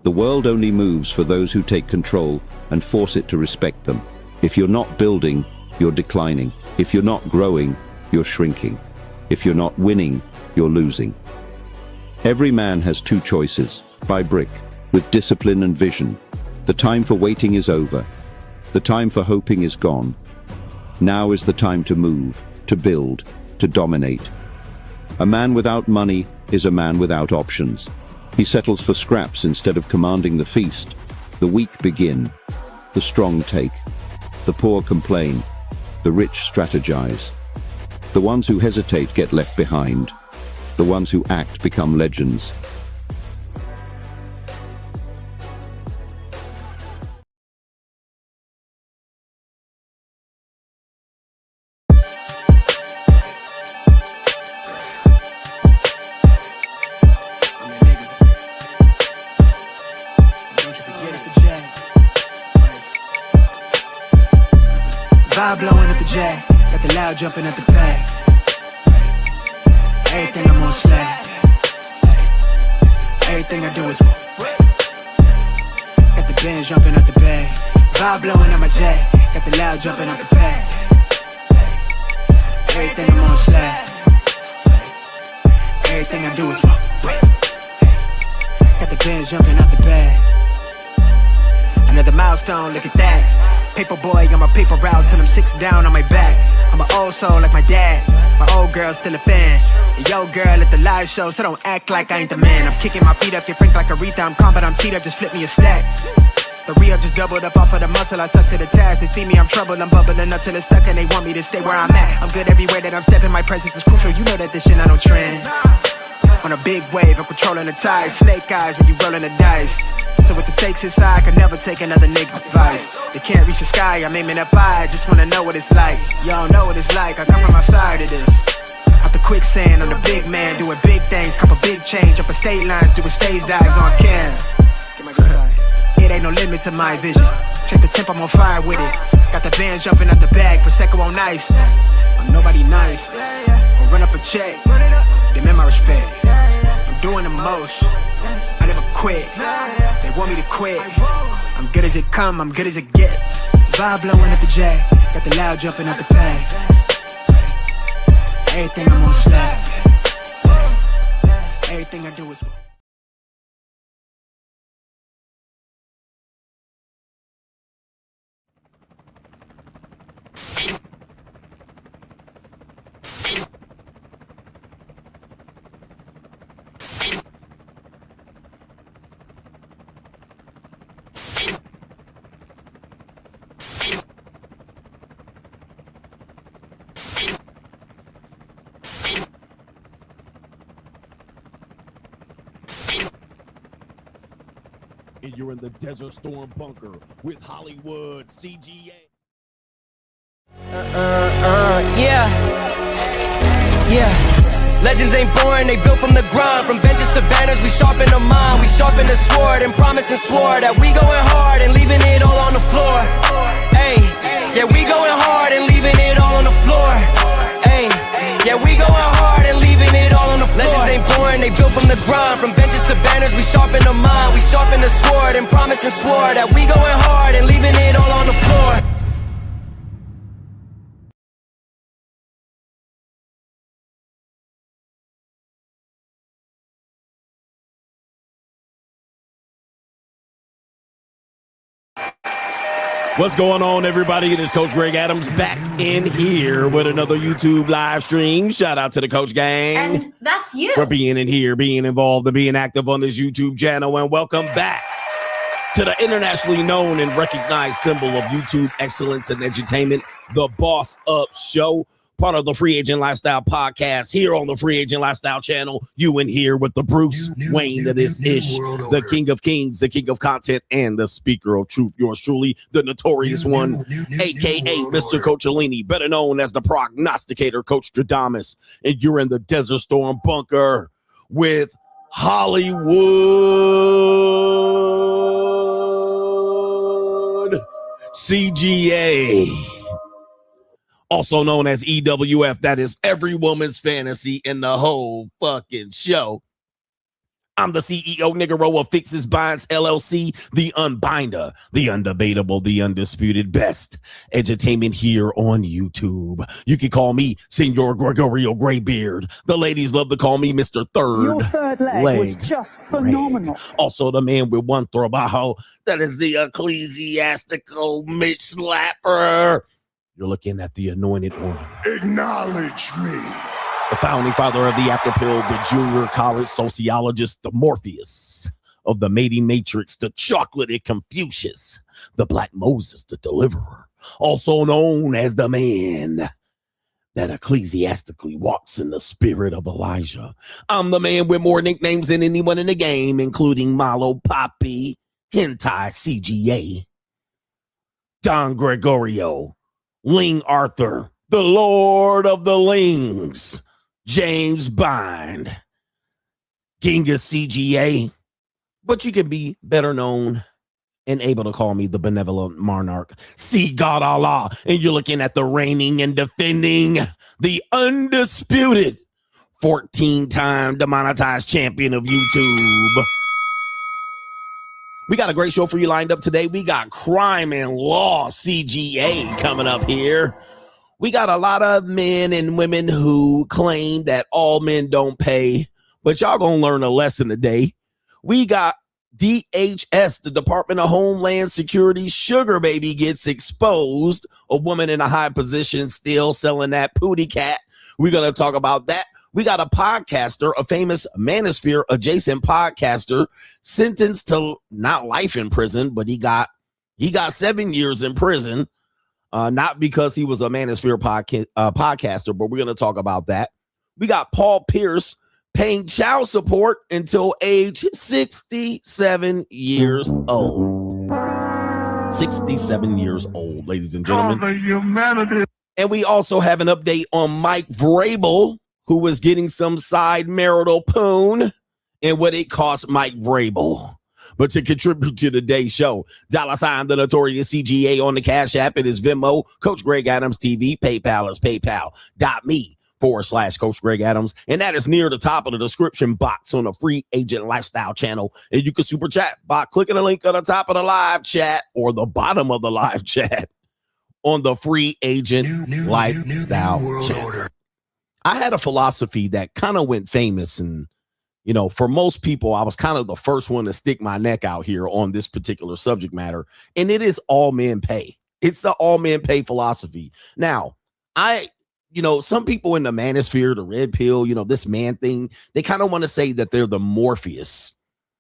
The world only moves for those who take control and force it to respect them. If you're not building, you're declining. If you're not growing, you're shrinking. If you're not winning, you're losing. Every man has two choices, by brick, with discipline and vision. The time for waiting is over. The time for hoping is gone. Now is the time to move, to build, to dominate. A man without money is a man without options. He settles for scraps instead of commanding the feast. The weak begin. The strong take. The poor complain. The rich strategize. The ones who hesitate get left behind. The ones who act become legends. Vibe blowing at the J, got the loud jumping at the pay. Everything I'm on slay. Everything I do is got the Benz jumping at the bay. Vibe blowing at my J, got the loud jumping at the pay. Everything I'm on slay. Everything I do is got the Benz jumping at the bay. Another milestone, look at that. Paper boy on my paper route till I'm 6 down on my back. I'm an old soul like my dad. My old girl's still a fan. And yo girl at the live show, so don't act like I ain't the man. I'm kicking my feet up, get frank like Aretha. I'm calm but I'm teed up, just flip me a stack. The Rio just doubled up off of the muscle, I stuck to the task. They see me, I'm trouble, I'm bubbling up till it's stuck. And they want me to stay where I'm at. I'm good everywhere that I'm stepping, my presence is crucial. You know that this shit not no trend. On a big wave, I'm controlling the tide. Snake eyes when you rolling the dice. So with the stakes inside, I could never take another nigga advice. They can't reach the sky, I'm aiming up high. Just wanna know what it's like. Y'all know what it's like, I come from outside of this. Out the quicksand, I'm the big man, doing big things. Cop a big change, up a state lines, doing stage dives on cam. It ain't no limit to my vision. Check the temp, I'm on fire with it. Got the bands jumping out the bag, Prosecco on ice. I'm nobody nice, but run up a check. Demand my respect. I'm doing the most, I never quit. They want me to quit. I'm good as it come, I'm good as it gets. Vibe blowing at the J, got the loud jumping at the pay. Everything I'm on slab. Everything I do is and you're in the Desert Storm bunker with Hollywood CGA. Legends ain't born, they built from the grind. From benches to banners, we sharpen the mind. We sharpen the sword and promise and swore that we going hard and leaving it all on the floor. Hey, yeah, we going hard and leaving it all on the floor. Hey, yeah, we going hard and leaving it all on the floor. Legends ain't born, they built from the grind. From benches to banners, we sharpen the mind. We sharpen the sword and promise and swore that we going hard and leaving it all on the floor. What's going on, everybody? It is Coach Greg Adams back in here with another YouTube live stream. Shout out to the Coach Gang. And that's you. For being in here, being involved, and being active on this YouTube channel. And welcome back to the internationally known and recognized symbol of YouTube excellence and entertainment, the Boss Up Show. Part of the Free Agent Lifestyle podcast here on the Free Agent Lifestyle channel. You in here with the Bruce Wayne that is Ish, the King of Kings, the King of Content, and the Speaker of Truth. Yours truly, the Notorious One, aka Mr. Coachellini, better known as the Prognosticator, Coach Stradamus. And you're in the Desert Storm bunker with Hollywood CGA. Also known as EWF, that is every woman's fantasy in the whole fucking show. I'm the CEO, Niggero of Fixes Binds LLC, the unbinder, the undebatable, the undisputed best entertainment here on YouTube. You can call me Senor Gregorio Graybeard. The ladies love to call me Mr. Your third leg was just phenomenal. Also, the man with one trabajo, that is the ecclesiastical Mitch Slapper. You're looking at the anointed one. Acknowledge me. The founding father of the After Pill, the junior college sociologist, the Morpheus of the Mating Matrix, the chocolatey Confucius, the Black Moses, the deliverer, also known as the man that ecclesiastically walks in the spirit of Elijah. I'm the man with more nicknames than anyone in the game, including Malo Poppy, Hentai CGA, Don Gregorio, Ling Arthur, the Lord of the Lings, James Bind, Genghis CGA, but you can be better known and able to call me the benevolent monarch. See God Allah, and you're looking at the reigning and defending, the undisputed 14-time demonetized champion of YouTube. We got a great show for you lined up today. We got Crime and Law CGA coming up here. We got a lot of men and women who claim that all men don't pay, but y'all gonna learn a lesson today. We got DHS, the Department of Homeland Security, sugar baby gets exposed. A woman in a high position still selling that pootie cat. We're gonna talk about that. We got a podcaster, a famous Manosphere adjacent podcaster, sentenced to not life in prison, but he got 7 years in prison. Not because he was a Manosphere podcaster, but we're going to talk about that. We got Paul Pierce paying child support until age 67 years old. 67 years old, ladies and gentlemen. And we also have an update on Mike Vrabel, who was getting some side marital poon, and what it cost Mike Vrabel. But to contribute to today's show, $, the Notorious CGA on the Cash App. It is Venmo, Coach Greg Adams TV. PayPal is paypal.me/Coach Greg Adams. And that is near the top of the description box on the Free Agent Lifestyle channel. And you can super chat by clicking the link on the top of the live chat or the bottom of the live chat on the Free Agent Lifestyle channel. I had a philosophy that kind of went famous, and you know, for most people, I was kind of the first one to stick my neck out here on this particular subject matter. And it is all men pay. It's the all men pay philosophy. Now, some people in the manosphere, the red pill, this man thing, they kind of want to say that they're the Morpheus.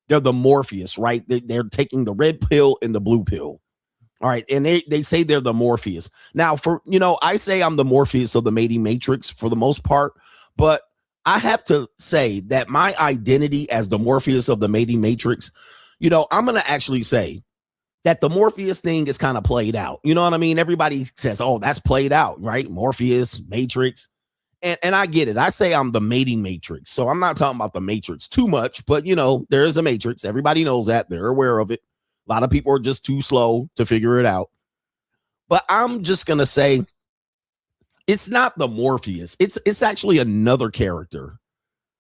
They're the Morpheus, right? They're taking the red pill and the blue pill. All right. And they say they're the Morpheus. Now, I say I'm the Morpheus of the Mating Matrix for the most part, but I have to say that my identity as the Morpheus of the Mating Matrix, I'm going to actually say that the Morpheus thing is kind of played out. You know what I mean? Everybody says, oh, that's played out, right? Morpheus, Matrix. And I get it. I say I'm the Mating Matrix. So I'm not talking about the Matrix too much, but, there is a Matrix. Everybody knows that. They're aware of it. A lot of people are just too slow to figure it out. But I'm just going to say, it's not the Morpheus. It's actually another character.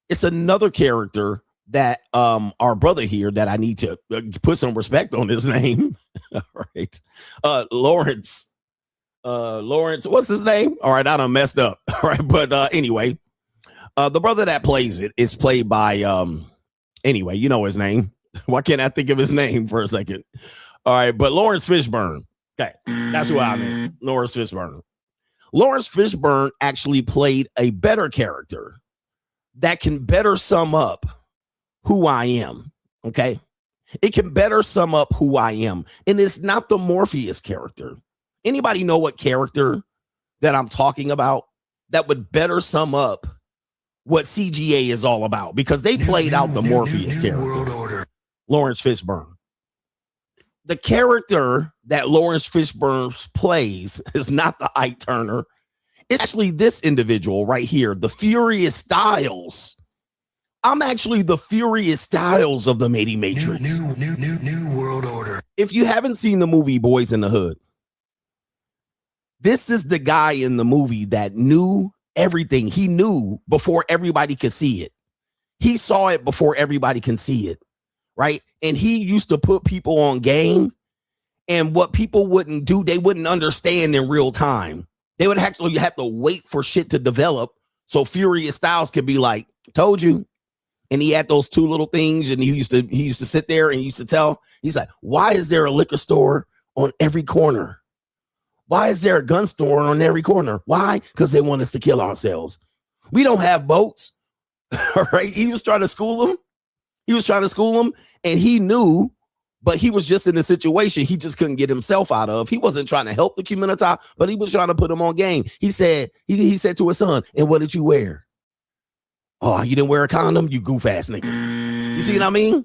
It's another character that our brother here that I need to put some respect on his name. All right. Lawrence, what's his name? All right, I done messed up. All right, but anyway, the brother that plays it is played by anyway, you know his name. Why can't I think of his name for a second? All right, but Lawrence Fishburne. Okay, that's who I mean. Lawrence Fishburne. Lawrence Fishburne actually played a better character that can better sum up who I am, okay? It can better sum up who I am, and it's not the Morpheus character. Anybody know what character that I'm talking about that would better sum up what CGA is all about? Because they played out the Morpheus character, Lawrence Fishburne. The character that Lawrence Fishburne plays is not the Ike Turner. It's actually this individual right here, the Furious Styles. I'm actually the Furious Styles of the Mating Matrix. New world order. If you haven't seen the movie Boys in the Hood, this is the guy in the movie that knew everything. He knew before everybody could see it. He saw it before everybody can see it, right? And he used to put people on game, and what people wouldn't do, they wouldn't understand in real time. They would actually have to wait for shit to develop so Furious Styles could be like, told you. And he had those two little things, and he used to sit there and he used to tell, he's like, why is there a liquor store on every corner? Why is there a gun store on every corner? Why? Because they want us to kill ourselves. We don't have boats. All right. He was trying to school them. And he knew, but he was just in a situation he just couldn't get himself out of. He wasn't trying to help the community, but he was trying to put him on game. He said to his son, and what did you wear? Oh, you didn't wear a condom? You goof ass nigga. You see what I mean?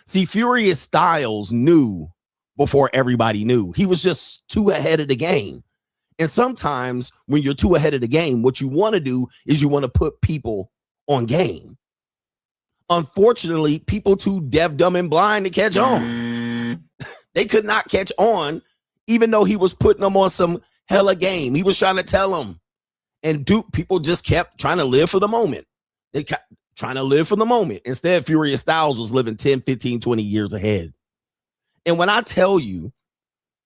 See, Furious Styles knew before everybody knew. He was just too ahead of the game. And sometimes when you're too ahead of the game, what you want to do is you want to put people on game. Unfortunately, people too deaf, dumb, and blind to catch on. They could not catch on, even though he was putting them on some hella game. He was trying to tell them. And people just kept trying to live for the moment. They kept trying to live for the moment. Instead, Furious Styles was living 10, 15, 20 years ahead. And when I tell you,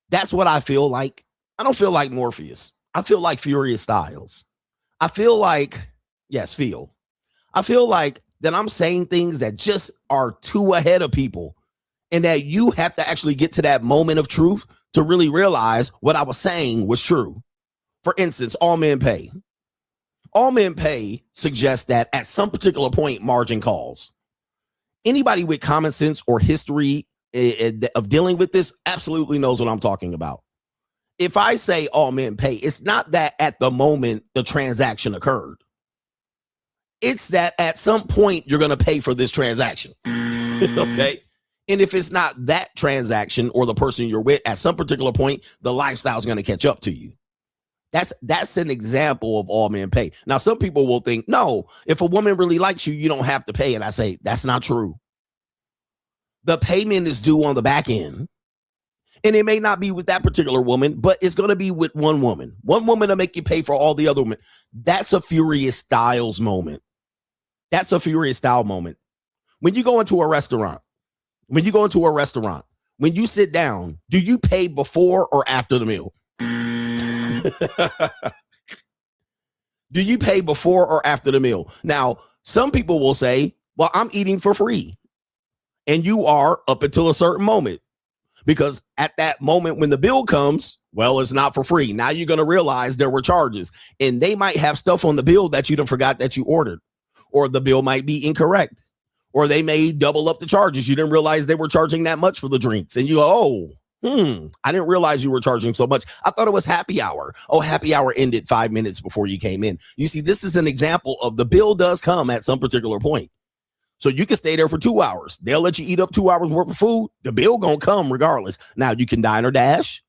that's what I feel like. I don't feel like Morpheus. I feel like Furious Styles. I feel like that I'm saying things that just are too ahead of people, and that you have to actually get to that moment of truth to really realize what I was saying was true. For instance, All Men Pay. All Men Pay suggests that at some particular point, margin calls. Anybody with common sense or history of dealing with this absolutely knows what I'm talking about. If I say All Men Pay, it's not that at the moment the transaction occurred. It's that at some point you're going to pay for this transaction. Okay. And if it's not that transaction or the person you're with, at some particular point, the lifestyle is going to catch up to you. That's an example of All Men Pay. Now, some people will think, no, if a woman really likes you, you don't have to pay. And I say, that's not true. The payment is due on the back end. And it may not be with that particular woman, but it's going to be with one woman. One woman to make you pay for all the other women. That's a Furious Styles moment. That's a Furious Style moment. When you go into a restaurant, when you sit down, do you pay before or after the meal? Do you pay before or after the meal? Now, some people will say, well, I'm eating for free. And you are up until a certain moment. Because at that moment when the bill comes, well, it's not for free. Now you're going to realize there were charges. And they might have stuff on the bill that you done forgot that you ordered. Or the bill might be incorrect. Or they may double up the charges. You didn't realize they were charging that much for the drinks. And you go, I didn't realize you were charging so much. I thought it was happy hour. Oh, happy hour ended 5 minutes before you came in. You see, this is an example of the bill does come at some particular point. So you can stay there for 2 hours. They'll let you eat up 2 hours worth of food. The bill gonna come regardless. Now you can dine or dash.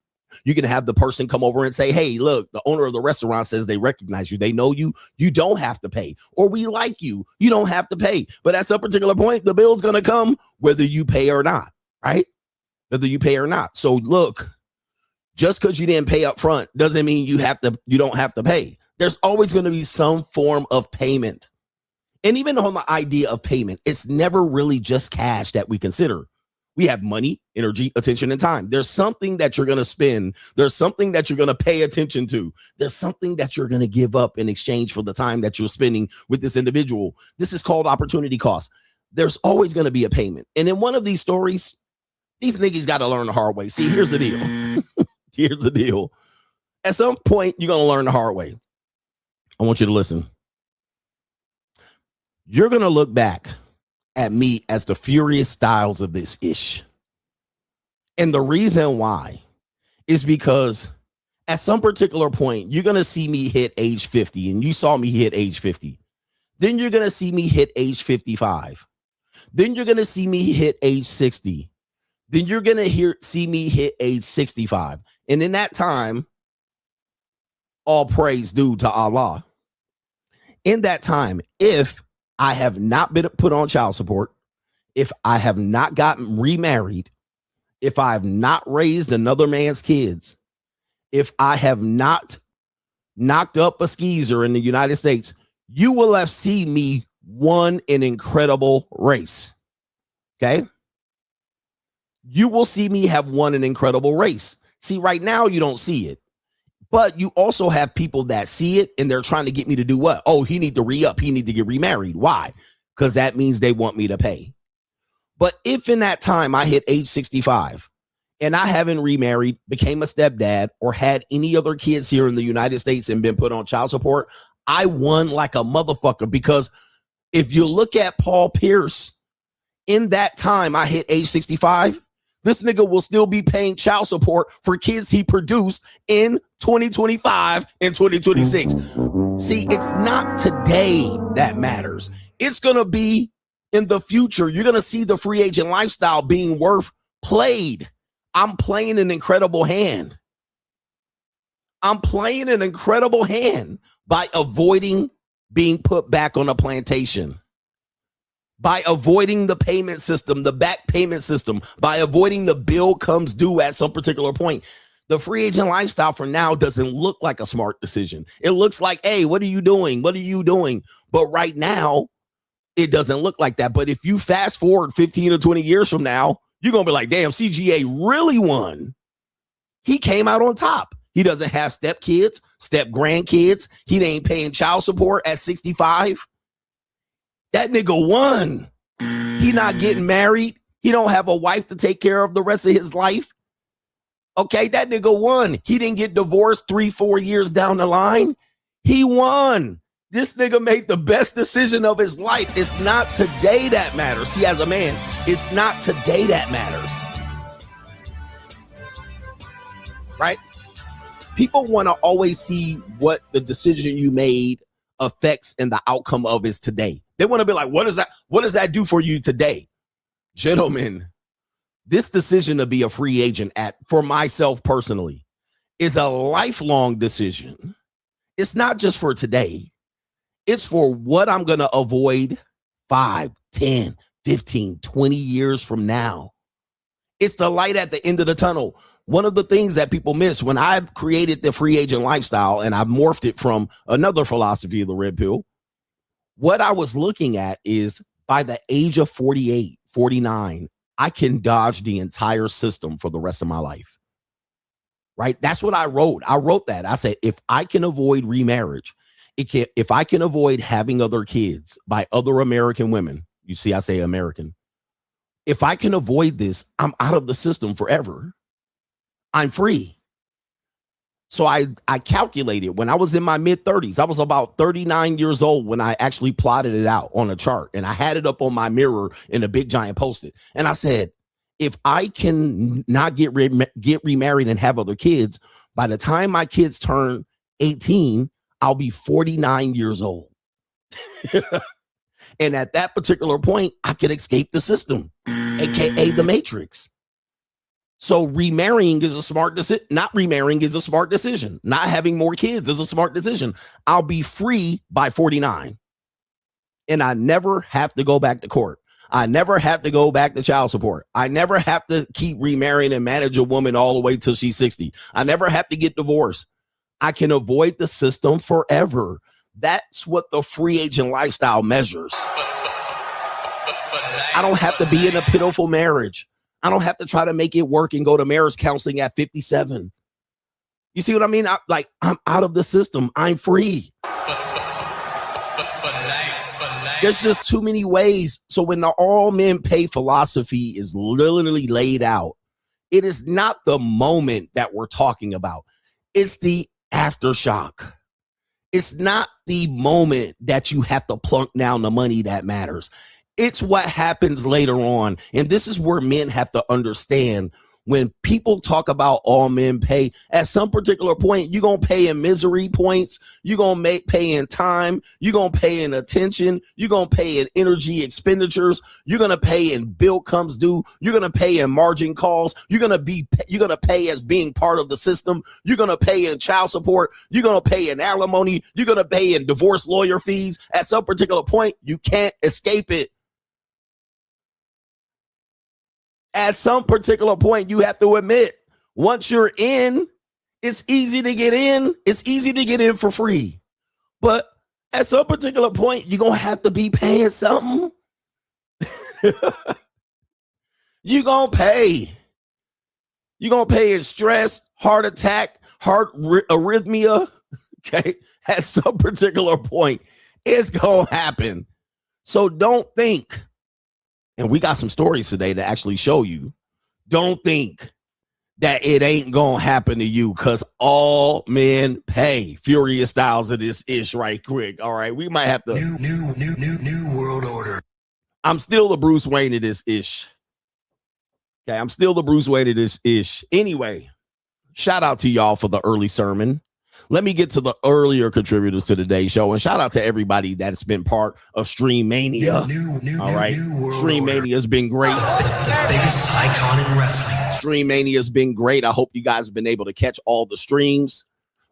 You can have the person come over and say, hey, look, the owner of the restaurant says they recognize you. They know you. You don't have to pay. Or we like you. You don't have to pay. But at some particular point, the bill's gonna come whether you pay or not, right? Whether you pay or not. So look, just because you didn't pay up front doesn't mean you don't have to pay. There's always going to be some form of payment. And even on the idea of payment, it's never really just cash that we consider. We have money, energy, attention, and time. There's something that you're going to spend. There's something that you're going to pay attention to. There's something that you're going to give up in exchange for the time that you're spending with this individual. This is called opportunity cost. There's always going to be a payment. And in one of these stories, these niggas got to learn the hard way. See, here's the deal. Here's the deal. At some point, you're going to learn the hard way. I want you to listen. You're going to look back at me as the Furious Styles of this ish. And the reason why is because at some particular point, you're going to see me hit age 50, and you saw me hit age 50. Then you're going to see me hit age 55. Then you're going to see me hit age 60. Then you're going to see me hit age 65. And in that time, all praise due to Allah. In that time, if I have not been put on child support, if I have not gotten remarried, if I have not raised another man's kids, if I have not knocked up a skeezer in the United States, you will have seen me won an incredible race. Okay. You will see me have won an incredible race. See, right now you don't see it, but you also have people that see it and they're trying to get me to do what? Oh, he need to re-up. He need to get remarried. Why? Because that means they want me to pay. But if in that time I hit age 65 and I haven't remarried, became a stepdad, or had any other kids here in the United States and been put on child support, I won like a motherfucker. Because if you look at Paul Pierce, in that time I hit age 65, this nigga will still be paying child support for kids he produced in 2025 and 2026. See, it's not today that matters. It's going to be in the future. You're going to see the free agent lifestyle being worth played. I'm playing an incredible hand. I'm playing an incredible hand by avoiding being put back on a plantation, by avoiding the payment system, the back payment system, by avoiding the bill comes due at some particular point. The free agent lifestyle for now doesn't look like a smart decision. It looks like, hey, what are you doing? What are you doing? But right now, it doesn't look like that. But if you fast forward 15 or 20 years from now, you're going to be like, damn, CGA really won. He came out on top. He doesn't have step kids, step grandkids. He ain't paying child support at 65. That nigga won. He not getting married. He don't have a wife to take care of the rest of his life. Okay, that nigga won. He didn't get divorced 3-4 years down the line. He won. This nigga made the best decision of his life. It's not today that matters. See, as a man, it's not today that matters. Right? People want to always see what the decision you made affects and the outcome of is today. They want to be like, what does that do for you today? Gentlemen, this decision to be a free agent for myself personally is a lifelong decision. It's not just for today. It's for what I'm going to avoid 5, 10, 15, 20 years from now. It's the light at the end of the tunnel. One of the things that people miss when I created the free agent lifestyle and I morphed it from another philosophy of the red pill, what I was looking at is by the age of 48, 49, I can dodge the entire system for the rest of my life. Right? That's what I wrote. I wrote that. I said, if I can avoid remarriage, if I can avoid having other kids by other American women, you see, I say American. If I can avoid this, I'm out of the system forever. I'm free. So I calculated when I was in my mid 30s, I was about 39 years old when I actually plotted it out on a chart, and I had it up on my mirror in a big giant post-it. And I said, if I can not get remarried and have other kids, by the time my kids turn 18, I'll be 49 years old. And at that particular point, I could escape the system, aka the Matrix. So remarrying is a smart decision. Not remarrying is a smart decision. Not having more kids is a smart decision. I'll be free by 49. And I never have to go back to court. I never have to go back to child support. I never have to keep remarrying and manage a woman all the way till she's 60. I never have to get divorced. I can avoid the system forever. That's what the free agent lifestyle measures. I don't have to be in a pitiful marriage. I don't have to try to make it work and go to marriage counseling at 57. You see what I mean? I'm out of the system. I'm free. There's just too many ways. So when the all men pay philosophy is literally laid out, it is not the moment that we're talking about. It's the aftershock. It's not the moment that you have to plunk down the money that matters. It's what happens later on. And this is where men have to understand, when people talk about all men pay, at some particular point, you're going to pay in misery points. You're going to pay in time. You're going to pay in attention. You're going to pay in energy expenditures. You're going to pay in bill comes due. You're going to pay in margin calls. You're going to pay as being part of the system. You're going to pay in child support. You're going to pay in alimony. You're going to pay in divorce lawyer fees. At some particular point, you can't escape it. At some particular point, you have to admit, once you're in, it's easy to get in. It's easy to get in for free. But At some particular point, you're going to have to be paying something. You're going to pay. You're going to pay in stress, heart attack, heart arrhythmia. Okay. At some particular point, it's going to happen. So don't think, and we got some stories today to actually show you, don't think that it ain't going to happen to you, because all men pay. Furious Styles of this ish right quick. All right. We might have to. New world order. I'm still the Bruce Wayne of this ish. Okay. I'm still the Bruce Wayne of this ish. Anyway, shout out to y'all for the early sermon. Let me get to the earlier contributors to today's show, and shout out to everybody that's been part of Stream Mania. All right. Stream Mania has been great. Biggest icon in wrestling. Stream Mania has been great. I hope you guys have been able to catch all the streams.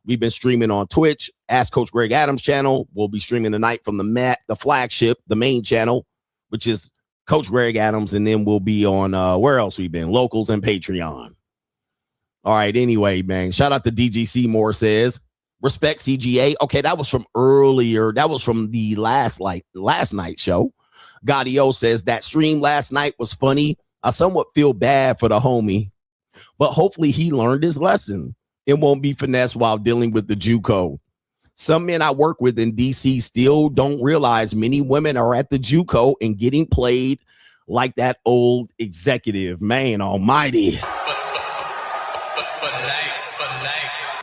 We've been streaming on Twitch. Ask Coach Greg Adams channel. We'll be streaming tonight from the flagship, the main channel, which is Coach Greg Adams. And then we'll be on where else we've been? Locals and Patreon. All right. Anyway, man, shout out to DGC Moore says, respect CGA. Okay, that was from earlier. That was from the last night show. Gaudio says that stream last night was funny. I somewhat feel bad for the homie, but hopefully he learned his lesson. It won't be finesse while dealing with the JUCO. Some men I work with in DC still don't realize many women are at the JUCO and getting played like that old executive. Man almighty.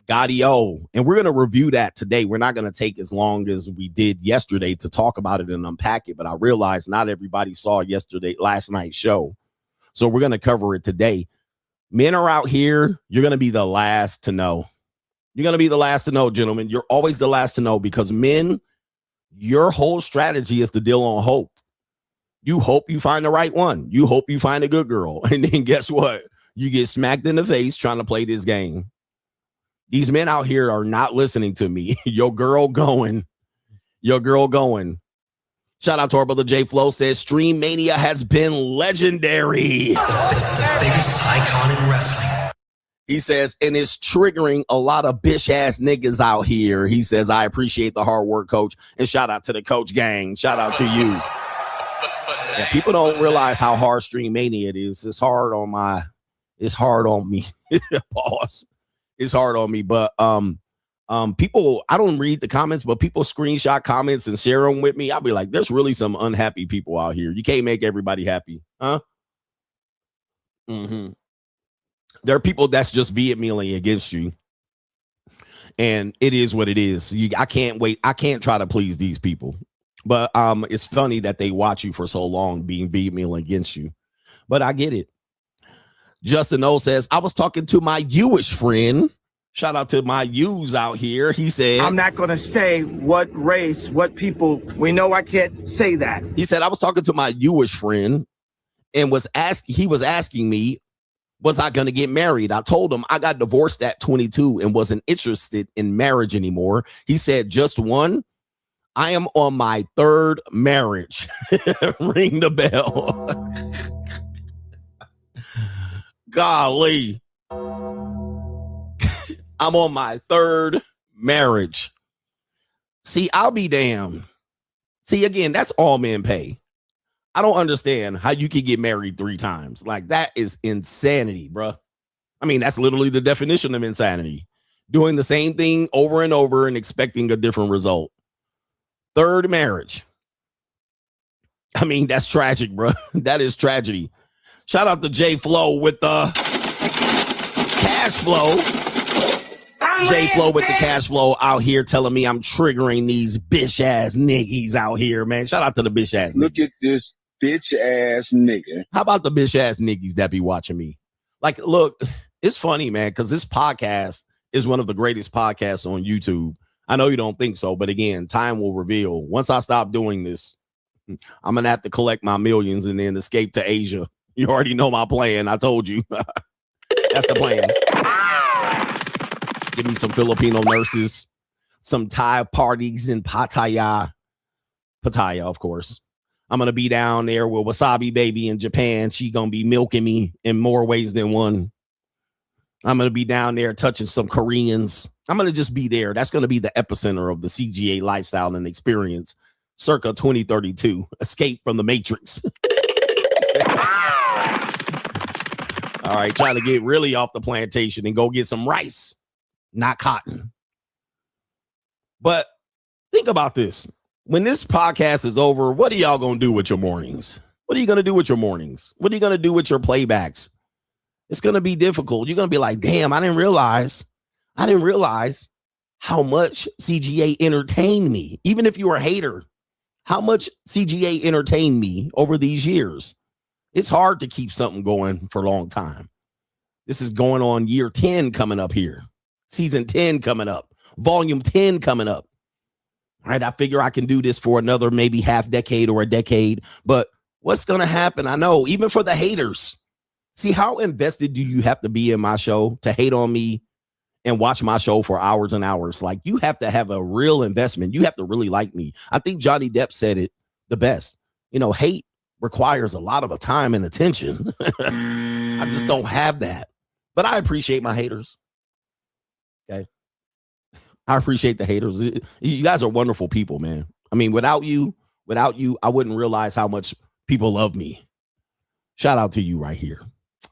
Gaudio. And we're going to review that today. We're not going to take as long as we did yesterday to talk about it and unpack it, but I realized not everybody saw last night's show. So we're going to cover it today. Men are out here. You're going to be the last to know. You're going to be the last to know, gentlemen. You're always the last to know, because men, your whole strategy is to deal on hope. You hope you find the right one. You hope you find a good girl. And then guess what? You get smacked in the face trying to play this game. These men out here are not listening to me. Your girl going. Shout out to our brother J Flow says Stream Mania has been legendary. Biggest icon in wrestling. He says, and it's triggering a lot of bitch ass niggas out here. He says, I appreciate the hard work, coach. And shout out to the coach gang. Shout out to you. Yeah, people don't realize how hard Stream Mania it is. It's hard on me. Pause. It's hard on me. But people, I don't read the comments, but people screenshot comments and share them with me. I'll be like, there's really some unhappy people out here. You can't make everybody happy. Huh? There are people that's just vehemently against you. And it is what it is. I can't wait. I can't try to please these people. But it's funny that they watch you for so long being vehemently against you. But I get it. Justin O says, I was talking to my Jewish friend. Shout out to my Jews out here. He said, I'm not going to say what race, what people. We know I can't say that. He said, I was talking to my Jewish friend and he was asking me, was I going to get married? I told him I got divorced at 22 and wasn't interested in marriage anymore. He said, just one. I am on my third marriage. Ring the bell. Golly. I'm on my third marriage. See, I'll be damned. See, again, that's all men pay. I don't understand how you can get married 3 times. Like, that is insanity, bruh. I mean, that's literally the definition of insanity. Doing the same thing over and over and expecting a different result. Third marriage. I mean, that's tragic, bruh. That is tragedy. Shout out to J Flow with the cash flow. J Flow with the cash flow out here telling me I'm triggering these bitch ass niggas out here, man. Shout out to the bitch ass niggas. Look at this bitch ass nigga. How about the bitch ass niggas that be watching me? Like, look, it's funny, man, because this podcast is one of the greatest podcasts on YouTube. I know you don't think so, but again, time will reveal. Once I stop doing this, I'm going to have to collect my millions and then escape to Asia. You already know my plan. I told you. That's the plan. Give me some Filipino nurses, some Thai parties in Pattaya, of course. I'm going to be down there with Wasabi Baby in Japan. She going to be milking me in more ways than one. I'm going to be down there touching some Koreans. I'm going to just be there. That's going to be the epicenter of the CGA lifestyle and experience circa 2032. Escape from the Matrix. All right, trying to get really off the plantation and go get some rice, not cotton. But think about this. When this podcast is over, what are y'all going to do with your mornings? What are you going to do with your mornings? What are you going to do with your playbacks? It's going to be difficult. You're going to be like, damn, I didn't realize how much CGA entertained me. Even if you're a hater, how much CGA entertained me over these years. It's hard to keep something going for a long time. This is going on year 10 coming up here. Season 10 coming up. Volume 10 coming up. All right, I figure I can do this for another maybe half decade or a decade. But what's going to happen? I know, even for the haters. See, how invested do you have to be in my show to hate on me and watch my show for hours and hours? Like, you have to have a real investment. You have to really like me. I think Johnny Depp said it the best. Hate requires a lot of time and attention. I just don't have that. But I appreciate my haters. Okay. I appreciate the haters. You guys are wonderful people, man. I mean, without you, I wouldn't realize how much people love me. Shout out to you right here.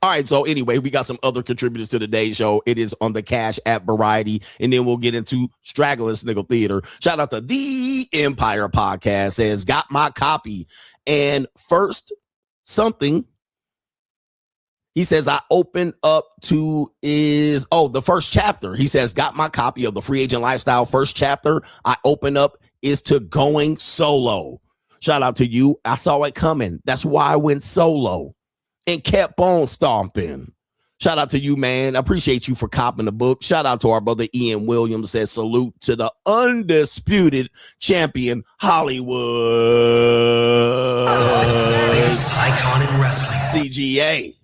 All right, so anyway, we got some other contributors to today's show. It is on the Cash App Variety, and then we'll get into Straggle and Sniggle Theater. Shout out to The Empire Podcast, says, got my copy. And first, something, he says, I opened up to the first chapter. He says, got my copy of the Free Agent Lifestyle. First chapter I open up is to going solo. Shout out to you. I saw it coming. That's why I went solo and kept on stomping. Shout out to you, man. I appreciate you for copping the book. Shout out to our brother Ian Williams. Says salute to the undisputed champion Hollywood icon in wrestling, CGA.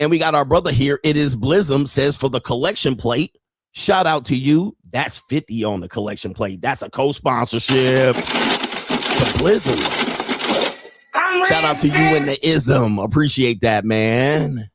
And we got our brother here. It is Blizzum, says for the collection plate. Shout out to you. That's 50 on the collection plate. That's a co-sponsorship to Blizzum. Shout out to you and the ism. Appreciate that, man.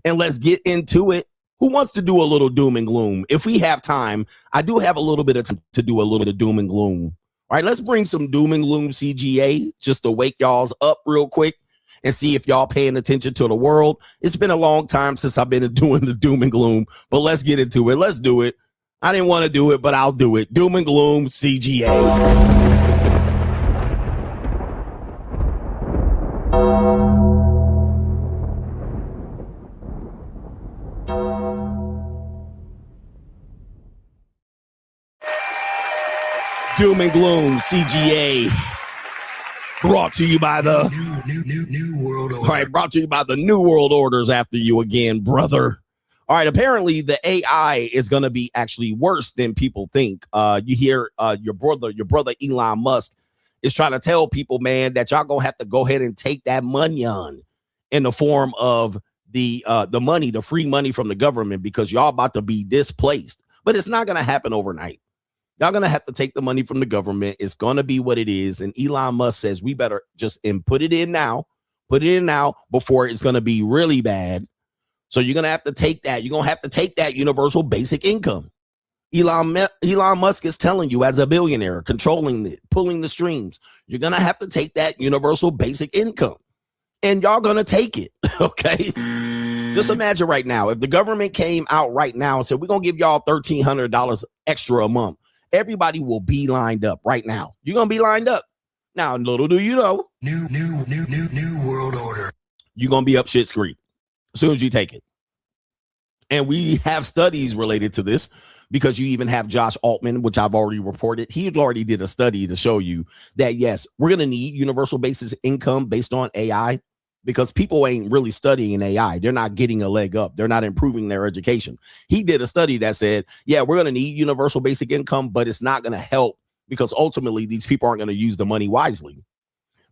And let's get into it. Who wants to do a little doom and gloom? If we have time, I do have a little bit of time to do a little bit of doom and gloom. All right, let's bring some doom and gloom CGA just to wake y'all's up real quick and see if y'all paying attention to the world. It's been a long time since I've been doing the doom and gloom, but let's get into it. Let's do it. I didn't want to do it, but I'll do it. Doom and gloom CGA. Doom and gloom CGA, brought to you by the new world order. All right, brought to you by the New World Orders. After you again, brother. All right, apparently the AI is going to be actually worse than people think. You hear your brother Elon Musk is trying to tell people, man, that y'all gonna have to go ahead and take that money on in the form of the money, the free money from the government, because y'all about to be displaced. But it's not going to happen overnight. Y'all going to have to take the money from the government. It's going to be what it is. And Elon Musk says we better just put it in now before it's going to be really bad. So you're going to have to take that. You're going to have to take that universal basic income. Elon Musk is telling you, as a billionaire, controlling it, pulling the strings, you're going to have to take that universal basic income. And y'all going to take it. Okay. Just imagine right now, if the government came out right now and said, we're going to give y'all $1,300 extra a month. Everybody will be lined up right now. You're going to be lined up. Now, little do you know, New world order. you're going to be up shit's creek as soon as you take it. And we have studies related to this because you even have Josh Altman, which I've already reported. He already did a study to show you that, yes, we're going to need universal basic income based on AI because people ain't really studying AI. They're not getting a leg up. They're not improving their education. He did a study that said, yeah, we're going to need universal basic income, but it's not going to help because ultimately these people aren't going to use the money wisely.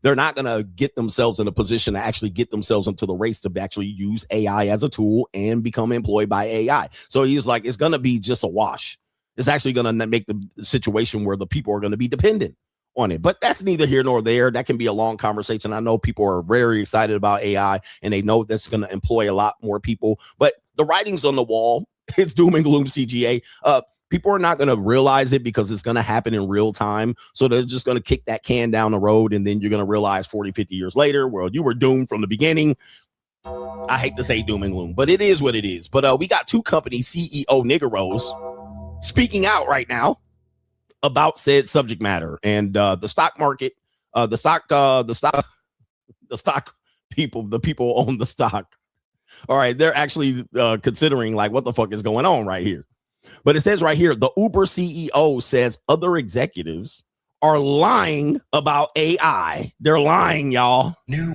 They're not going to get themselves in a position to actually get themselves into the race to actually use AI as a tool and become employed by AI. So he was like, it's going to be just a wash. It's actually going to make the situation where the people are going to be dependent on it. But that's neither here nor there. That can be a long conversation. I know people are very excited about AI and they know that's going to employ a lot more people. But the writing's on the wall. It's doom and gloom CGA. People are not going to realize it because it's going to happen in real time. So they're just going to kick that can down the road. And then you're going to realize 40, 50 years later, well, you were doomed from the beginning. I hate to say doom and gloom, but it is what it is. But we got two company CEO niggeros speaking out right now about said subject matter. And the stock market, the stock people, the people own the stock. All right. They're actually considering like, what the fuck is going on right here? But it says right here, the Uber CEO says other executives are lying about AI. They're lying, y'all. New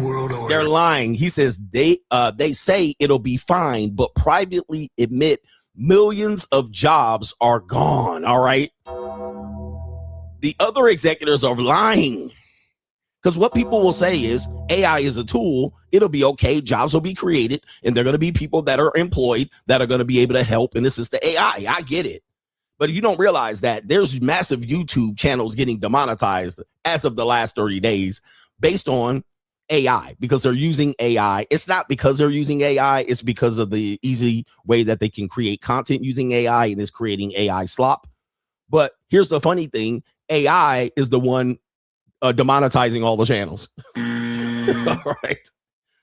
world order. They're lying. He says they say it'll be fine, but privately admit millions of jobs are gone. All right. The other executives are lying. Because what people will say is AI is a tool. It'll be okay. Jobs will be created. And there are going to be people that are employed that are going to be able to help and assist the AI. I get it. But you don't realize that there's massive YouTube channels getting demonetized as of the last 30 days based on AI because they're using AI. It's not because they're using AI. It's because of the easy way that they can create content using AI and is creating AI slop. But here's the funny thing. AI is the one demonetizing all the channels. All right.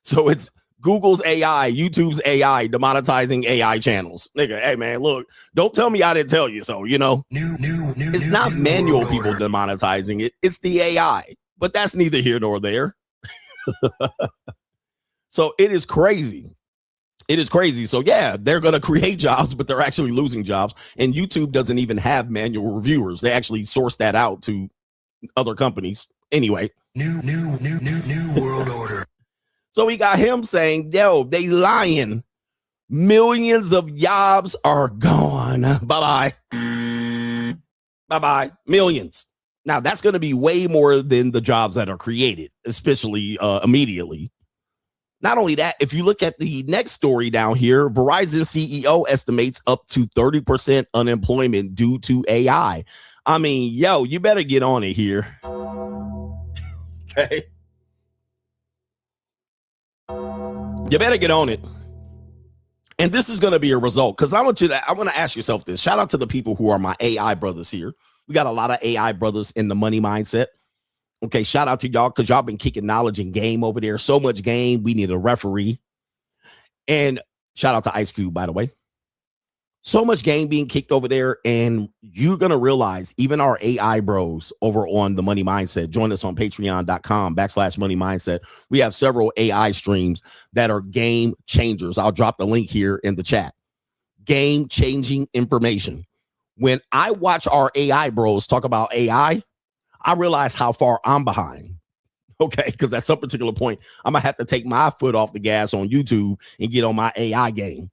So it's Google's AI, YouTube's AI, demonetizing AI channels. Nigga, hey man, look, don't tell me I didn't tell you so, you know. It's not manual people demonetizing it. It's the AI. But that's neither here nor there. So it is crazy. It is crazy. So yeah, they're going to create jobs, but they're actually losing jobs. And YouTube doesn't even have manual reviewers. They actually source that out to other companies. Anyway, New world order. So we got him saying, yo, they lying. Millions of jobs are gone. Bye-bye. Bye-bye. Millions. Now, that's going to be way more than the jobs that are created, especially immediately. Not only that, if you look at the next story down here, Verizon CEO estimates up to 30% unemployment due to AI. I mean, yo, you better get on it here. Okay. You better get on it. And this is going to be a result because I want to ask yourself this. Shout out to the people who are my AI brothers here. We got a lot of AI brothers in the money mindset. Okay, shout out to y'all because y'all been kicking knowledge and game over there. So much game. We need a referee. And shout out to Ice Cube, by the way. So much game being kicked over there. And you're going to realize even our AI bros over on the Money Mindset. Join us on patreon.com/money mindset. We have several AI streams that are game changers. I'll drop the link here in the chat. Game changing information. When I watch our AI bros talk about AI, I realize how far I'm behind. Okay, because at some particular point, I'm going to have to take my foot off the gas on YouTube and get on my AI game.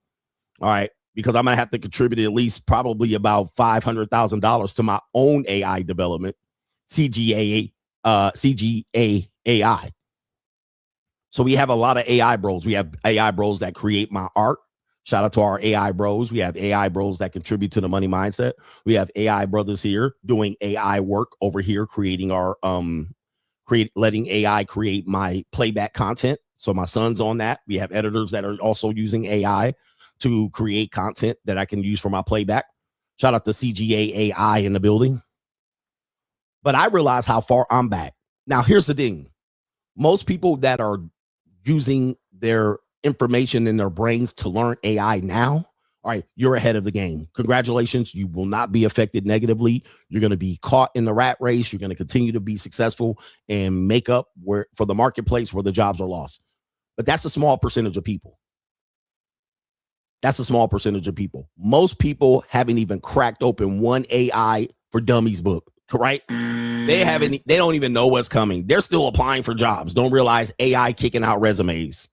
All right. Because I'm going to have to contribute at least probably about $500,000 to my own AI development, CGA AI. So we have a lot of AI bros. We have AI bros that create my art. Shout out to our AI bros. We have AI bros that contribute to the money mindset. We have AI brothers here doing AI work over here, creating our letting AI create my playback content. So my son's on that. We have editors that are also using AI to create content that I can use for my playback. Shout out to CGA AI in the building. But I realize how far I'm back. Now, here's the thing. Most people that are using their information in their brains to learn AI now, all right, you're ahead of the game. Congratulations. You will not be affected negatively. You're going to be caught in the rat race. You're going to continue to be successful and make up for the marketplace where the jobs are lost. But that's a small percentage of people. That's a small percentage of people. Most people haven't even cracked open one AI for Dummies book, right? They don't even know what's coming. They're still applying for jobs. Don't realize AI kicking out resumes,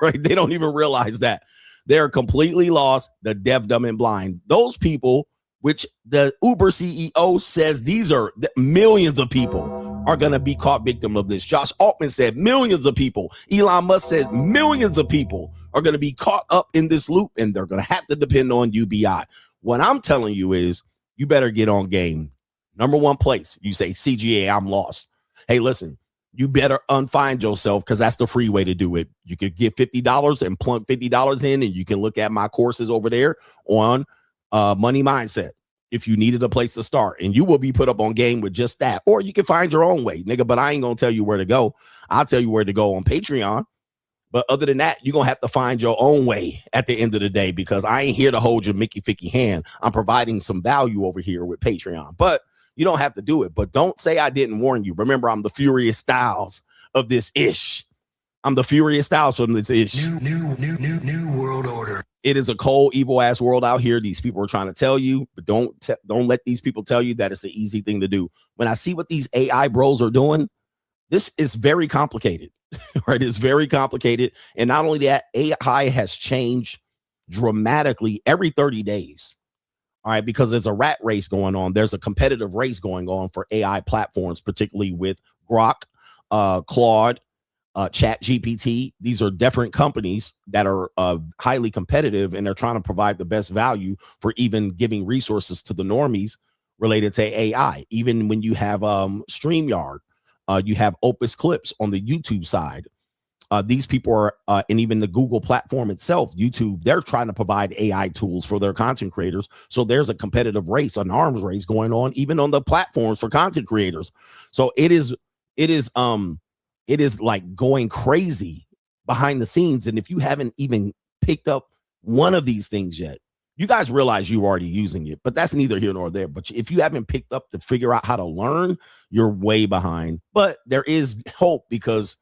right? They don't even realize that. They're completely lost, the deaf, dumb, and blind. Those people, which the Uber CEO says these are millions of people are going to be caught victim of this. Josh Altman said millions of people. Elon Musk said millions of people are going to be caught up in this loop, and they're going to have to depend on UBI. What I'm telling you is you better get on game. Number one place, you say, CGA, I'm lost. Hey, listen, you better unfind yourself because that's the free way to do it. You could get $50 and plunk $50 in, and you can look at my courses over there on Money Mindset if you needed a place to start, and you will be put up on game with just that. Or you can find your own way, nigga, but I ain't going to tell you where to go. I'll tell you where to go on Patreon. But other than that, you're going to have to find your own way at the end of the day, because I ain't here to hold your Mickey Ficky hand. I'm providing some value over here with Patreon, but you don't have to do it. But don't say I didn't warn you. Remember, I'm the Furious Styles of this ish. I'm the Furious Styles from this ish. New world order. It is a cold, evil ass world out here. These people are trying to tell you, but don't let these people tell you that it's an easy thing to do. When I see what these AI bros are doing, this is very complicated. Right? It's very complicated. And not only that, AI has changed dramatically every 30 days. All right, because there's a rat race going on. There's a competitive race going on for AI platforms, particularly with Grok, Claude, Chat GPT. These are different companies that are highly competitive, and they're trying to provide the best value for even giving resources to the normies related to AI. Even when you have StreamYard, you have Opus Clips on the YouTube side. These people are, and even the Google platform itself, YouTube, they're trying to provide AI tools for their content creators. So there's a competitive race, an arms race going on, even on the platforms for content creators. So it is like going crazy behind the scenes. And if you haven't even picked up one of these things yet, you guys realize you're already using it, but that's neither here nor there. But if you haven't picked up to figure out how to learn, you're way behind. But there is hope, because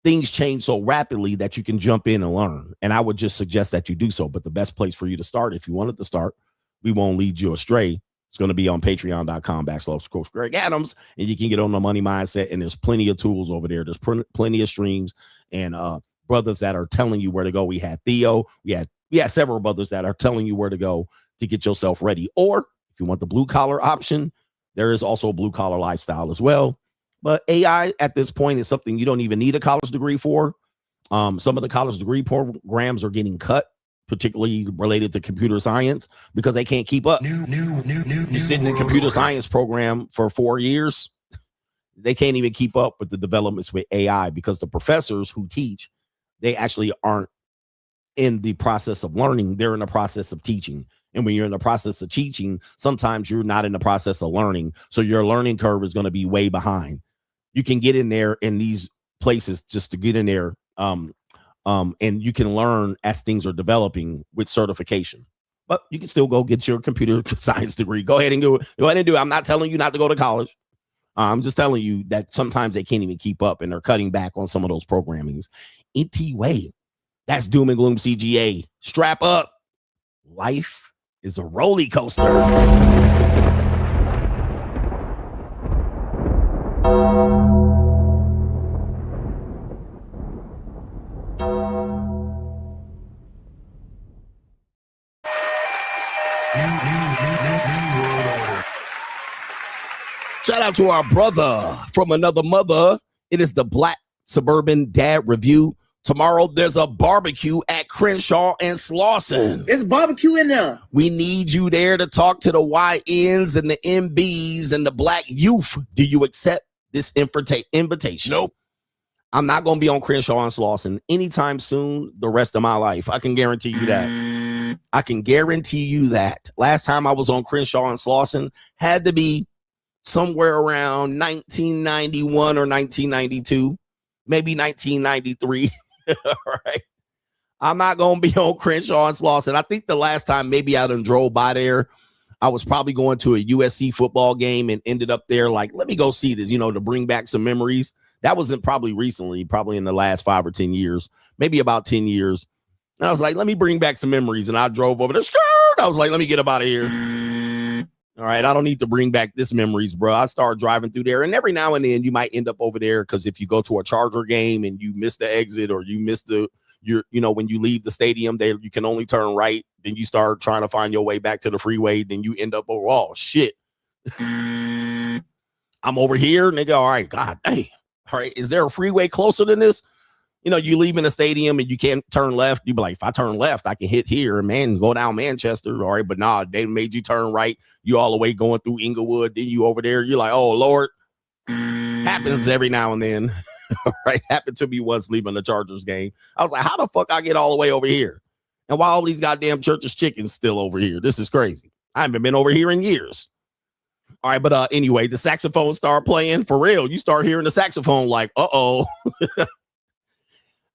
things change so rapidly that you can jump in and learn. And I would just suggest that you do so. But the best place for you to start, if you wanted to start, we won't lead you astray. It's going to be on patreon.com/Coach Greg Adams, and you can get on the Money Mindset. And there's plenty of tools over there. There's plenty of streams and brothers that are telling you where to go. We had Theo. We had several brothers that are telling you where to go to get yourself ready. Or if you want the blue collar option, there is also a blue collar lifestyle as well. But AI at this point is something you don't even need a college degree for. Some of the college degree programs are getting cut, particularly related to computer science, because they can't keep up. You sit in a computer science program for 4 years, they can't even keep up with the developments with AI, because the professors who teach, they actually aren't in the process of learning. They're in the process of teaching. And when you're in the process of teaching, sometimes you're not in the process of learning. So your learning curve is going to be way behind. You can get in there in these places just to get in there. And you can learn as things are developing with certification. But you can still go get your computer science degree. Go ahead and do it. Go ahead and do it. I'm not telling you not to go to college. I'm just telling you that sometimes they can't even keep up, and they're cutting back on some of those programmings. Way. That's Doom and Gloom CGA. Strap up. Life is a roller coaster. Shout out to our brother from another mother. It is the Black Suburban Dad Review. Tomorrow, there's a barbecue at Crenshaw and Slauson. There's a barbecue in there. We need you there to talk to the YNs and the MBs and the Black youth. Do you accept this invitation? Nope. I'm not going to be on Crenshaw and Slauson anytime soon the rest of my life. I can guarantee you that. I can guarantee you that. Last time I was on Crenshaw and Slauson had to be somewhere around 1991 or 1992, maybe 1993. All right. I'm not going to be on Crenshaw and Slauson. I think the last time maybe I done drove by there, I was probably going to a USC football game and ended up there like, let me go see this, to bring back some memories. That wasn't probably recently, probably in the last 5 or 10 years, maybe about 10 years. And I was like, let me bring back some memories. And I drove over there. I was like, let me get up out of here. All right, I don't need to bring back this memories, bro. I started driving through there, and every now and then you might end up over there because if you go to a Charger game and you miss the exit or you miss when you leave the stadium, there you can only turn right. Then you start trying to find your way back to the freeway. Then you end up over. Oh shit, I'm over here, nigga. All right, God, hey, all right. Is there a freeway closer than this? You know, you leave in a stadium and you can't turn left. You be like, if I turn left, I can hit here and man, go down Manchester. All right. But nah, they made you turn right. You all the way going through Inglewood. Then you over there. You're like, oh, Lord. Happens every now and then. All right. Happened to me once leaving the Chargers game. I was like, how the fuck I get all the way over here? And why all these goddamn Church's chickens still over here? This is crazy. I haven't been over here in years. All right. But anyway, the saxophone start playing for real. You start hearing the saxophone like, uh-oh.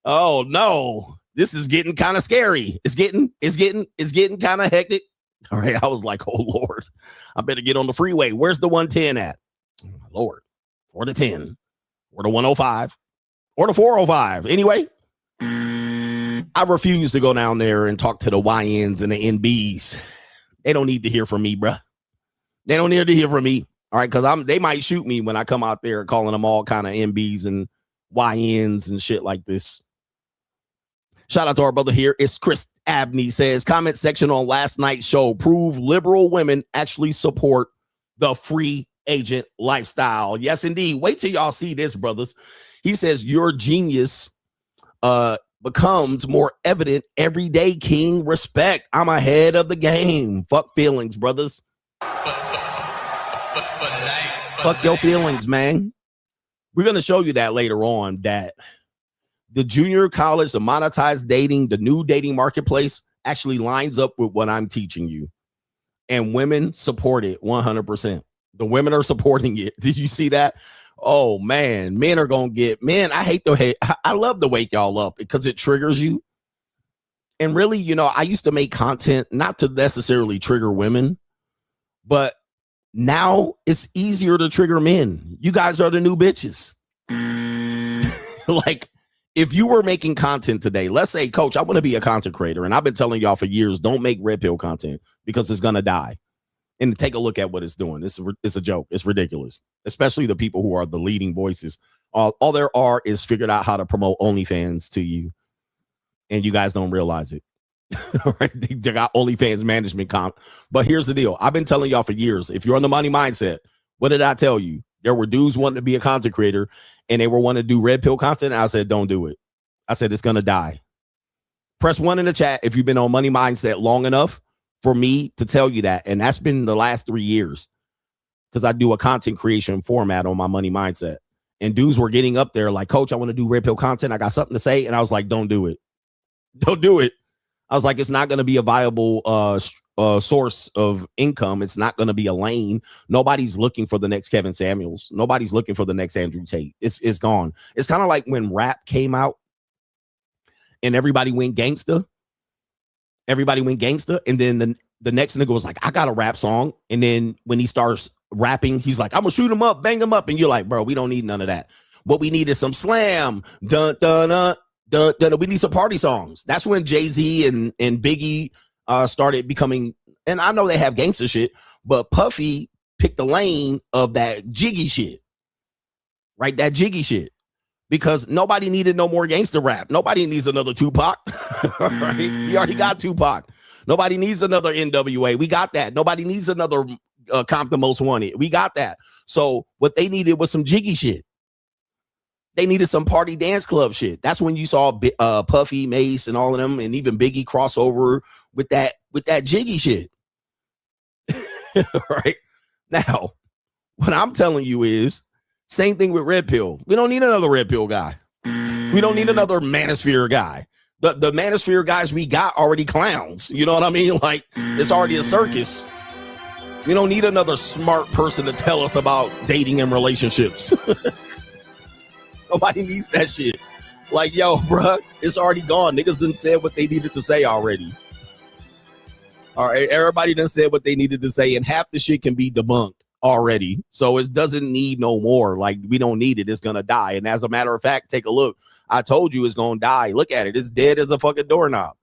Oh no, this is getting kind of scary. It's getting kind of hectic. All right. I was like, oh Lord, I better get on the freeway. Where's the 110 at? Oh, my Lord. Or the 10 or the 105 or the 405. Anyway, I refuse to go down there and talk to the YNs and the NBs. They don't need to hear from me, bruh. They don't need to hear from me. All right. Cause they might shoot me when I come out there calling them all kind of NBs and YNs and shit like this. Shout out to our brother here. It's Chris Abney says, comment section on last night's show, prove liberal women actually support the free agent lifestyle. Yes, indeed. Wait till y'all see this, brothers. He says, your genius becomes more evident every day, King. Respect. I'm ahead of the game. Fuck feelings, brothers. Fuck your feelings, man. We're going to show you that later on, that the junior college, the monetized dating, the new dating marketplace actually lines up with what I'm teaching you. And women support it 100%. The women are supporting it. Did you see that? Oh, man. Men are going to get, man, I love to wake y'all up because it triggers you. And really, you know, I used to make content not to necessarily trigger women, but now it's easier to trigger men. You guys are the new bitches. Like, if you were making content today, let's say, coach, I want to be a content creator. And I've been telling y'all for years, don't make red pill content because it's going to die. And take a look at what it's doing. It's a joke. It's ridiculous, especially the people who are the leading voices. All there are is figured out how to promote OnlyFans to you. And you guys don't realize it. Right? They got OnlyFans management comp. But here's the deal. I've been telling y'all for years, if you're on the money mindset, what did I tell you? There were dudes wanting to be a content creator and they were wanting to do red pill content. And I said, don't do it. I said, it's going to die. Press 1 in the chat if you've been on money mindset long enough for me to tell you that. And that's been the last 3 years because I do a content creation format on my money mindset. And dudes were getting up there like, coach, I want to do red pill content. I got something to say. And I was like, don't do it. Don't do it. I was like, it's not going to be a viable source of income. It's not going to be a lane. Nobody's looking for the next Kevin Samuels. Nobody's looking for the next Andrew Tate. It's gone. It's kind of like when rap came out and everybody went gangsta. Everybody went gangsta. And then the next nigga was like, I got a rap song. And then when he starts rapping, he's like, I'm going to shoot him up, bang him up. And you're like, bro, we don't need none of that. What we need is some slam. Dun, dun, dun. We need some party songs. That's when Jay-Z and Biggie started becoming, and I know they have gangster shit, but Puffy picked the lane of that jiggy shit, right? That jiggy shit, because nobody needed no more gangster rap. Nobody needs another Tupac, right? We already got Tupac. Nobody needs another NWA. We got that. Nobody needs another Compton Most Wanted. We got that. So what they needed was some jiggy shit. They needed some party dance club shit. That's when you saw Puffy, Mace, and all of them, and even Biggie crossover with that jiggy shit. Right now, what I'm telling you is same thing with red pill. We don't need another red pill guy. We don't need another manosphere guy. The manosphere guys we got already clowns. You know what I mean? Like, it's already a circus. We don't need another smart person to tell us about dating and relationships. Nobody needs that shit. Like, yo, bruh, it's already gone. Niggas done said what they needed to say already. All right, everybody done said what they needed to say, and half the shit can be debunked already. So it doesn't need no more. Like, we don't need it. It's gonna die. And as a matter of fact, take a look. I told you it's gonna die. Look at it. It's dead as a fucking doorknob.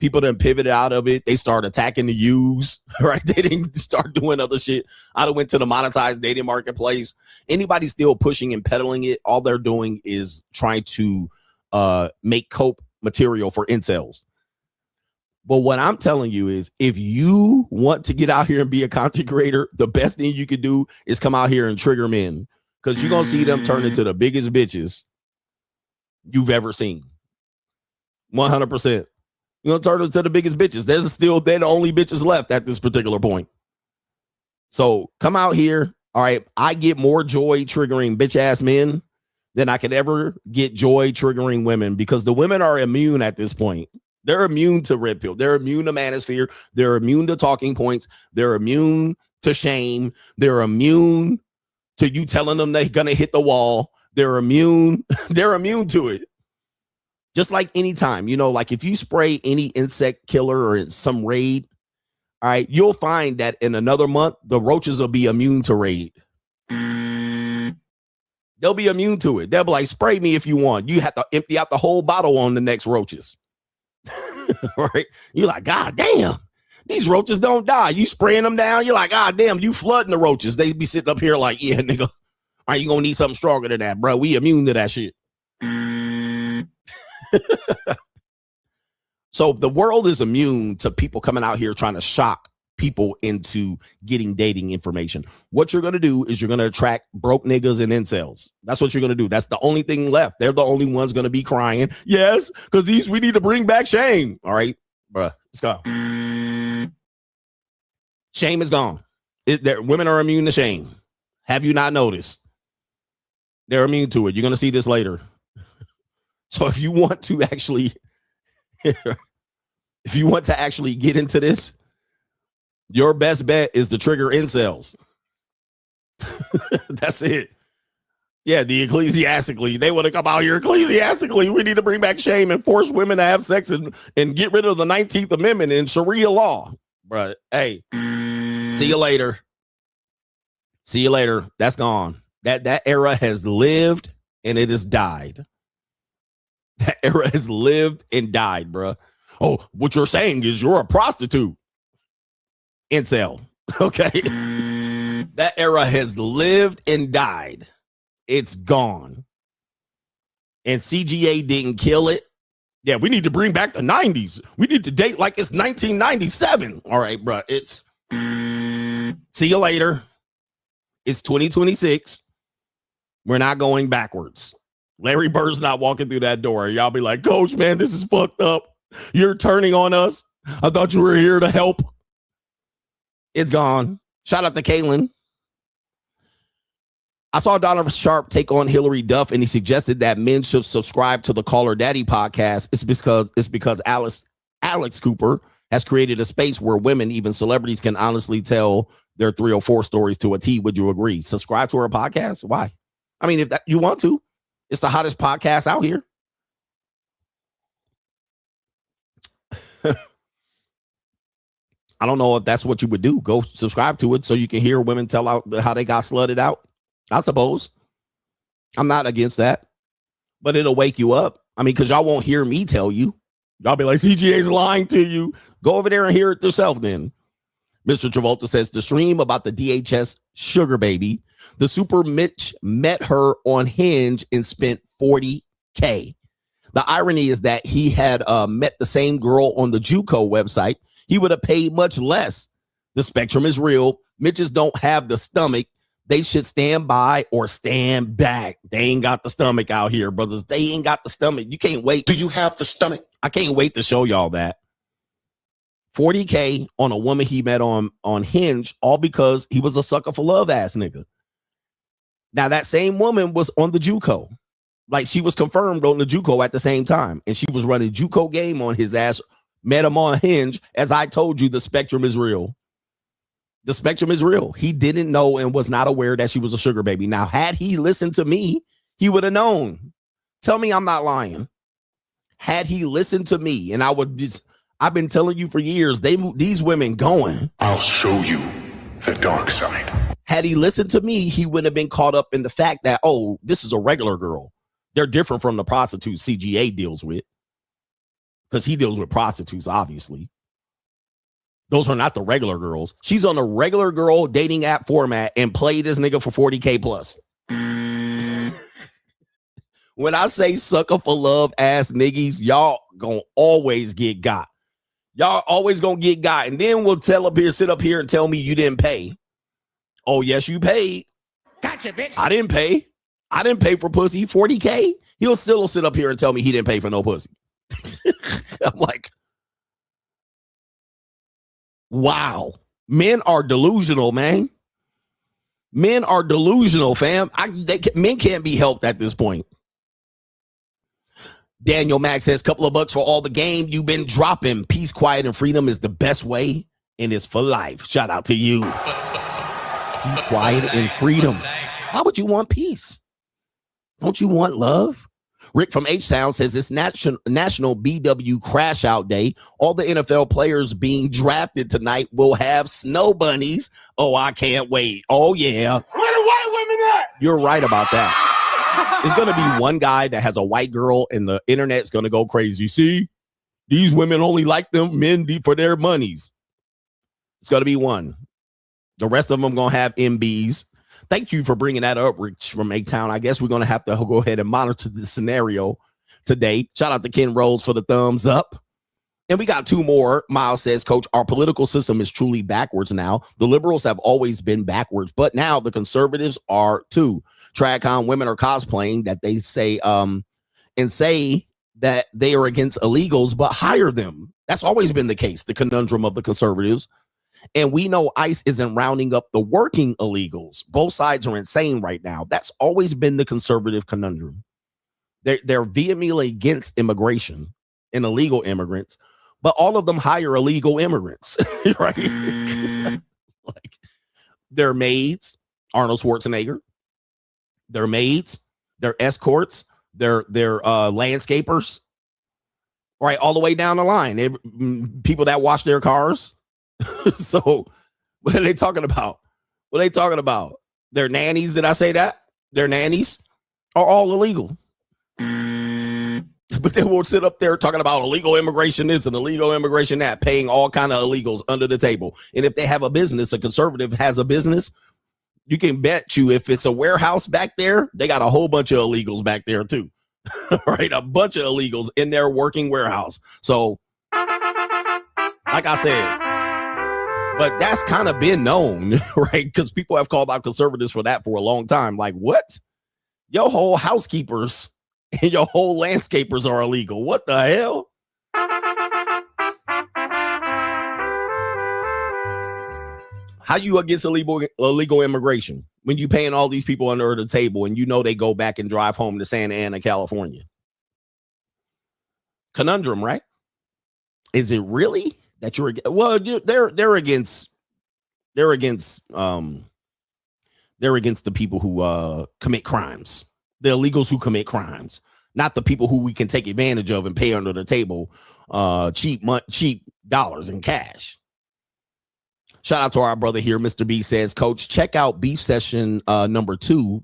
People done pivoted out of it. They start attacking the U's, right? They didn't start doing other shit. I done went to the monetized dating marketplace. Anybody still pushing and peddling it, all they're doing is trying to make cope material for incels. But what I'm telling you is, if you want to get out here and be a content creator, the best thing you could do is come out here and trigger men, because you're going to see them turn into the biggest bitches. you've ever seen. 100%. You're going to turn into the biggest bitches. They're the only bitches left at this particular point. So come out here. All right. I get more joy triggering bitch ass men than I could ever get joy triggering women, because the women are immune at this point. They're immune to red pill. They're immune to manosphere. They're immune to talking points. They're immune to shame. They're immune to you telling them they're going to hit the wall. They're immune. They're immune to it. Just like anytime, like if you spray any insect killer or in some raid, all right, you'll find that in another month, the roaches will be immune to raid. They'll be immune to it. They'll be like, spray me if you want. You have to empty out the whole bottle on the next roaches. Right? You're like, God damn, these roaches don't die. You spraying them down. You're like, God damn, you flooding the roaches. They be sitting up here like, yeah, nigga, all right, you gonna need something stronger than that, bro. We immune to that shit. So the world is immune to people coming out here trying to shock people into getting dating information. What you're going to do is you're going to attract broke niggas and incels. That's what you're going to do. That's the only thing left. They're the only ones going to be crying. Yes, because we need to bring back shame. All right, bruh, let's go. Shame is gone. Women are immune to shame. Have you not noticed? They're immune to it. You're going to see this later. So if you want to actually get into this, your best bet is to trigger incels. That's it. Yeah, the ecclesiastically. They want to come out here ecclesiastically. We need to bring back shame and force women to have sex and get rid of the 19th Amendment and Sharia law. But hey, see you later. See you later. That's gone. That era has lived and it has died. That era has lived and died, bro. Oh, what you're saying is you're a prostitute. Incel. Okay. That era has lived and died. It's gone. And CGA didn't kill it. Yeah, we need to bring back the 90s. We need to date like it's 1997. All right, bro. It's see you later. It's 2026. We're not going backwards. Larry Bird's not walking through that door. Y'all be like, Coach, man, this is fucked up. You're turning on us. I thought you were here to help. It's gone. Shout out to Kaylin. I saw Donald Sharp take on Hillary Duff, and he suggested that men should subscribe to the Call Her Daddy podcast. It's because Alex Cooper has created a space where women, even celebrities, can honestly tell their 304 stories to a T. Would you agree? Subscribe to her podcast? Why? I mean, if that you want to. It's the hottest podcast out here. I don't know if that's what you would do. Go subscribe to it so you can hear women tell out how they got slutted out. I suppose. I'm not against that. But it'll wake you up. I mean, because y'all won't hear me tell you. Y'all be like, CGA's lying to you. Go over there and hear it yourself then. Mr. Travolta says, the stream about the DHS sugar baby. The Super Mitch met her on Hinge and spent $40K. The irony is that he had met the same girl on the JUCO website. He would have paid much less. The spectrum is real. Mitches don't have the stomach. They should stand by or stand back. They ain't got the stomach out here, brothers. They ain't got the stomach. You can't wait. Do you have the stomach? I can't wait to show y'all that. $40K on a woman he met on Hinge, all because he was a sucker for love ass nigga. Now, that same woman was on the JUCO. Like, she was confirmed on the JUCO at the same time. And she was running JUCO game on his ass, met him on Hinge. As I told you, the spectrum is real. The spectrum is real. He didn't know and was not aware that she was a sugar baby. Now, had he listened to me, he would have known. Tell me I'm not lying. Had he listened to me, and I've been telling you for years, these women going. I'll show you the dark side. Had he listened to me, he wouldn't have been caught up in the fact that, oh, this is a regular girl. They're different from the prostitute CGA deals with. Because he deals with prostitutes, obviously. Those are not the regular girls. She's on a regular girl dating app format and play this nigga for $40K plus. When I say sucker for love ass niggas, y'all gonna always get got. Y'all always gonna get got. And then we'll sit up here and tell me you didn't pay. Oh, yes, you paid. Gotcha, bitch. I didn't pay. I didn't pay for pussy, $40K. He'll still sit up here and tell me he didn't pay for no pussy. I'm like, wow. Men are delusional, man. Men are delusional, fam. Men can't be helped at this point. Daniel Max says, couple of bucks for all the game you've been dropping. Peace, quiet, and freedom is the best way, and it's for life. Shout out to you. Peace, quiet, and freedom. Why would you want peace? Don't you want love? Rick from H-Town says it's National BW Crash Out Day. All the NFL players being drafted tonight will have snow bunnies. Oh, I can't wait. Oh, yeah. Where the white women at? You're right about that. There's going to be one guy that has a white girl and the internet's going to go crazy. See, these women only like them men for their monies. It's going to be one. The rest of them going to have MBs. Thank you for bringing that up, Rich from A-Town. I guess we're going to have to go ahead and monitor this scenario today. Shout out to Ken Rose for the thumbs up. And we got two more. Miles says, Coach, our political system is truly backwards now. The liberals have always been backwards, but now the conservatives are too. Tragcon women are cosplaying that they say and say that they are against illegals, but hire them. That's always been the case, the conundrum of the conservatives. And we know ICE isn't rounding up the working illegals. Both sides are insane right now. That's always been the conservative conundrum. They're vehemently against immigration and illegal immigrants, but all of them hire illegal immigrants, right? Like they're maids, Arnold Schwarzenegger. They're maids, they're escorts, they're landscapers, right? All the way down the line. People that wash their cars. So what are they talking about? What are they talking about? Their nannies, did I say that? Their nannies are all illegal. But they will sit up there talking about illegal immigration this and illegal immigration that, paying all kind of illegals under the table. And if they have a business, a conservative has a business, you can bet you if it's a warehouse back there, they got a whole bunch of illegals back there too. Right? A bunch of illegals in their working warehouse. So like I said, but that's kind of been known, right? Because people have called out conservatives for that for a long time. Like, what? Your whole housekeepers and your whole landscapers are illegal. What the hell? How you against illegal immigration when you paying all these people under the table and you know they go back and drive home to Santa Ana, California? Conundrum, right? Is it really that you're they're against the people who commit crimes, the illegals who commit crimes, not the people who we can take advantage of and pay under the table cheap dollars in cash. Shout out to our brother here. Mr. B says, Coach, check out beef season number 2.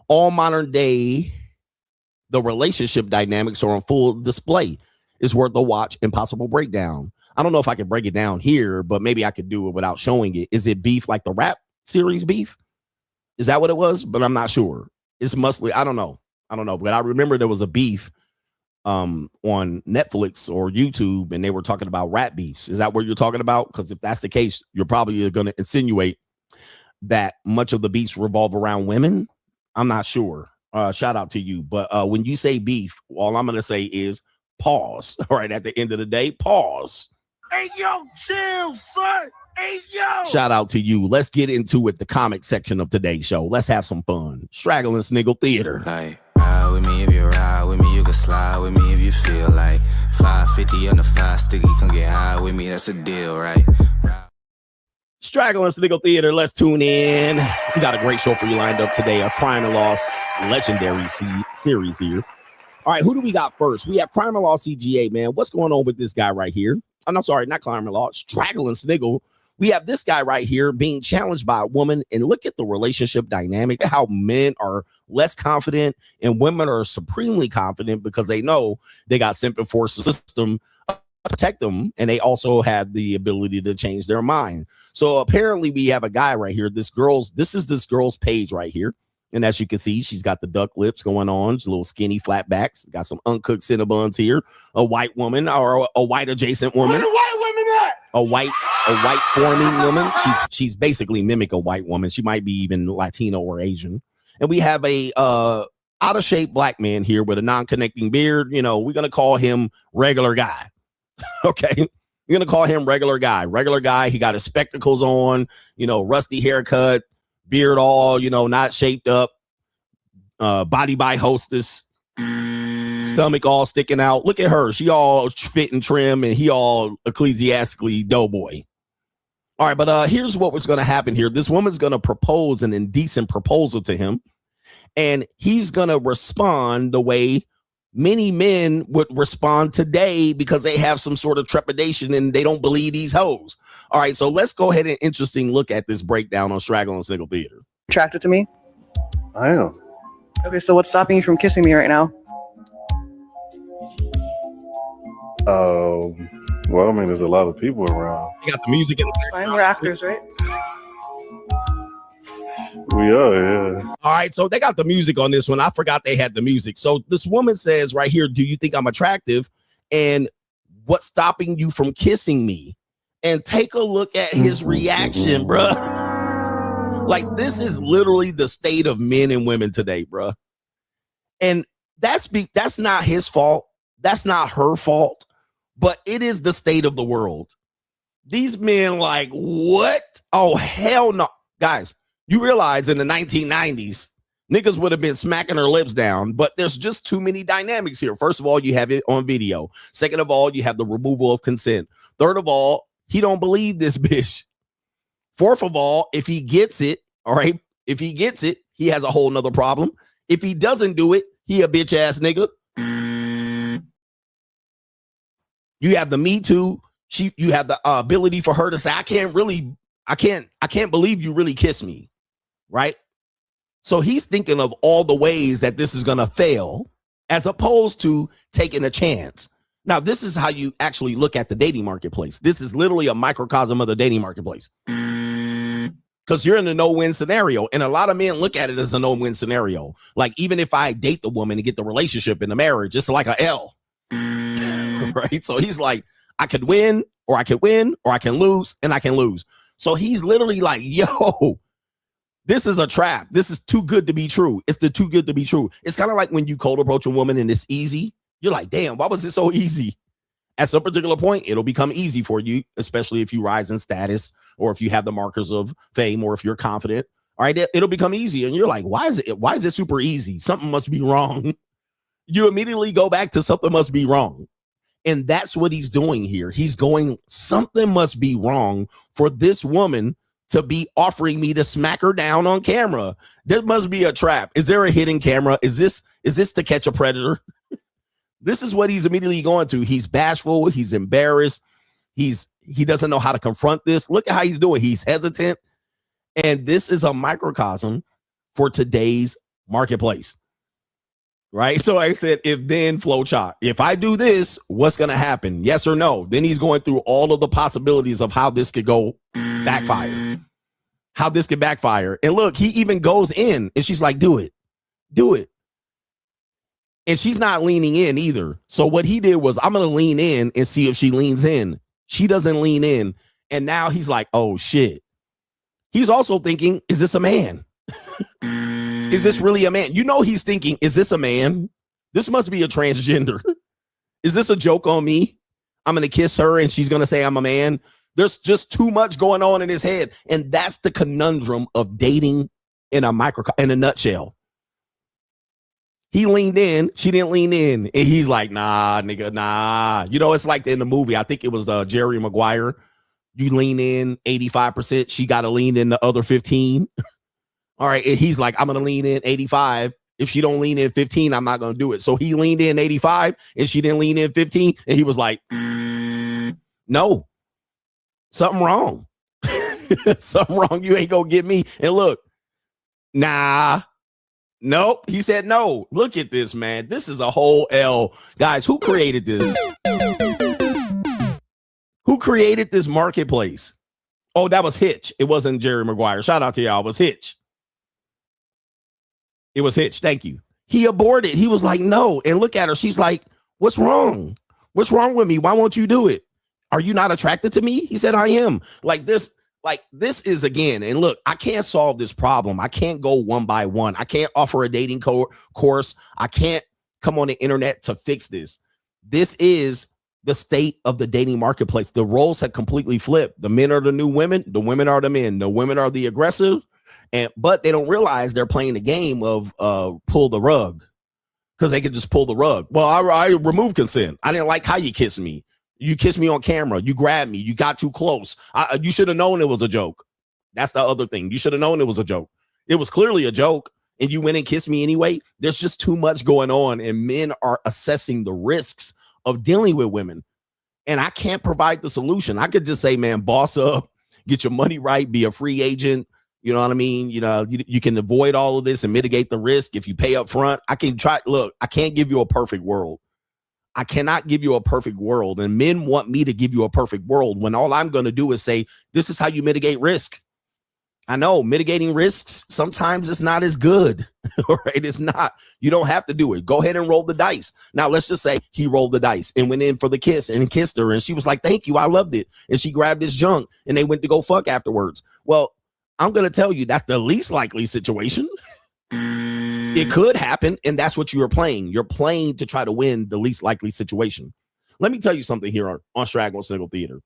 All modern day, the relationship dynamics are on full display. It's worth a watch and possible breakdown. I don't know if I can break it down here, but maybe I could do it without showing it. Is it beef like the rap series Beef? Is that what it was? But I'm not sure. It's mostly, I don't know. But I remember there was a beef on Netflix or YouTube, and they were talking about rap beefs. Is that what you're talking about? Because if that's the case, you're probably going to insinuate that much of the beefs revolve around women. I'm not sure. Shout out to you. But when you say beef, all I'm going to say is pause. All right. At the end of the day, pause. Hey, yo, chill, son. Hey, yo. Shout out to you. Let's get into it. The comic section of today's show. Let's have some fun. Straggle and Sniggle Theater. Like, ride with me if you ride with me. You can slide with me if you feel like 550 on the 5 sticky. Come get high with me. That's a deal, right? Straggle and Sniggle Theater. Let's tune in. We got a great show for you lined up today. A crime and law legendary series here. All right, who do we got first? We have Crime and Law CGA, man. What's going on with this guy right here? I'm sorry, not Crime and Law. Straggle and Sniggle. We have this guy right here being challenged by a woman, and look at the relationship dynamic, how men are less confident and women are supremely confident because they know they got simple force system to protect them, and they also have the ability to change their mind. So apparently we have a guy right here. This is this girl's page right here. And as you can see, she's got the duck lips going on, little skinny flat backs, got some uncooked Cinnabons here, a white woman or a white adjacent woman. Where the white women at? A white forming woman. She's basically mimic a white woman. She might be even Latino or Asian. and we have a out of shape black man here with a non-connecting beard. You know, we're gonna call him regular guy. Okay, we're gonna call him regular guy. Regular guy. He got his spectacles on. You know, rusty haircut, beard all, you know, not shaped up. Body by hostess. Stomach all sticking out. Look at her. She all fit and trim, and he all ecclesiastically doughboy. All right, but here's what was going to happen here. This woman's going to propose an indecent proposal to him, and he's going to respond the way many men would respond today because they have some sort of trepidation and they don't believe these hoes. All right, so let's go ahead and interesting look at this breakdown on Straggle and Sniggle Theater. Attracted to me? I am. Okay, so what's stopping you from kissing me right now? Well, I mean, there's a lot of people around. You got the music in the Fine, we're actors, right? We are, yeah. All right, so they got the music on this one. I forgot they had the music. So this woman says right here, do you think I'm attractive? And what's stopping you from kissing me? And take a look at his reaction, bruh. Like, this is literally the state of men and women today, bruh. And that's not his fault. That's not her fault. But it is the state of the world. These men like, what? Oh, hell no. Guys, you realize in the 1990s, niggas would have been smacking her lips down, but there's just too many dynamics here. First of all, you have it on video. Second of all, you have the removal of consent. Third of all, he don't believe this bitch. Fourth of all, if he gets it, all right, if he gets it, he has a whole nother problem. If he doesn't do it, he a bitch ass nigga. You have the Me Too. You have the ability for her to say, I can't believe you really kiss me. Right. So he's thinking of all the ways that this is going to fail as opposed to taking a chance. Now, this is how you actually look at the dating marketplace. This is literally a microcosm of the dating marketplace. Because you're in a no-win scenario. And a lot of men look at it as a no-win scenario. Like, even if I date the woman and get the relationship in the marriage, it's like a L. Right? So he's like, I could win, or I can lose, and I can lose. So he's literally like, yo, this is a trap. This is too good to be true. It's the too good to be true. It's kind of like when you cold approach a woman and it's easy. You're like, damn, why was it so easy? At some particular point, it'll become easy for you, especially if you rise in status or if you have the markers of fame or if you're confident. All right, it'll become easy. And you're like, why is it super easy? Something must be wrong. You immediately go back to something must be wrong. And that's what he's doing here. He's going, something must be wrong for this woman to be offering me to smack her down on camera. There must be a trap. Is there a hidden camera? Is this to catch a predator? This is what he's immediately going to. He's bashful. He's embarrassed. He doesn't know how to confront this. Look at how he's doing. He's hesitant. And this is a microcosm for today's marketplace. Right? So like I said, if then flow chart, if I do this, what's going to happen? Yes or no? Then he's going through all of the possibilities of how this could go backfire. How this could backfire. And look, he even goes in and she's like, do it. Do it. And she's not leaning in either. So what he did was, I'm going to lean in and see if she leans in. She doesn't lean in. And now he's like, oh, shit. He's also thinking, is this a man? Is this really a man? You know, he's thinking, is this a man? This must be a transgender. Is this a joke on me? I'm going to kiss her and she's going to say I'm a man. There's just too much going on in his head. And that's the conundrum of dating in a nutshell. He leaned in, she didn't lean in. And he's like, nah, nigga, nah. You know, it's like in the movie, I think it was Jerry Maguire. You lean in 85%, she got to lean in the other 15. All right, and he's like, I'm going to lean in 85. If she don't lean in 15, I'm not going to do it. So he leaned in 85 and she didn't lean in 15. And he was like, no, something wrong. Something wrong. You ain't going to get me. And look, nah. Nope. He said no. Look at this, man. This is a whole L. Guys, who created this? Who created this marketplace? Oh, that was Hitch. It wasn't Jerry Maguire. Shout out to y'all. It was Hitch. It was Hitch. Thank you. He aborted. He was like, no. And look at her. She's like, what's wrong? What's wrong with me? Why won't you do it? Are you not attracted to me? He said, I am. Like this. Like, this is, again, and look, I can't solve this problem. I can't go one by one. I can't offer a dating course. I can't come on the internet to fix this. This is the state of the dating marketplace. The roles have completely flipped. The men are the new women. The women are the men. The women are the aggressive. But they don't realize they're playing the game of pull the rug, because they can just pull the rug. Well, I removed consent. I didn't like how you kissed me. You kissed me on camera. You grabbed me. You got too close. You should have known it was a joke. That's the other thing. You should have known it was a joke. It was clearly a joke, and you went and kissed me anyway. There's just too much going on, and men are assessing the risks of dealing with women. And I can't provide the solution. I could just say, man, boss up, get your money right, be a free agent. You know what I mean? You know, you can avoid all of this and mitigate the risk if you pay up front. I can try. Look, I can't give you a perfect world. I cannot give you a perfect world. And men want me to give you a perfect world when all I'm going to do is say, this is how you mitigate risk. I know mitigating risks, sometimes it's not as good. All right. It's not. You don't have to do it. Go ahead and roll the dice. Now, let's just say he rolled the dice and went in for the kiss and kissed her. And she was like, thank you. I loved it. And she grabbed his junk and they went to go fuck afterwards. Well, I'm going to tell you that's the least likely situation. It could happen, and that's what you are playing. You're playing to try to win the least likely situation. Let me tell you something here on Straggle and Sniggle Theater.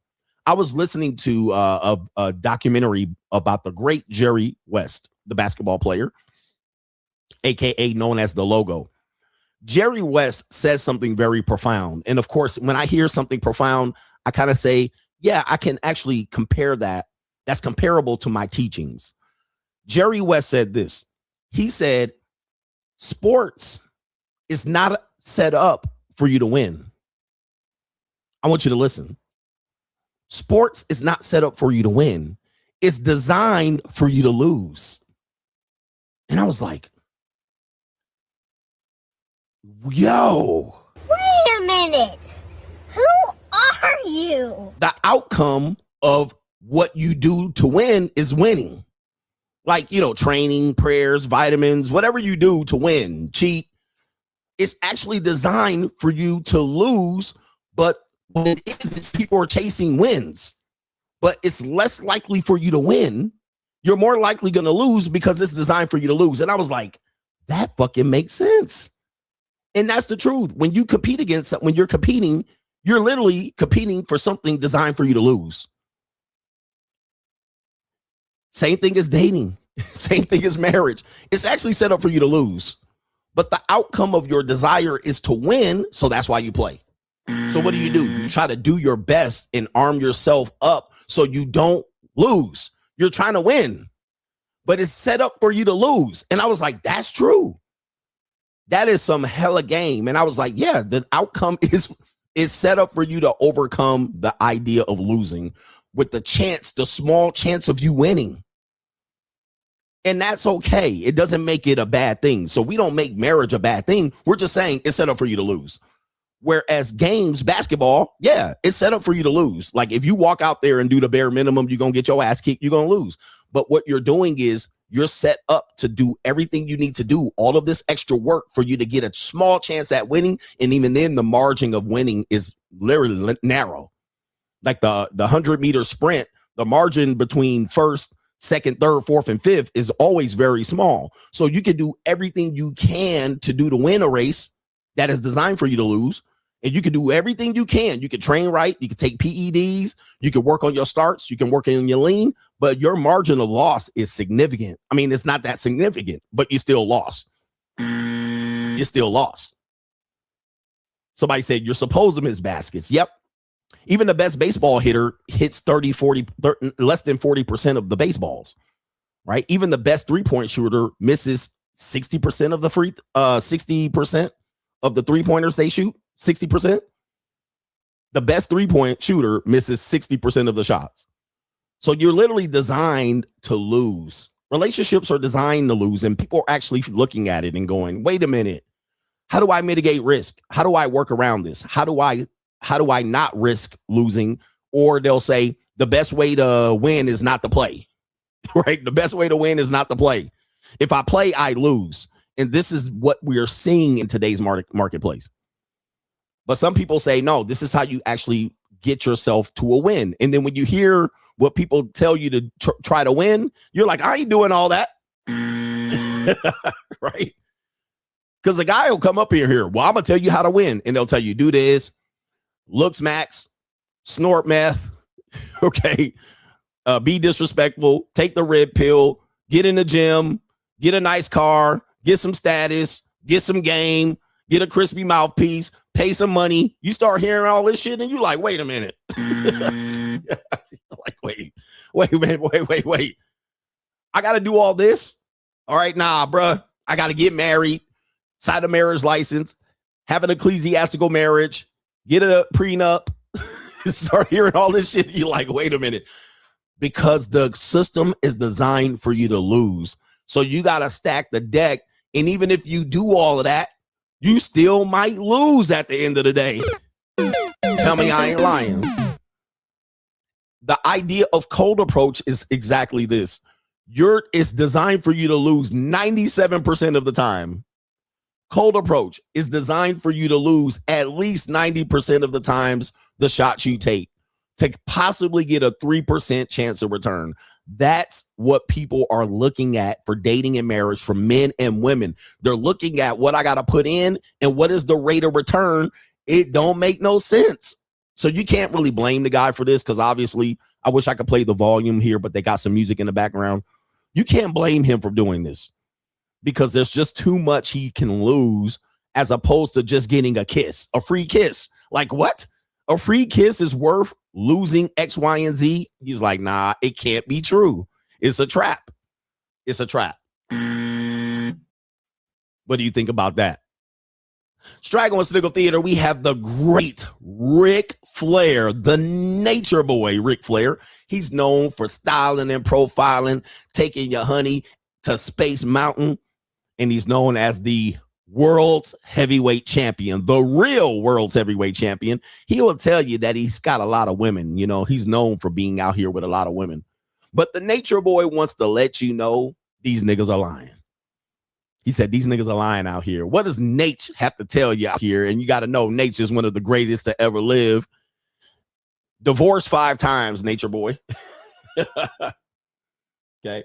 I was listening to a documentary about the great Jerry West, the basketball player, a.k.a. known as the Logo. Jerry West says something very profound. And, of course, when I hear something profound, I kind of say, yeah, I can actually compare that. That's comparable to my teachings. Jerry West said this. He said, sports is not set up for you to win. I want you to listen. Sports is not set up for you to win. It's designed for you to lose. And I was like, yo. Wait a minute. Who are you? The outcome of what you do to win is winning. Like, you know, training, prayers, vitamins, whatever you do to win, cheat, it's actually designed for you to lose. But what it is people are chasing wins. But it's less likely for you to win. You're more likely going to lose because it's designed for you to lose. And I was like, that fucking makes sense. And that's the truth. When you compete against, when you're competing, you're literally competing for something designed for you to lose. Same thing as dating. Same thing as marriage. It's actually set up for you to lose. But the outcome of your desire is to win. So that's why you play. So what do? You try to do your best and arm yourself up so you don't lose. You're trying to win. But it's set up for you to lose. And I was like, that's true. That is some hella game. And I was like, yeah, the outcome is set up for you to overcome the idea of losing with the chance, the small chance of you winning. And that's okay. It doesn't make it a bad thing. So we don't make marriage a bad thing. We're just saying it's set up for you to lose. Whereas games, basketball, yeah, it's set up for you to lose. Like if you walk out there and do the bare minimum, you're going to get your ass kicked. You're going to lose. But what you're doing is you're set up to do everything you need to do, all of this extra work for you to get a small chance at winning. And even then the margin of winning is literally narrow. Like the 100-meter sprint, the margin between first, second, third, fourth, and fifth is always very small. So you can do everything you can to do to win a race that is designed for you to lose. And you can do everything you can. You can train right. You can take PEDs. You can work on your starts. You can work on your lean. But your margin of loss is significant. I mean, it's not that significant, but you still lost. You still lost. Somebody said you're supposed to miss baskets. Yep. Even the best baseball hitter hits 30, less than 40% of the baseballs, right? Even the best three-point shooter misses 60% of the 60% of the three-pointers they shoot. 60%. The best three-point shooter misses 60% of the shots. So you're literally designed to lose. Relationships are designed to lose, and people are actually looking at it and going, wait a minute. How do I mitigate risk? How do I work around this? How do I not risk losing? Or they'll say the best way to win is not to play, right? The best way to win is not to play. If I play, I lose. And this is what we are seeing in today's marketplace. But some people say, no, this is how you actually get yourself to a win. And then when you hear what people tell you to try to win, you're like, I ain't doing all that. Right? Because the guy will come up here, well, I'm going to tell you how to win. And they'll tell you, do this, looks max, snort meth, okay, be disrespectful, take the red pill, get in the gym, get a nice car, get some status, get some game, get a crispy mouthpiece, pay some money. You start hearing all this shit and you're like, wait a minute. Like, wait. I got to do all this? All right, nah, bruh. I got to get married, sign a marriage license, have an ecclesiastical marriage, get a prenup, start hearing all this shit. You're like, wait a minute. Because the system is designed for you to lose. So you got to stack the deck. And even if you do all of that, you still might lose at the end of the day. Tell me I ain't lying. The idea of cold approach is exactly this. It's designed for you to lose 97% of the time. Cold approach is designed for you to lose at least 90% of the times the shots you take to possibly get a 3% chance of return. That's what people are looking at for dating and marriage for men and women. They're looking at what I got to put in and what is the rate of return. It don't make no sense. So you can't really blame the guy for this because obviously I wish I could play the volume here, but they got some music in the background. You can't blame him for doing this because there's just too much he can lose as opposed to just getting a kiss, a free kiss. Like what? A free kiss is worth losing X, Y, and Z. He's like, nah, it can't be true. It's a trap. It's a trap. What do you think about that? Straggle and Sniggle Theater, we have the great Ric Flair, the nature boy Ric Flair. He's known for styling and profiling, taking your honey to Space Mountain, and he's known as the world's heavyweight champion, the real world's heavyweight champion. He will tell you that he's got a lot of women. You know, he's known for being out here with a lot of women. But the nature boy wants to let you know these niggas are lying. He said, these niggas are lying out here. What does Nate have to tell you out here? And you got to know Nate is one of the greatest to ever live. Divorced 5 times, nature boy. Okay.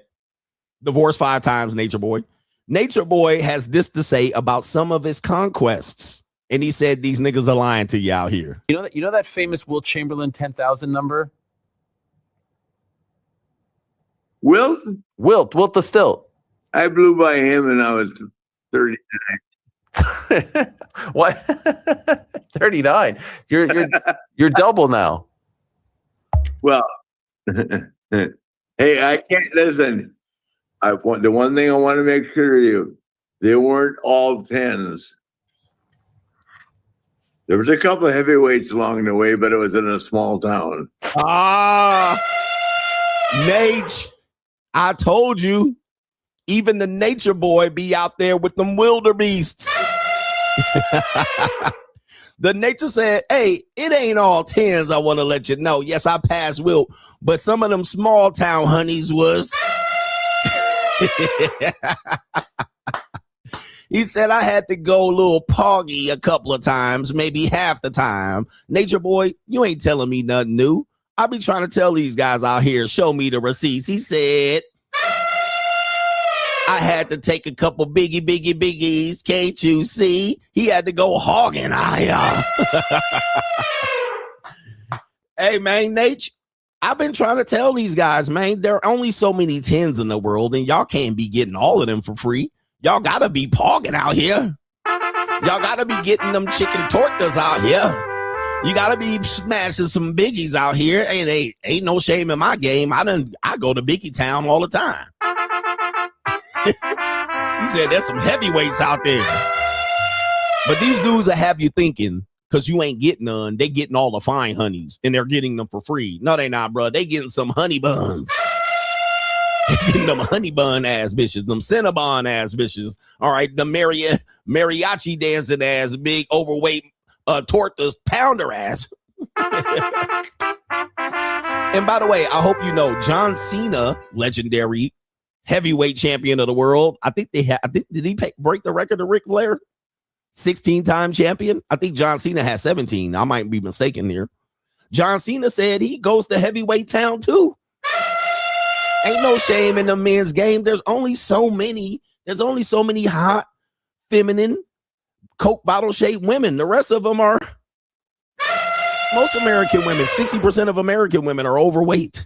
Divorced 5 times, nature boy. Nature boy has this to say about some of his conquests. And he said, these niggas are lying to you out here. You know that famous Wilt Chamberlain 10,000 number? Wilt the Stilt. I blew by him and I was 39. What? 39. You're double now. Well, hey, I can't listen. The one thing I want to make sure of you, they weren't all 10s. There was a couple of heavyweights along the way, but it was in a small town. Nate, I told you. Even the nature boy be out there with them wildebeests. The nature said, hey, it ain't all 10s. I want to let you know. Yes, I passed Wilt, but some of them small town honeys was. He said I had to go a little poggy a couple of times, maybe half the time. Nature boy, you ain't telling me nothing new. I be trying to tell these guys out here, show me the receipts. He said, I had to take a couple biggies. Can't you see? He had to go hogging. Hey, man, Nate, I've been trying to tell these guys, man, there are only so many 10s in the world, and y'all can't be getting all of them for free. Y'all got to be pogging out here. Y'all got to be getting them chicken tortas out here. You got to be smashing some biggies out here. And ain't no shame in my game. I go to Biggie Town all the time. He said there's some heavyweights out there. But these dudes will have you thinking, because you ain't getting none, they getting all the fine honeys, and they're getting them for free. No, they not, bro. They getting some honey buns. They getting them honey bun ass bitches, them Cinnabon ass bitches. All right, the mariachi dancing ass, big overweight tortas pounder ass. And by the way, I hope you know John Cena, legendary heavyweight champion of the world. I think did he break the record of Ric Flair? 16-time champion. I think John Cena has 17. I might be mistaken here. John Cena said he goes to heavyweight town too. Ain't no shame in the men's game. There's only so many hot, feminine, Coke bottle shaped women. The rest of them are most American women. 60% of American women are overweight.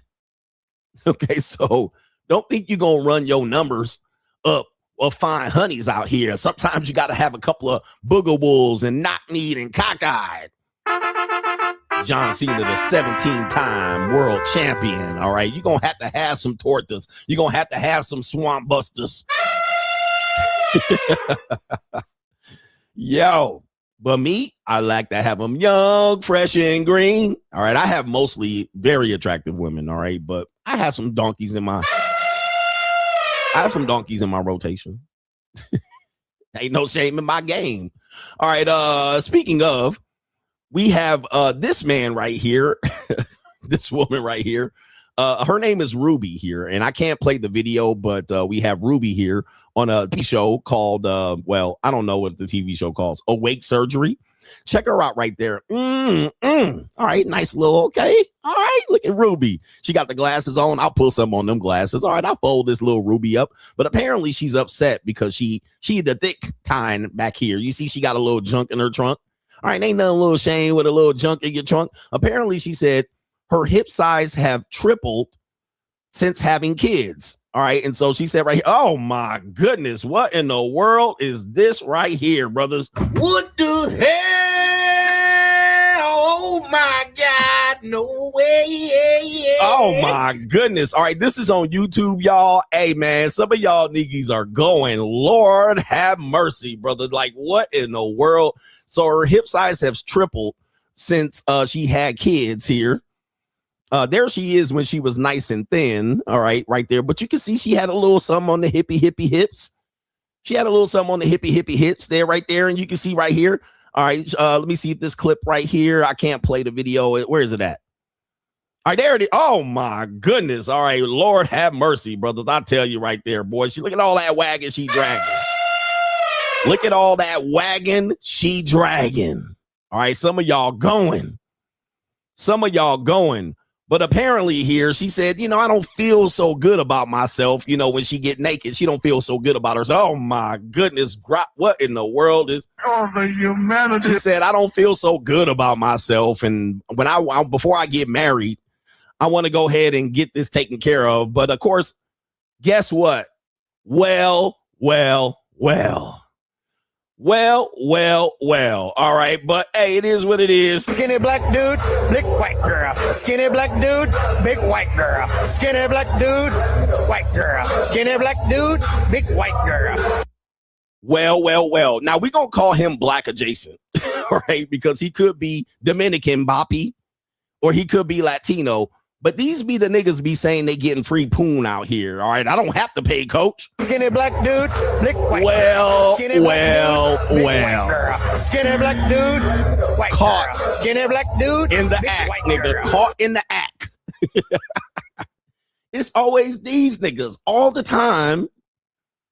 Okay, so don't think you're gonna run your numbers up of fine honeys out here. Sometimes you got to have a couple of booger wolves and knock-kneed and cockeyed. John Cena, the 17-time world champion. All right, you're gonna have some tortas. You're gonna have some swamp busters. Yo, but me, I like to have them young, fresh, and green. All right, I have mostly very attractive women. All right, but I have some donkeys in my rotation. Ain't no shame in my game. All right, speaking of, we have this man right here, this woman right here. Her name is Ruby here, and I can't play the video, but we have Ruby here on a TV show called, well, I don't know what the TV show calls, Awake Surgery. Check her out right there. All right, nice little, okay. All right, look at Ruby. She got the glasses on. I'll pull some on them glasses. All right, I'll fold this little Ruby up. But apparently she's upset because she the thick tying back here. You see she got a little junk in her trunk. All right, ain't nothing a little shame with a little junk in your trunk. Apparently she said her hip size have tripled since having kids. All right, and so she said right here, oh my goodness, what in the world is this right here, brothers? What the hell? Oh my God, no way. Oh my goodness. All right, this is on YouTube, y'all. Hey man, some of y'all niggas are going, Lord have mercy, brother. Like, what in the world? So her hip size has tripled since she had kids here. There she is when she was nice and thin. All right, right there. But you can see she had a little something on the hippie hips. She had a little something on the hippie hips there, right there. And you can see right here. All right, let me see if this clip right here. I can't play the video. Where is it at? All right, there it is. Oh my goodness. All right, Lord have mercy, brothers. I tell you right there, boy. Look at all that wagon she dragging. Look at all that wagon she dragging. All right, some of y'all going. But apparently here, she said, I don't feel so good about myself. When she get naked, she don't feel so good about herself. Oh, my goodness. What in the world is... Oh, the humanity. She said, I don't feel so good about myself. And when before I get married, I want to go ahead and get this taken care of. But, of course, guess what? Well. All right, but hey, it is what it is. Skinny black dude, big white girl. Skinny black dude, big white girl. Skinny black dude, white girl. Skinny black dude, big white girl. Well. Now we're gonna call him black adjacent, all right? Because he could be Dominican Boppy, or he could be Latino. But these be the niggas be saying they getting free poon out here. All right, I don't have to pay, coach. Skinny black dude, big white well. Skinny black dude, girl. Skinny black dude, white caught girl. Skinny black dude in the act, nigga. Girl. Caught in the act. It's always these niggas all the time.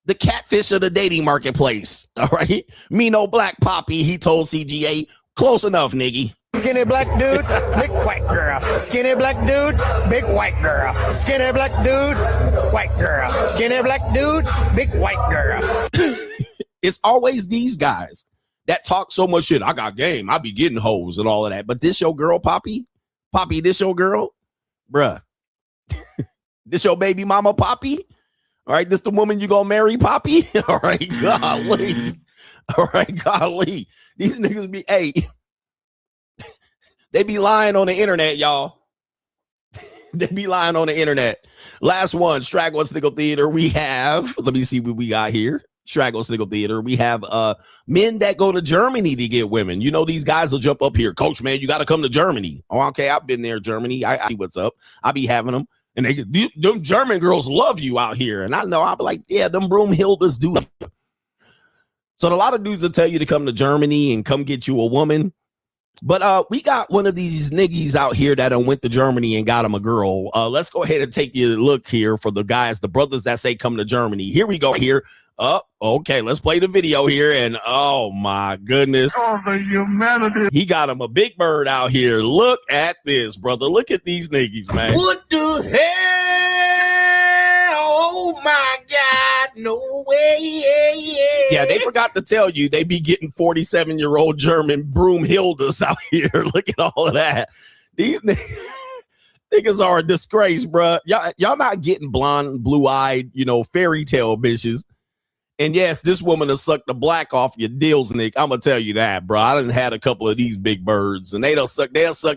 The catfish of the dating marketplace. All right, me no black poppy. He told CGA, close enough, nigga. Skinny black dude, big white girl. Skinny black dude, big white girl. Skinny black dude, white girl. Skinny black dude, big white girl. It's always these guys that talk so much shit. I got game. I be getting hoes and all of that. But this your girl, Poppy? Poppy, this your girl? Bruh. This your baby mama, Poppy? All right, this the woman you gonna marry, Poppy? All right, golly. All right, golly. These niggas be, hey. They be lying on the internet, y'all. They be lying on the internet. Last one, Straggle and Sniggle Theater. We have, let me see what we got here. Straggle and Sniggle Theater. We have men that go to Germany to get women. These guys will jump up here. Coach, man, you got to come to Germany. Oh, okay, I've been there, Germany. I see what's up. I be having them. And them German girls love you out here. And I know, I'll be like, yeah, them Broomhildas do. So a lot of dudes will tell you to come to Germany and come get you a woman. But we got one of these niggas out here that went to Germany and got him a girl. Let's go ahead and take a look here for the guys, the brothers that say come to Germany. Here we go here. Okay, let's play the video here. And oh my goodness. Oh, the humanity. He got him a big bird out here. Look at this, brother. Look at these niggas, man. What the hell? my God, no way. Yeah, they forgot to tell you they be getting 47-year-old German Broomhildas out here. Look at all of that. These niggas are a disgrace, bruh. Y'all not getting blonde, blue-eyed, fairy tale bitches. And yes, this woman will suck the black off your deals, Nick. I'm gonna tell you that, bro. I done had a couple of these big birds, and they'll suck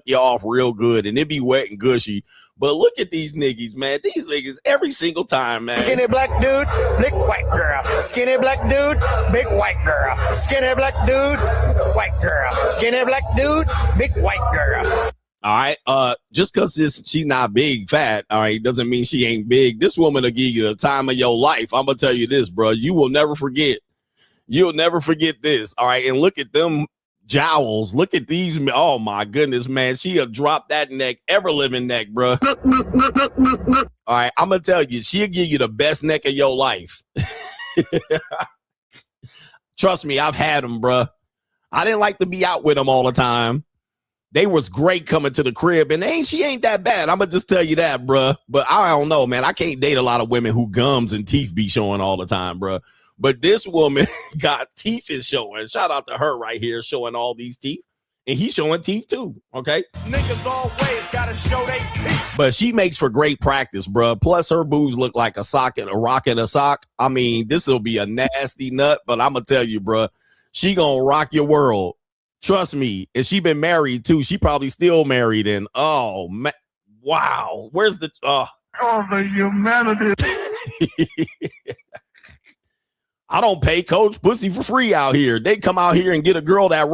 you off real good, and it be wet and gushy. But look at these niggas, man. These niggas every single time, man. Skinny black dude, big white girl. Skinny black dude, big white girl. Skinny black dude, white girl. Skinny black dude, big white girl. All right. Just because she's not big, fat, all right, doesn't mean she ain't big. This woman will give you the time of your life. I'm gonna tell you this, bro. You will never forget. You'll never forget this. All right. And look at them jowls. Look at these. Oh my goodness, man. She'll drop that neck, ever living neck, bro. All right. I'm gonna tell you, she'll give you the best neck of your life. Trust me, I've had them, bro. I didn't like to be out with them all the time. They was great coming to the crib, and she ain't that bad. I'm gonna just tell you that, bruh. But I don't know, man. I can't date a lot of women who gums and teeth be showing all the time, bruh. But this woman got teeth is showing. Shout out to her right here, showing all these teeth, and he's showing teeth too. Okay, Niggas always gotta show they teeth. but she makes for great practice, bruh. Plus, her boobs look like a rock in a sock. I mean, this will be a nasty nut, but I'm gonna tell you, bruh, she gonna rock your world. Trust me, and she been married too. She probably still married. And oh man, wow, where's the the humanity? I don't pay Coach Pussy for free out here. They come out here and get a girl that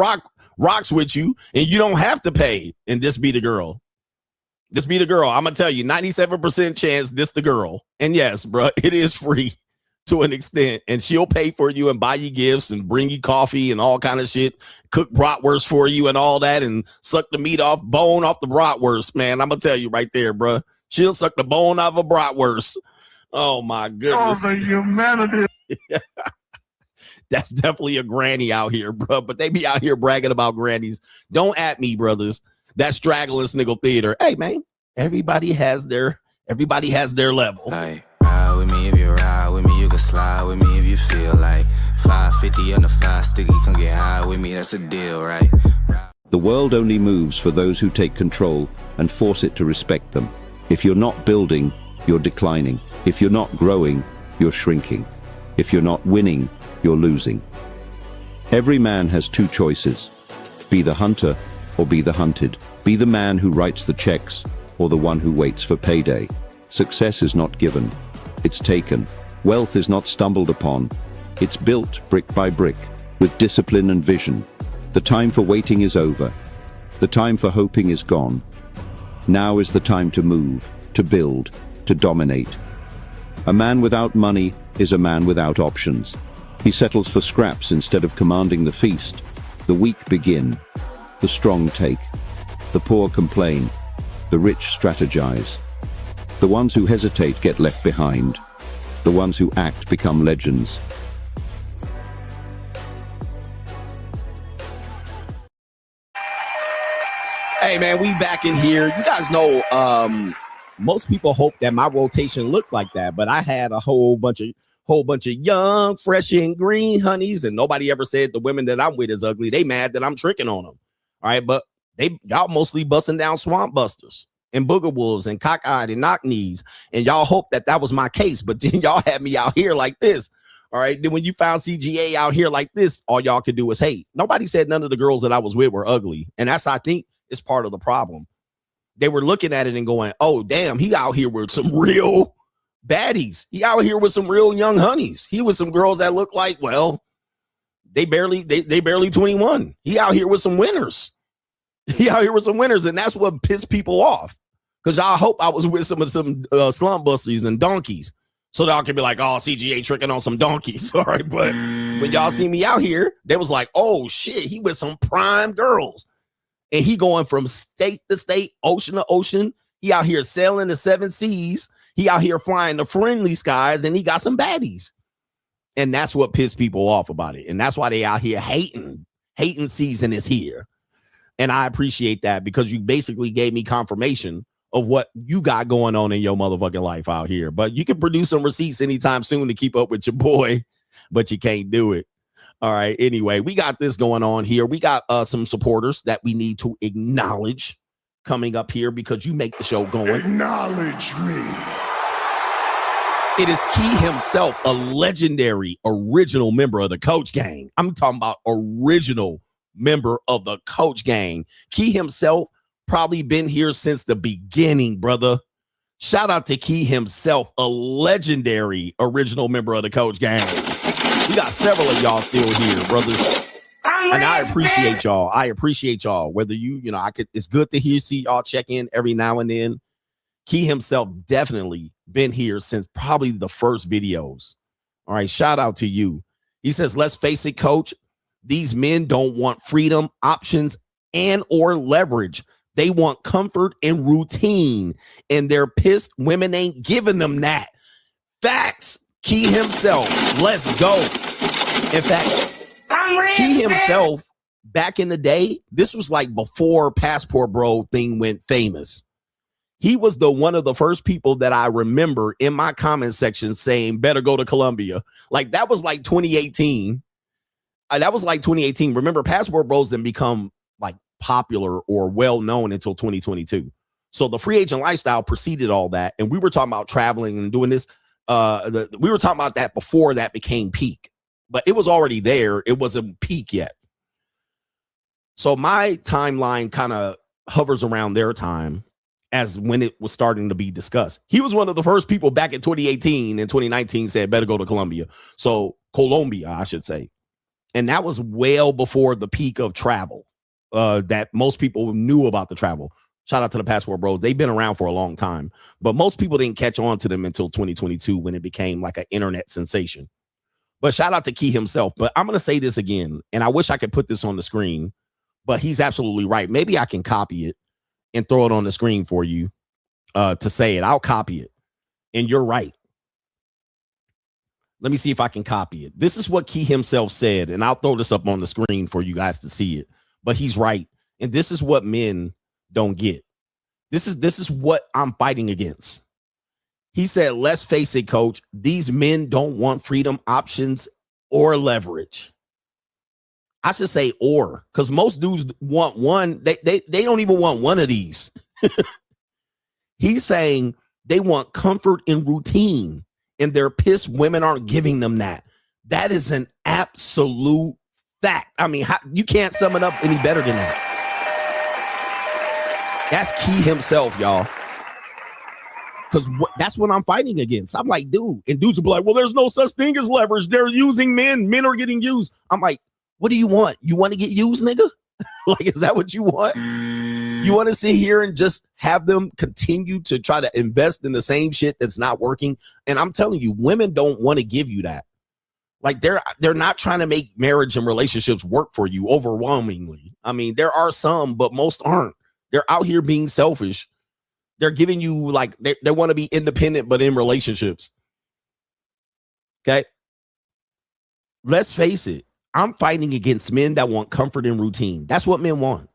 rocks with you, and you don't have to pay. And this be the girl. This be the girl. I'm gonna tell you, 97% chance this the girl. And yes, bro, it is free to an extent, and she'll pay for you and buy you gifts and bring you coffee and all kind of shit, cook bratwurst for you and all that, and suck the bone off the bratwurst, man. I'm gonna tell you right there, bro. She'll suck the bone off a bratwurst. Oh my goodness. The humanity. That's definitely a granny out here, bro. But they be out here bragging about grannies. Don't at me, brothers. That's Straggle and Sniggle Theater. Hey, man, everybody has their level. Ride with me if you ride with me, you can slide with me if you feel like 550 on the 5 sticky, come get high with me, that's a deal, right? The world only moves for those who take control and force it to respect them. If you're not building, you're declining. If you're not growing, you're shrinking. If you're not winning, you're losing. Every man has two choices. Be the hunter or be the hunted. Be the man who writes the checks or the one who waits for payday. Success is not given. It's taken. Wealth is not stumbled upon. It's built brick by brick with discipline and vision. The time for waiting is over. The time for hoping is gone. Now is the time to move, to build, to dominate. A man without money is a man without options. He settles for scraps instead of commanding the feast. The weak begin. The strong take. The poor complain. The rich strategize. The ones who hesitate get left behind. The ones who act become legends. Hey, man, we back in here. You guys know, most people hope that my rotation looked like that, but I had a whole bunch of young, fresh and green honeys, and nobody ever said the women that I'm with is ugly. They mad that I'm tricking on them. All right, but y'all mostly busting down swamp busters and booger wolves and cockeyed and knock knees, and y'all hope that was my case, but then y'all had me out here like this. All right, then when you found CGA out here like this, all y'all could do was hate. Nobody said none of the girls that I was with were ugly, and that's, I think, is part of the problem. They were looking at it and going, oh, damn, he out here with some real baddies. He out here with some real young honeys. He with some girls that look like, well, they barely 21. He out here with some winners. He out here with some winners, and that's what pissed people off. Because I hope I was with some slump busters and donkeys, so y'all can be like, oh, CGA tricking on some donkeys. All right, but when y'all see me out here, they was like, oh, shit, he with some prime girls. And he going from state to state, ocean to ocean. He out here sailing the 7 seas. He out here flying the friendly skies, and he got some baddies. And that's what pissed people off about it. And that's why they out here hating. Hating season is here. And I appreciate that, because you basically gave me confirmation of what you got going on in your motherfucking life out here. But you can produce some receipts anytime soon to keep up with your boy, but you can't do it. All right. Anyway, we got this going on here. We got some supporters that we need to acknowledge coming up here because you make the show going. Acknowledge me. It is Key himself, a legendary original member of the Coach Gang. I'm talking about original member of the Coach Gang. Key himself probably been here since the beginning, brother. Shout out to Key himself, a legendary original member of the Coach Gang. We got several of y'all still here, brothers. And I appreciate y'all. I appreciate y'all. Whether it's good to see y'all check in every now and then. Key himself definitely been here since probably the first videos. All right, shout out to you. He says, let's face it, coach. These men don't want freedom, options, and or leverage. They want comfort and routine, and they're pissed women ain't giving them that. Facts. Key himself. Let's go. In fact, Key himself, back in the day, this was like before Passport Bro thing went famous. He was one of the first people that I remember in my comment section saying, better go to Colombia. Like, that was like 2018. Remember, Passport Bros didn't become like popular or well known until 2022. So the free agent lifestyle preceded all that. And we were talking about traveling and doing this. We were talking about that before that became peak, but it was already there. It wasn't peak yet. So my timeline kind of hovers around their time as when it was starting to be discussed. He was one of the first people back in 2018 and 2019 said, better go to Colombia. So Colombia, I should say. And that was well before the peak of travel that most people knew about the travel. Shout out to the Passport Bros. They've been around for a long time, but most people didn't catch on to them until 2022 when it became like an internet sensation. But shout out to Key himself. But I'm going to say this again, and I wish I could put this on the screen, but he's absolutely right. Maybe I can copy it and throw it on the screen for you to say it. I'll copy it. And you're right. Let me see if I can copy it. This is what Key himself said, and I'll throw this up on the screen for you guys to see it. But he's right. And this is what men don't get. This is what I'm fighting against. He said, let's face it, coach, these men don't want freedom, options, or leverage. I should say or, because most dudes want one. They don't even want one of these. He's saying they want comfort and routine, and they're pissed women aren't giving them that. That is an absolute fact. I mean, you can't sum it up any better than that. That's Key himself, y'all. Because that's what I'm fighting against. I'm like, dude, and dudes will be like, well, there's no such thing as leverage. They're using men. Men are getting used. I'm like, what do you want? You want to get used, nigga? Like, is that what you want? You want to sit here and just have them continue to try to invest in the same shit that's not working? And I'm telling you, women don't want to give you that. Like, they're not trying to make marriage and relationships work for you overwhelmingly. I mean, there are some, but most aren't. They're out here being selfish. They're giving you, like, they want to be independent, but in relationships. Okay. Let's face it. I'm fighting against men that want comfort and routine. That's what men want.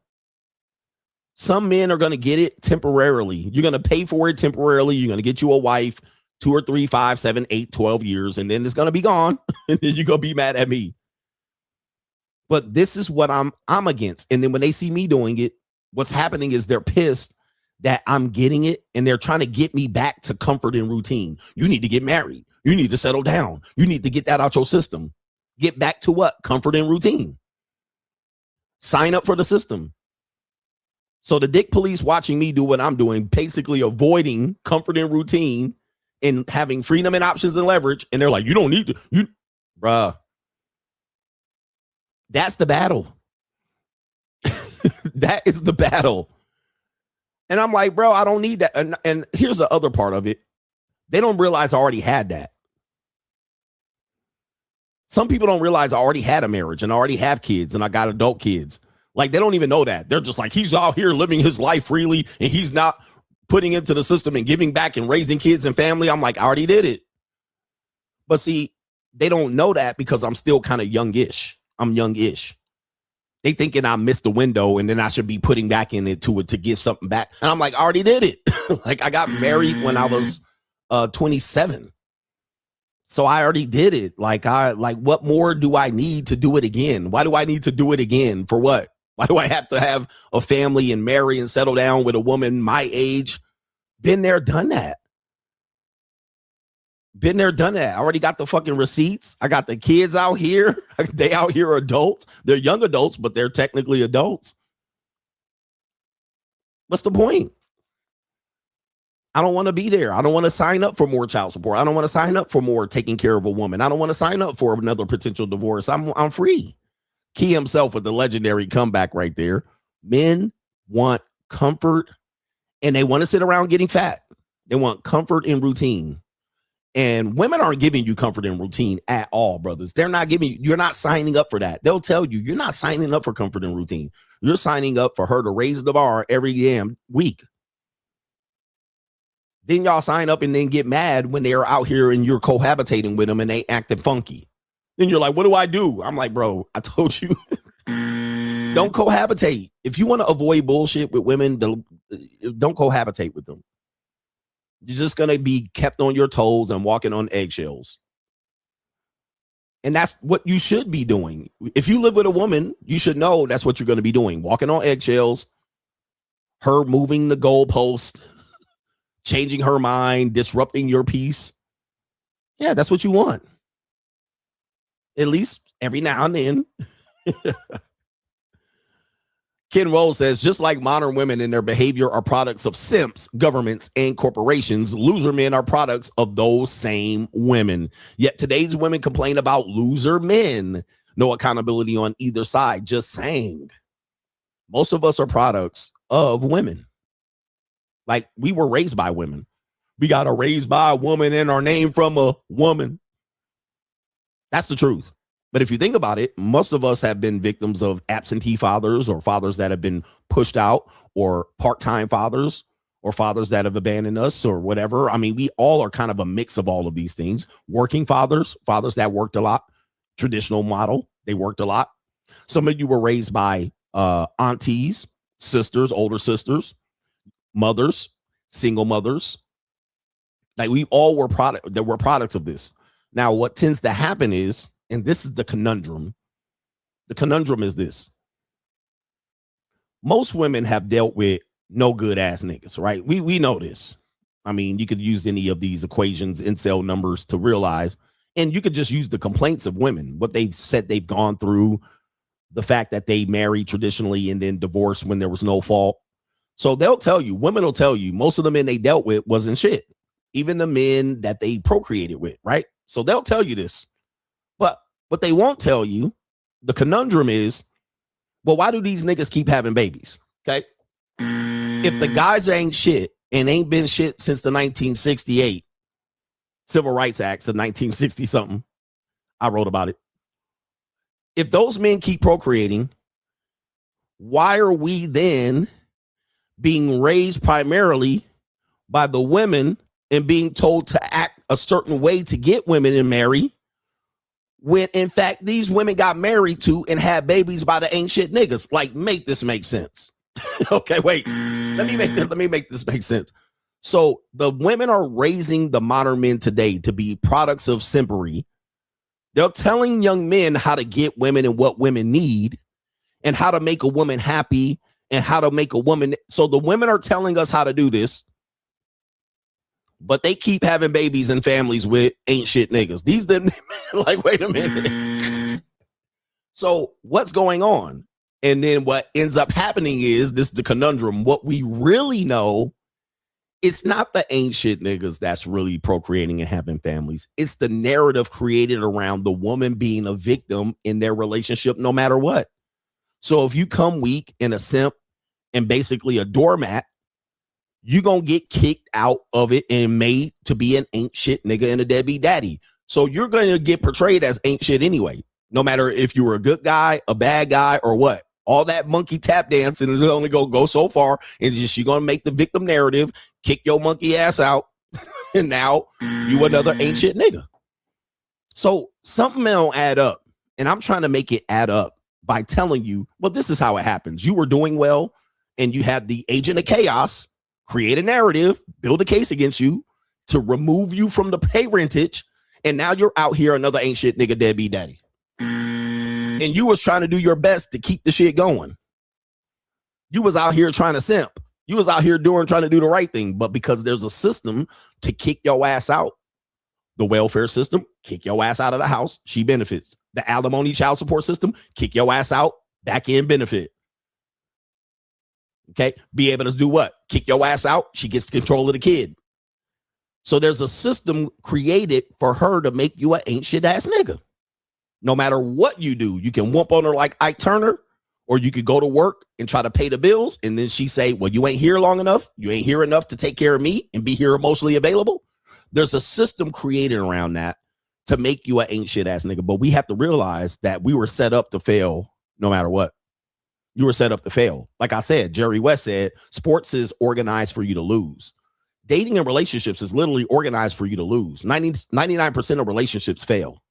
Some men are going to get it temporarily. You're going to pay for it temporarily. You're going to get you a wife, 2 or 3, 5, 7, 8, 12 years, and then it's going to be gone. And then you're going to be mad at me. But this is what I'm against. And then when they see me doing it, what's happening is they're pissed that I'm getting it, and they're trying to get me back to comfort and routine. You need to get married. You need to settle down. You need to get that out your system. Get back to what? Comfort and routine. Sign up for the system. So the dick police watching me do what I'm doing, basically avoiding comfort and routine and having freedom and options and leverage. And they're like, you don't need to, bruh. That's the battle. That is the battle. And I'm like, bro, I don't need that. And here's the other part of it. They don't realize I already had that. Some people don't realize I already had a marriage and I already have kids and I got adult kids. Like, they don't even know that. They're just like, he's out here living his life freely and he's not putting into the system and giving back and raising kids and family. I'm like, I already did it. But see, they don't know that because I'm still kind of youngish. I'm youngish. They thinking I missed the window and then I should be putting back into it to give something back. And I'm like, I already did it. Like I got married when I was 27. So I already did it. Like what more do I need to do it again? Why do I need to do it again? For what? Why do I have to have a family and marry and settle down with a woman my age? Been there, done that. Been there, done that. I already got the fucking receipts. I got the kids out here. They out here are adults. They're young adults, but they're technically adults. What's the point? I don't want to be there. I don't want to sign up for more child support. I don't want to sign up for more taking care of a woman. I don't want to sign up for another potential divorce. I'm free. Key himself with the legendary comeback right there. Men want comfort and they want to sit around getting fat. They want comfort and routine. And women aren't giving you comfort and routine at all, brothers. They're not giving you, you're not signing up for that. They'll tell you, you're not signing up for comfort and routine. You're signing up for her to raise the bar every damn week. Then y'all sign up and then get mad when they're out here and you're cohabitating with them and they acting funky. Then you're like, what do I do? I'm like, bro, I told you, don't cohabitate. If you want to avoid bullshit with women, don't cohabitate with them. You're just going to be kept on your toes and walking on eggshells. And that's what you should be doing. If you live with a woman, you should know that's what you're going to be doing. Walking on eggshells, her moving the goalpost, changing her mind, disrupting your peace. Yeah, that's what you want. At least every now and then. Ken Rose says, just like modern women and their behavior are products of simps, governments, and corporations, loser men are products of those same women. Yet today's women complain about loser men. No accountability on either side. Just saying. Most of us are products of women. Like we were raised by women. We got raised by a woman and our name from a woman. That's the truth. But if you think about it, most of us have been victims of absentee fathers or fathers that have been pushed out or part-time fathers or fathers that have abandoned us or whatever. I mean, we all are kind of a mix of all of these things. Working fathers, fathers that worked a lot, traditional model, they worked a lot. Some of you were raised by aunties, sisters, older sisters, mothers, single mothers. Like we all were products of this. Now, what tends to happen is, and this is the conundrum. The conundrum is this. Most women have dealt with no good ass niggas, right? We know this. I mean, you could use any of these equations, incel numbers to realize, and you could just use the complaints of women, what they've said they've gone through, the fact that they married traditionally and then divorced when there was no fault. So they'll tell you, women will tell you, most of the men they dealt with wasn't shit. Even the men that they procreated with, right? So they'll tell you this. But what they won't tell you, the conundrum is, well, why do these niggas keep having babies? Okay. If the guys ain't shit and ain't been shit since the 1968 Civil Rights Acts of 1960 something, I wrote about it. If those men keep procreating, why are we then being raised primarily by the women and being told to act a certain way to get women and marry, when in fact these women got married to and had babies by the ain't shit niggas? Like, make this make sense. Okay, wait. Let me make this make sense. So the women are raising the modern men today to be products of simpery. They're telling young men how to get women and what women need and how to make a woman happy and how to make a woman. So the women are telling us how to do this, but they keep having babies and families with ain't shit niggas. These the like, wait a minute. So what's going on? And then what ends up happening is this, the conundrum. What we really know, it's not the ain't shit niggas that's really procreating and having families. It's the narrative created around the woman being a victim in their relationship, no matter what. So if you come weak and a simp and basically a doormat, you're going to get kicked out of it and made to be an ain't shit nigga and a deadbeat daddy. So you're going to get portrayed as ain't shit anyway, no matter if you were a good guy, a bad guy, or what. All that monkey tap dancing is only going to go so far, and just you're going to make the victim narrative, kick your monkey ass out, and now you another ain't shit nigga. So something don't add up, and I'm trying to make it add up. by telling you, well, this is how it happens. You were doing well, and you had the agent of chaos create a narrative, build a case against you to remove you from the parentage, and now you're out here another ain't shit nigga deadbeat daddy. And you was trying to do your best to keep the shit going. You was out here trying to simp. You was out here trying to do the right thing, but because there's a system to kick your ass out, the welfare system, kick your ass out of the house, she benefits. The alimony child support system, kick your ass out, back in benefit. Okay, be able to do what? Kick your ass out, she gets control of the kid. So there's a system created for her to make you an ain't shit ass nigga. No matter what you do, you can whoop on her like Ike Turner, or you could go to work and try to pay the bills, and then she say, well, you ain't here long enough. You ain't here enough to take care of me and be here emotionally available. There's a system created around that to make you an ain't shit ass nigga. But we have to realize that we were set up to fail no matter what. You were set up to fail. Like I said, Jerry West said, sports is organized for you to lose. Dating and relationships is literally organized for you to lose. 99% of relationships fail.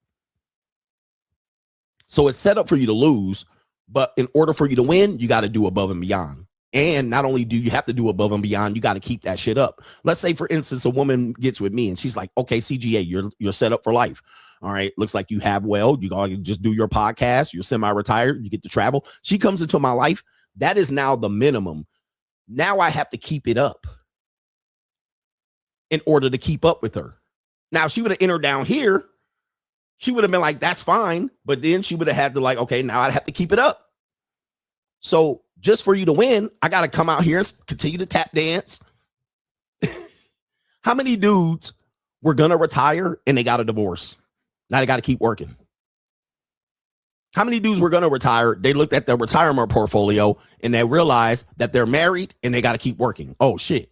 So it's set up for you to lose, but in order for you to win, you got to do above and beyond. And not only do you have to do above and beyond, you got to keep that shit up. Let's say, for instance, a woman gets with me and she's like, okay, CGA, you're set up for life. All right. Looks like you have you gotta just do your podcast. You're semi-retired. You get to travel. She comes into my life. That is now the minimum. Now I have to keep it up in order to keep up with her. Now, if she would have entered down here, she would have been like, that's fine. But then she would have had to like, okay, now I'd have to keep it up. So just for you to win, I got to come out here and continue to tap dance. How many dudes were going to retire and they got a divorce? Now they got to keep working. How many dudes were going to retire? They looked at their retirement portfolio and they realized that they're married and they got to keep working. Oh, shit.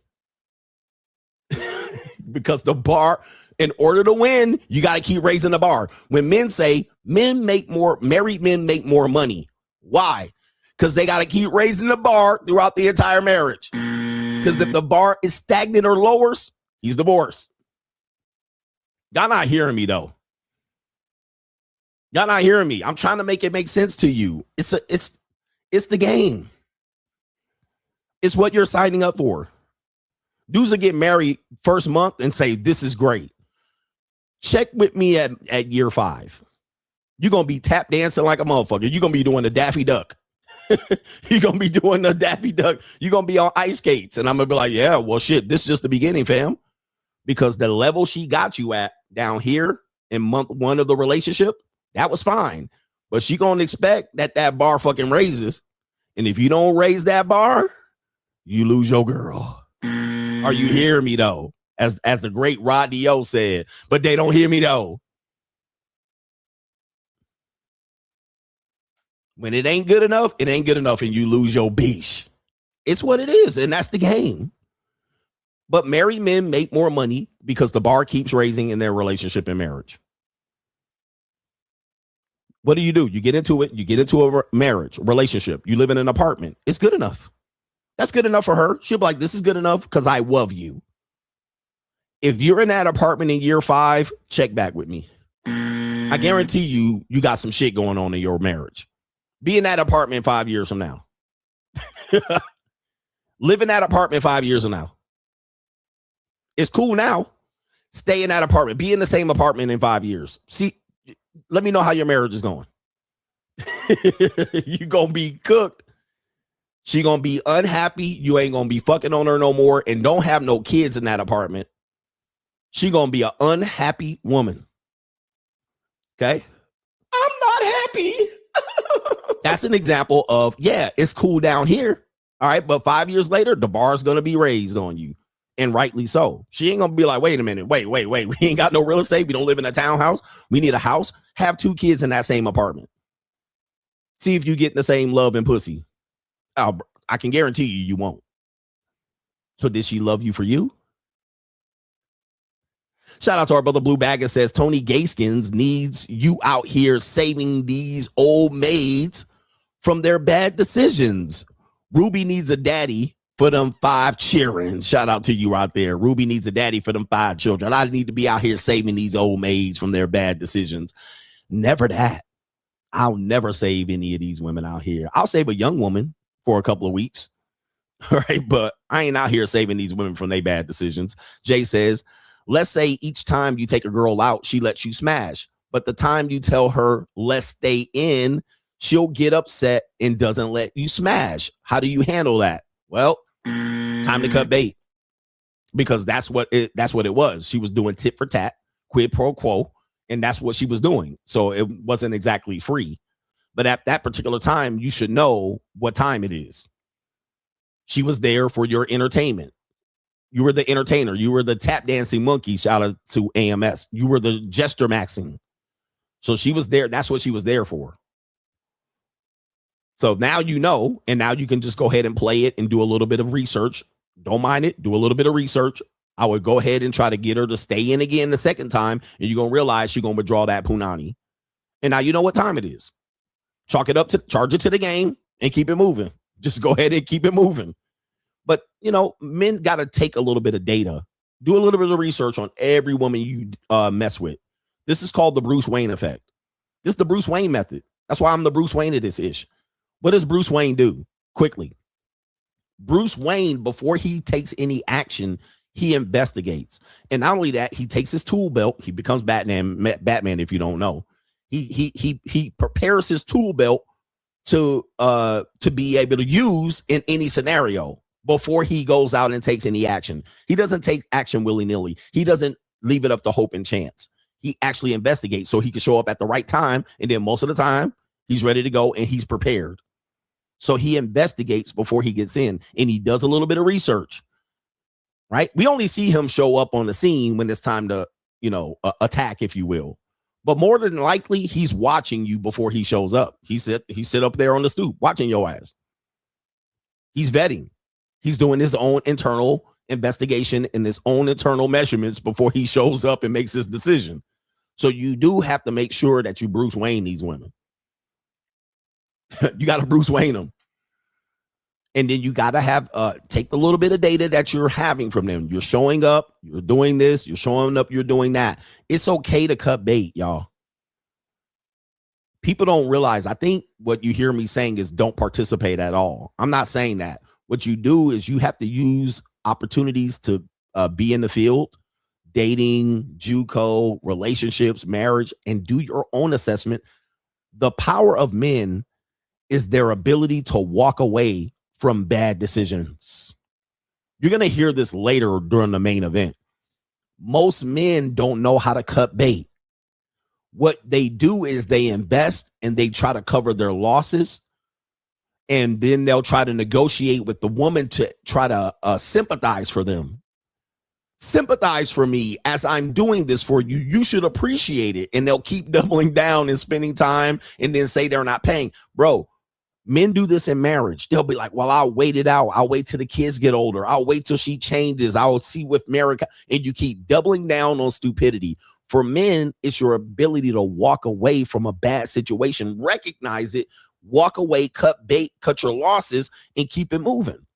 Because the bar, in order to win, you got to keep raising the bar. When men say married men make more money. Why? Because they got to keep raising the bar throughout the entire marriage. Because if the bar is stagnant or lowers, he's divorced. Y'all not hearing me, though. Y'all not hearing me. I'm trying to make it make sense to you. It's the game. It's what you're signing up for. Dudes will get married first month and say, this is great. Check with me at year 5. You're going to be tap dancing like a motherfucker. You're going to be doing the Daffy Duck. You're going to be doing the Daffy Duck. You're going to be on ice skates. And I'm going to be like, yeah, well, shit, this is just the beginning, fam. Because the level she got you at down here in month 1 of the relationship, that was fine. But she going to expect that bar fucking raises. And if you don't raise that bar, you lose your girl. Are you hearing me, though? As the great Rodney O said, but they don't hear me, though. When it ain't good enough, it ain't good enough, and you lose your beach. It's what it is, and that's the game. But married men make more money because the bar keeps raising in their relationship and marriage. What do? You get into it. You get into a marriage, relationship. You live in an apartment. It's good enough. That's good enough for her. She'll be like, this is good enough because I love you. If you're in that apartment in year 5, check back with me. I guarantee you got some shit going on in your marriage. Be in that apartment 5 years from now. Live in that apartment 5 years from now. It's cool now. Stay in that apartment. Be in the same apartment in 5 years. See, let me know how your marriage is going. You gonna be cooked. She gonna be unhappy. You ain't gonna be fucking on her no more, and don't have no kids in that apartment. She gonna be an unhappy woman. Okay? I'm not happy. That's an example of, yeah, it's cool down here. All right, but 5 years later, the bar's gonna be raised on you. And rightly so. She ain't gonna be like, wait a minute, wait. We ain't got no real estate. We don't live in a townhouse. We need a house. Have 2 kids in that same apartment. See if you get the same love and pussy. I can guarantee you won't. So did she love you for you? Shout out to our brother Blue Bag. It says Tony Gaskins needs you out here saving these old maids from their bad decisions. Ruby needs a daddy for them 5 children. Shout out to you out there. Ruby needs a daddy for them 5 children. I need to be out here saving these old maids from their bad decisions. Never that. I'll never save any of these women out here. I'll save a young woman for a couple of weeks. All right, but I ain't out here saving these women from their bad decisions. Jay says, let's say each time you take a girl out, she lets you smash. But the time you tell her, let's stay in, she'll get upset and doesn't let you smash. How do you handle that? Well, time to cut bait. Because that's what it was. She was doing tit for tat, quid pro quo, and that's what she was doing. So it wasn't exactly free. But at that particular time, you should know what time it is. She was there for your entertainment. You were the entertainer. You were the tap dancing monkey. Shout out to AMS. You were the gesture maxing. So she was there. That's what she was there for. So now you know, and now you can just go ahead and play it and do a little bit of research. Don't mind it. Do a little bit of research. I would go ahead and try to get her to stay in again the second time, and you're going to realize she's going to withdraw that punani. And now you know what time it is. Charge it to the game and keep it moving. Just go ahead and keep it moving. But, you know, men got to take a little bit of data. Do a little bit of research on every woman you mess with. This is called the Bruce Wayne effect. This is the Bruce Wayne method. That's why I'm the Bruce Wayne of this ish. What does Bruce Wayne do? Quickly. Bruce Wayne, before he takes any action, he investigates. And not only that, he takes his tool belt. He becomes Batman, if you don't know. He prepares his tool belt to be able to use in any scenario before he goes out and takes any action. He doesn't take action willy-nilly. He doesn't leave it up to hope and chance. He actually investigates so he can show up at the right time. And then most of the time, he's ready to go and he's prepared. So he investigates before he gets in, and he does a little bit of research, right? We only see him show up on the scene when it's time to, attack, if you will. But more than likely, he's watching you before he shows up. He sit up there on the stoop watching your ass. He's vetting. He's doing his own internal investigation and his own internal measurements before he shows up and makes his decision. So you do have to make sure that you Bruce Wayne these women. You got to Bruce Wayne them. And then you got to have take the little bit of data that you're having from them. You're showing up, you're doing this, you're showing up, you're doing that. It's okay to cut bait, y'all. People don't realize. I think what you hear me saying is don't participate at all. I'm not saying that. What you do is you have to use opportunities to be in the field, dating, JUCO, relationships, marriage, and do your own assessment. The power of men is their ability to walk away from bad decisions. You're going to hear this later during the main event. Most men don't know how to cut bait. What they do is they invest and they try to cover their losses. And then they'll try to negotiate with the woman to try to sympathize for them. Sympathize for me as I'm doing this for you. You should appreciate it. And they'll keep doubling down and spending time and then say they're not paying. Bro, men do this in marriage. They'll be like, well, I'll wait it out. I'll wait till the kids get older. I'll wait till she changes. I'll see with America. And you keep doubling down on stupidity. For men, it's your ability to walk away from a bad situation, recognize it, walk away, cut bait, cut your losses, and keep it moving.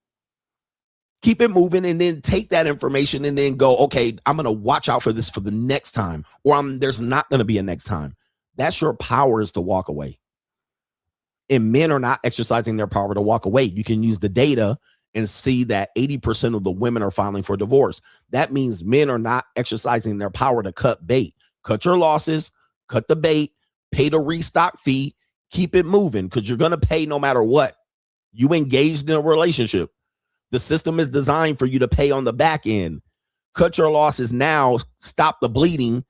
Keep it moving, and then take that information and then go, okay, I'm going to watch out for this for the next time, or there's not going to be a next time. That's your power, is to walk away. And men are not exercising their power to walk away. You can use the data and see that 80% of the women are filing for divorce. That means men are not exercising their power to cut bait. Cut your losses, cut the bait, pay the restock fee, keep it moving, because you're going to pay no matter what. You engaged in a relationship. The system is designed for you to pay on the back end. Cut your losses now, stop the bleeding,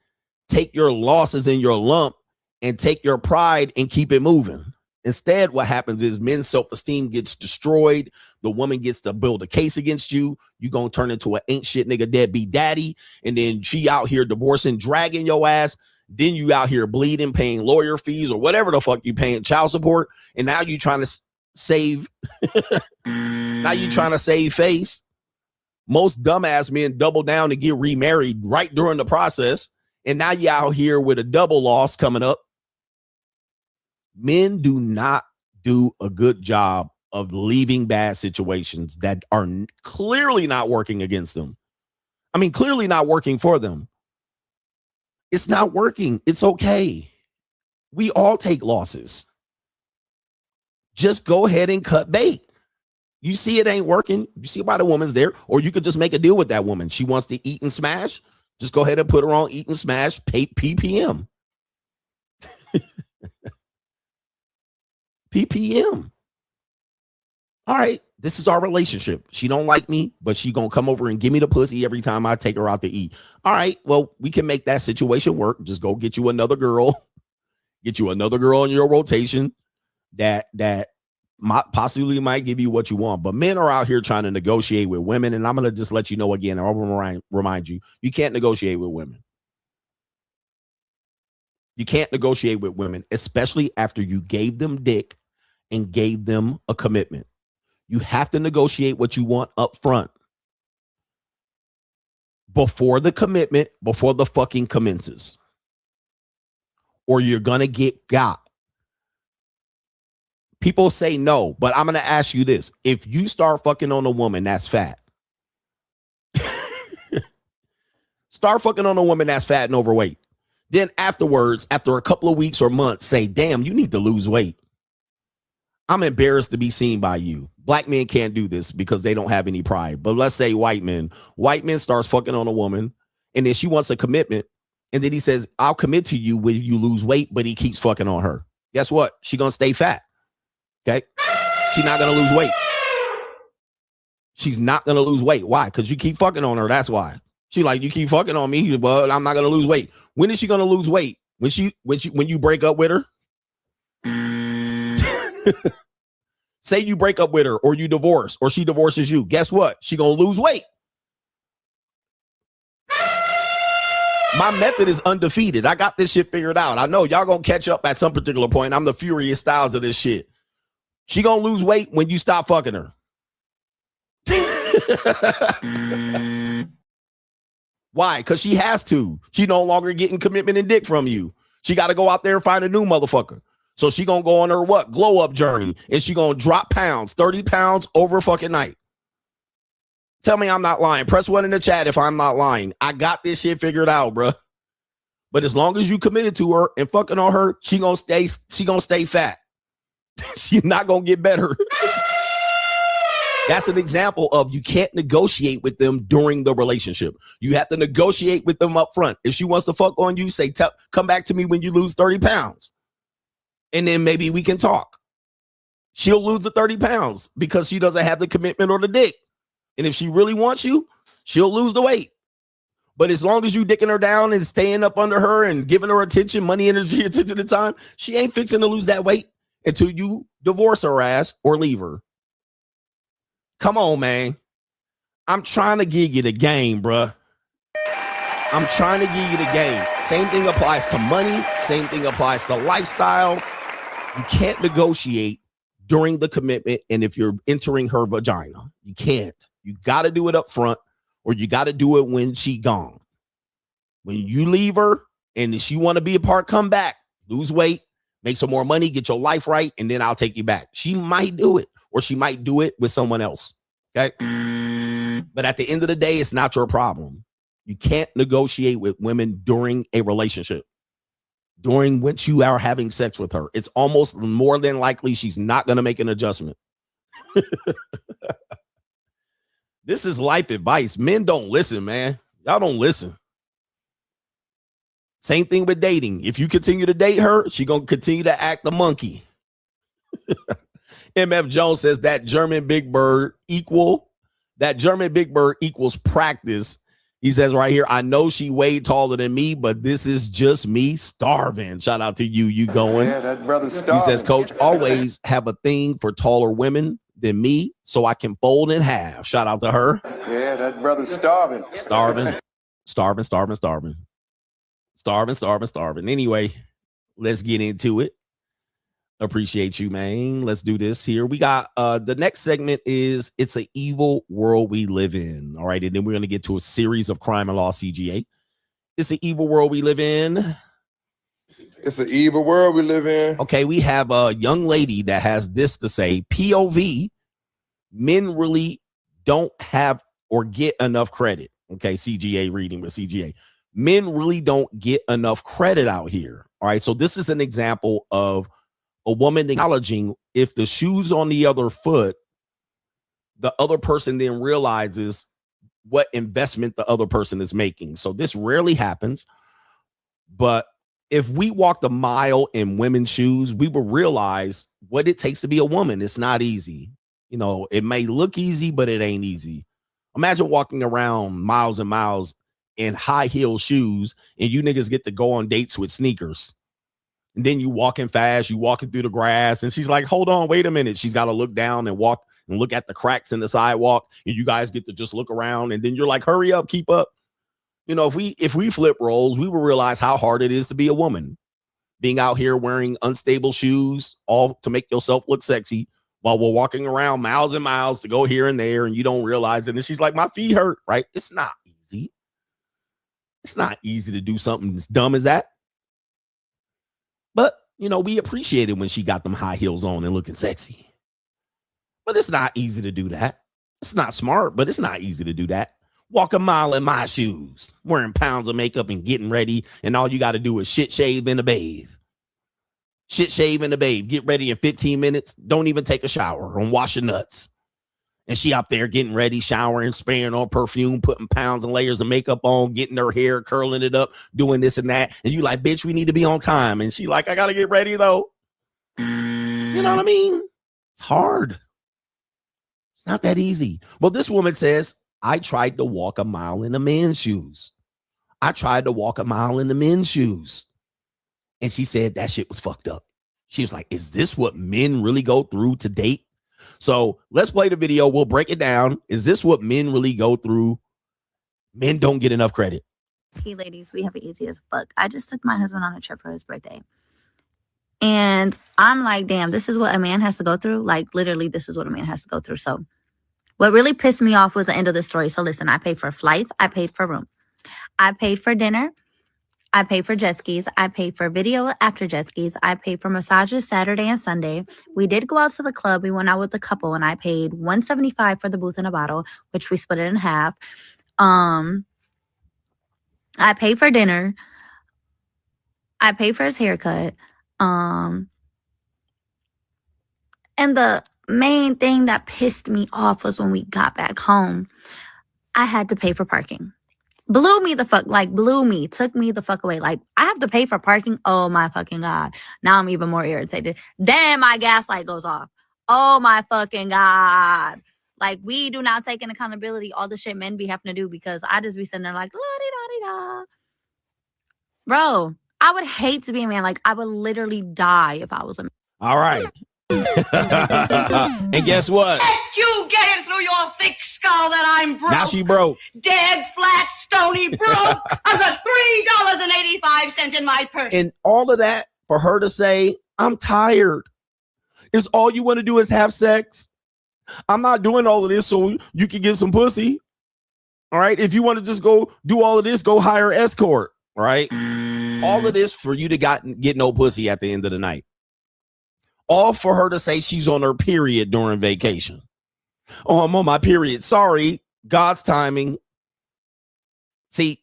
take your losses in your lump, and take your pride and keep it moving. Instead, what happens is men's self-esteem gets destroyed. The woman gets to build a case against you. You're going to turn into an ain't shit nigga deadbeat daddy. And then she out here divorcing, dragging your ass. Then you out here bleeding, paying lawyer fees or whatever the fuck you paying, child support. And now you trying to save. Now you trying to save face. Most dumbass men double down to get remarried right during the process. And now you out here with a double loss coming up. Men do not do a good job of leaving bad situations that are clearly not working against them. I mean, clearly not working for them. It's not working. It's okay. We all take losses. Just go ahead and cut bait. You see it ain't working. You see why the woman's there. Or you could just make a deal with that woman. She wants to eat and smash. Just go ahead and put her on eat and smash PPM. PPM. All right, this is our relationship. She don't like me, but she gonna come over and give me the pussy every time I take her out to eat. All right, well, we can make that situation work. Just go get you another girl. Get you another girl in your rotation that possibly might give you what you want. But men are out here trying to negotiate with women, and I'm gonna just let you know again, and I'll remind you, you can't negotiate with women. You can't negotiate with women, especially after you gave them dick and gave them a commitment. You have to negotiate what you want up front before the commitment, before the fucking commences, or you're gonna get got. People say no, but I'm gonna ask you this: if you start fucking on a woman that's fat, start fucking on a woman that's fat and overweight, then afterwards, after a couple of weeks or months, say, damn, you need to lose weight. I'm embarrassed to be seen by you. Black men can't do this because they don't have any pride. But let's say white men starts fucking on a woman, and then she wants a commitment, and then he says, I'll commit to you when you lose weight, but he keeps fucking on her. Guess what? She gonna stay fat. Okay? She's not gonna lose weight. She's not gonna lose weight. Why? Because you keep fucking on her. That's why. She like, you keep fucking on me, but I'm not gonna lose weight. When is she gonna lose weight? When you break up with her? Say you break up with her, or you divorce, or she divorces you. Guess what? She gonna lose weight. My method is undefeated. I got this shit figured out. I know y'all gonna catch up at some particular point. I'm the Furious Styles of this shit. She gonna lose weight when you stop fucking her. Why? Because she has to. She no longer getting commitment and dick from you. She got to go out there and find a new motherfucker. So she gonna go on her glow up journey, and she gonna drop pounds, 30 pounds over fucking night. Tell me I'm not lying. Press 1 in the chat if I'm not lying. I got this shit figured out, bro. But as long as you committed to her and fucking on her, she gonna stay fat. She's not gonna get better. That's an example of you can't negotiate with them during the relationship. You have to negotiate with them up front. If she wants to fuck on you, say, come back to me when you lose 30 pounds. And then maybe we can talk. She'll lose the 30 pounds because she doesn't have the commitment or the dick. And if she really wants you, she'll lose the weight. But as long as you dicking her down and staying up under her and giving her attention, money, energy, attention to time, she ain't fixing to lose that weight until you divorce her ass or leave her. Come on, man. I'm trying to give you the game, bruh. I'm trying to give you the game. Same thing applies to money. Same thing applies to lifestyle. You can't negotiate during the commitment, and if you're entering her vagina, you can't. You got to do it up front, or you got to do it when she gone. When you leave her, and if she want to be a part, come back, lose weight, make some more money, get your life right, and then I'll take you back. She might do it, or she might do it with someone else. Okay, but at the end of the day, it's not your problem. You can't negotiate with women during a relationship. During which you are having sex with her, it's almost more than likely she's not going to make an adjustment. This is life advice. Men don't listen, man. Y'all don't listen. Same thing with dating. If you continue to date her, she's going to continue to act the monkey. MF Jones says that German Big Bird equals practice. He says right here, I know she way taller than me, but this is just me starving. Shout out to you going. Yeah, that brother's starving. He says, Coach, always have a thing for taller women than me so I can fold in half. Shout out to her. Yeah, that brother's starving. Starving. Anyway, let's get into it. Appreciate you, man. Let's do this here. We got the next segment is It's an Evil World We Live In. All right. And then we're going to get to a series of Crime and Law CGA. It's an evil world we live in. It's an evil world we live in. Okay. We have a young lady that has this to say. POV, men really don't have or get enough credit. Okay. CGA reading with CGA. Men really don't get enough credit out here. All right. So this is an example of a woman acknowledging if the shoe's on the other foot, the other person then realizes what investment the other person is making. So this rarely happens. But if we walked a mile in women's shoes, we will realize what it takes to be a woman. It's not easy. You know, it may look easy, but it ain't easy. Imagine walking around miles and miles in high heel shoes and you niggas get to go on dates with sneakers. And then you walking fast, you walking through the grass, and she's like, hold on, wait a minute. She's got to look down and walk and look at the cracks in the sidewalk. And you guys get to just look around. And then you're like, hurry up, keep up. You know, if we flip roles, we will realize how hard it is to be a woman. Being out here wearing unstable shoes, all to make yourself look sexy, while we're walking around miles and miles to go here and there, and you don't realize it. And she's like, my feet hurt, right? It's not easy. It's not easy to do something as dumb as that. But, you know, we appreciate it when she got them high heels on and looking sexy. But it's not easy to do that. It's not smart, but it's not easy to do that. Walk a mile in my shoes, wearing pounds of makeup and getting ready, and all you got to do is shit, shave, and a bathe. Shit, shave, and a bathe. Get ready in 15 minutes. Don't even take a shower and wash your nuts. And she up there getting ready, showering, spraying on perfume, putting pounds and layers of makeup on, getting her hair, curling it up, doing this and that. And you like, bitch, we need to be on time. And she like, I got to get ready, though. You know what I mean? It's hard. It's not that easy. Well, this woman says, I tried to walk a mile in the men's shoes. I tried to walk a mile in the men's shoes. And she said that shit was fucked up. She was like, is this what men really go through to date? So let's play the video. We'll break it down. Is this what men really go through? Men don't get enough credit. Hey, ladies, we have it easy as fuck. I just took my husband on a trip for his birthday. And I'm like, damn, this is what a man has to go through. Like, literally, this is what a man has to go through. So what really pissed me off was the end of the story. So listen, I paid for flights. I paid for room. I paid for dinner. I paid for jet skis. I paid for video after jet skis. I paid for massages Saturday and Sunday. We did go out to the club. We went out with a couple, and I paid $175 for the booth and a bottle, which we split it in half. I paid for dinner. I paid for his haircut. And the main thing that pissed me off was when we got back home, I had to pay for parking. Blew me the fuck, like blew me, took me the fuck away. Like, I have to pay for parking. Oh my fucking God. Now I'm even more irritated. Then my gas light goes off. Oh my fucking God. Like, we do not take an accountability, all the shit men be having to do, because I just be sitting there like, la-di-da-di-da. Bro, I would hate to be a man. Like, I would literally die if I was a man. All right. And guess what? Let you get it through your thick skull that I'm broke. Now she broke. Dead, flat, stony broke. I've got $3.85 in my purse. And all of that for her to say, I'm tired. Is all you want to do is have sex? I'm not doing all of this so you can get some pussy. All right. If you want to just go do all of this, go hire an escort. All right. All of this for you to get no pussy at the end of the night. All for her to say she's on her period during vacation. Oh, I'm on my period. Sorry. God's timing. See,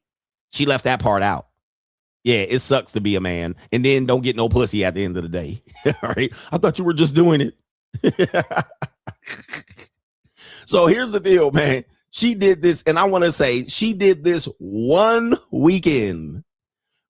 she left that part out. Yeah, it sucks to be a man. And then don't get no pussy at the end of the day. All right. I thought you were just doing it. So here's the deal, man. She did this, and I want to say she did this one weekend.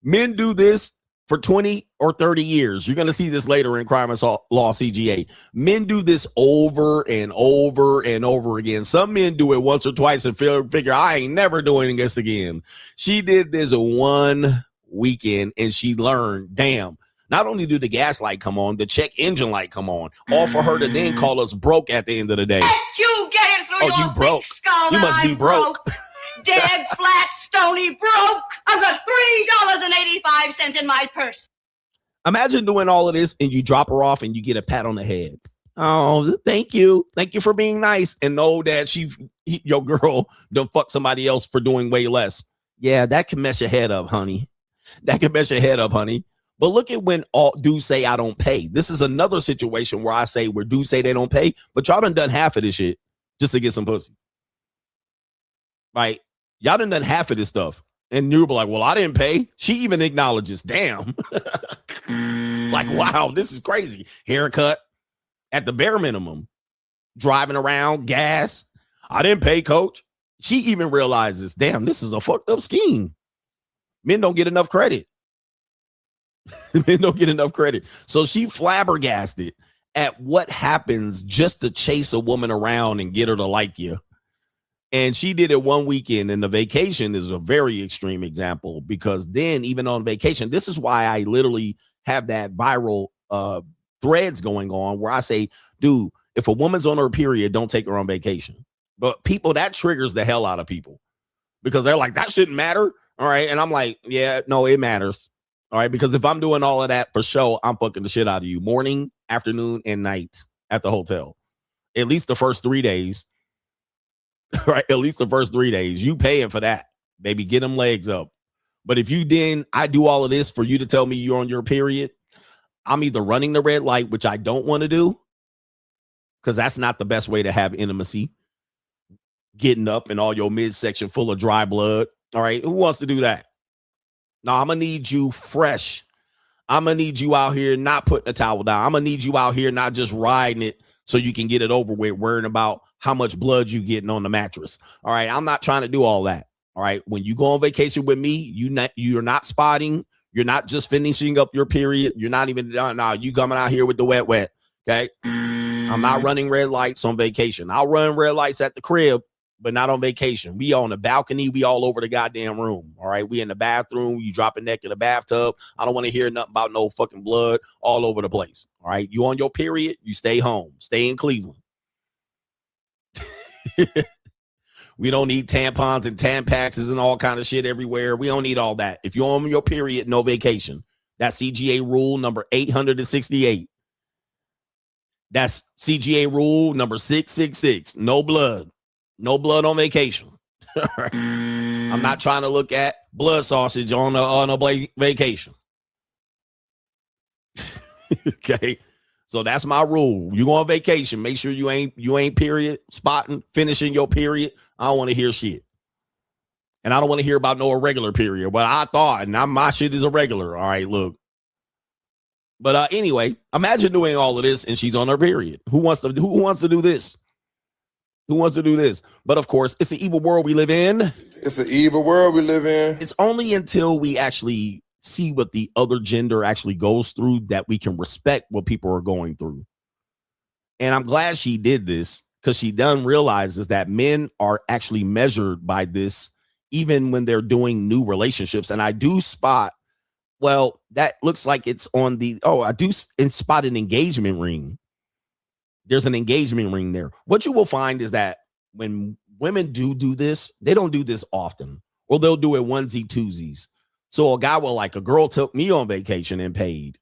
Men do this for 20 or 30 years. You're going to see this later in Crime and Law CGA. Men do this over and over and over again. Some men do it once or twice and figure, I ain't never doing this again. She did this one weekend, and she learned, damn, not only do the gas light come on, the check engine light come on, all for her to then call us broke at the end of the day. Let you get it through your you broke. thick skull. You must be broke. Dead, flat, stony broke. I've got $3.85 in my purse. Imagine doing all of this and you drop her off and you get a pat on the head. Oh, thank you. Thank you for being nice. And know that your girl done fuck somebody else for doing way less. Yeah, that can mess your head up, honey. That can mess your head up, honey. But look at when all dudes say I don't pay. This is another situation where I say where dudes say they don't pay, but y'all done half of this shit just to get some pussy. Right? Y'all done half of this stuff And you'll be like, well, I didn't pay. She even acknowledges, damn. Like, wow, this is crazy. Haircut at the bare minimum. Driving around, gas. I didn't pay, coach. She even realizes, damn, this is a fucked up scheme. Men don't get enough credit. Men don't get enough credit. So she flabbergasted at what happens just to chase a woman around and get her to like you. And she did it one weekend, and the vacation is a very extreme example, because then even on vacation, this is why I literally have that viral threads going on where I say, dude, if a woman's on her period, don't take her on vacation. But people, that triggers the hell out of people, because they're like, that shouldn't matter. All right. And I'm like, yeah, no, it matters. All right. Because if I'm doing all of that for show, I'm fucking the shit out of you morning, afternoon, and night at the hotel. At least the first 3 days. Right, at least the first 3 days, you paying for that, baby. Get them legs up. But if you didn't, I do all of this for you to tell me you're on your period. I'm either running the red light, which I don't want to do, because that's not the best way to have intimacy. Getting up and all your midsection full of dry blood. All right, who wants to do that? No, I'm gonna need you fresh. I'm gonna need you out here not putting a towel down. I'm gonna need you out here not just riding it so you can get it over with, worrying about how much blood you getting on the mattress. All right. I'm not trying to do all that. All right. When you go on vacation with me, you're not spotting. You're not just finishing up your period. You're not even, no, you coming out here with the wet. Okay. I'm not running red lights on vacation. I'll run red lights at the crib, but not on vacation. We on the balcony. We all over the goddamn room. All right. We in the bathroom. You drop a neck in the bathtub. I don't want to hear nothing about no fucking blood all over the place. All right. You on your period. You stay home. Stay in Cleveland. We don't need tampons and Tampaxes and all kind of shit everywhere. We don't need all that. If you're on your period, no vacation. That's CGA rule number 868. That's CGA rule number 666. No blood. No blood on vacation. I'm not trying to look at blood sausage on a vacation. Okay. So that's my rule. You go on vacation, make sure you ain't period spotting, finishing your period. I don't want to hear shit. And I don't want to hear about no irregular period. But I thought, now my shit is irregular. All right, look. But anyway, imagine doing all of this and she's on her period. Who wants to do this? Who wants to do this? But of course, it's an evil world we live in. It's an evil world we live in. It's only until we actually see what the other gender actually goes through that we can respect what people are going through. And I'm glad she did this, because she done realizes that men are actually measured by this even when they're doing new relationships. And I do spot, well, that looks like it's on the, I do spot an engagement ring. There's an engagement ring there. What you will find is that when women do this, they don't do this often, or they'll do it onesie twosies. So a guy will, like, a girl took me on vacation and paid.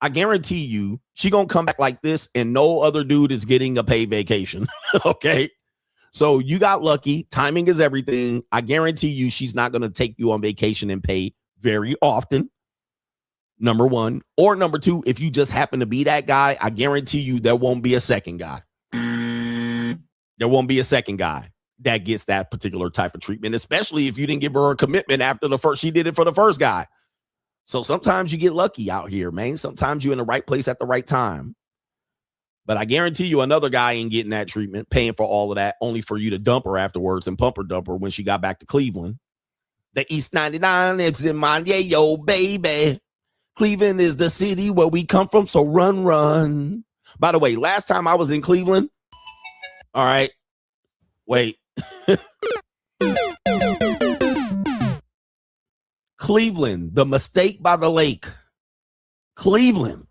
I guarantee you she gonna come back like this and no other dude is getting a paid vacation. Okay. So you got lucky. Timing is everything. I guarantee you she's not going to take you on vacation and pay very often. Number one. Or number two, if you just happen to be that guy, I guarantee you there won't be a second guy. There won't be a second guy that gets that particular type of treatment, especially if you didn't give her a commitment after the first. She did it for the first guy. So sometimes you get lucky out here, man. Sometimes you're in the right place at the right time. But I guarantee you another guy ain't getting that treatment, paying for all of that, only for you to dump her afterwards and pump her dump her when she got back to Cleveland. The East 99 is in my yo, baby. Cleveland is the city where we come from, so run, run. By the way, last time I was in Cleveland, all right, wait. Cleveland, the mistake by the lake. Cleveland.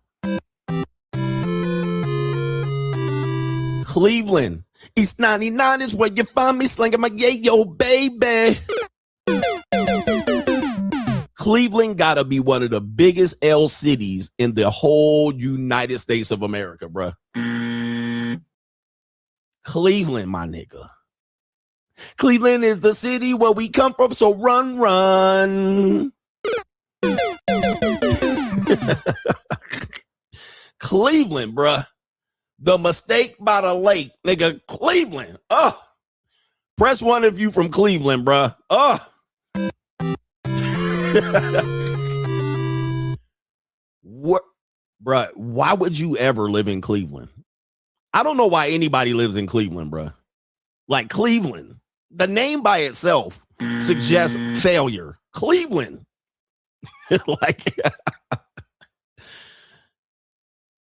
Cleveland. East 99 is where you find me slinging my yayo, baby. Cleveland gotta be one of the biggest L cities in the whole United States of America, bruh. Cleveland, my nigga. Cleveland is the city where we come from, so run, run. Cleveland, bruh. The mistake by the lake, nigga. Cleveland. Oh, press one if you from Cleveland, bruh. Oh, What, bruh? Why would you ever live in Cleveland? I don't know why anybody lives in Cleveland, bruh. Like Cleveland, the name by itself suggests failure. Cleveland, like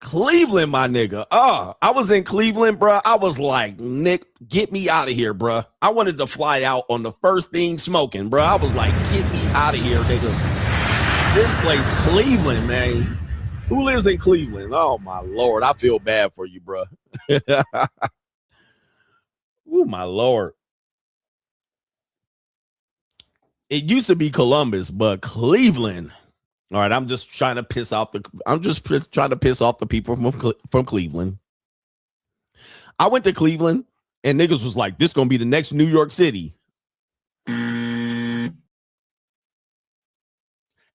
Cleveland, my nigga. I was in Cleveland, bruh. I was like, Nick, get me out of here, bruh. I wanted to fly out on the first thing smoking, bruh. I was like, get me out of here, nigga. This place, Cleveland, man. Who lives in Cleveland? Oh, my Lord. I feel bad for you, bruh. Oh, my Lord. It used to be Columbus, but Cleveland. All right, I'm just trying to piss off the people from Cleveland. I went to Cleveland and niggas was like, this gonna be the next New York City. And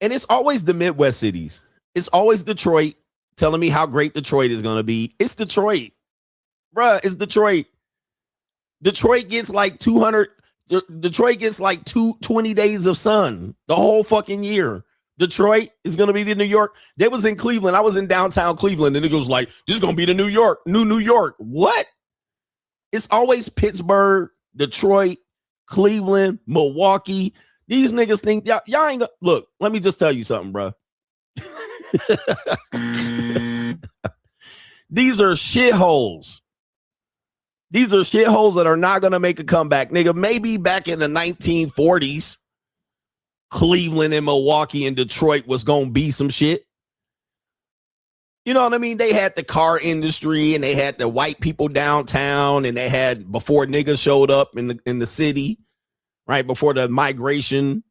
it's always the Midwest cities. It's always Detroit telling me how great Detroit is gonna be. It's Detroit. Bruh, it's Detroit. Detroit gets like 200. Detroit gets like 20 days of sun the whole fucking year. Detroit is going to be the New York. They was in Cleveland. I was in downtown Cleveland, and it goes like, this is going to be the New York. What? It's always Pittsburgh, Detroit, Cleveland, Milwaukee. These niggas think y'all ain't gonna look. Let me just tell you something, bro. These are shitholes. These are shitholes that are not going to make a comeback. Nigga, maybe back in the 1940s, Cleveland and Milwaukee and Detroit was going to be some shit. You know what I mean? They had the car industry and they had the white people downtown and they had before niggas showed up in the city, right? Before the migration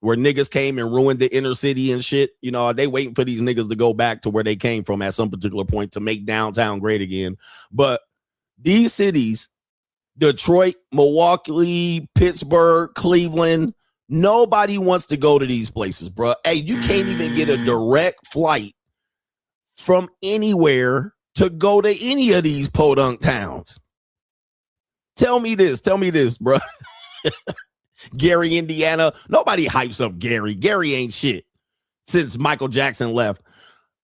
where niggas came and ruined the inner city and shit. You know, they waiting for these niggas to go back to where they came from at some particular point to make downtown great again. But these cities, Detroit, Milwaukee, Pittsburgh, Cleveland, nobody wants to go to these places, bro. Hey, you can't even get a direct flight from anywhere to go to any of these podunk towns. Tell me this, bro. Gary, Indiana. Nobody hypes up Gary. Gary ain't shit since Michael Jackson left.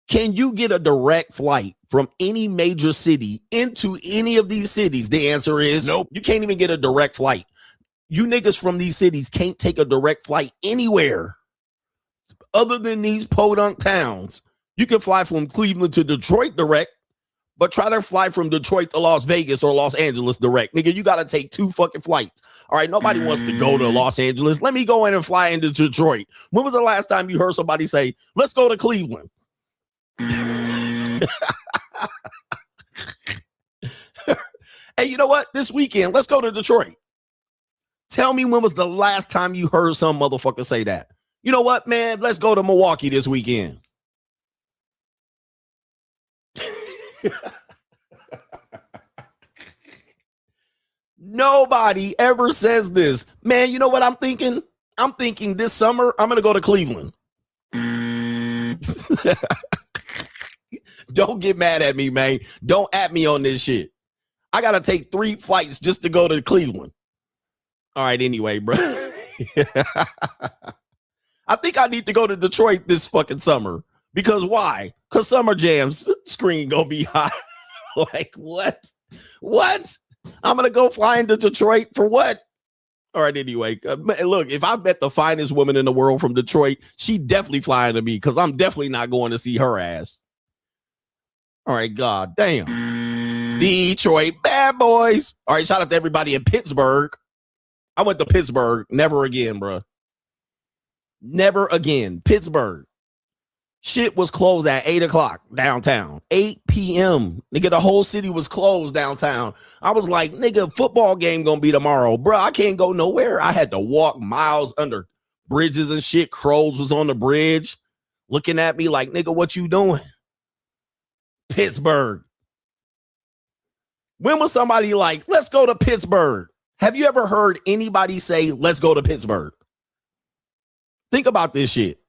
Can you get a direct flight from any major city into any of these cities? The answer is nope. You can't even get a direct flight. You niggas from these cities can't take a direct flight anywhere other than these podunk towns. You can fly from Cleveland to Detroit direct, but try to fly from Detroit to Las Vegas or Los Angeles direct. Nigga, you got to take 2 fucking flights. All right, nobody wants to go to Los Angeles. Let me go in and fly into Detroit. When was the last time you heard somebody say, let's go to Cleveland? Hey, you know what? This weekend, let's go to Detroit. Tell me when was the last time you heard some motherfucker say that? You know what, man? Let's go to Milwaukee this weekend. Nobody ever says this. Man, you know what I'm thinking? I'm thinking this summer, I'm going to go to Cleveland. Don't get mad at me, man. Don't at me on this shit. I got to take 3 flights just to go to Cleveland. All right, anyway, bro. I think I need to go to Detroit this fucking summer. Because why? Because Summer Jam's screen gonna be hot. Like, what? What? I'm going to go fly into Detroit for what? All right, anyway. Look, if I met the finest woman in the world from Detroit, she definitely flying to me because I'm definitely not going to see her ass. All right, god damn. Detroit bad boys. All right, shout out to everybody in Pittsburgh. I went to Pittsburgh. Never again, bro. Never again. Pittsburgh. Shit was closed at 8 o'clock downtown. 8 p.m. Nigga, the whole city was closed downtown. I was like, nigga, football game gonna be tomorrow. Bro, I can't go nowhere. I had to walk miles under bridges and shit. Crows was on the bridge looking at me like, nigga, what you doing? Pittsburgh. When was somebody like, let's go to Pittsburgh? Have you ever heard anybody say, let's go to Pittsburgh? Think about this shit.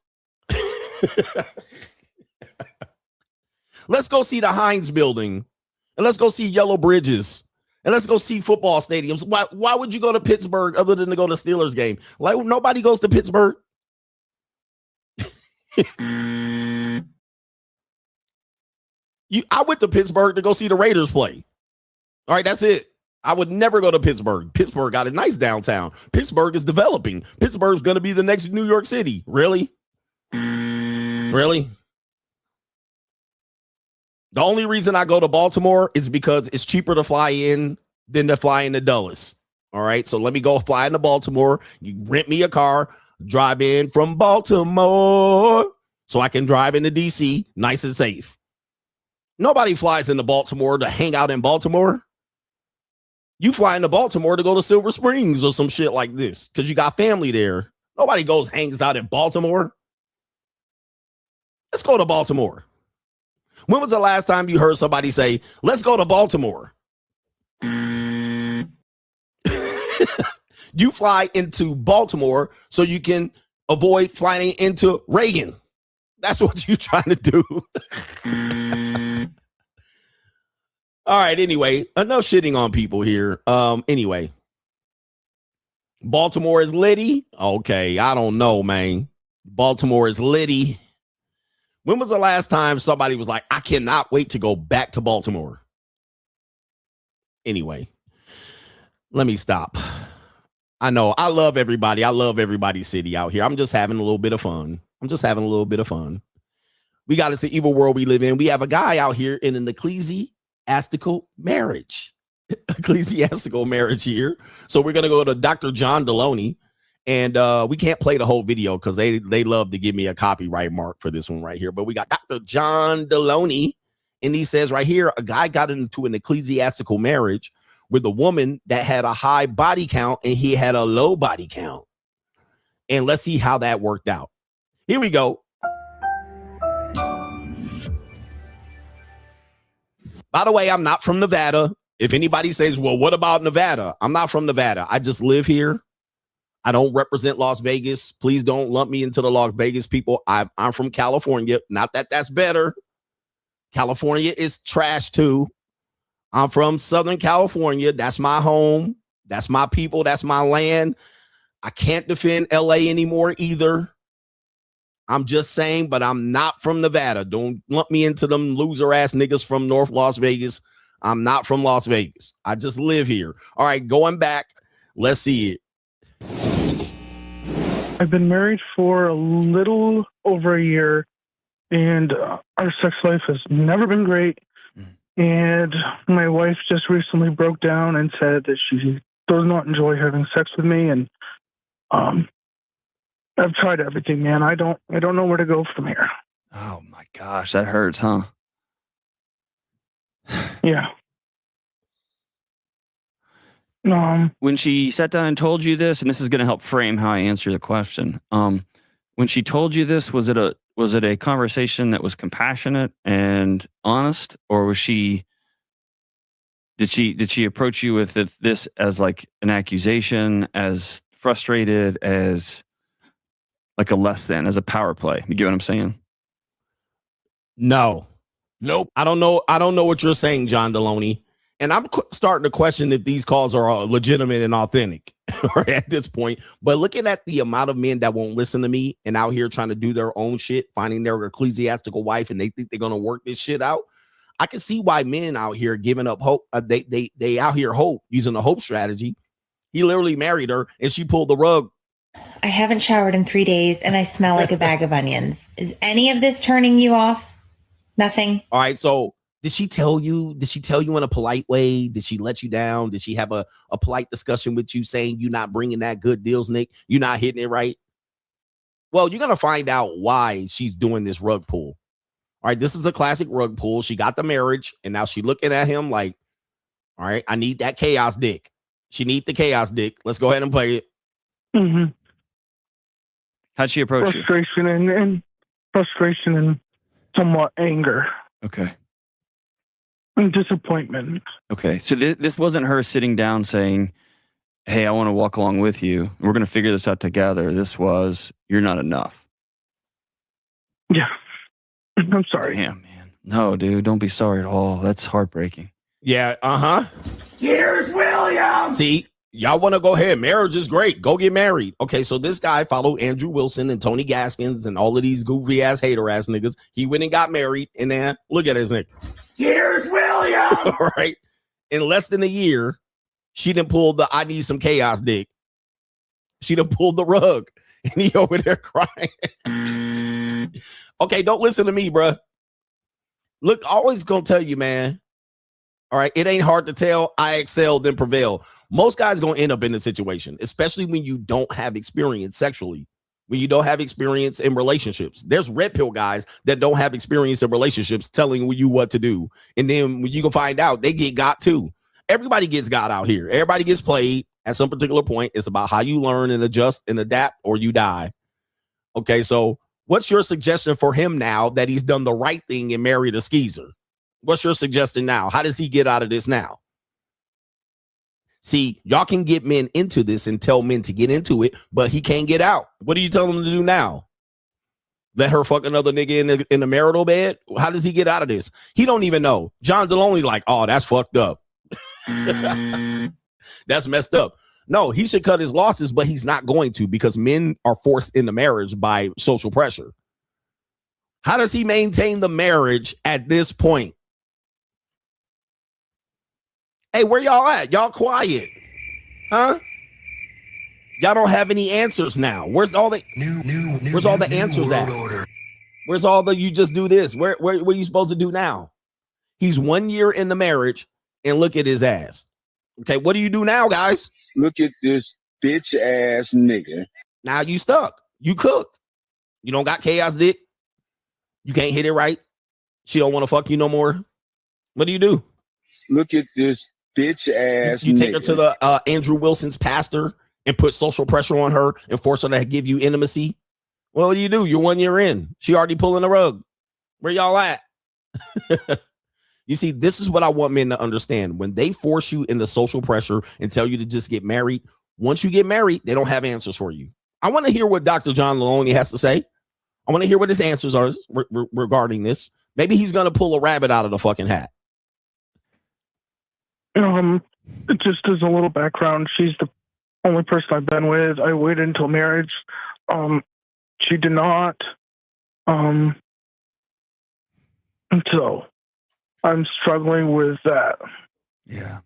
Let's go see the Heinz building and let's go see yellow bridges and let's go see football stadiums. Why would you go to Pittsburgh other than to go to Steelers game? Like, nobody goes to Pittsburgh. I went to Pittsburgh to go see the Raiders play. All right, that's it. I would never go to Pittsburgh. Pittsburgh got a nice downtown. Pittsburgh is developing. Pittsburgh's going to be the next New York City. Really? Really? The only reason I go to Baltimore is because it's cheaper to fly in than to fly into Dulles. All right, so let me go fly into Baltimore. You rent me a car, drive in from Baltimore so I can drive into D.C. nice and safe. Nobody flies into Baltimore to hang out in Baltimore. You fly into Baltimore to go to Silver Springs or some shit like this because you got family there. Nobody hangs out in Baltimore. Let's go to Baltimore. When was the last time you heard somebody say, let's go to Baltimore? You fly into Baltimore so you can avoid flying into Reagan. That's what you're trying to do. All right. Anyway, enough shitting on people here. Anyway, Baltimore is litty. Okay. I don't know, man. Baltimore is litty. When was the last time somebody was like, I cannot wait to go back to Baltimore? Anyway, let me stop. I know I love everybody. I love everybody's city out here. I'm just having a little bit of fun. We got it's an evil world we live in. We have a guy out here in an ecclesiastical marriage. Ecclesiastical marriage here. So we're going to go to Dr. John Deloney. And we can't play the whole video because they love to give me a copyright mark for this one right here. But we got Dr. John Deloney. And he says right here, a guy got into an ecclesiastical marriage with a woman that had a high body count and he had a low body count. And let's see how that worked out. Here we go. By the way, I'm not from Nevada. If anybody says, well, what about Nevada? I'm not from Nevada. I just live here. I don't represent Las Vegas. Please don't lump me into the Las Vegas people. I'm from California. Not that that's better. California is trash too. I'm from Southern California. That's my home. That's my people. That's my land. I can't defend LA anymore either. I'm just saying, but I'm not from Nevada. Don't lump me into them loser ass niggas from North Las Vegas. I'm not from Las Vegas. I just live here. All right, going back. Let's see it. I've been married for a little over a year, and our sex life has never been great. And my wife just recently broke down and said that she does not enjoy having sex with me. And I've tried everything, man. I don't know where to go from here. Oh my gosh, that hurts, huh? Yeah. When she sat down and told you this, and this is going to help frame how I answer the question. When she told you this, was it a conversation that was compassionate and honest, or did she approach you with this as like an accusation, as frustrated, as like a less than, as a power play? You get what I'm saying? No. Nope. I don't know what you're saying, John Deloney. And I'm starting to question if these calls are legitimate and authentic at this point. But looking at the amount of men that won't listen to me and out here trying to do their own shit, finding their ecclesiastical wife, and they think they're going to work this shit out, I can see why men out here giving up hope. They out here hope, using the hope strategy. He literally married her and she pulled the rug. I haven't showered in 3 days and I smell like a bag of onions. Is any of this turning you off? Nothing. All right. So did she tell you in a polite way? Did she let you down? Did she have a polite discussion with you saying you're not bringing that good deals, Nick? You're not hitting it right? Well, you're going to find out why she's doing this rug pull. All right. This is a classic rug pull. She got the marriage and now she looking at him like, all right, I need that chaos dick. She need the chaos dick. Let's go ahead and play it. Mm-hmm. How'd she approach you? Frustration and somewhat anger. Okay. And disappointment. Okay. So this wasn't her sitting down saying, hey, I want to walk along with you. We're going to figure this out together. This was, you're not enough. Yeah. I'm sorry. Damn, man. No, dude, don't be sorry at all. That's heartbreaking. Yeah. Uh-huh. Here's William. See, Y'all want to go ahead. Marriage is great. Go get married. Okay, so this guy followed Andrew Wilson and Tony Gaskins and all of these goofy ass hater ass niggas. He went and got married, and then look at his nigga. Here's William. All right. In less than a year, she done pulled the I need some chaos dick. She done pulled the rug, and he over there crying. Okay, don't listen to me, bruh. Look, always gonna tell you, man. All right, it ain't hard to tell. I excel, then prevail. Most guys gonna end up in the situation, especially when you don't have experience sexually, when you don't have experience in relationships. There's red pill guys that don't have experience in relationships telling you what to do. And then when you can find out, they get got too. Everybody gets got out here. Everybody gets played at some particular point. It's about how you learn and adjust and adapt or you die. Okay, so what's your suggestion for him now that he's done the right thing and married a skeezer? What's your suggestion now? How does he get out of this now? See, y'all can get men into this and tell men to get into it, but he can't get out. What are you telling him to do now? Let her fuck another nigga in the marital bed? How does he get out of this? He don't even know. John Deloney like, oh, that's fucked up. That's messed up. No, he should cut his losses, but he's not going to because men are forced into marriage by social pressure. How does he maintain the marriage at this point? Hey, where y'all at? Y'all quiet. Huh? Y'all don't have any answers now. Where's all the where's all the answers at? Where's all the you just do this? What are you supposed to do now? He's 1 year in the marriage and look at his ass. Okay, what do you do now, guys? Look at this bitch ass nigga. Now you stuck. You cooked. You don't got chaos dick. You can't hit it right. She don't want to fuck you no more. What do you do? Look at this bitch ass You take nigga. her to the Andrew Wilson's pastor and put social pressure on her and force her to give you intimacy. Well, what do? You're 1 year in. She already pulling the rug. Where y'all at? You see, this is what I want men to understand. When they force you into social pressure and tell you to just get married, once you get married, they don't have answers for you. I want to hear what Dr. John Deloney has to say. I want to hear what his answers are regarding this. Maybe he's going to pull a rabbit out of the fucking hat. Just as a little background, she's the only person I've been with. I waited until marriage. She did not. And so I'm struggling with that. Yeah.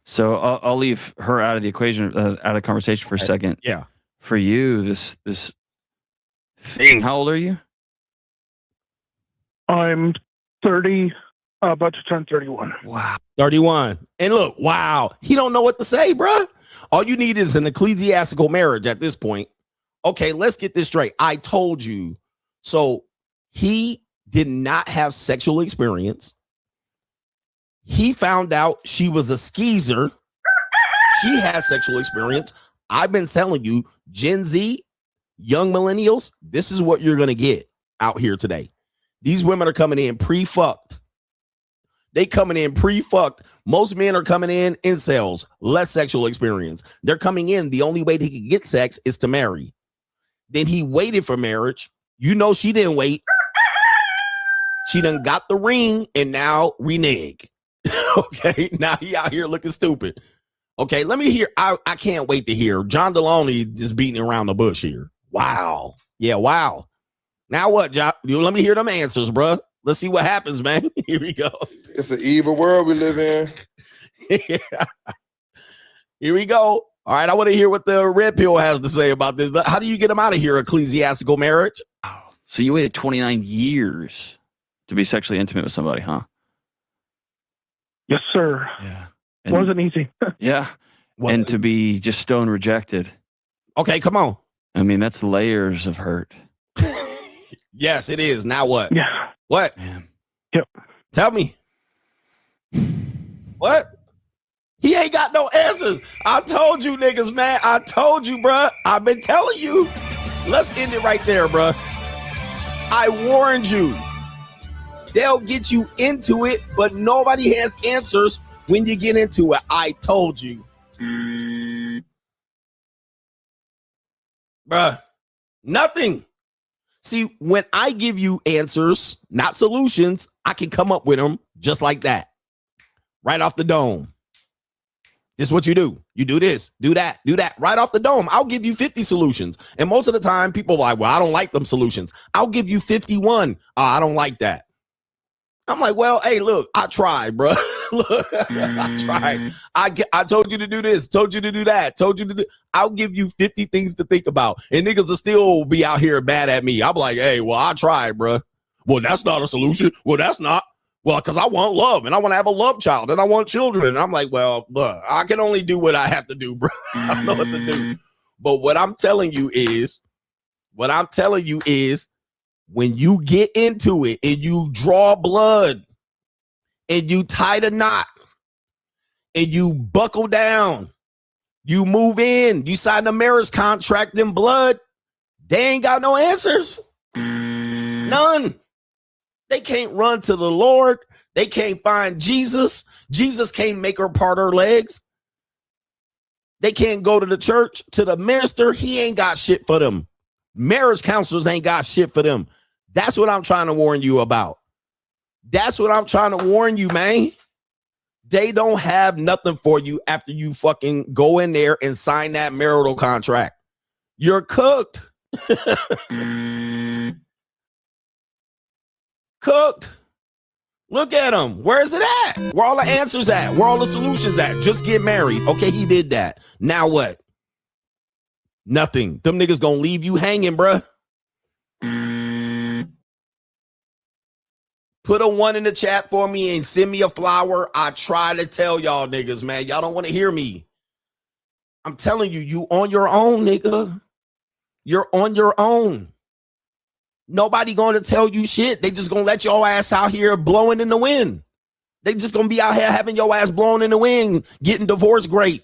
So I'll leave her out of the equation, out of the conversation for a second. Yeah. For you, this thing. How old are you? I'm 30, about to turn 31. Wow. 31. And look, wow. He don't know what to say, bruh. All you need is an ecclesiastical marriage at this point. Okay, let's get this straight. I told you. So he did not have sexual experience. He found out she was a skeezer. She has sexual experience. I've been telling you, Gen Z, young millennials, this is what you're going to get out here today. These women are coming in pre-fucked. They coming in pre-fucked. Most men are coming in incels, less sexual experience. They're coming in. The only way they can get sex is to marry. Then he waited for marriage. You know she didn't wait. She done got the ring and now renege. Okay, now he out here looking stupid. Okay, let me hear. I can't wait to hear. John Deloney just beating around the bush here. Wow. Yeah, wow. Now what, John? Let me hear them answers, bro. Let's see what happens, man. Here we go. It's an evil world we live in. Yeah. Here we go. All right, I want to hear what the red pill has to say about this. How do you get him out of here? Ecclesiastical marriage? So you waited 29 years to be sexually intimate with somebody, huh? Yes, sir. Yeah. It wasn't easy. Yeah. And to be just stone rejected. Okay, come on. I mean, that's layers of hurt. Yes, it is. Now what? Yeah. What? Yep. Tell me. What? He ain't got no answers. I told you niggas, man. I told you, bruh. I've been telling you. Let's end it right there, bruh. I warned you. They'll get you into it, but nobody has answers when you get into it. I told you. Bruh. Nothing. See, when I give you answers, not solutions, I can come up with them just like that. Right off the dome. This is what you do. You do this, do that, right off the dome. I'll give you 50 solutions. And most of the time, people are like, well, I don't like them solutions. I'll give you 51. I don't like that. I'm like, well, hey, look, I tried, bro. Look, I tried. I told you to do this, told you to do that, told you to do. I'll give you 50 things to think about. And niggas will still be out here mad at me. I'm like, hey, well, I tried, bro. Well, that's not a solution. Well, that's not. Well, because I want love and I want to have a love child and I want children. And I'm like, well, look, I can only do what I have to do, bro. I don't know what to do. But what I'm telling you is, when you get into it and you draw blood and you tie the knot and you buckle down, you move in, you sign the marriage contract in blood, they ain't got no answers. None. They can't run to the Lord. They can't find Jesus. Jesus can't make her part her legs. They can't go to the church, to the minister. He ain't got shit for them. Marriage counselors ain't got shit for them. That's what I'm trying to warn you about. That's what I'm trying to warn you, man. They don't have nothing for you after you fucking go in there and sign that marital contract. You're cooked. Cooked. Look at him. Where is it at? Where all the answers at? Where all the solutions at? Just get married. Okay, he did that. Now what? Nothing. Them niggas gonna leave you hanging, bruh. Put a 1 in the chat for me and send me a flower. I try to tell y'all niggas, man. Y'all don't want to hear me. I'm telling you, you on your own, nigga. You're on your own. Nobody going to tell you shit. They just going to let your ass out here blowing in the wind. They just going to be out here having your ass blown in the wind, getting divorced great.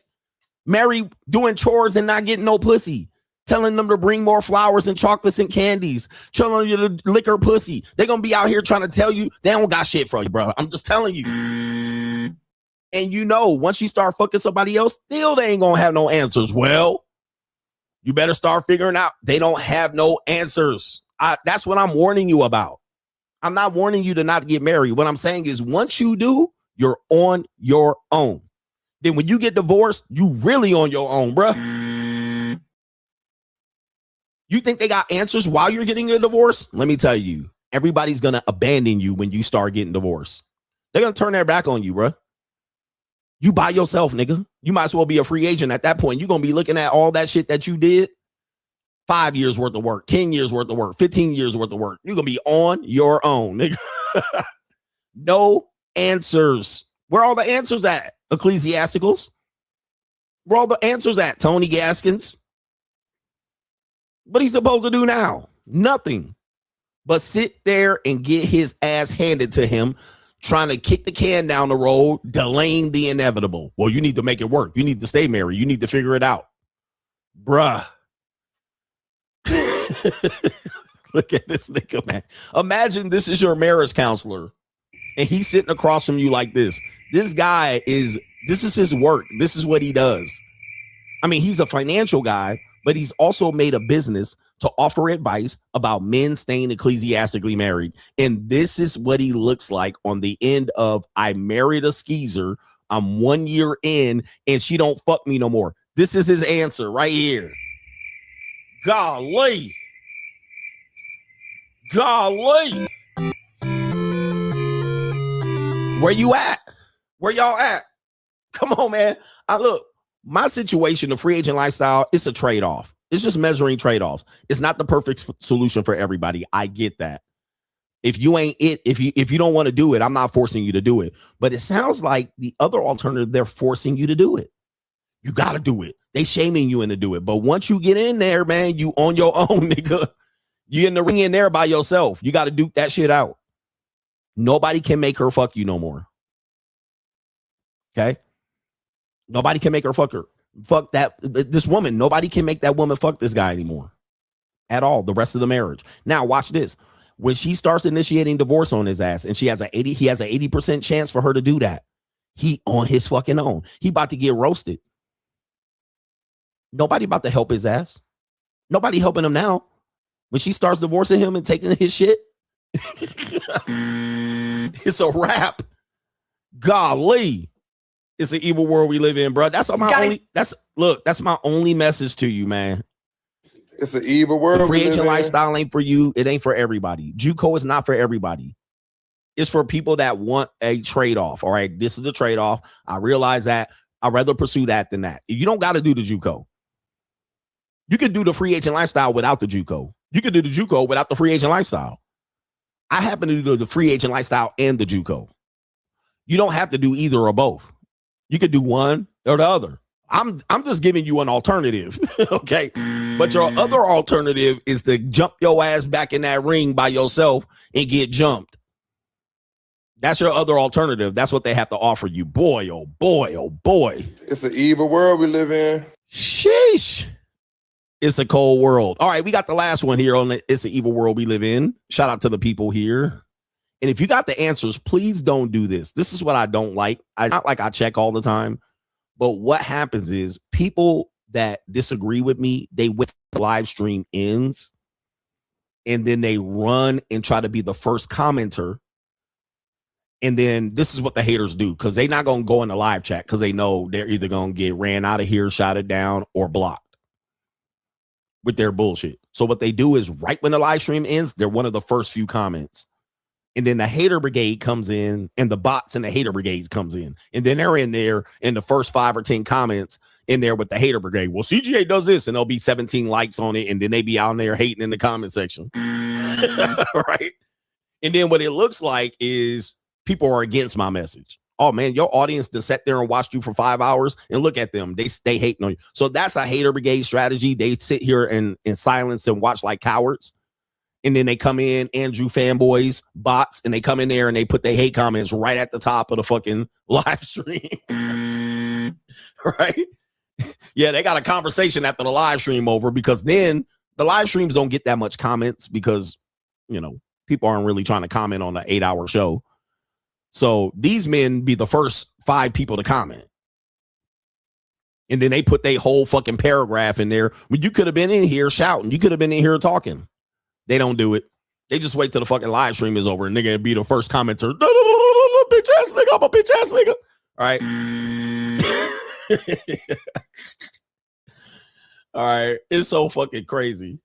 Married, doing chores and not getting no pussy. Telling them to bring more flowers and chocolates and candies. Telling you to lick her pussy. They're going to be out here trying to tell you they don't got shit for you, bro. I'm just telling you. And you know, once you start fucking somebody else, still they ain't going to have no answers. Well, you better start figuring out they don't have no answers. That's what I'm warning you about. I'm not warning you to not get married. What I'm saying is once you do, you're on your own. Then when you get divorced, you really on your own, bruh. You think they got answers while you're getting a divorce? Let me tell you, everybody's going to abandon you when you start getting divorced. They're going to turn their back on you, bruh. You by yourself, nigga. You might as well be a free agent at that point. You're going to be looking at all that shit that you did. 5 years worth of work, 10 years worth of work, 15 years worth of work. You're going to be on your own, nigga. No answers. Where are all the answers at, Ecclesiasticals? Where all the answers at, Tony Gaskins? What he's supposed to do now? Nothing. But sit there and get his ass handed to him, trying to kick the can down the road, delaying the inevitable. Well, you need to make it work. You need to stay married. You need to figure it out. Bruh. Look at this nigga, man. Imagine this is your marriage counselor and he's sitting across from you like this. This is his work. This is what he does. I mean, he's a financial guy, but he's also made a business to offer advice about men staying ecclesiastically married. And this is what he looks like on the end of, I married a skeezer. I'm 1 year in and she don't fuck me no more. This is his answer right here. Golly. Golly. Where you at? Where y'all at? Come on, man. Look, my situation, the free agent lifestyle, it's a trade-off. It's just measuring trade-offs. It's not the perfect solution for everybody. I get that. If you ain't it, if you don't want to do it, I'm not forcing you to do it. But it sounds like the other alternative, they're forcing you to do it. You got to do it. They shaming you into do it. But once you get in there, man, you on your own, nigga. You in the ring in there by yourself. You got to duke that shit out. Nobody can make her fuck you no more. Okay? Nobody can make her fuck this woman. Nobody can make that woman fuck this guy anymore at all. The rest of the marriage. Now, watch this. When she starts initiating divorce on his ass and he has an 80% chance for her to do that. He on his fucking own. He about to get roasted. Nobody about to help his ass. Nobody helping him now. When she starts divorcing him and taking his shit, it's a wrap. Golly. It's an evil world we live in, bro. That's my only message to you, man. It's an evil world. The free agent lifestyle ain't for you. It ain't for everybody. JUCO is not for everybody. It's for people that want a trade-off. All right, this is the trade-off. I realize that. I'd rather pursue that than that. You don't got to do the JUCO. You could do the free agent lifestyle without the JUCO. You could do the JUCO without the free agent lifestyle. I happen to do the free agent lifestyle and the JUCO. You don't have to do either or both. You could do one or the other. I'm just giving you an alternative, okay? But your other alternative is to jump your ass back in that ring by yourself and get jumped. That's your other alternative. That's what they have to offer you. Boy, oh boy, oh boy. It's an evil world we live in. Sheesh. It's a cold world. All right, we got the last one here on the It's an Evil World We Live In. Shout out to the people here. And if you got the answers, please don't do this. This is what I don't like. Not like I check all the time. But what happens is people that disagree with me, they wait till the live stream ends. And then they run and try to be the first commenter. And then this is what the haters do, because they're not going to go in the live chat because they know they're either going to get ran out of here, shouted down, or blocked with their bullshit. So what they do is right when the live stream ends, they're one of the first few comments. And then the hater brigade comes in, and the bots and the hater brigade comes in. And then they're in there in the first 5 or 10 comments in there with the hater brigade. Well, CGA does this, and there'll be 17 likes on it. And then they be out there hating in the comment section. Right. And then what it looks like is people are against my message. Oh man, your audience to sit there and watch you for 5 hours and look at them. They stay hating on you. So that's a hater brigade strategy. They sit here in silence and watch like cowards. And then they come in, Andrew fanboys, bots, and they come in there and they put their hate comments right at the top of the fucking live stream. Right? Yeah, they got a conversation after the live stream over, because then the live streams don't get that much comments because, you know, people aren't really trying to comment on an 8-hour show. So these men be the first 5 people to comment. And then they put their whole fucking paragraph in there. When you could have been in here shouting. You could have been in here talking. They don't do it. They just wait till the fucking live stream is over and they're going to be the first commenter. Bitch ass nigga, I'm a bitch ass nigga. All right. All right. It's so fucking crazy.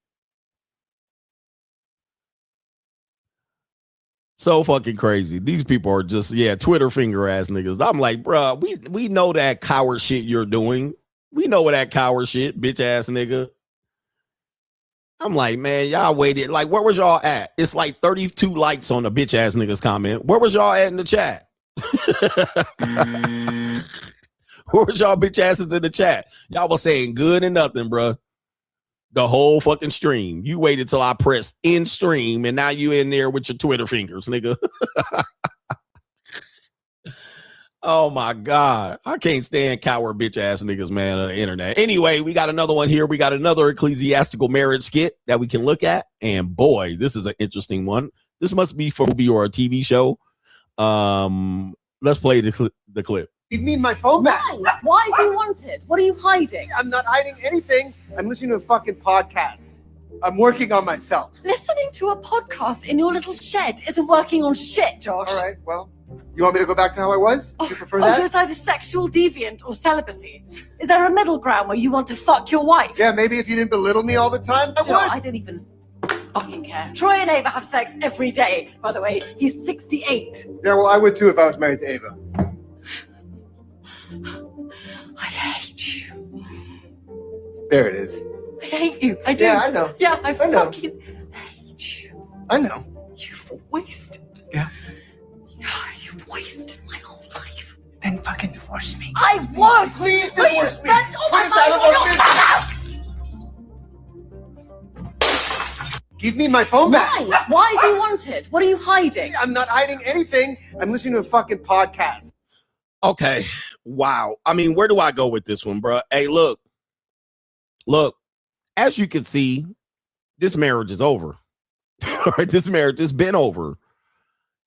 So fucking crazy. These people are just, Twitter finger ass niggas. I'm like, bro, we know that coward shit you're doing. We know what that coward shit, bitch ass nigga. I'm like, man, y'all waited. Like, where was y'all at? It's like 32 likes on the bitch ass niggas comment. Where was y'all at in the chat? Where was y'all bitch asses in the chat? Y'all was saying good and nothing, bro. The whole fucking stream. You waited till I pressed in stream, and now you in there with your Twitter fingers, nigga. Oh my God. I can't stand coward bitch ass niggas, man, on the internet. Anyway, we got another one here. We got another ecclesiastical marriage skit that we can look at. And boy, this is an interesting one. This must be for a movie or a TV show. Let's play the clip. Give me my phone back. Why? Why do you want it? What are you hiding? I'm not hiding anything. I'm listening to a fucking podcast. I'm working on myself. Listening to a podcast in your little shed isn't working on shit, Josh. All right, well, you want me to go back to how I was? You prefer So that? it's either sexual deviant or celibacy. Is there a middle ground where you want to fuck your wife? Yeah, maybe if you didn't belittle me all the time, I So would. I don't even fucking care. Troy and Ava have sex every day, by the way. He's 68. Yeah, well, I would too if I was married to Ava. I hate you. There it is. I hate you. I do. Yeah, I know. Yeah, I know. fucking hate you. I know. You've wasted. Yeah. You've wasted my whole life. Then fucking divorce me. I won't. Please divorce me. Spent all my Please, I money don't want to. Give me my phone back. Why? Why do you want it? What are you hiding? I'm not hiding anything. I'm listening to a fucking podcast. Okay. Wow. I mean, where do I go with this one, bro? Hey, look. As you can see, this marriage is over. All right, this marriage has been over.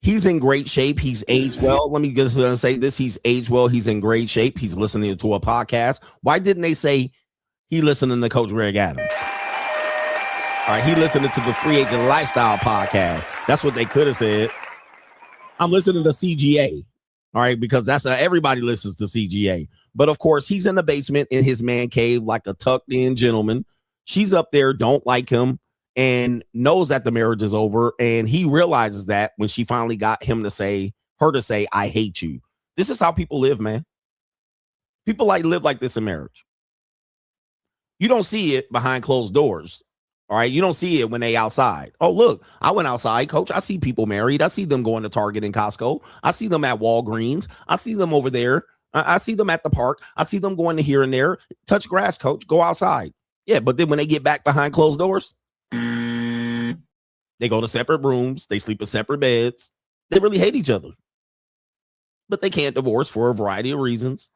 He's in great shape. He's aged well. Let me just say this. He's aged well. He's in great shape. He's listening to a podcast. Why didn't they say he listening to Coach Greg Adams? All right, he listening to the Free Agent Lifestyle podcast. That's what they could have said. I'm listening to CGA. All right, because that's everybody listens to CGA. But of course, he's in the basement in his man cave like a tucked in gentleman. She's up there, don't like him, and knows that the marriage is over. And he realizes that when she finally got her to say, I hate you. This is how people live, man. People live like this in marriage. You don't see it behind closed doors. All right. You don't see it when they outside. Oh, look, I went outside, coach. I see people married. I see them going to Target and Costco. I see them at Walgreens. I see them over there. I see them at the park. I see them going to here and there. Touch grass, coach. Go outside. Yeah. But then when they get back behind closed doors, they go to separate rooms. They sleep in separate beds. They really hate each other. But they can't divorce for a variety of reasons.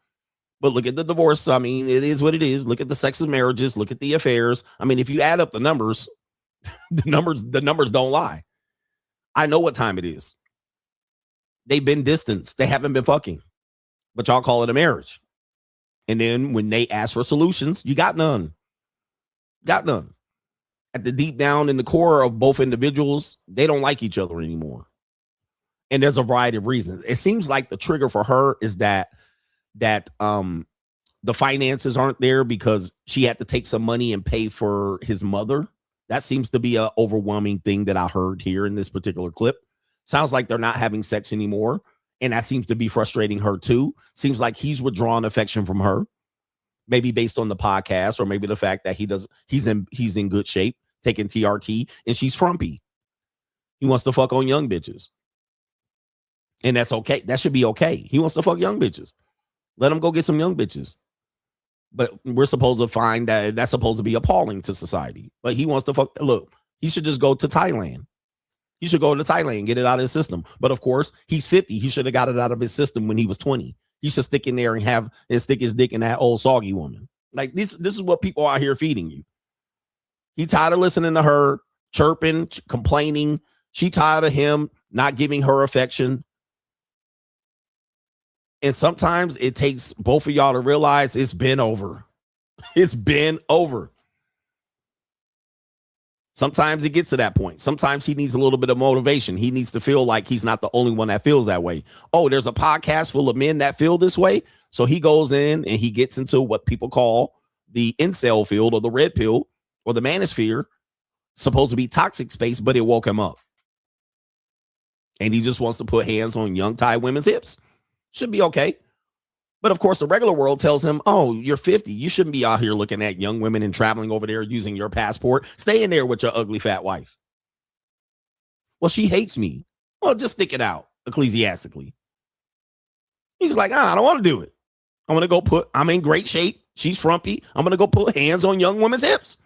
But look at the divorce. I mean, it is what it is. Look at the sex of marriages. Look at the affairs. I mean, if you add up the numbers, the numbers don't lie. I know what time it is. They've been distanced. They haven't been fucking. But y'all call it a marriage. And then when they ask for solutions, you got none. Got none. At the deep down in the core of both individuals, they don't like each other anymore. And there's a variety of reasons. It seems like the trigger for her is that the finances aren't there because she had to take some money and pay for his mother. That seems to be an overwhelming thing that I heard here in this particular clip. Sounds like they're not having sex anymore. And that seems to be frustrating her too. Seems like he's withdrawn affection from her, maybe based on the podcast or maybe the fact that he's in good shape, taking TRT, and she's frumpy. He wants to fuck on young bitches. And that's okay. That should be okay. He wants to fuck young bitches. Let him go get some young bitches. But we're supposed to find that that's supposed to be appalling to society. But he wants to fuck. Look, he should just go to Thailand. He should go to Thailand and get it out of his system. But of course, he's 50. He should have got it out of his system when he was 20. He should stick in there and stick his dick in that old soggy woman. Like this is what people out here feeding you. He tired of listening to her chirping, complaining. She tired of him not giving her affection. And sometimes it takes both of y'all to realize it's been over. It's been over. Sometimes it gets to that point. Sometimes he needs a little bit of motivation. He needs to feel like he's not the only one that feels that way. Oh, there's a podcast full of men that feel this way. So he goes in and he gets into what people call the incel field or the red pill or the manosphere, supposed to be toxic space, but it woke him up. And he just wants to put hands on young Thai women's hips. Should be okay. But of course, the regular world tells him, oh, you're 50. You shouldn't be out here looking at young women and traveling over there using your passport. Stay in there with your ugly fat wife. Well, she hates me. Well, just stick it out ecclesiastically. He's like, I don't want to do it. I'm in great shape. She's frumpy. I'm going to go put hands on young women's hips.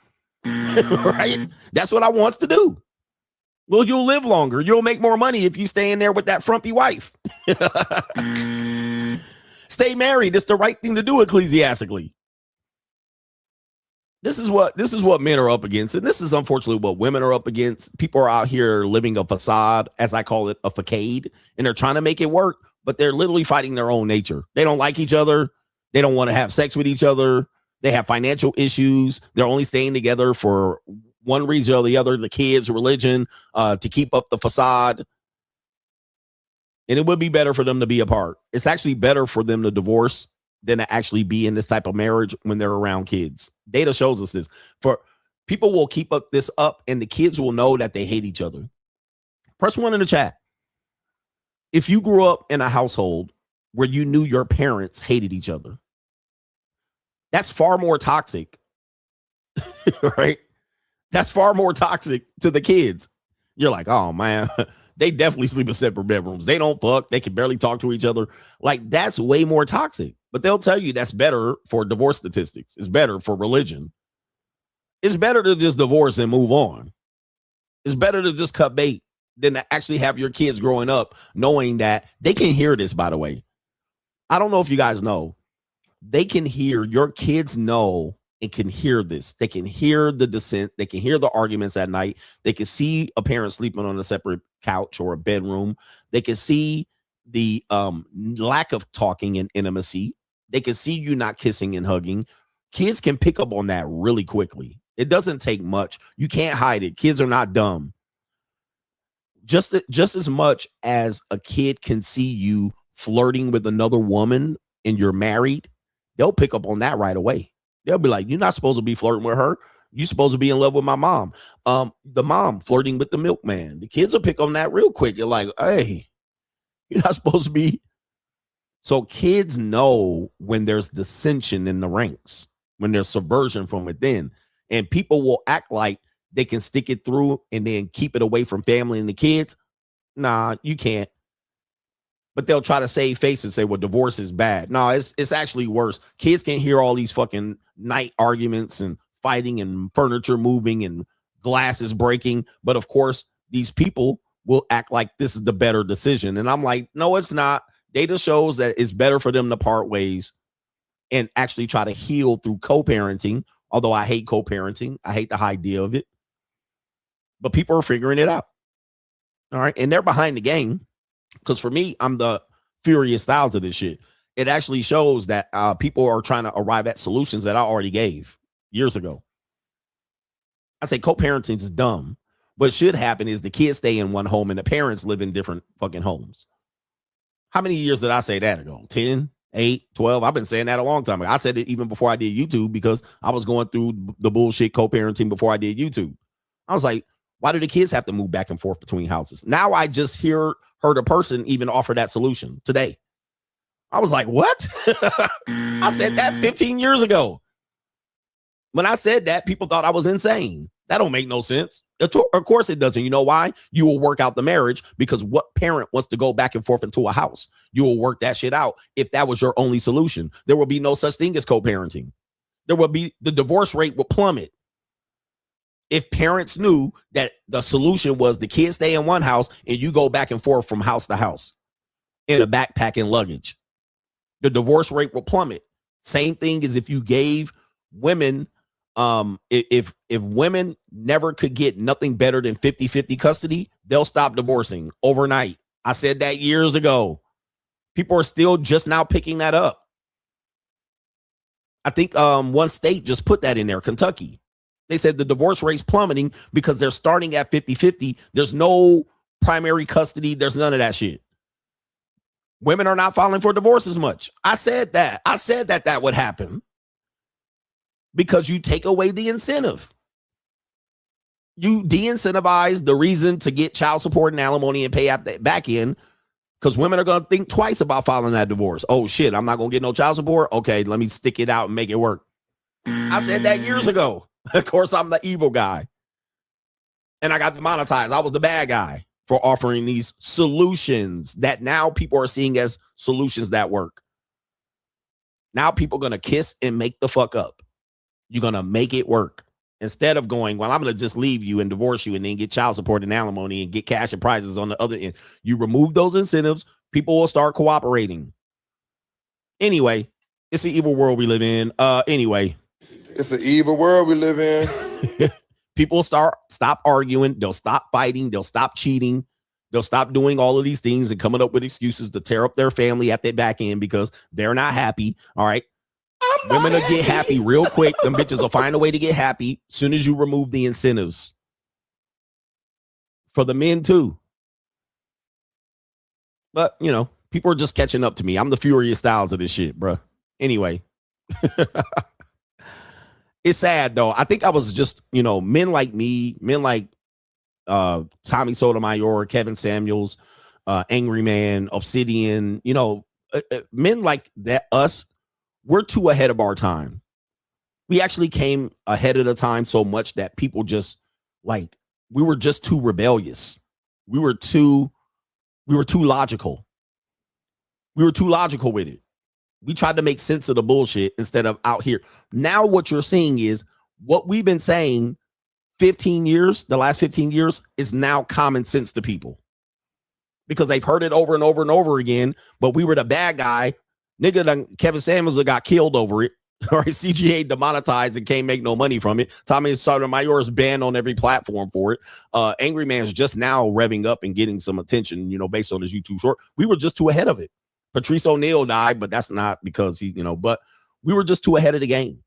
Right? That's what I wants to do. Well, you'll live longer. You'll make more money if you stay in there with that frumpy wife. Stay married. It's the right thing to do ecclesiastically. This is what men are up against. And this is unfortunately what women are up against. People are out here living a facade, as I call it, a facade, and they're trying to make it work, but they're literally fighting their own nature. They don't like each other. They don't want to have sex with each other. They have financial issues. They're only staying together for one reason or the other, the kids, religion, to keep up the facade. And it would be better for them to be apart. It's actually better for them to divorce than to actually be in this type of marriage when they're around kids. Data shows us this. For people will keep up this up and the kids will know that they hate each other. Press 1 in the chat. If you grew up in a household where you knew your parents hated each other, that's far more toxic, right? That's far more toxic to the kids. You're like, oh man, they definitely sleep in separate bedrooms. They don't fuck. They can barely talk to each other. Like that's way more toxic, but they'll tell you that's better for divorce statistics. It's better for religion. It's better to just divorce and move on. It's better to just cut bait than to actually have your kids growing up knowing that they can hear this, by the way. I don't know if you guys know. They can hear, your kids know and can hear this. They can hear the dissent. They can hear the arguments at night. They can see a parent sleeping on a separate couch or a bedroom. They can see the lack of talking and intimacy. They can see you not kissing and hugging. Kids can pick up on that really quickly. It doesn't take much. You can't hide it. Kids are not dumb. Just as much as a kid can see you flirting with another woman and you're married, they'll pick up on that right away. They'll be like, you're not supposed to be flirting with her. You're supposed to be in love with my mom. The mom flirting with the milkman. The kids will pick on that real quick. You're like, hey, you're not supposed to be. So kids know when there's dissension in the ranks, when there's subversion from within, and people will act like they can stick it through and then keep it away from family and the kids. Nah, you can't. But they'll try to save face and say, well, divorce is bad. No, it's actually worse. Kids can't hear all these fucking night arguments and fighting and furniture moving and glasses breaking. But of course, these people will act like this is the better decision. And I'm like, no, it's not. Data shows that it's better for them to part ways and actually try to heal through co-parenting. Although I hate co-parenting. I hate the idea of it. But people are figuring it out. All right. And they're behind the game. Because for me, I'm the Furious Styles of this shit. It actually shows that people are trying to arrive at solutions that I already gave years ago. I say co-parenting is dumb. What should happen is the kids stay in one home and the parents live in different fucking homes. How many years did I say that ago? 10, 8, 12? I've been saying that a long time ago. I said it even before I did YouTube because I was going through the bullshit co-parenting before I did YouTube. I was like, why do the kids have to move back and forth between houses? Now I just heard a person even offer that solution today. I was like, what? I said that 15 years ago. When I said that, people thought I was insane. That don't make no sense. Of course it doesn't. You know why? You will work out the marriage because what parent wants to go back and forth into a house? You will work that shit out if that was your only solution. There will be no such thing as co-parenting. There will be, the divorce rate will plummet. If parents knew that the solution was the kids stay in one house and you go back and forth from house to house in a backpack and luggage, the divorce rate will plummet. Same thing as if you gave women, if women never could get nothing better than 50-50 custody, they'll stop divorcing overnight. I said that years ago. People are still just now picking that up. I think one state just put that in there, Kentucky. They said the divorce rate's plummeting because they're starting at 50-50. There's no primary custody. There's none of that shit. Women are not filing for divorce as much. I said that. I said that would happen because you take away the incentive. You de-incentivize the reason to get child support and alimony and pay out that back end because women are going to think twice about filing that divorce. Oh, shit, I'm not going to get no child support? Okay, let me stick it out and make it work. I said that years ago. Of course, I'm the evil guy. And I got demonetized. I was the bad guy for offering these solutions that now people are seeing as solutions that work. Now people are going to kiss and make the fuck up. You're going to make it work. Instead of going, well, I'm going to just leave you and divorce you and then get child support and alimony and get cash and prizes on the other end. You remove those incentives, people will start cooperating. Anyway, it's the evil world we live in. Anyway. It's an evil world we live in. People stop arguing. They'll stop fighting. They'll stop cheating. They'll stop doing all of these things and coming up with excuses to tear up their family at their back end because they're not happy. All right. Women will get happy real quick. Them bitches will find a way to get happy as soon as you remove the incentives. For the men too. But, you know, people are just catching up to me. I'm the Furious Styles of this shit, bro. Anyway. It's sad, though. I think I was just, you know, men like me, men like Tommy Sotomayor, Kevin Samuels, Angry Man, Obsidian, you know, men like that, us, we're too ahead of our time. We actually came ahead of the time so much that people just, like, we were just too rebellious. We were too logical. We were too logical with it. We tried to make sense of the bullshit instead of out here. Now what you're seeing is what we've been saying 15 years, the last 15 years is now common sense to people because they've heard it over and over and over again. But we were the bad guy. Nigga, Kevin Samuels got killed over it. All right, CGA demonetized and can't make no money from it. Tommy Sotomayor is banned on every platform for it. Angry Man's just now revving up and getting some attention, you know, based on his YouTube short. We were just too ahead of it. Patrice O'Neal died, but that's not because he, you know, but we were just too ahead of the game.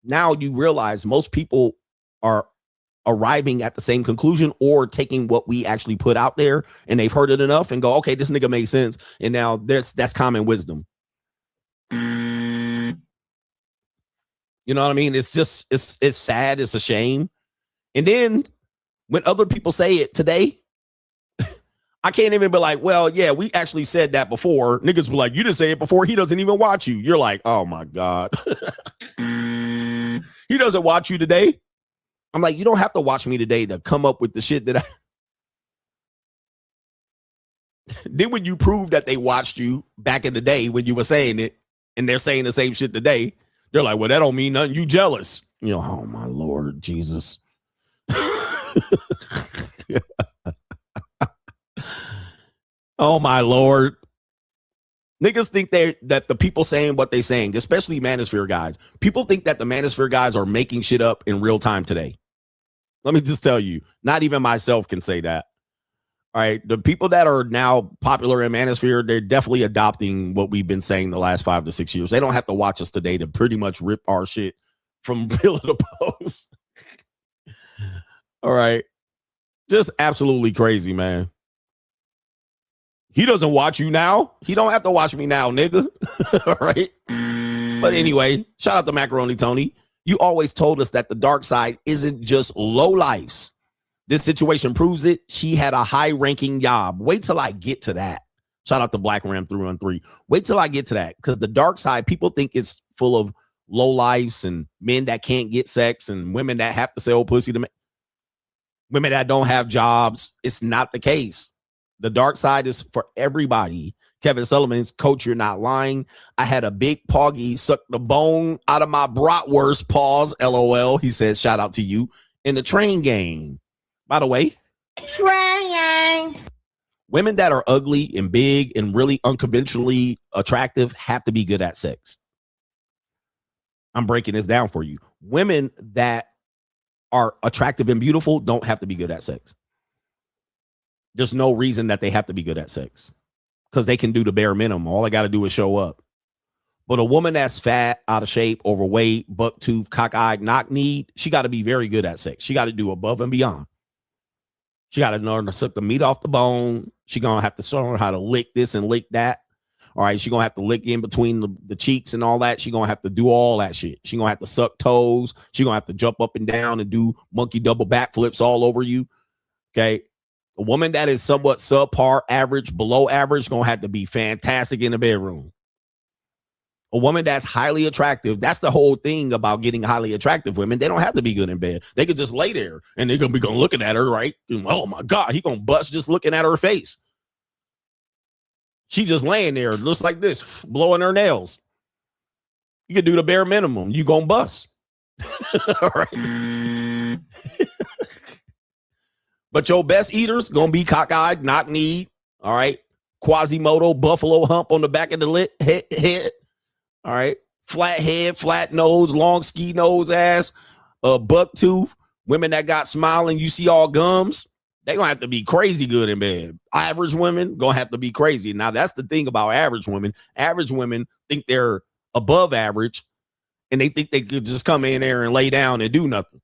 Now you realize most people are arriving at the same conclusion or taking what we actually put out there and they've heard it enough and go, okay, this nigga makes sense. And now that's common wisdom. You know what I mean? It's just, it's sad. It's a shame. And then when other people say it today, I can't even be like, well, yeah, we actually said that before. Niggas be like, you didn't say it before. He doesn't even watch you. You're like, oh my God. He doesn't watch you today. I'm like, you don't have to watch me today to come up with the shit that I. Then when you prove that they watched you back in the day when you were saying it and they're saying the same shit today, they're like, well, that don't mean nothing. You jealous. You know, oh my Lord Jesus. Oh my Lord. Niggas think that the people saying what they saying, especially manosphere guys, people think that the manosphere guys are making shit up in real time today. Let me just tell you, not even myself can say that. All right. The people that are now popular in manosphere, they're definitely adopting what we've been saying the last 5 to 6 years. They don't have to watch us today to pretty much rip our shit from pillar to post. All right. Just absolutely crazy, man. He doesn't watch you now. He don't have to watch me now, nigga. All right. But anyway, shout out to Macaroni Tony. You always told us that the dark side isn't just low lives. This situation proves it. She had a high ranking job. Wait till I get to that. Shout out to Black Ram 313. Wait till I get to that. Because the dark side, people think it's full of low lives and men that can't get sex and women that have to sell pussy to men. Women that don't have jobs. It's not the case. The dark side is for everybody. Kevin Sullivan's Coach, you're not lying. I had a big poggy suck the bone out of my bratwurst. Pause. LOL. He says, shout out to you in the train game. By the way, train. Women that are ugly and big and really unconventionally attractive have to be good at sex. I'm breaking this down for you. Women that are attractive and beautiful don't have to be good at sex. There's no reason that they have to be good at sex because they can do the bare minimum. All I got to do is show up. But a woman that's fat, out of shape, overweight, buck-toothed, cockeyed, knock-kneed, she got to be very good at sex. She got to do above and beyond. She got to learn to suck the meat off the bone. She going to have to learn how to lick this and lick that. All right, she going to have to lick in between the cheeks and all that. She going to have to do all that shit. She going to have to suck toes. She going to have to jump up and down and do monkey double backflips all over you. Okay. A woman that is somewhat subpar, average, below average, going to have to be fantastic in the bedroom. A woman that's highly attractive, that's the whole thing about getting highly attractive women. They don't have to be good in bed. They could just lay there and they're going to be looking at her, right? Oh my God, he going to bust just looking at her face. She just laying there, looks like this, blowing her nails. You could do the bare minimum. You going to bust. All right. But your best eaters going to be cockeyed, knock-kneed. All right. Quasimodo, buffalo hump on the back of the head. All right. Flat head, flat nose, long ski nose ass, buck tooth. Women that got smiling, you see all gums. They're going to have to be crazy good in bed. Average women going to have to be crazy. Now, that's the thing about average women. Average women think they're above average, and they think they could just come in there and lay down and do nothing.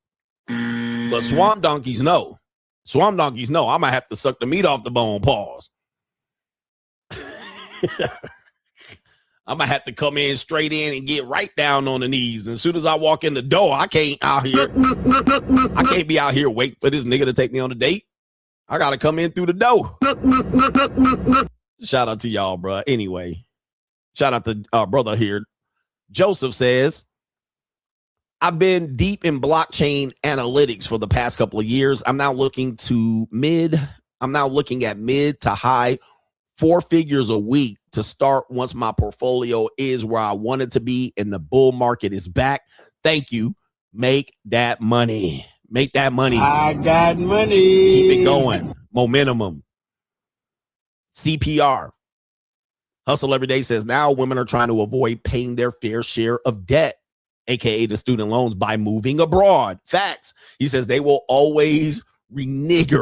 But swamp donkeys know. Swamp donkeys know. I'm going to have to suck the meat off the bone. Pause. I'm going to have to come in straight in and get right down on the knees. And as soon as I walk in the door, I can't be out here waiting for this nigga to take me on a date. I got to come in through the door. Shout out to y'all, bro. Anyway, shout out to our brother here. Joseph says, I've been deep in blockchain analytics for the past couple of years. I'm now looking at mid to high 4 figures a week to start once my portfolio is where I want it to be and the bull market is back. Thank you. Make that money. Make that money. I got money. Keep it going. Momentum. CPR. Hustle Every Day says now women are trying to avoid paying their fair share of debt, aka the student loans, by moving abroad. Facts. He says they will always renege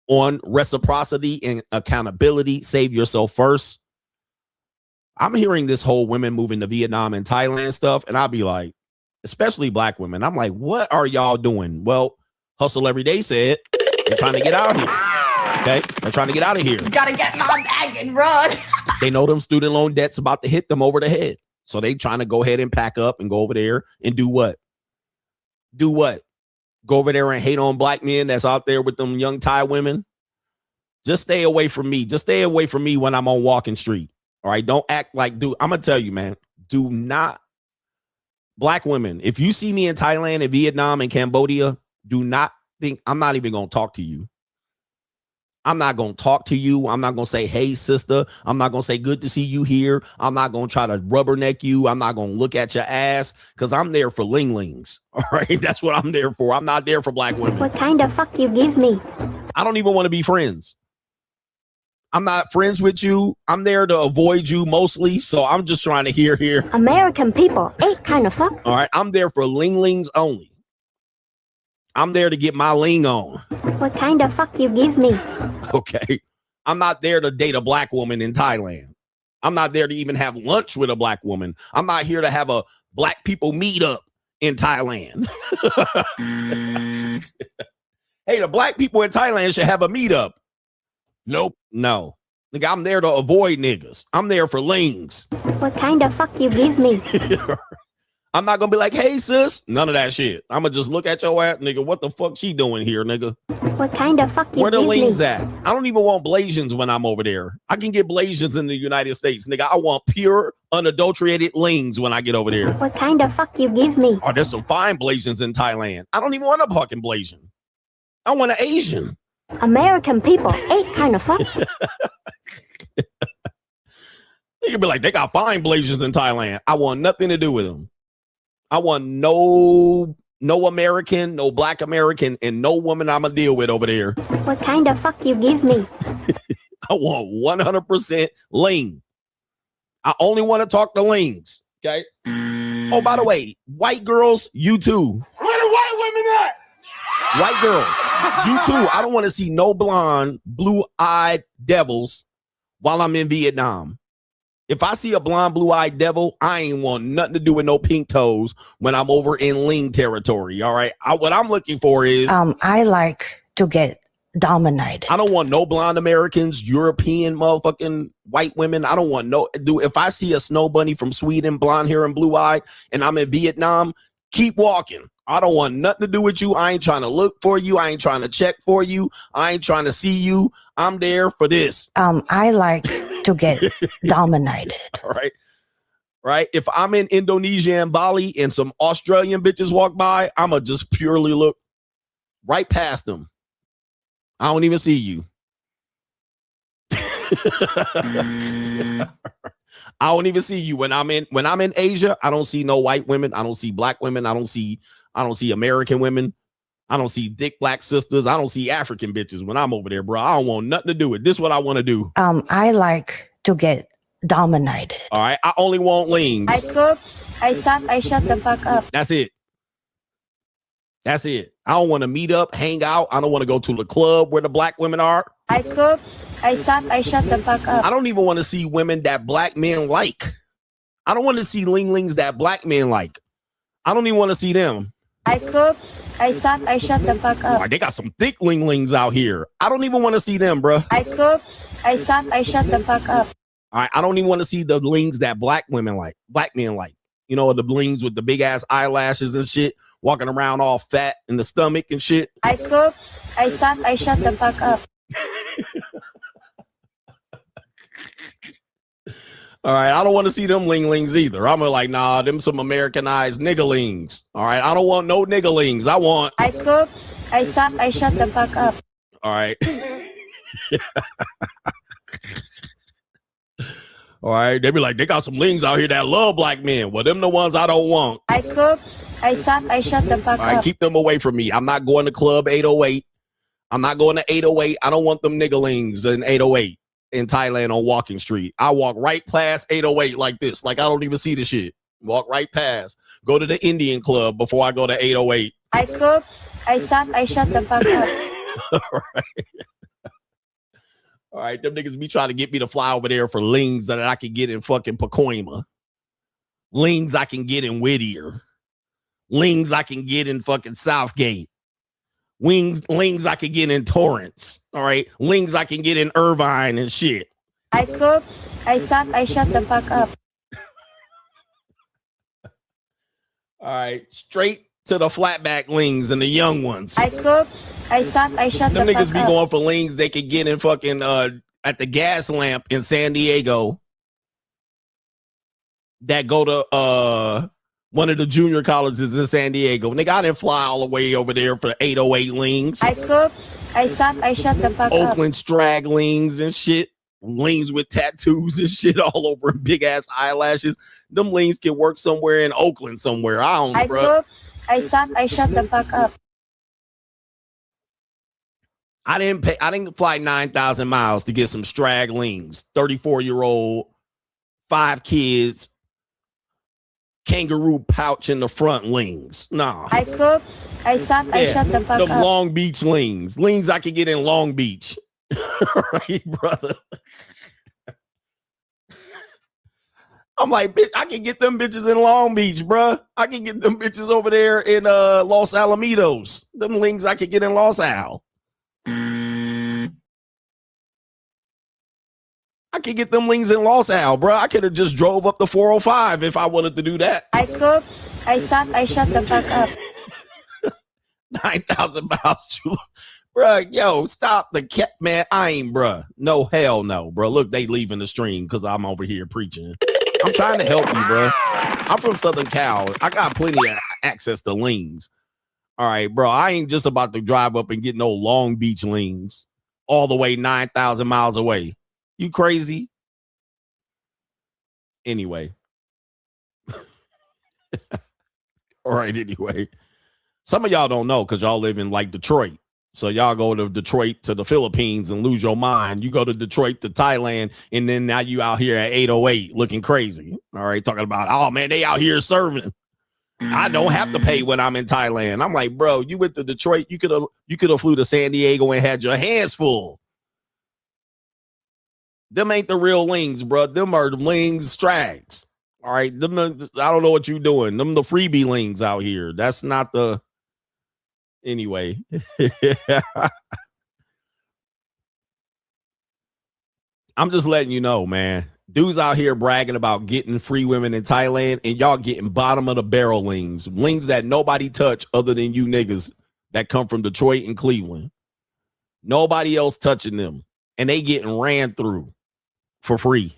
on reciprocity and accountability. Save yourself first. I'm hearing this whole women moving to Vietnam and Thailand stuff, and I'll be like, especially black women, I'm like, what are y'all doing? Well, Hustle Every Day said they're trying to get out of here. Okay, they're trying to get out of here. Gotta get my bag and run. They know them student loan debt's about to hit them over the head. So they trying to go ahead and pack up and go over there and do what? Do what? Go over there and hate on black men that's out there with them young Thai women? Just stay away from me. Just stay away from me when I'm on Walking Street. All right, don't act like, dude, I'm going to tell you, man, do not, black women, if you see me in Thailand and Vietnam and Cambodia, do not think, I'm not even going to talk to you. I'm not going to talk to you. I'm not going to say, hey, sister. I'm not going to say, good to see you here. I'm not going to try to rubberneck you. I'm not going to look at your ass because I'm there for ling-lings. All right, that's what I'm there for. I'm not there for black women. What kind of fuck you give me? I don't even want to be friends. I'm not friends with you. I'm there to avoid you mostly. So I'm just trying to hear here. American people ain't kind of fuck. All right. I'm there for ling-lings only. I'm there to get my ling on. What kind of fuck you give me? Okay. I'm not there to date a black woman in Thailand. I'm not there to even have lunch with a black woman. I'm not here to have a black people meetup in Thailand. Hey, the black people in Thailand should have a meetup. Nope. No. Nigga, I'm there to avoid niggas. I'm there for lings. What kind of fuck you give me? I'm not gonna be like, hey, sis. None of that shit. I'm gonna just look at your ass, nigga. What the fuck she doing here, nigga? What kind of fuck you Where the give lings me? at? I don't even want Blasians when I'm over there. I can get Blasians in the United States, nigga. I want pure, unadulterated lings when I get over there. What kind of fuck you give me? Oh, there's some fine Blasians in Thailand. I don't even want a fucking Blasian. I want an Asian. American people ain't kind of fuck. You could be like, they got fine Blasians in Thailand. I want nothing to do with them. I want no American, no black American, and no woman I'm gonna deal with over there. What kind of fuck you give me? I want 100% ling. I only want to talk to lings. Okay. Oh, by the way, white girls, you too. Where the white women at? White girls, you too. I don't want to see no blonde, blue-eyed devils while I'm in Vietnam. If I see a blonde, blue-eyed devil, I ain't want nothing to do with no pink toes when I'm over in ling territory. All right. What I'm looking for is I like to get dominated. I don't want no blonde Americans, European motherfucking white women. I don't want no dude. If I see a snow bunny from Sweden, blonde hair and blue-eyed, and I'm in Vietnam, keep walking. I don't want nothing to do with you. I ain't trying to look for you. I ain't trying to check for you. I ain't trying to see you. I'm there for this. I like to get dominated. All right. Right. If I'm in Indonesia and Bali and some Australian bitches walk by, I'ma just purely look right past them. I don't even see you. I don't even see you when I'm in Asia. I don't see no white women. I don't see black women. I don't see American women. I don't see thick black sisters. I don't see African bitches when I'm over there, bro. I don't want nothing to do with this. What I want to do. I like to get dominated. All right. I only want lings. I cook, I suck, I shut the fuck up. That's it. That's it. I don't want to meet up, hang out. I don't want to go to the club where the black women are. I cook, I suck, I shut the fuck up. I don't even want to see women that black men like. I don't want to see ling-lings that black men like. I don't even want to see them. I cook, I suck, I shut the fuck up. All right, they got some thick ling-lings out here. I don't even want to see them, bro. I cook, I suck, I shut the fuck up. All right, I don't even want to see the lings that black women like, black men like. You know, the lings with the big ass eyelashes and shit, walking around all fat in the stomach and shit. I cook, I suck, I shut the fuck up. All right, I don't want to see them ling-lings either. I'm like, nah, them some Americanized niggalings. All right, I don't want no niggalings. I want... I cook, I suck, I shut the fuck up. All right. All right, they be like, they got some lings out here that love black men. Well, them the ones I don't want. I cook, I suck, I shut the fuck up. All right, keep them away from me. I'm not going to Club 808. I'm not going to 808. I don't want them niggalings in 808 in Thailand on Walking Street. I walk right past 808 like this. Like I don't even see the shit. Walk right past. Go to the Indian club before I go to 808. I cook, I suck, I shut the fuck up. All right. All right, them niggas be trying to get me to fly over there for lings that I can get in fucking Pacoima. Lings I can get in Whittier. Lings I can get in fucking Southgate. Lings I could get in Torrance. All right. Lings I can get in Irvine and shit. I cook, I suck, I shut the fuck up. All right. Straight to the flatback lings and the young ones. I cook, I suck, I shut the Them fuck niggas be up. going for lings they could get in fucking at the gas lamp in San Diego. That go to one of the junior colleges in San Diego. Nigga, I didn't fly all the way over there for 808 lings. I cook, I suck, I shut the fuck up. Oakland stragglings and shit. Lings with tattoos and shit all over big ass eyelashes. Them lings can work somewhere in Oakland somewhere. I don't know, bro. Cook, I suck, I shut the fuck up. I didn't fly 9,000 miles to get some stragglings. 34-year-old, 5 kids, kangaroo pouch in the front lings. Nah. I cook, I suck, I shut the fuck Them up. Long Beach lings. Lings I could get in Long Beach. Right, brother. I'm like, bitch, I can get them bitches in Long Beach, bruh. I can get them bitches over there in Los Alamitos. Them lings I could get in Los Al. I could get them lings in Los Al, bruh. I could have just drove up the 405 if I wanted to do that. I cook, I suck, I shut the fuck up. 9,000 miles, bruh. Yo, stop the cat, man. I ain't, bruh. No, hell no, bruh. Look, they leaving the stream because I'm over here preaching. I'm trying to help you, bruh. I'm from Southern Cal. I got plenty of access to lings. All right, bro. I ain't just about to drive up and get no Long Beach lings all the way 9,000 miles away. You crazy? Anyway. All right, anyway. Some of y'all don't know because y'all live in like Detroit. So y'all go to Detroit to the Philippines and lose your mind. You go to Detroit to Thailand, and then now you out here at 808 looking crazy. All right, talking about, oh man, they out here serving. I don't have to pay when I'm in Thailand. I'm like, bro, you went to Detroit. You could have flew to San Diego and had your hands full. Them ain't the real lings, bro. Them are the lings strags. All right, them. I don't know what you doing. Them the freebie lings out here. That's not the. Anyway. I'm just letting you know, man. Dudes out here bragging about getting free women in Thailand, and y'all getting bottom of the barrel lings that nobody touch other than you niggas that come from Detroit and Cleveland. Nobody else touching them, and they getting ran through for free.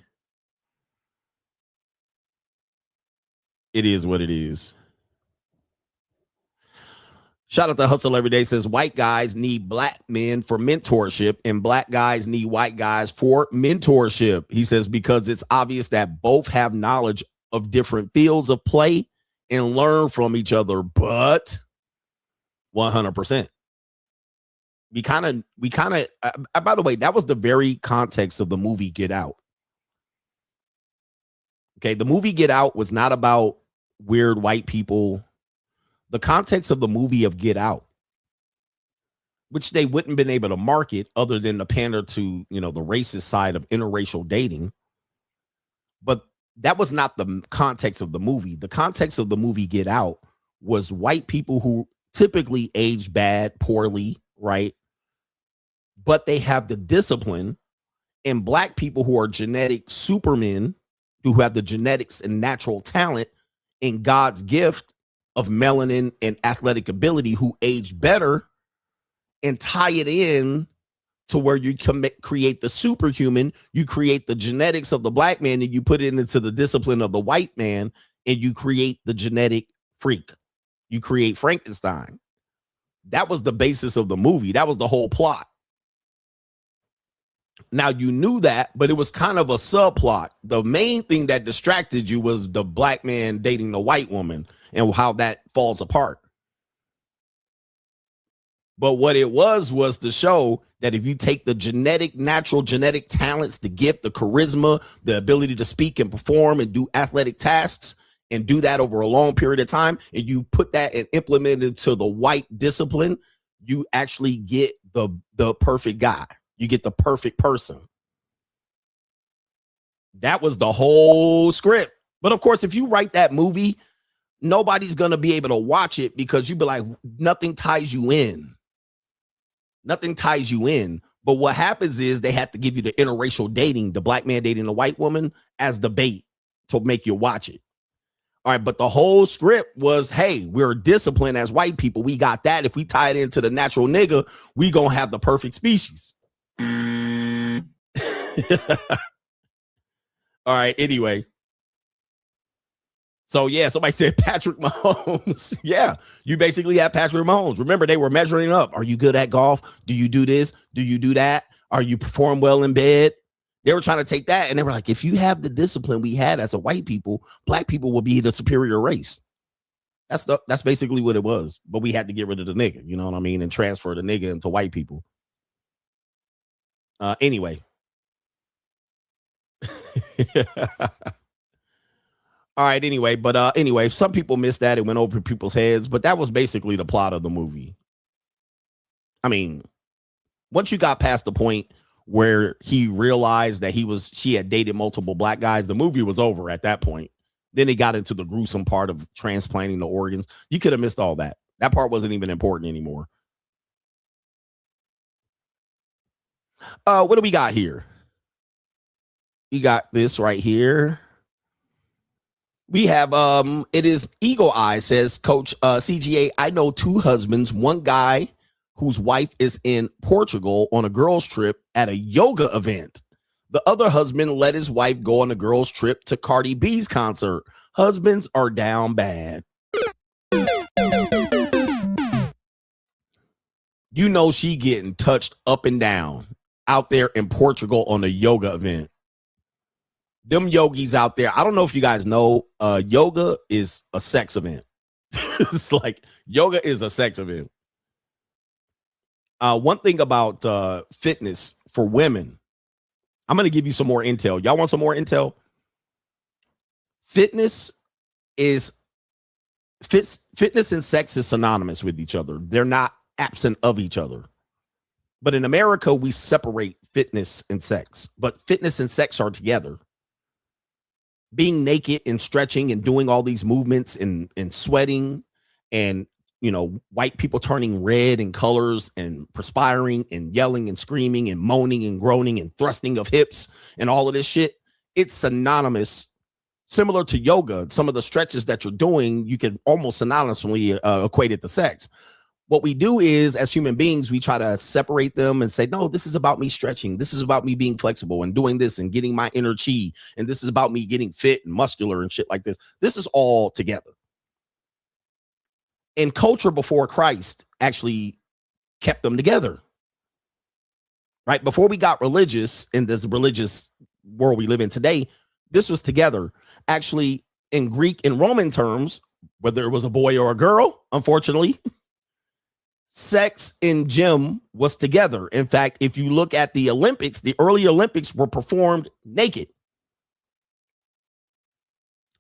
It is what it is. Shout out to Hustle Every Day says white guys need black men for mentorship and black guys need white guys for mentorship. He says because it's obvious that both have knowledge of different fields of play and learn from each other, but 100%. We kind of, by the way, that was the very context of the movie Get Out. Okay, the movie Get Out was not about weird white people. The context of the movie of Get Out, which they wouldn't been able to market other than to pander to, the racist side of interracial dating. But that was not the context of the movie. The context of the movie Get Out was white people who typically age bad, poorly, right? But they have the discipline, and black people who are genetic supermen, who have the genetics and natural talent and God's gift of melanin and athletic ability, who age better, and tie it in to where you create the superhuman. You create the genetics of the black man and you put it into the discipline of the white man, and you create the genetic freak. You create Frankenstein. That was the basis of the movie. That was the whole plot. Now, you knew that, but it was kind of a subplot. The main thing that distracted you was the black man dating the white woman and how that falls apart. But what it was to show that if you take the natural genetic talents, the gift, the charisma, the ability to speak and perform and do athletic tasks and do that over a long period of time, and you put that and implement it into the white discipline, you actually get the perfect guy. You get the perfect person. That was the whole script. But of course, if you write that movie, nobody's going to be able to watch it because you be like, nothing ties you in. Nothing ties you in. But what happens is they have to give you the interracial dating, the black man dating the white woman, as the bait to make you watch it. All right, but the whole script was, hey, we're disciplined as white people. We got that. If we tie it into the natural nigga, we gonna have the perfect species. All right, anyway. So, yeah, somebody said Patrick Mahomes. Yeah, you basically have Patrick Mahomes. Remember, they were measuring up. Are you good at golf? Do you do this? Do you do that? Are you perform well in bed? They were trying to take that, and they were like, if you have the discipline we had as a white people, black people will be the superior race. That's basically what it was. But we had to get rid of the nigga, you know what I mean, and transfer the nigga into white people. Anyway. All right, anyway, but anyway, some people missed that. It went over people's heads, but that was basically the plot of the movie. I mean, once you got past the point where he realized that she had dated multiple black guys, the movie was over at that point. Then he got into the gruesome part of transplanting the organs. You could have missed all that. That part wasn't even important anymore. What do we got here? We got this right here. We have, it is Eagle Eye says, Coach CGA, I know two husbands, one guy whose wife is in Portugal on a girls' trip at a yoga event. The other husband let his wife go on a girls' trip to Cardi B's concert. Husbands are down bad. You know she getting touched up and down out there in Portugal on a yoga event. Them yogis out there, I don't know if you guys know, yoga is a sex event. It's like yoga is a sex event. One thing about fitness for women, I'm going to give you some more intel. Y'all want some more intel? Fitness and sex is synonymous with each other. They're not absent of each other. But in America, we separate fitness and sex. But fitness and sex are together. Being naked and stretching and doing all these movements and sweating and, you know, white people turning red in colors and perspiring and yelling and screaming and moaning and groaning and thrusting of hips and all of this shit. It's synonymous, similar to yoga. Some of the stretches that you're doing, you can almost synonymously equate it to sex. What we do is, as human beings, we try to separate them and say, no, this is about me stretching. This is about me being flexible and doing this and getting my inner chi. And this is about me getting fit and muscular and shit like this. This is all together. And culture before Christ actually kept them together. Right? Before we got religious in this religious world we live in today, this was together. Actually, in Greek and Roman terms, whether it was a boy or a girl, unfortunately, sex in gym was together. In fact, if you look at the Olympics, the early Olympics were performed naked.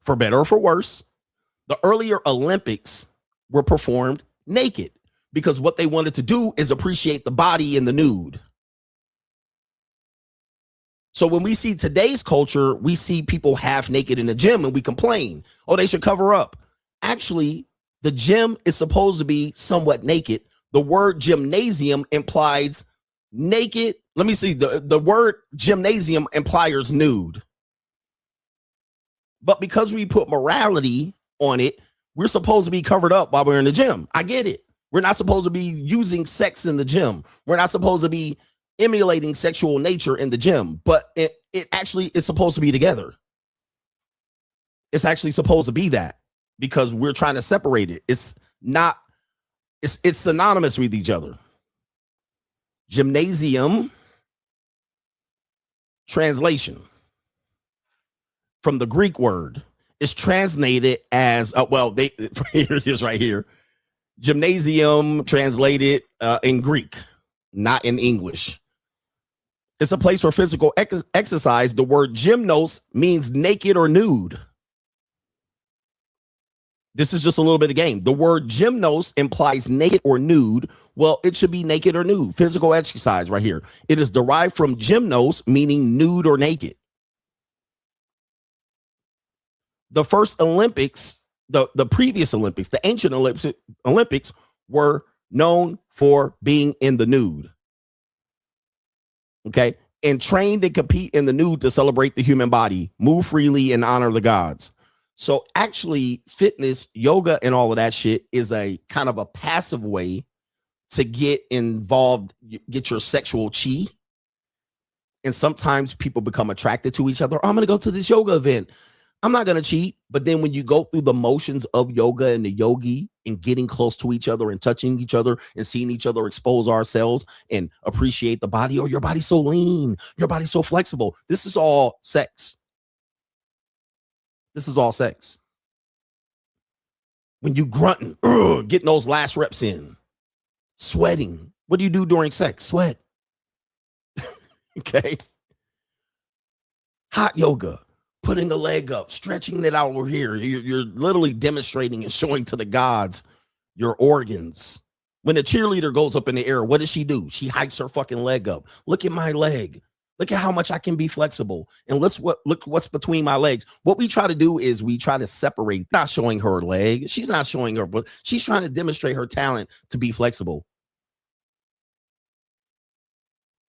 For better or for worse, the earlier Olympics were performed naked because what they wanted to do is appreciate the body in the nude. So when we see today's culture, we see people half naked in the gym and we complain, oh, they should cover up. Actually, the gym is supposed to be somewhat naked. The word gymnasium implies naked. Let me see. The word gymnasium implies nude. But because we put morality on it, we're supposed to be covered up while we're in the gym. I get it. We're not supposed to be using sex in the gym. We're not supposed to be emulating sexual nature in the gym. But it actually is supposed to be together. It's actually supposed to be that because we're trying to separate it. It's not. It's synonymous with each other. Gymnasium, translation from the Greek word, is translated as here it is right here. Gymnasium translated in Greek, not in English. It's a place for physical exercise. The word gymnos means naked or nude. This is just a little bit of game. The word gymnos implies naked or nude. Well, it should be naked or nude. Physical exercise right here. It is derived from gymnos, meaning nude or naked. The first Olympics, the previous Olympics, the ancient Olympics were known for being in the nude. Okay. And trained to compete in the nude to celebrate the human body, move freely, and honor the gods. So actually, fitness, yoga, and all of that shit is a kind of a passive way to get involved, get your sexual chi. And sometimes people become attracted to each other. Oh, I'm going to go to this yoga event. I'm not going to cheat. But then when you go through the motions of yoga and the yogi and getting close to each other and touching each other and seeing each other expose ourselves and appreciate the body. Oh, your body's so lean. Your body's so flexible. This is all sex. This is all sex. When you grunting, getting those last reps in, sweating. What do you do during sex? Sweat. Okay. Hot yoga, putting a leg up, stretching it out over here. You're literally demonstrating and showing to the gods your organs. When a cheerleader goes up in the air, what does she do? She hikes her fucking leg up. Look at my leg. Look at how much I can be flexible. And look what's between my legs. What we try to do is we try to separate, not showing her leg. She's not showing her, but she's trying to demonstrate her talent to be flexible.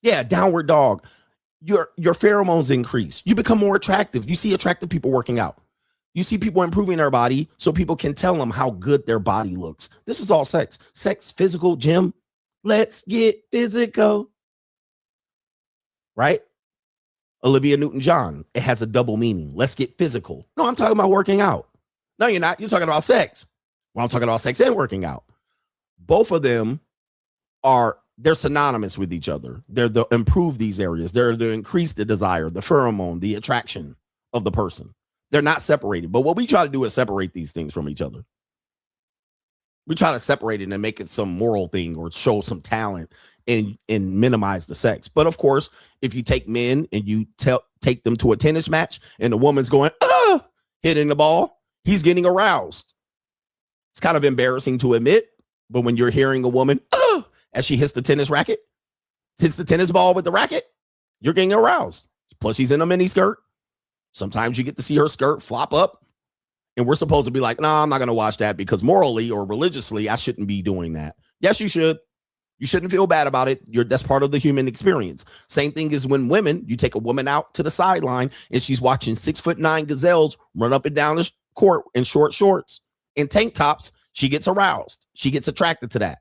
Yeah, downward dog. Your pheromones increase. You become more attractive. You see attractive people working out. You see people improving their body so people can tell them how good their body looks. This is all sex. Sex, physical, gym. Let's get physical. Right? Olivia Newton-John. It has a double meaning. Let's get physical. No, I'm talking about working out. No, you're not. You're talking about sex. Well, I'm talking about sex and working out. Both of them they're synonymous with each other. They're to improve these areas. They're to increase the desire, the pheromone, the attraction of the person. They're not separated. But what we try to do is separate these things from each other. We try to separate it and make it some moral thing or show some talent and minimize the sex. But of course, if you take men and you take them to a tennis match and the woman's going, hitting the ball, he's getting aroused. It's kind of embarrassing to admit, but when you're hearing a woman, as she hits the tennis ball with the racket, you're getting aroused. Plus, she's in a mini skirt. Sometimes you get to see her skirt flop up. And we're supposed to be like, no, I'm not going to watch that because morally or religiously, I shouldn't be doing that. Yes, you should. You shouldn't feel bad about it. That's part of the human experience. Same thing as when you take a woman out to the sideline and she's watching 6'9" gazelles run up and down the court in short shorts and tank tops. She gets aroused. She gets attracted to that.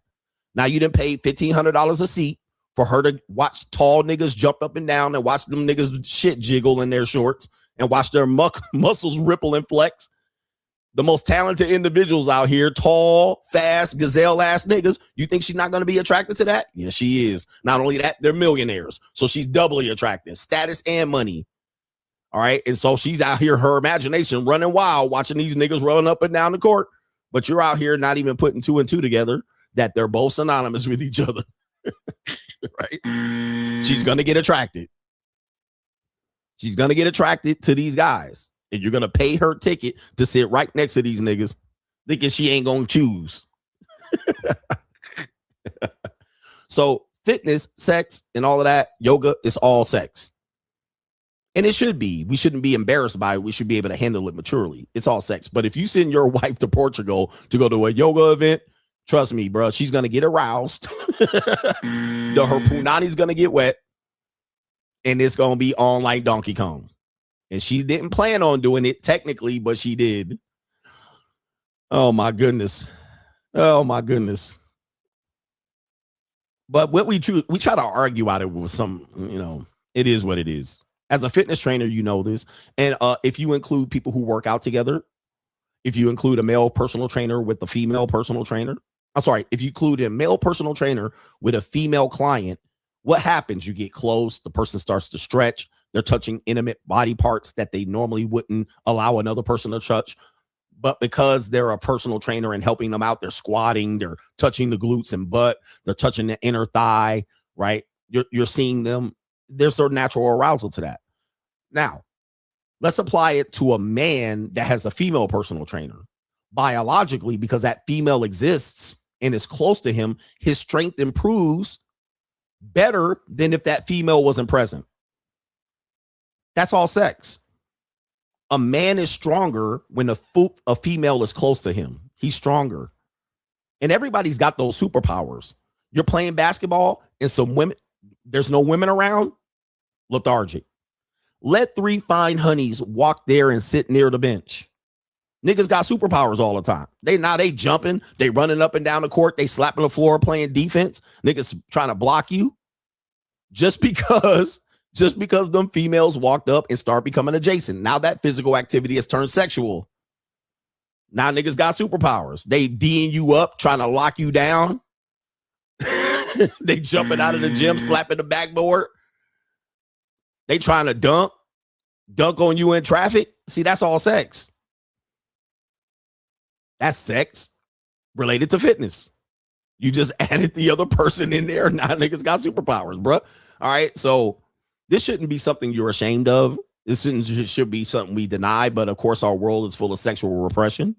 Now you didn't pay $1,500 a seat for her to watch tall niggas jump up and down and watch them niggas shit jiggle in their shorts and watch their muscles ripple and flex. The most talented individuals out here, tall, fast, gazelle-ass niggas. You think she's not going to be attracted to that? Yes, she is. Not only that, they're millionaires. So she's doubly attractive, status and money. All right. And so she's out here, her imagination running wild, watching these niggas running up and down the court. But you're out here not even putting two and two together that they're both synonymous with each other. Right? She's going to get attracted. She's going to get attracted to these guys. And you're going to pay her ticket to sit right next to these niggas thinking she ain't going to choose. So fitness, sex, and all of that, yoga is all sex. And it should be. We shouldn't be embarrassed by it. We should be able to handle it maturely. It's all sex. But if you send your wife to Portugal to go to a yoga event, trust me, bro, she's going to get aroused. Her punani's going to get wet. And it's going to be on like Donkey Kong. And she didn't plan on doing it technically, but she did. Oh, my goodness. Oh, my goodness. But what we try to argue out it with some, it is what it is. As a fitness trainer, you know this. And if you include people who work out together, if you include a male personal trainer with a female personal trainer, if you include a male personal trainer with a female client, what happens? You get close. The person starts to stretch. They're touching intimate body parts that they normally wouldn't allow another person to touch. But because they're a personal trainer and helping them out, they're squatting, they're touching the glutes and butt, they're touching the inner thigh, right? You're seeing them. There's a natural arousal to that. Now, let's apply it to a man that has a female personal trainer. Biologically, because that female exists and is close to him, his strength improves better than if that female wasn't present. That's all sex. A man is stronger when a female is close to him. He's stronger. And everybody's got those superpowers. You're playing basketball and some women, there's no women around, lethargic. Let 3 fine honeys walk there and sit near the bench. Niggas got superpowers all the time. They jumping, they running up and down the court, they slapping the floor playing defense. Niggas trying to block you. Just because them females walked up and start becoming adjacent. Now that physical activity has turned sexual. Now niggas got superpowers. They D'ing you up, trying to lock you down. They jumping out of the gym, slapping the backboard. They trying to dunk on you in traffic. See, that's all sex. That's sex related to fitness. You just added the other person in there. Now niggas got superpowers, bro. All right, so this shouldn't be something you're ashamed of. This should be something we deny, but of course our world is full of sexual repression.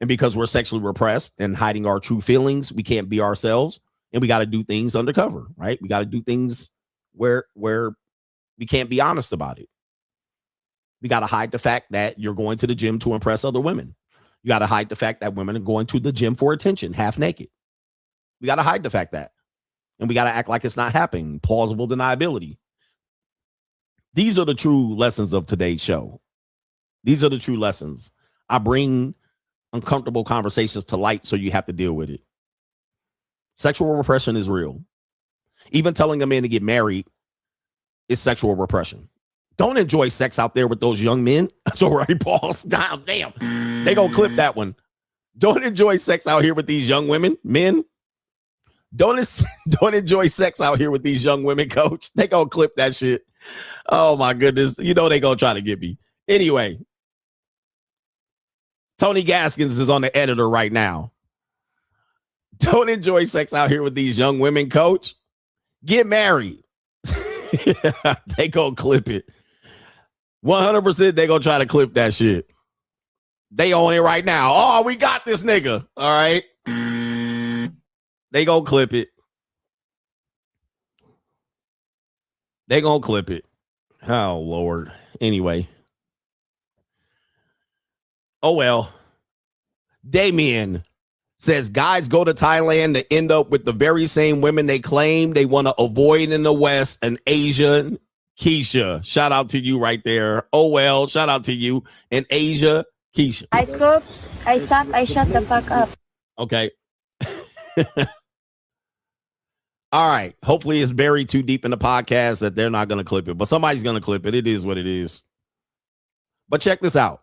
And because we're sexually repressed and hiding our true feelings, we can't be ourselves, and we got to do things undercover, right? We got to do things where we can't be honest about it. We got to hide the fact that you're going to the gym to impress other women. You got to hide the fact that women are going to the gym for attention, half naked. We got to hide the fact that. And we got to act like it's not happening. Plausible deniability. These are the true lessons of today's show. These are the true lessons. I bring uncomfortable conversations to light so you have to deal with it. Sexual repression is real. Even telling a man to get married is sexual repression. Don't enjoy sex out there with those young men. That's all right, pause. Damn. They gonna clip that one. Don't enjoy sex out here with these young men. Don't enjoy sex out here with these young women, coach. They gonna clip that shit. Oh my goodness. You know they gonna try to get me. Anyway, Tony Gaskins is on the editor right now. Don't enjoy sex out here with these young women, coach. Get married. They gonna clip it. 100% they gonna try to clip that shit. They on it right now. Oh, we got this nigga. All right. They gonna clip it. They gonna clip it. Oh, Lord. Anyway. Oh, well. Damien says guys go to Thailand to end up with the very same women they claim they want to avoid in the West, and Asia. Keisha, shout out to you right there. Oh, well, shout out to you. And Asia, Keisha. I cook, I suck, I shut the fuck up. Okay. All right. Hopefully it's buried too deep in the podcast that they're not going to clip it, but somebody's going to clip it. It is what it is. But check this out.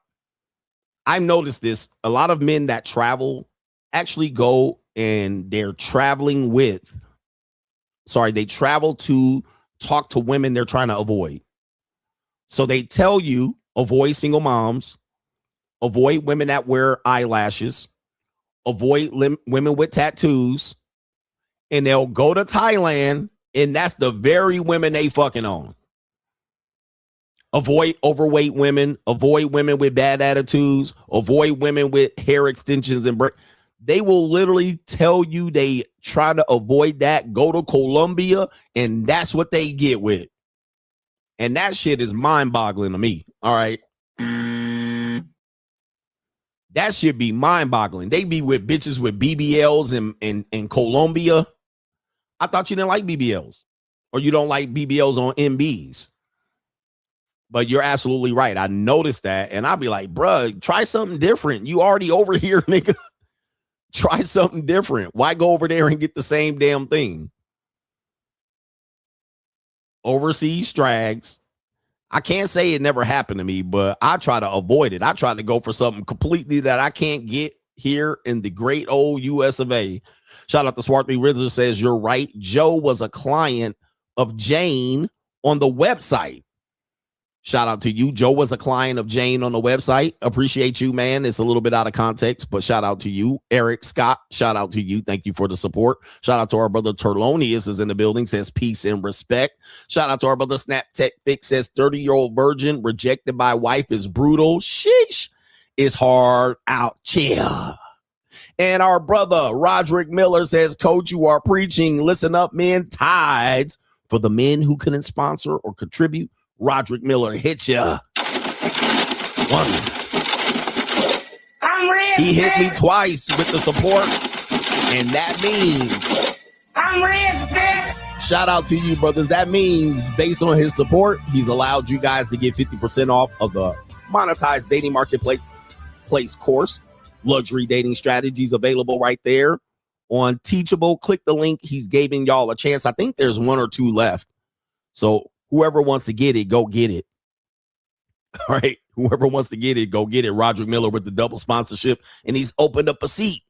I've noticed this. A lot of men that travel actually go and they travel to talk to women they're trying to avoid. So they tell you, avoid single moms, avoid women that wear eyelashes, avoid women with tattoos, and they'll go to Thailand, and that's the very women they fucking on. Avoid overweight women, avoid women with bad attitudes, avoid women with hair extensions and they will literally tell you they try to avoid that, go to Colombia, and that's what they get with. And that shit is mind-boggling to me. All right. That should be mind-boggling. They be with bitches with BBLs in Colombia. I thought you didn't like BBLs, or you don't like BBLs on MBs. But you're absolutely right. I noticed that, and I'll be like, bruh, try something different. You already over here, nigga. Try something different. Why go over there and get the same damn thing? Overseas strags. I can't say it never happened to me, but I try to avoid it. I try to go for something completely that I can't get here in the great old US of A. Shout out to Swarthy Riddler says, you're right. Joe was a client of Jane on the website. Shout out to you. Joe was a client of Jane on the website. Appreciate you, man. It's a little bit out of context, but shout out to you. Eric Scott, shout out to you. Thank you for the support. Shout out to our brother Terlonius is in the building, says peace and respect. Shout out to our brother Snap Tech Fix, says 30-year-old virgin rejected by wife is brutal. Sheesh. It's hard out. Chill. And our brother Roderick Miller says, Coach, you are preaching. Listen up, men. Tides for the men who couldn't sponsor or contribute. Roderick Miller hit ya. One. I'm ready. He hit me twice with the support. And that means I'm rich, bitch. shout out to you, brothers. That means based on his support, he's allowed you guys to get 50% off of the monetized dating marketplace course. Luxury dating strategies available right there on Teachable. Click the link. He's giving y'all a chance. I think there's 1 or 2 left. So whoever wants to get it, go get it. All right. Whoever wants to get it, go get it. Roderick Miller with the double sponsorship. And he's opened up a seat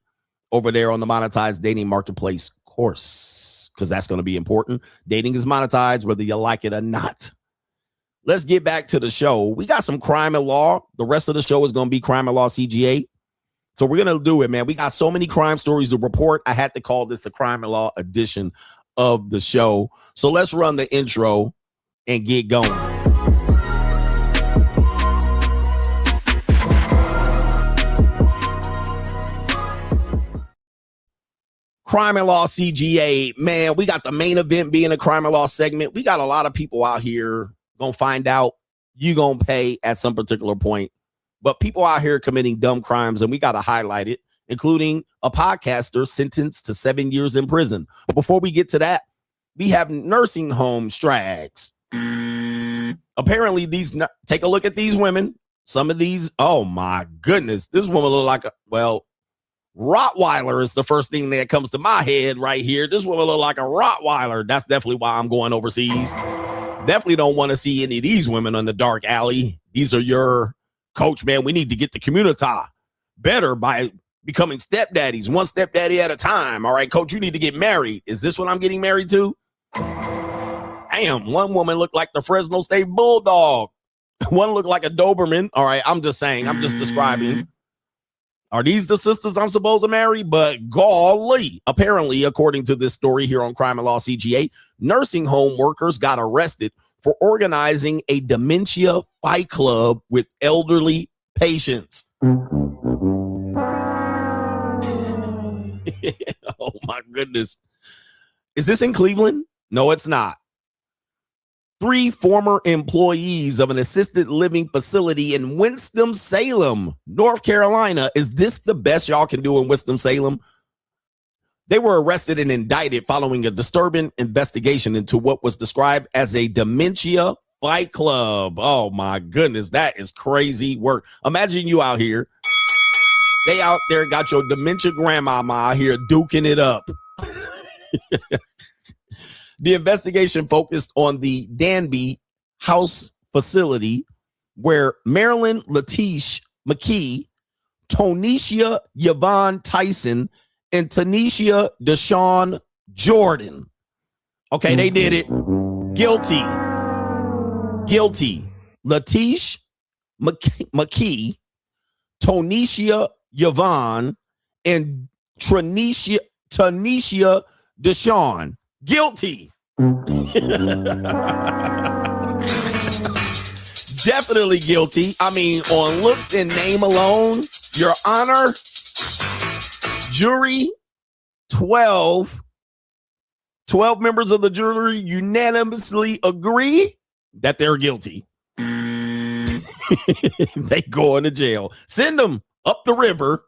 over there on the monetized dating marketplace course, because that's going to be important. Dating is monetized, whether you like it or not. Let's get back to the show. We got some crime and law. The rest of the show is going to be crime and law CGA. So we're going to do it, man. We got so many crime stories to report. I had to call this a crime and law edition of the show. So let's run the intro and get going. Crime and Law CGA, man, we got the main event being a crime and law segment. We got a lot of people out here gonna find out, you gonna pay at some particular point. But people out here committing dumb crimes, and we got to highlight it, including a podcaster sentenced to 7 years in prison. But before we get to that, we have nursing home strags. Apparently, take a look at these women. Some of these, oh my goodness, this woman look like Rottweiler is the first thing that comes to my head right here. This woman look like a Rottweiler. That's definitely why I'm going overseas. Definitely don't want to see any of these women on the dark alley. These are your coach, man. We need to get the community better by becoming stepdaddies, one stepdaddy at a time. All right, coach, you need to get married. Is this what I'm getting married to? Damn, one woman looked like the Fresno State Bulldog. One looked like a Doberman. All right, I'm just saying, I'm just describing. Are these the sisters I'm supposed to marry? But golly, apparently, according to this story here on Crime and Law CGA, nursing home workers got arrested for organizing a dementia fight club with elderly patients. Oh my goodness. Is this in Cleveland? No, it's not. 3 former employees of an assisted living facility in Winston-Salem, North Carolina. Is this the best y'all can do in Winston-Salem? They were arrested and indicted following a disturbing investigation into what was described as a dementia fight club. Oh my goodness, that is crazy work. Imagine you out here. They out there got your dementia grandmama out here duking it up. The investigation focused on the Danby House facility where Marilyn Latish McKee, Tonisha Yvonne Tyson, and Tanisha Deshawn Jordan. Okay, they did it. Guilty. Latish McKee, Tonisha Yvonne, and Tanisha Deshawn. Guilty. Definitely guilty. I mean, on looks and name alone, Your Honor, jury, 12 members of the jury unanimously agree that they're guilty. They go into jail. Send them up the river.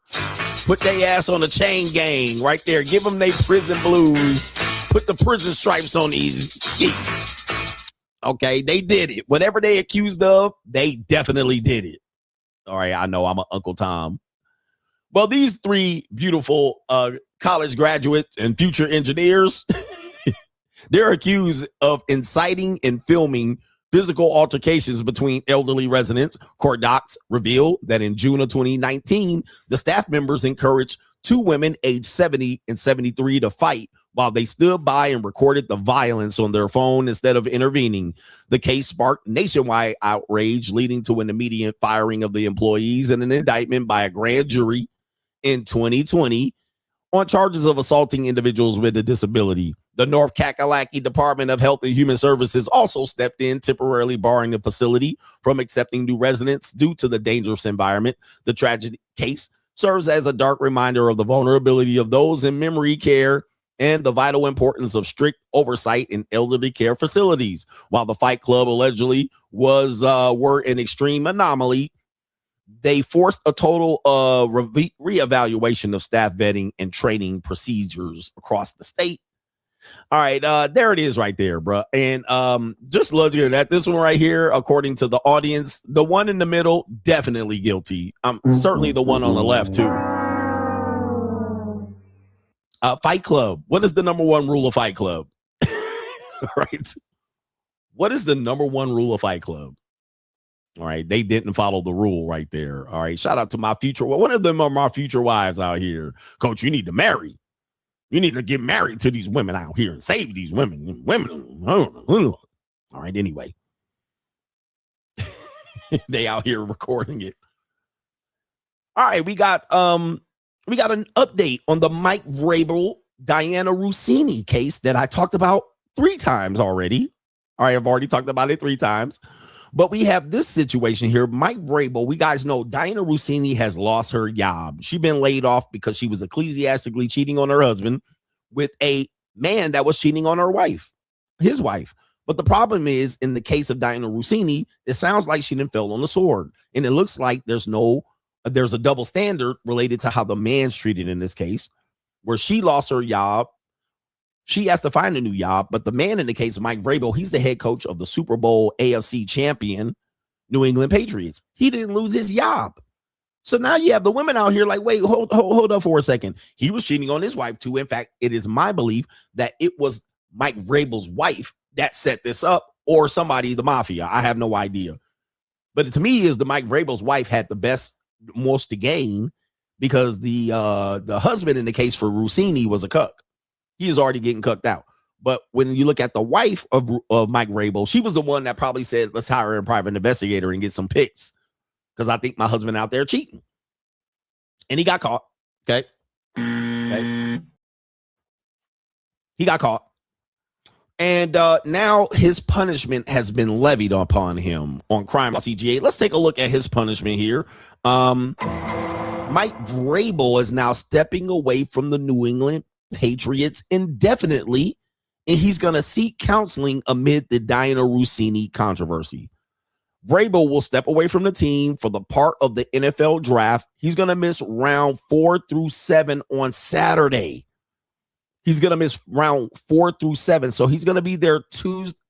Put their ass on a chain gang right there. Give them their prison blues. Put the prison stripes on these skeezers. Okay, they did it. Whatever they accused of, they definitely did it. All right, I know I'm an Uncle Tom. Well, these 3 beautiful college graduates and future engineers, they're accused of inciting and filming physical altercations between elderly residents. Court docs revealed that in June of 2019, the staff members encouraged 2 women aged 70 and 73 to fight while they stood by and recorded the violence on their phone instead of intervening. The case sparked nationwide outrage, leading to an immediate firing of the employees and an indictment by a grand jury in 2020 on charges of assaulting individuals with a disability. The North Kakalaki Department of Health and Human Services also stepped in, temporarily barring the facility from accepting new residents due to the dangerous environment. The tragic case serves as a dark reminder of the vulnerability of those in memory care and the vital importance of strict oversight in elderly care facilities. While the Fight Club allegedly were an extreme anomaly, They forced a total reevaluation of staff vetting and training procedures across the state. All right, there it is right there, bro. And just look at that. This one right here, according to the audience, the one in the middle, definitely guilty. Certainly the one on the left, too. Fight Club. What is the number one rule of Fight Club? Right? What is the number one rule of Fight Club? All right, they didn't follow the rule right there. All right, shout out to my future. One of them are my future wives out here. Coach, you need to marry. You need to get married to these women out here and save these women. All right, anyway. They out here recording it. All right, we got an update on the Mike Vrabel, Diana Rossini case that I talked about 3 times already. All right, I've already talked about it 3 times. But we have this situation here. Mike Vrabel, we guys know Diana Rossini has lost her job. She's been laid off because she was ecclesiastically cheating on her husband with a man that was cheating on her wife, his wife. But the problem is, in the case of Diana Rossini, it sounds like she didn't fell on the sword. And it looks like there's a double standard related to how the man's treated in this case, where she lost her job. She has to find a new job, but the man in the case, Mike Vrabel, he's the head coach of the Super Bowl AFC champion New England Patriots. He didn't lose his job. So now you have the women out here like, wait, hold up for a second. He was cheating on his wife too. In fact, it is my belief that it was Mike Vrabel's wife that set this up, or somebody, the mafia. I have no idea. But to me, is the Mike Vrabel's wife had the most to gain, because the husband in the case for Rossini was a cuck. He is already getting cucked out. But when you look at the wife of Mike Vrabel, she was the one that probably said, let's hire a private investigator and get some pics, because I think my husband out there cheating. And he got caught. Okay. He got caught. And now his punishment has been levied upon him on crime CGA. Let's take a look at his punishment here. Mike Vrabel is now stepping away from the New England Patriots indefinitely, and he's going to seek counseling amid the Diana Rossini controversy. Vrabel will step away from the team for the part of the NFL draft. He's going to miss round 4 through 7 on Saturday. He's going to miss round 4 through 7. So he's going to be there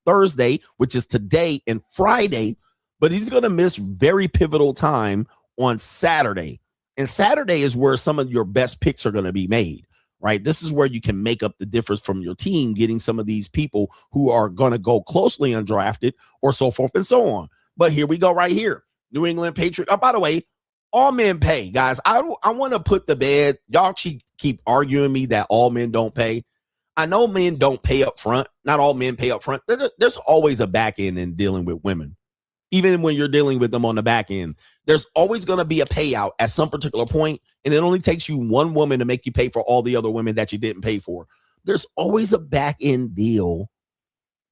Thursday, which is today, and Friday, but he's going to miss very pivotal time on Saturday. And Saturday is where some of your best picks are going to be made. Right? This is where you can make up the difference from your team, getting some of these people who are going to go closely undrafted or so forth and so on. But here we go right here. New England Patriots. Oh, by the way, all men pay, guys. I want to put the bed. Y'all keep arguing me that all men don't pay. I know men don't pay up front. Not all men pay up front. There's always a back end in dealing with women. Even when you're dealing with them on the back end, there's always going to be a payout at some particular point, and it only takes you one woman to make you pay for all the other women that you didn't pay for. There's always a back end deal.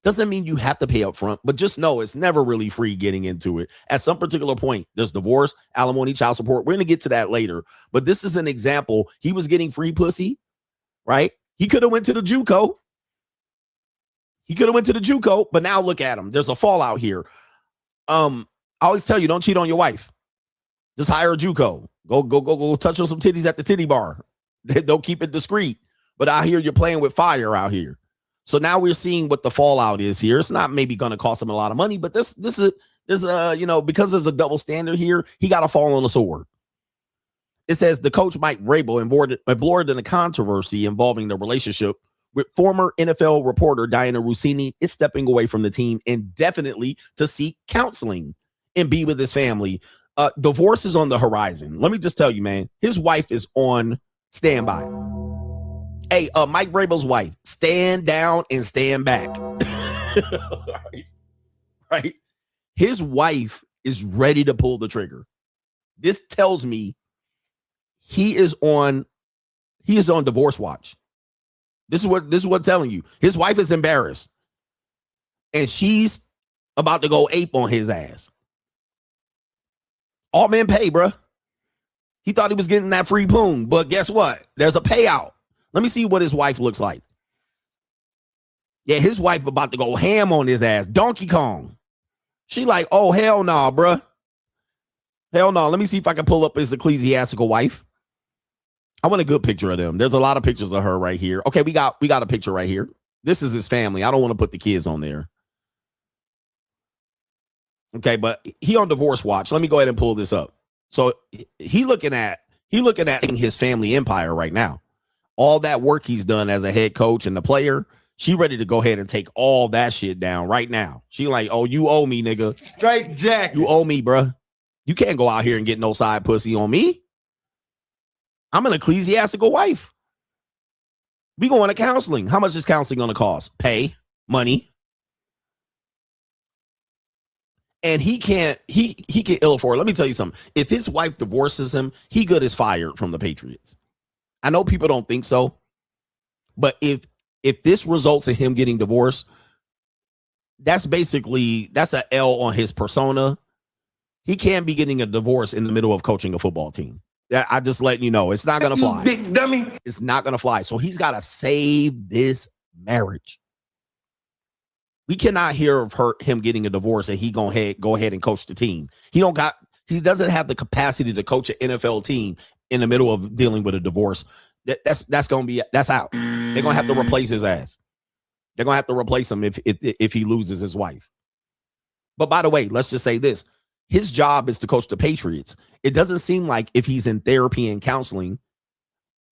Doesn't mean you have to pay up front, but just know it's never really free getting into it. At some particular point, there's divorce, alimony, child support. We're going to get to that later, but this is an example. He was getting free pussy, right? He could have went to the JUCO. But now look at him. There's a fallout here. I always tell you, don't cheat on your wife. Just hire a JUCO. Go touch on some titties at the titty bar. Don't keep it discreet. But out here, you're playing with fire out here. So now we're seeing what the fallout is here. It's not maybe going to cost him a lot of money, but this is because there's a double standard here, he got to fall on the sword. It says the coach Mike Vrabel embroiled in a controversy involving the relationship with former NFL reporter Diana Rossini is stepping away from the team indefinitely to seek counseling and be with his family. Divorce is on the horizon. Let me just tell you, man, his wife is on standby. Hey, Mike Vrabel's wife, stand down and stand back. Right? His wife is ready to pull the trigger. This tells me he is on divorce watch. This is what I'm telling you. His wife is embarrassed, and she's about to go ape on his ass. All men pay, bruh. He thought he was getting that free poon, but guess what? There's a payout. Let me see what his wife looks like. Yeah, his wife about to go ham on his ass. Donkey Kong. She like, oh, hell nah, bruh. Hell no. Let me see if I can pull up his ecclesiastical wife. I want a good picture of them. There's a lot of pictures of her right here. Okay, we got a picture right here. This is his family. I don't want to put the kids on there. Okay, but he on divorce watch. Let me go ahead and pull this up. So he looking at his family empire right now. All that work he's done as a head coach and the player, she ready to go ahead and take all that shit down right now. She like, oh, you owe me, nigga. Straight jack. You owe me, bruh. You can't go out here and get no side pussy on me. I'm an ecclesiastical wife. We going to counseling. How much is counseling going to cost? Pay, money. And he can ill afford it. Let me tell you something. If his wife divorces him, he good as fired from the Patriots. I know people don't think so, but if this results in him getting divorced, that's an L on his persona. He can't be getting a divorce in the middle of coaching a football team. I just letting you know, it's not gonna fly. Big dummy. It's not gonna fly. So he's got to save this marriage. We cannot hear of him getting a divorce and he go ahead and coach the team. He doesn't have the capacity to coach an NFL team in the middle of dealing with a divorce. That's out. They're gonna have to replace his ass. They're gonna have to replace him if he loses his wife. But by the way, let's just say this. His job is to coach the Patriots. It doesn't seem like if he's in therapy and counseling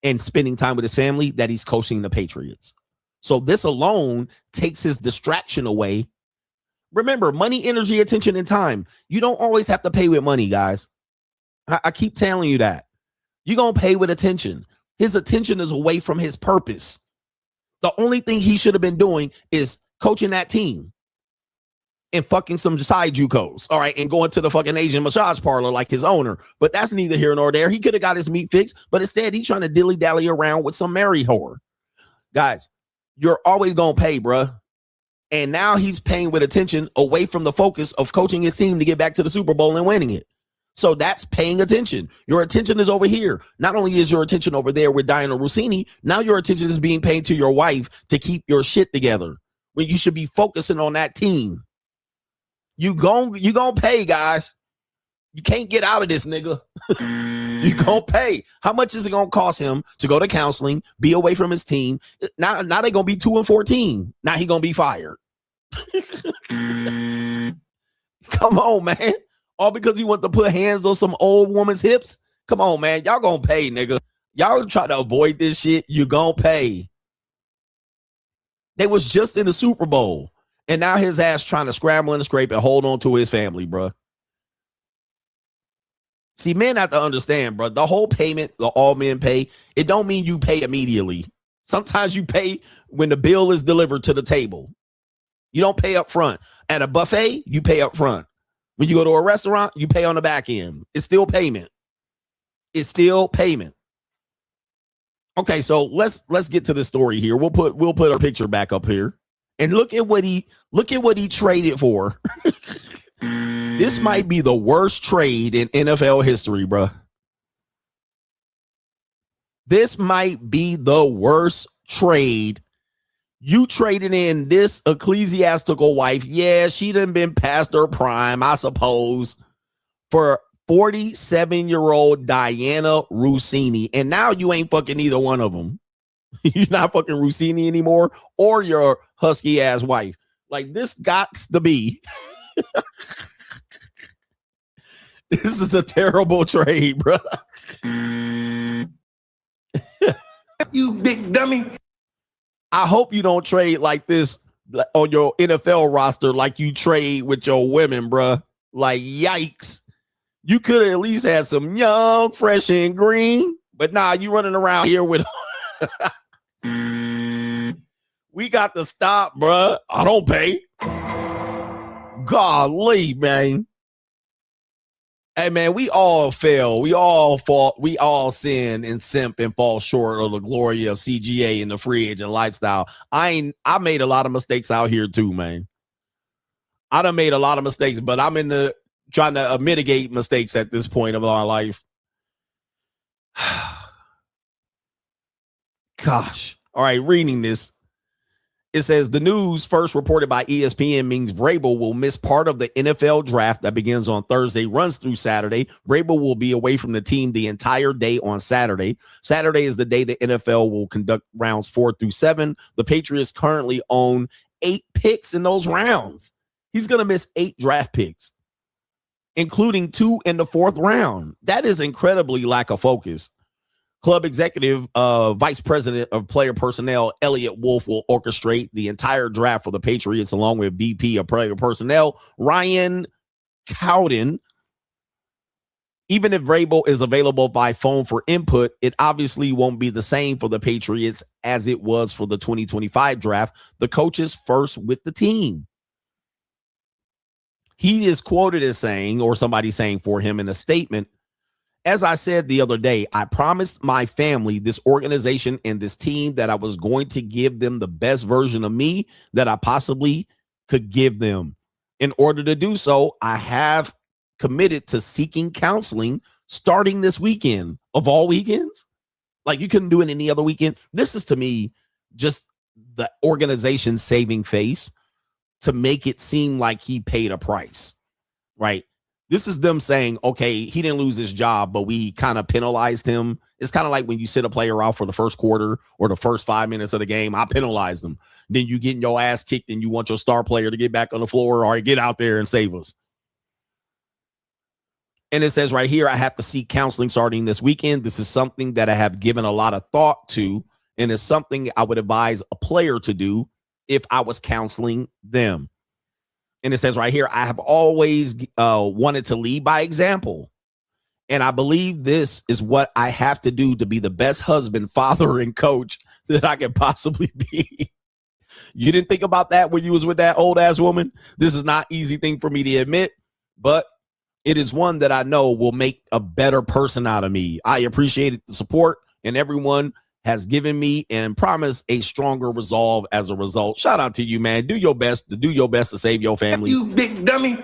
and spending time with his family that he's coaching the Patriots. So this alone takes his distraction away. Remember, money, energy, attention, and time. You don't always have to pay with money, guys. I keep telling you that. You're going to pay with attention. His attention is away from his purpose. The only thing he should have been doing is coaching that team and fucking some side JUCOs, all right, and going to the fucking Asian massage parlor like his owner. But that's neither here nor there. He could have got his meat fixed, but instead he's trying to dilly-dally around with some marry whore. Guys, you're always going to pay, bruh. And now he's paying with attention away from the focus of coaching his team to get back to the Super Bowl and winning it. So that's paying attention. Your attention is over here. Not only is your attention over there with Diana Rossini, now your attention is being paid to your wife to keep your shit together when you should be focusing on that team. You gon' pay, guys. You can't get out of this, nigga. You gonna pay. How much is it gonna cost him to go to counseling, be away from his team? Now they gonna be 2-14. Now he gonna be fired. Come on, man. All because you want to put hands on some old woman's hips? Come on, man. Y'all gonna pay, nigga. Y'all try to avoid this shit. You gonna pay. They was just in the Super Bowl. And now his ass trying to scramble and scrape and hold on to his family, bro. See, men have to understand, bro. The whole payment, the all men pay, it don't mean you pay immediately. Sometimes you pay when the bill is delivered to the table. You don't pay up front. At a buffet, you pay up front. When you go to a restaurant, you pay on the back end. It's still payment. It's still payment. Okay, so let's get to the story here. We'll put our picture back up here. And look at what he traded for. This might be the worst trade in NFL history, bro. This might be the worst trade. You traded in this ecclesiastical wife. Yeah, she done been past her prime, I suppose, for 47-year-old Diana Rossini. And now you ain't fucking either one of them. You're not fucking Rossini anymore or your husky ass wife. Like, this gots to be. This is a terrible trade, bro. You big dummy. I hope you don't trade like this on your NFL roster like you trade with your women, bro. Like, yikes. You could have at least had some young, fresh, and green. But nah, you running around here with... We got to stop, bruh. I don't pay. Golly, man. Hey, man, we all fail. We all fall. We all sin and simp and fall short of the glory of CGA and the free agent lifestyle. I made a lot of mistakes out here too, man. I done made a lot of mistakes, but I'm in the trying to mitigate mistakes at this point of my life. Gosh. All right, reading this. It says the news first reported by ESPN means Vrabel will miss part of the NFL draft that begins on Thursday, runs through Saturday. Vrabel will be away from the team the entire day on Saturday. Saturday is the day the NFL will conduct rounds 4 through 7. The Patriots currently own 8 picks in those rounds. He's going to miss 8 draft picks, including 2 in the 4th round. That is incredibly lack of focus. Club executive, vice president of player personnel, Elliot Wolf, will orchestrate the entire draft for the Patriots, along with VP of player personnel, Ryan Cowden. Even if Vrabel is available by phone for input, it obviously won't be the same for the Patriots as it was for the 2025 draft. The coach is first with the team. He is quoted as saying, or somebody saying for him in a statement, as I said the other day, I promised my family, this organization, and this team that I was going to give them the best version of me that I possibly could give them. In order to do so, I have committed to seeking counseling starting this weekend. Of all weekends, like you couldn't do it any other weekend. This is, to me, just the organization saving face to make it seem like he paid a price, right? This is them saying, okay, he didn't lose his job, but we kind of penalized him. It's kind of like when you sit a player out for the first quarter or the first 5 minutes of the game. I penalized them. Then you getting your ass kicked and you want your star player to get back on the floor or get out there and save us. And it says right here, I have to seek counseling starting this weekend. This is something that I have given a lot of thought to, and it's something I would advise a player to do if I was counseling them. And it says right here, I have always wanted to lead by example. And I believe this is what I have to do to be the best husband, father, and coach that I can possibly be. You didn't think about that when you was with that old ass woman? This is not an easy thing for me to admit, but it is one that I know will make a better person out of me. I appreciate the support, and everyone has given me and promised a stronger resolve as a result. Shout out to you, man. Do your best to save your family. You big dummy.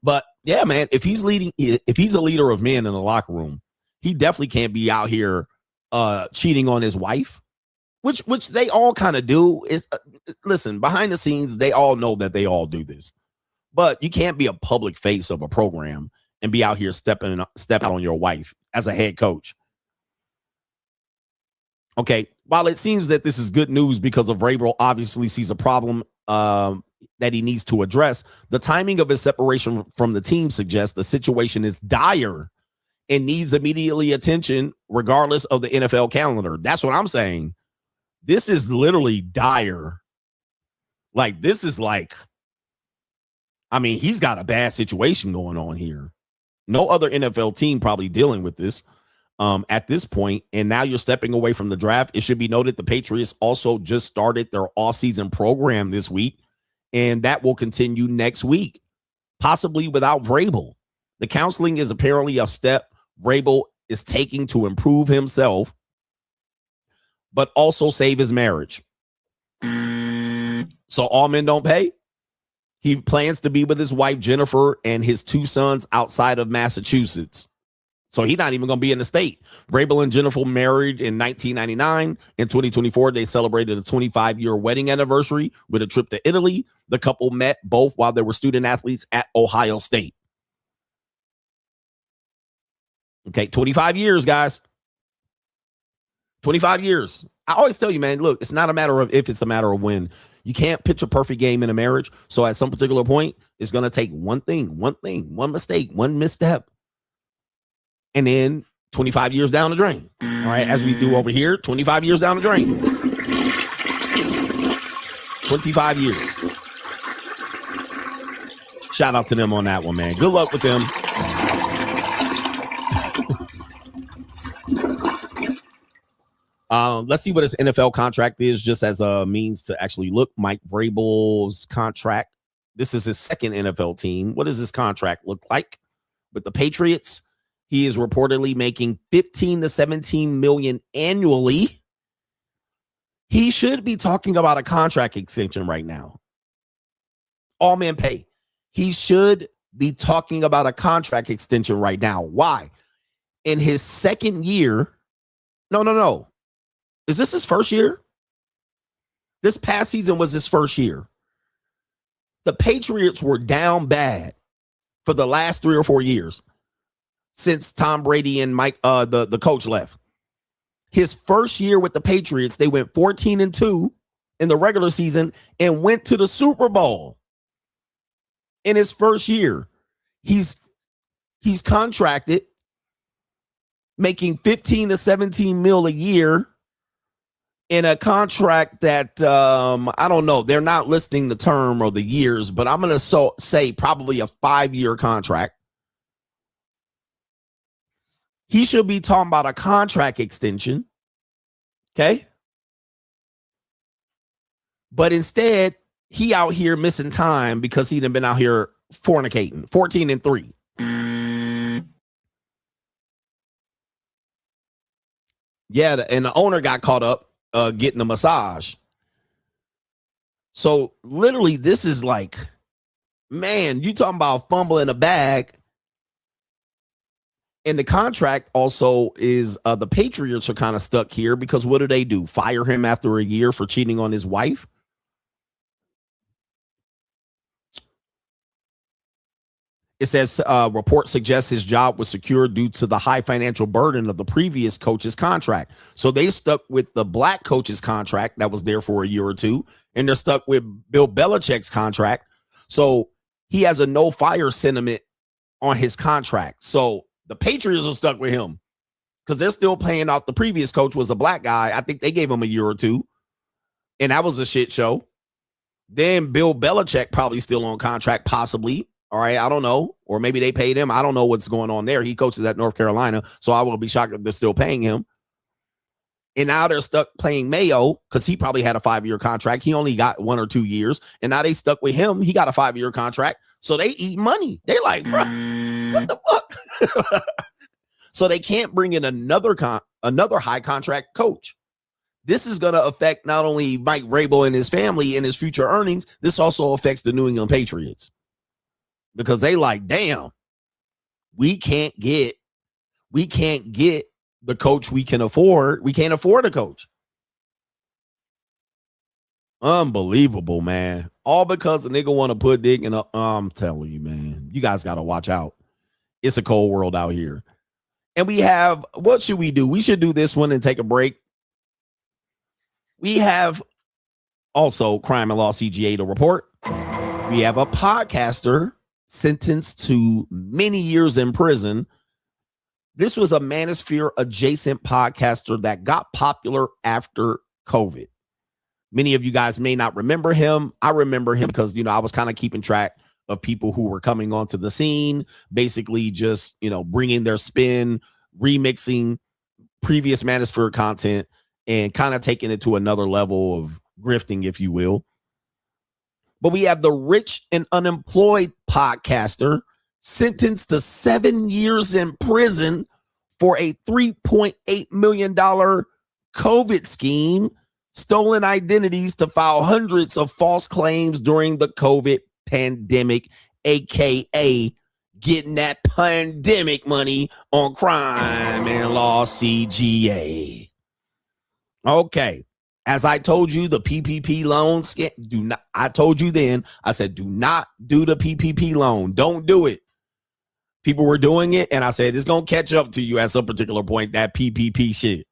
But yeah, man, if he's a leader of men in the locker room, he definitely can't be out here cheating on his wife, which they all kind of do. Is listen, behind the scenes, they all know that they all do this. But you can't be a public face of a program and be out here stepping on your wife as a head coach. Okay, while it seems that this is good news because of Vrabel obviously sees a problem that he needs to address, the timing of his separation from the team suggests the situation is dire and needs immediately attention regardless of the NFL calendar. That's what I'm saying. This is literally dire. Like, this is like, I mean, he's got a bad situation going on here. No other NFL team probably dealing with this at this point, and now you're stepping away from the draft. It should be noted the Patriots also just started their off-season program this week, and that will continue next week, possibly without Vrabel. The counseling is apparently a step Vrabel is taking to improve himself, but also save his marriage. So all men don't pay. He plans to be with his wife, Jennifer, and his 2 sons outside of Massachusetts. So he's not even going to be in the state. Vrabel and Jennifer married in 1999. In 2024, they celebrated a 25-year wedding anniversary with a trip to Italy. The couple met both while they were student athletes at Ohio State. Okay, 25 years, guys. 25 years. I always tell you, man, look, it's not a matter of if, it's a matter of when. You can't pitch a perfect game in a marriage. So at some particular point, it's going to take one mistake, one misstep. And then 25 years down the drain. All right, as we do over here, 25 years down the drain. 25 years. Shout out to them on that one, man. Good luck with them. Let's see what his NFL contract is, just as a means to actually look. Mike Vrabel's contract. This is his second NFL team. What does this contract look like? With the Patriots, he is reportedly making 15 to 17 million annually. He should be talking about a contract extension right now. All men pay. He should be talking about a contract extension right now. Why? In his second year, no. Is this his first year? This past season was his first year. The Patriots were down bad for the last 3 or 4 years since Tom Brady and Mike, the coach, left. His first year with the Patriots, they went 14-2 in the regular season and went to the Super Bowl. In his first year, he's contracted, making 15 to 17 mil a year in a contract that I don't know. They're not listing the term or the years, but I'm going to say probably a 5-year contract. He should be talking about a contract extension. Okay. But instead, he out here missing time because he done been out here fornicating. 14-3. Yeah, and the owner got caught up getting a massage. So literally, this is like, man, you talking about fumbling a bag. And the contract also is the Patriots are kind of stuck here because what do? Fire him after a year for cheating on his wife? It says report suggests his job was secured due to the high financial burden of the previous coach's contract. So they stuck with the black coach's contract that was there for a year or two, and they're stuck with Bill Belichick's contract. So he has a no fire sentiment on his contract. So the Patriots are stuck with him because they're still paying off. The previous coach was a black guy. I think they gave him a year or two, and that was a shit show. Then Bill Belichick probably still on contract, possibly. All right, I don't know. Or maybe they paid him. I don't know what's going on there. He coaches at North Carolina, so I will be shocked if they're still paying him. And now they're stuck playing Mayo because he probably had a 5-year contract. He only got 1 or 2 years, and now they stuck with him. He got a 5-year contract, so they eat money. They like, bro, what the fuck? So they can't bring in another high contract coach. This is going to affect not only Mike Vrabel and his family and his future earnings. This also affects the New England Patriots. Because they like, damn, we can't get the coach we can afford. We can't afford a coach. Unbelievable, man. All because a nigga want to put dick in a, I'm telling you, man, you guys got to watch out. It's a cold world out here. And we have, what should we do? We should do this one and take a break. We have also Crime and Law CGA to report. We have a podcaster sentenced to many years in prison. This was a Manosphere adjacent podcaster that got popular after COVID. Many of you guys may not remember him. I remember him because, I was kind of keeping track of people who were coming onto the scene, basically just, bringing their spin, remixing previous Manosphere content and kind of taking it to another level of grifting, if you will. But we have the Rich and Unemployed podcaster sentenced to 7 years in prison for a $3.8 million COVID scheme, stolen identities to file hundreds of false claims during the COVID pandemic, aka getting that pandemic money on Crime and Law CGA. Okay. As I told you, the PPP loan scam, I told you then, I said, do not do the PPP loan. Don't do it. People were doing it, and I said, it's going to catch up to you at some particular point, that PPP shit.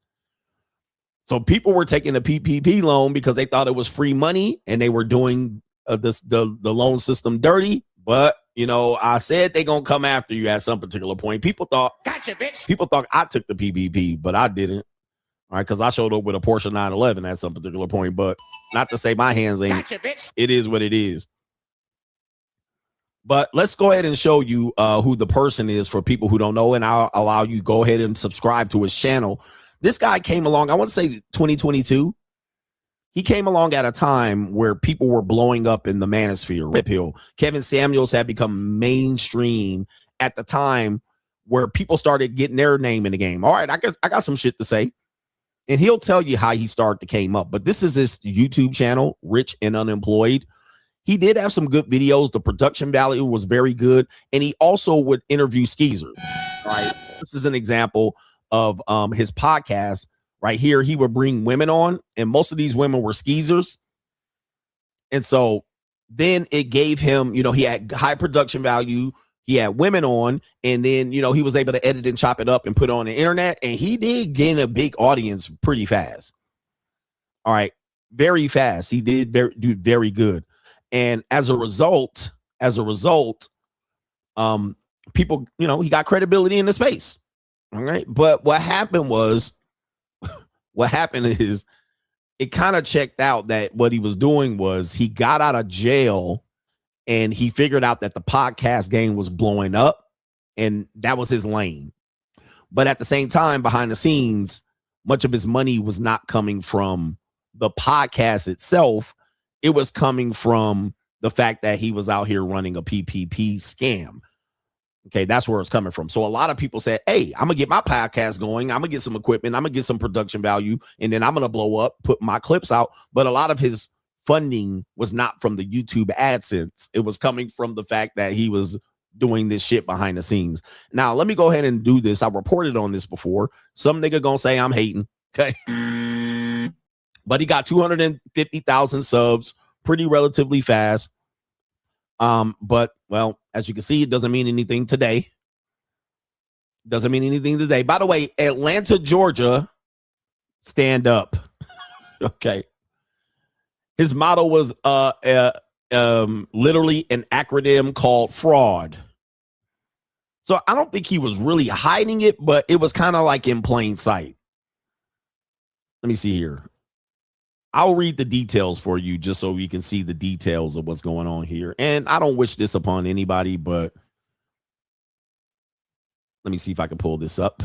So people were taking the PPP loan because they thought it was free money, and they were doing the loan system dirty. But, I said they're going to come after you at some particular point. People thought, gotcha, bitch. People thought I took the PPP, but I didn't. All right, because I showed up with a Porsche 911 at some particular point, but not to say my hands ain't. Gotcha, bitch. It is what it is. But let's go ahead and show you who the person is for people who don't know, and I'll allow you go ahead and subscribe to his channel. This guy came along, I want to say 2022. He came along at a time where people were blowing up in the Manosphere. Rip Hill. Kevin Samuels had become mainstream at the time where people started getting their name in the game. All right, I got some shit to say. And he'll tell you how he started to came up. But this is his YouTube channel, Rich and Unemployed. He did have some good videos. The production value was very good. And he also would interview skeezers. Right. This is an example of his podcast right here. He would bring women on, and most of these women were skeezers. And so then it gave him, he had high production value. He had women on, and then, he was able to edit and chop it up and put it on the internet. And he did gain a big audience pretty fast. All right. Very fast. He did do very good. And as a result, people, he got credibility in the space. All right. But what happened is it kind of checked out that what he was doing was he got out of jail and he figured out that the podcast game was blowing up, and that was his lane. But at the same time, behind the scenes, much of his money was not coming from the podcast itself. It was coming from the fact that he was out here running a PPP scam. Okay, that's where it's coming from. So a lot of people said, hey, I'm going to get my podcast going. I'm going to get some equipment. I'm going to get some production value, and then I'm going to blow up, put my clips out. But a lot of his funding was not from the YouTube AdSense. It was coming from the fact that he was doing this shit behind the scenes. Now, let me go ahead and do this. I reported on this before. Some nigga going to say I'm hating. Okay. But he got 250,000 subs pretty relatively fast. But well, as you can see, it doesn't mean anything today. By the way, Atlanta, Georgia, stand up. Okay. His motto was literally an acronym called fraud. So I don't think he was really hiding it, but it was kind of like in plain sight. Let me see here. I'll read the details for you just so you can see the details of what's going on here. And I don't wish this upon anybody, but let me see if I can pull this up.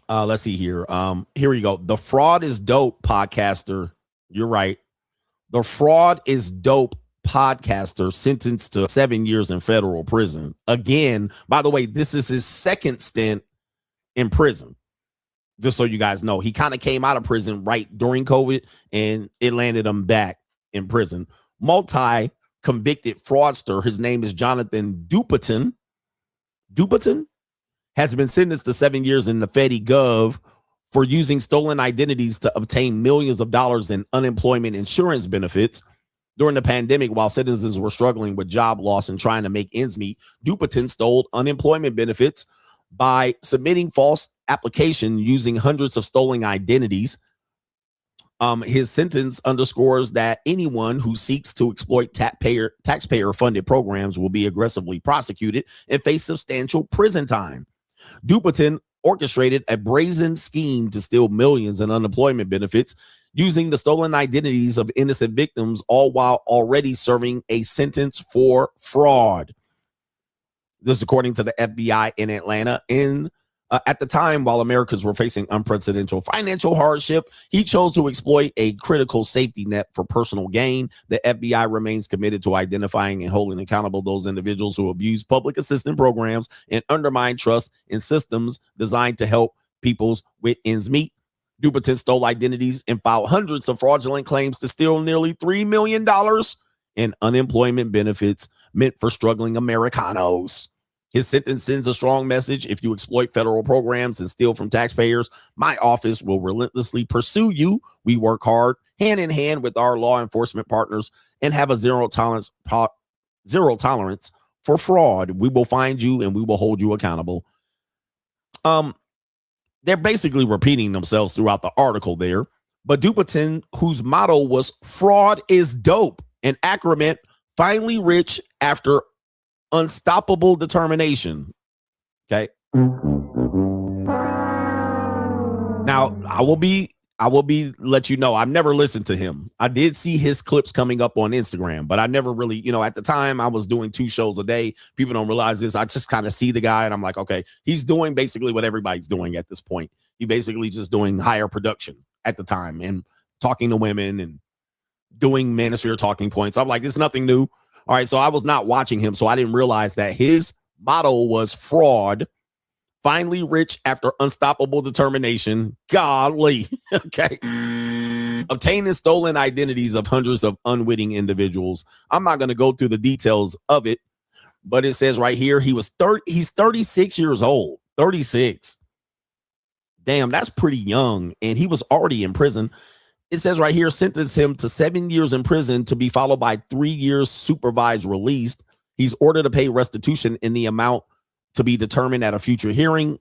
Let's see here. Here we go. The Fraud is Dope podcaster. You're right. The Fraud is Dope podcaster sentenced to 7 years in federal prison. Again, by the way, this is his second stint in prison. Just so you guys know, he kind of came out of prison right during COVID, and it landed him back in prison. Multi-convicted fraudster, his name is Jonathan Dupatin, has been sentenced to 7 years in the Fedi Gov for using stolen identities to obtain millions of dollars in unemployment insurance benefits. During the pandemic, while citizens were struggling with job loss and trying to make ends meet, Dupatin stole unemployment benefits by submitting false application using hundreds of stolen identities. His sentence underscores that anyone who seeks to exploit taxpayer-funded programs will be aggressively prosecuted and face substantial prison time. Dupatin orchestrated a brazen scheme to steal millions in unemployment benefits using the stolen identities of innocent victims, all while already serving a sentence for fraud. This, according to the FBI in Atlanta. At the time, while Americans were facing unprecedented financial hardship, he chose to exploit a critical safety net for personal gain. The FBI remains committed to identifying and holding accountable those individuals who abuse public assistance programs and undermine trust in systems designed to help people with ends meet. Dupatin stole identities and filed hundreds of fraudulent claims to steal nearly $3 million in unemployment benefits meant for struggling Americanos. His sentence sends a strong message. If you exploit federal programs and steal from taxpayers, my office will relentlessly pursue you. We work hard, hand in hand with our law enforcement partners, and have a zero tolerance for fraud. We will find you and we will hold you accountable. They're basically repeating themselves throughout the article there. But Dupatin, whose motto was "Fraud is Dope," an acronym, finally rich after unstoppable determination. Okay. Now, I will let you know, I've never listened to him. I did see his clips coming up on Instagram, but I never really, at the time I was doing 2 shows a day. People don't realize this. I just kind of see the guy and I'm like, okay, he's doing basically what everybody's doing at this point. He basically just doing higher production at the time and talking to women and doing manosphere talking points. I'm like, it's nothing new. All right, so I was not watching him, so I didn't realize that his motto was fraud, finally rich after unstoppable determination. Golly, okay. Obtaining stolen identities of hundreds of unwitting individuals. I'm not going to go through the details of it, but it says right here he's 36 years old. 36. Damn, that's pretty young, and he was already in prison. it says right here, sentenced him to 7 years in prison to be followed by 3 years supervised release. He's ordered to pay restitution in the amount to be determined at a future hearing.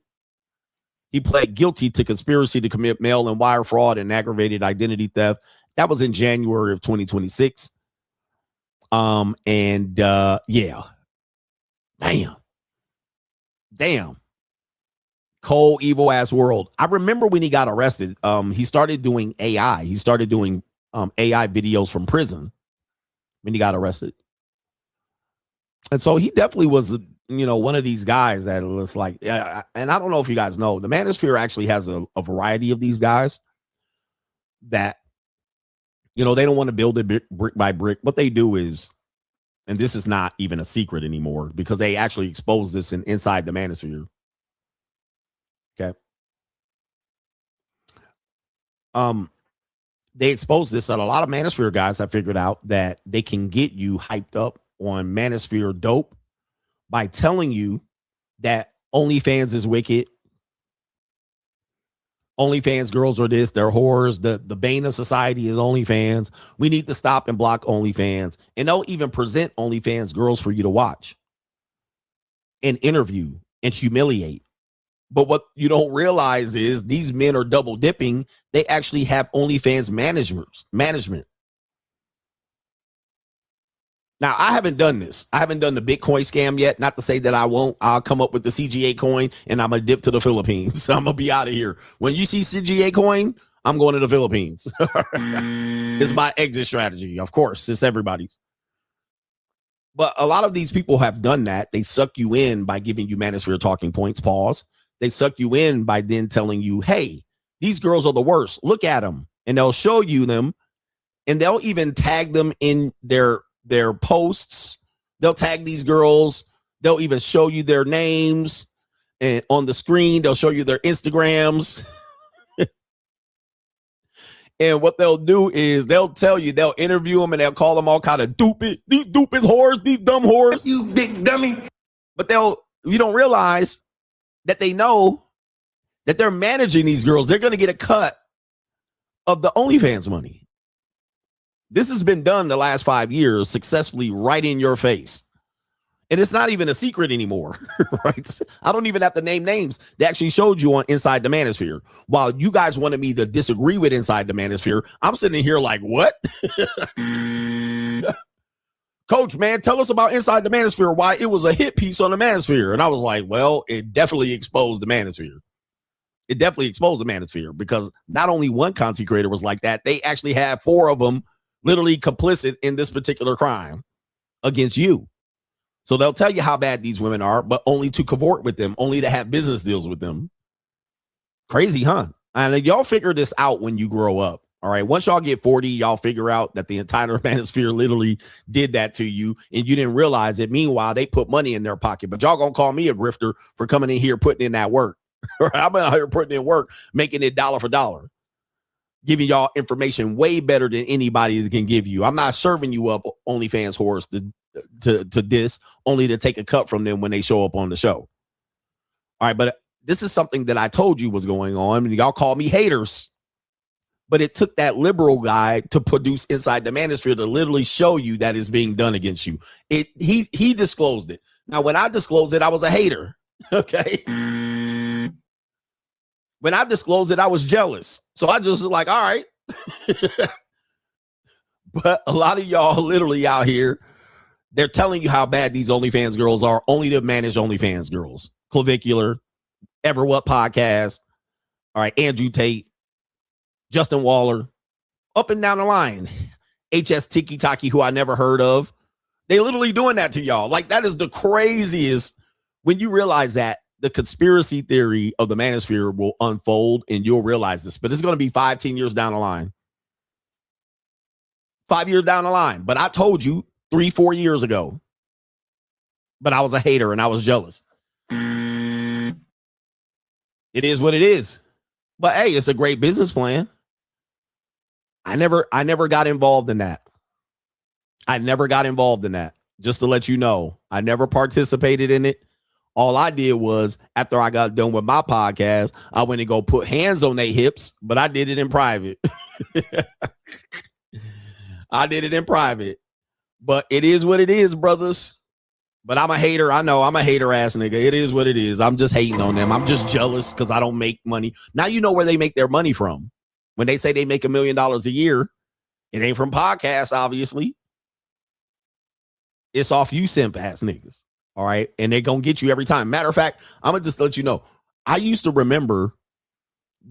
He pled guilty to conspiracy to commit mail and wire fraud and aggravated identity theft. That was in January of 2026. Yeah. Damn. Cold, evil ass world. I remember when he got arrested, he started doing AI. He started doing AI videos from prison when he got arrested. And so he definitely was, one of these guys that was like, and I don't know if you guys know, the Manosphere actually has a variety of these guys that, they don't want to build it brick by brick. What they do is, and this is not even a secret anymore because they actually expose this inside the Manosphere. Okay. They expose this, and a lot of Manosphere guys have figured out that they can get you hyped up on Manosphere dope by telling you that OnlyFans is wicked. OnlyFans girls are this, they're whores. The bane of society is OnlyFans. We need to stop and block OnlyFans. And they'll even present OnlyFans girls for you to watch and interview and humiliate. But what you don't realize is these men are double dipping. They actually have OnlyFans management. Now, I haven't done this. I haven't done the Bitcoin scam yet. Not to say that I won't. I'll come up with the CGA coin and I'm going to dip to the Philippines. I'm going to be out of here. When you see CGA coin, I'm going to the Philippines. It's my exit strategy. Of course, it's everybody's. But a lot of these people have done that. They suck you in by giving you Manosphere talking points. Pause. They suck you in by then telling you, hey, these girls are the worst. Look at them. And they'll show you them. And they'll even tag them in their posts. They'll tag these girls. They'll even show you their names. And on the screen, they'll show you their Instagrams. And what they'll do is they'll tell you, they'll interview them and they'll call them all kind of stupid. These stupid whores, these dumb whores. You big dummy. But you don't realize that they know that they're managing these girls. They're going to get a cut of the OnlyFans money. This has been done the last 5 years successfully right in your face. And it's not even a secret anymore, right? I don't even have to name names. They actually showed you on Inside the Manosphere. While you guys wanted me to disagree with Inside the Manosphere, I'm sitting here like, what? Coach, man, tell us about Inside the Manosphere, why it was a hit piece on the Manosphere. And I was like, well, it definitely exposed the Manosphere. It definitely exposed the Manosphere because not only one content creator was like that, they actually had 4 of them literally complicit in this particular crime against you. So they'll tell you how bad these women are, but only to cavort with them, only to have business deals with them. Crazy, huh? And y'all figure this out when you grow up. All right. Once y'all get 40, y'all figure out that the entire Manosphere literally did that to you and you didn't realize it. Meanwhile, they put money in their pocket, but y'all gonna call me a grifter for coming in here, putting in that work. I've been out here putting in work, making it dollar for dollar, giving y'all information way better than anybody can give you. I'm not serving you up OnlyFans whores to diss, only to take a cut from them when they show up on the show. All right, but this is something that I told you was going on. Y'all call me haters. But it took that liberal guy to produce Inside the Manosphere to literally show you that is being done against you. He disclosed it. Now, when I disclosed it, I was a hater. Okay. When I disclosed it, I was jealous. So I just was like, all right. But a lot of y'all literally out here, they're telling you how bad these OnlyFans girls are, only to manage OnlyFans girls. Clavicular, Ever What Podcast. All right, Andrew Tate, Justin Waller, up and down the line. HS Tiki Taki, who I never heard of. They literally doing that to y'all. Like, that is the craziest when you realize that the conspiracy theory of the Manosphere will unfold and you'll realize this. But it's going to be 5-10 years down the line. 5 years down the line. But I told you 3-4 years ago. But I was a hater and I was jealous. It is what it is. But hey, it's a great business plan. I never got involved in that. I never got involved in that. Just to let you know, I never participated in it. All I did was, after I got done with my podcast, I went and go put hands on their hips, but I did it in private. I did it in private. But it is what it is, brothers. But I'm a hater. I know I'm a hater ass nigga. It is what it is. I'm just hating on them. I'm just jealous because I don't make money. Now you know where they make their money from. When they say they make $1 million a year, it ain't from podcasts, obviously. It's off you simp ass niggas. All right. And they gonna get you every time. Matter of fact, I'm gonna just let you know. I used to remember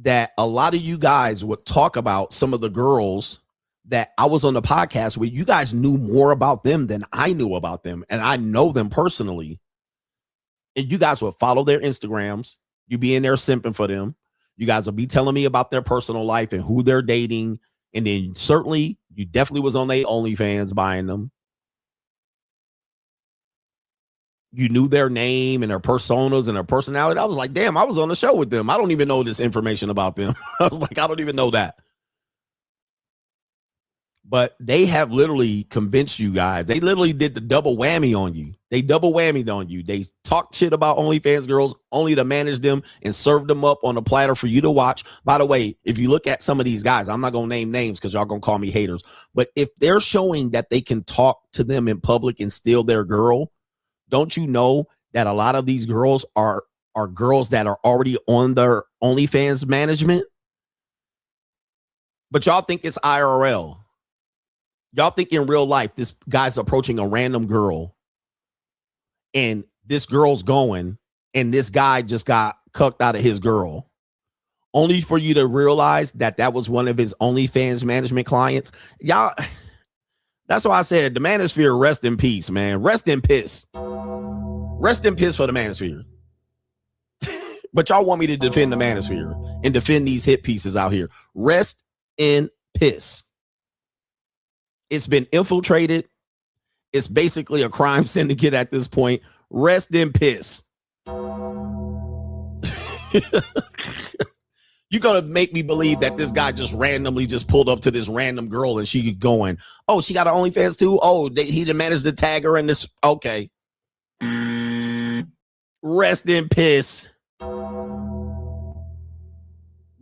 that a lot of you guys would talk about some of the girls that I was on the podcast with. You guys knew more about them than I knew about them. And I know them personally. And you guys would follow their Instagrams. You be in there simping for them. You guys will be telling me about their personal life and who they're dating. And then certainly you definitely was on their OnlyFans buying them. You knew their name and their personas and their personality. I was like, damn, I was on the show with them. I don't even know this information about them. I was like, I don't even know that. But they have literally convinced you guys. They literally did the double whammy on you. They double whammied on you. They talked shit about OnlyFans girls only to manage them and serve them up on a platter for you to watch. By the way, if you look at some of these guys, I'm not going to name names because y'all going to call me haters. But if they're showing that they can talk to them in public and steal their girl, don't you know that a lot of these girls are girls that are already on their OnlyFans management? But y'all think it's IRL. Y'all think in real life, this guy's approaching a random girl and this girl's going and this guy just got cucked out of his girl only for you to realize that that was one of his OnlyFans management clients. Y'all, that's why I said the manosphere, rest in peace, man. Rest in piss. Rest in piss for the manosphere. But y'all want me to defend the manosphere and defend these hit pieces out here. Rest in piss. It's been infiltrated. It's basically a crime syndicate at this point. Rest in piss. You're going to make me believe that this guy just randomly just pulled up to this random girl and she going, oh, she got an OnlyFans too? Oh, he done managed to tag her in this. Okay. Rest in piss.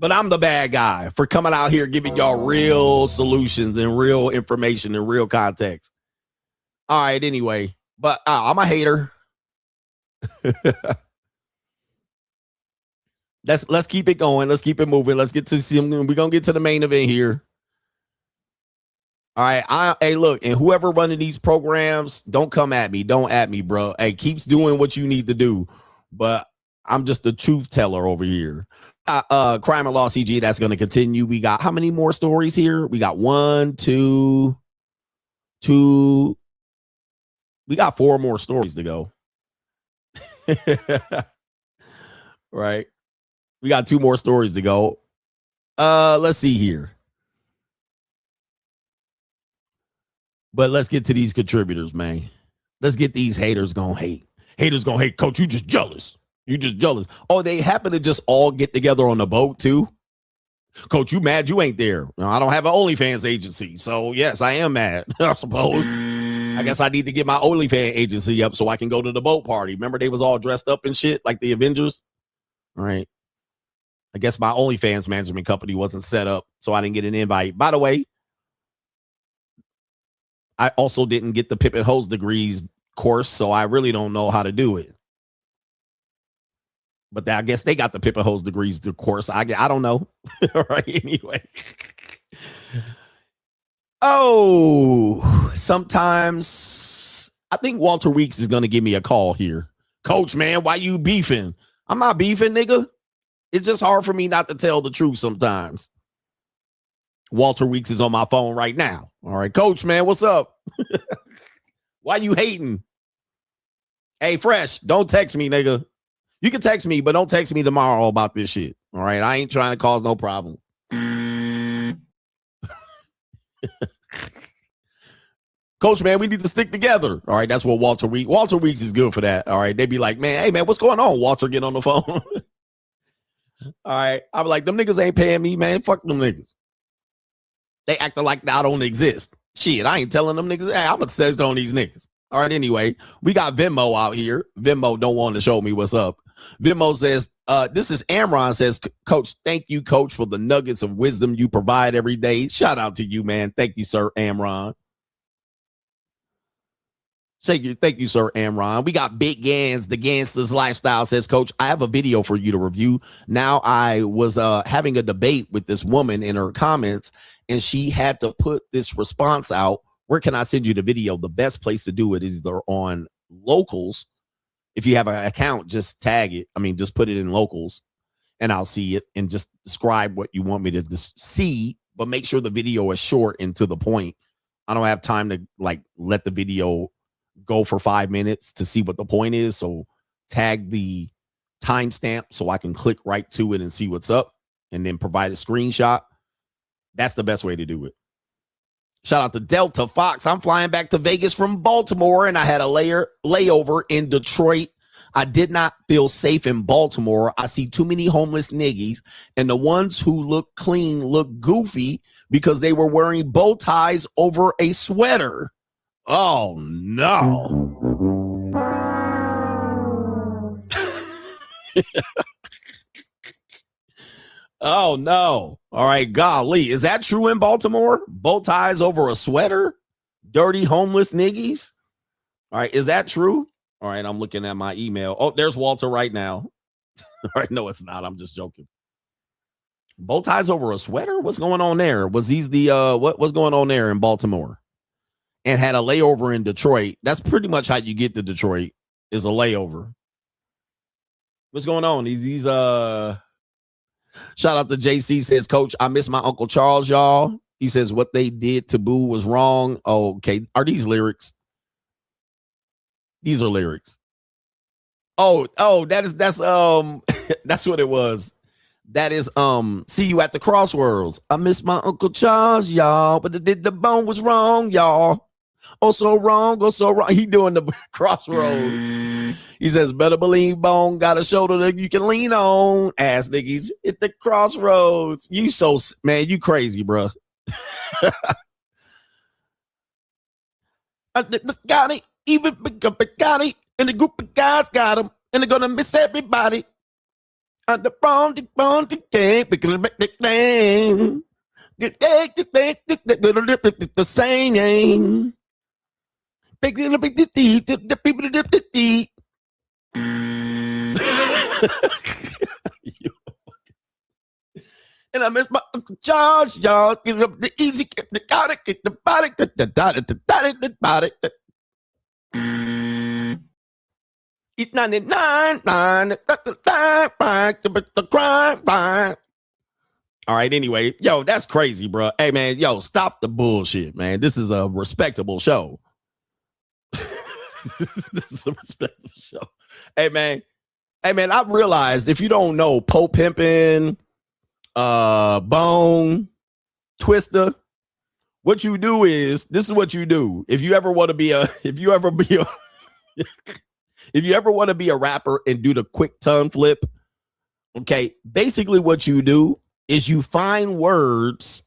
But I'm the bad guy for coming out here giving y'all real solutions and real information and real context. All right, anyway. But I'm a hater. Let's keep it going. Let's keep it moving. Let's get to see. We're gonna get to the main event here. All right. Hey, look, and whoever running these programs, don't come at me. Don't at me, bro. Hey, keeps doing what you need to do. But I'm just a truth teller over here. Crime and Law CGA, that's going to continue. We got how many more stories here? We got 1, 2. We got 4 more stories to go. Right. We got 2 more stories to go. Let's see here. But let's get to these contributors, man. Let's get these haters gonna hate. Haters gonna hate. Coach, you just jealous. You just jealous. Oh, they happen to just all get together on the boat too. Coach, you mad you ain't there? I don't have an OnlyFans agency. So yes, I am mad, I suppose. I guess I need to get my OnlyFans agency up so I can go to the boat party. Remember they was all dressed up and shit like the Avengers? All right. I guess my OnlyFans management company wasn't set up, so I didn't get an invite. By the way, I also didn't get the Pippin Hose degrees course, so I really don't know how to do it. But I guess they got the Pippin Hose degrees course. I don't know. All right, anyway. Oh, sometimes I think Walter Weeks is going to give me a call here. Coach, man, why you beefing? I'm not beefing, nigga. It's just hard for me not to tell the truth sometimes. Walter Weeks is on my phone right now. All right, Coach, man, what's up? Why you hating? Hey, Fresh, don't text me, nigga. You can text me, but don't text me tomorrow about this shit. All right, I ain't trying to cause no problem. Coach, man, we need to stick together. All right, that's what Walter Weeks is good for that. All right, they be like, man, hey, man, what's going on? Walter, get on the phone. All right, I'm like, them niggas ain't paying me, man. Fuck them niggas. They acting like I don't exist. Shit, I ain't telling them niggas. Hey, I'm obsessed on these niggas. All right, anyway, we got Venmo out here. Venmo don't want to show me what's up. Venmo says, this is Amron says, Coach, thank you, Coach, for the nuggets of wisdom you provide every day. Shout out to you, man. Thank you, sir, Amron. Thank you, sir, Amron. We got Big Gans, the Gangsters Lifestyle says, Coach, I have a video for you to review. Now, I was having a debate with this woman in her comments, and she had to put this response out. Where can I send you the video? The best place to do it is either on Locals. If you have an account, just tag it. I mean, just put it in Locals, and I'll see it and just describe what you want me to just see, but make sure the video is short and to the point. I don't have time to like let the video go for 5 minutes to see what the point is. So tag the timestamp so I can click right to it and see what's up and then provide a screenshot. That's the best way to do it. Shout out to Delta Fox. I'm flying back to Vegas from Baltimore, and I had a layover in Detroit. I did not feel safe in Baltimore. I see too many homeless niggies, and the ones who look clean look goofy because they were wearing bow ties over a sweater. Oh, no. Oh, no. All right, golly. Is that true in Baltimore? Bow ties over a sweater? Dirty homeless niggies? All right, is that true? All right, I'm looking at my email. Oh, there's Walter right now. All right, no, it's not. I'm just joking. Bow ties over a sweater? What's going on there? Was these the what's going on there in Baltimore? And had a layover in Detroit. That's pretty much how you get to Detroit, is a layover. What's going on? These shout out to JC says, Coach, I miss my Uncle Charles, y'all. He says what they did to Boo was wrong. Oh, okay. Are these lyrics? These are lyrics. Oh, that's that's what it was. That is see you at the crossroads. I miss my Uncle Charles, y'all, but the bone was wrong, y'all. Oh, so wrong, oh, so wrong. He doing the crossroads. He says, better believe Bone got a shoulder that you can lean on. Ass niggas at the crossroads. You so, man, you crazy, bro. Got it. Even got it. And the group of guys got him. And they're going to miss everybody. And the bone, the game, because the thing. The same. And I miss my Uncle Charles, y'all. Get up the easy, get the got it, get the body, get the body. It's 99, the crime. All right, anyway, yo, that's crazy, bro. Hey, man, yo, stop the bullshit, man. This is a respectable show. This is a respectable show. Hey, man, I realized if you don't know Pimping, Bone, Twister, what you do is, this is what you do. If you ever want to be if you ever want to be a rapper and do the quick tongue flip, okay, basically what you do is you find words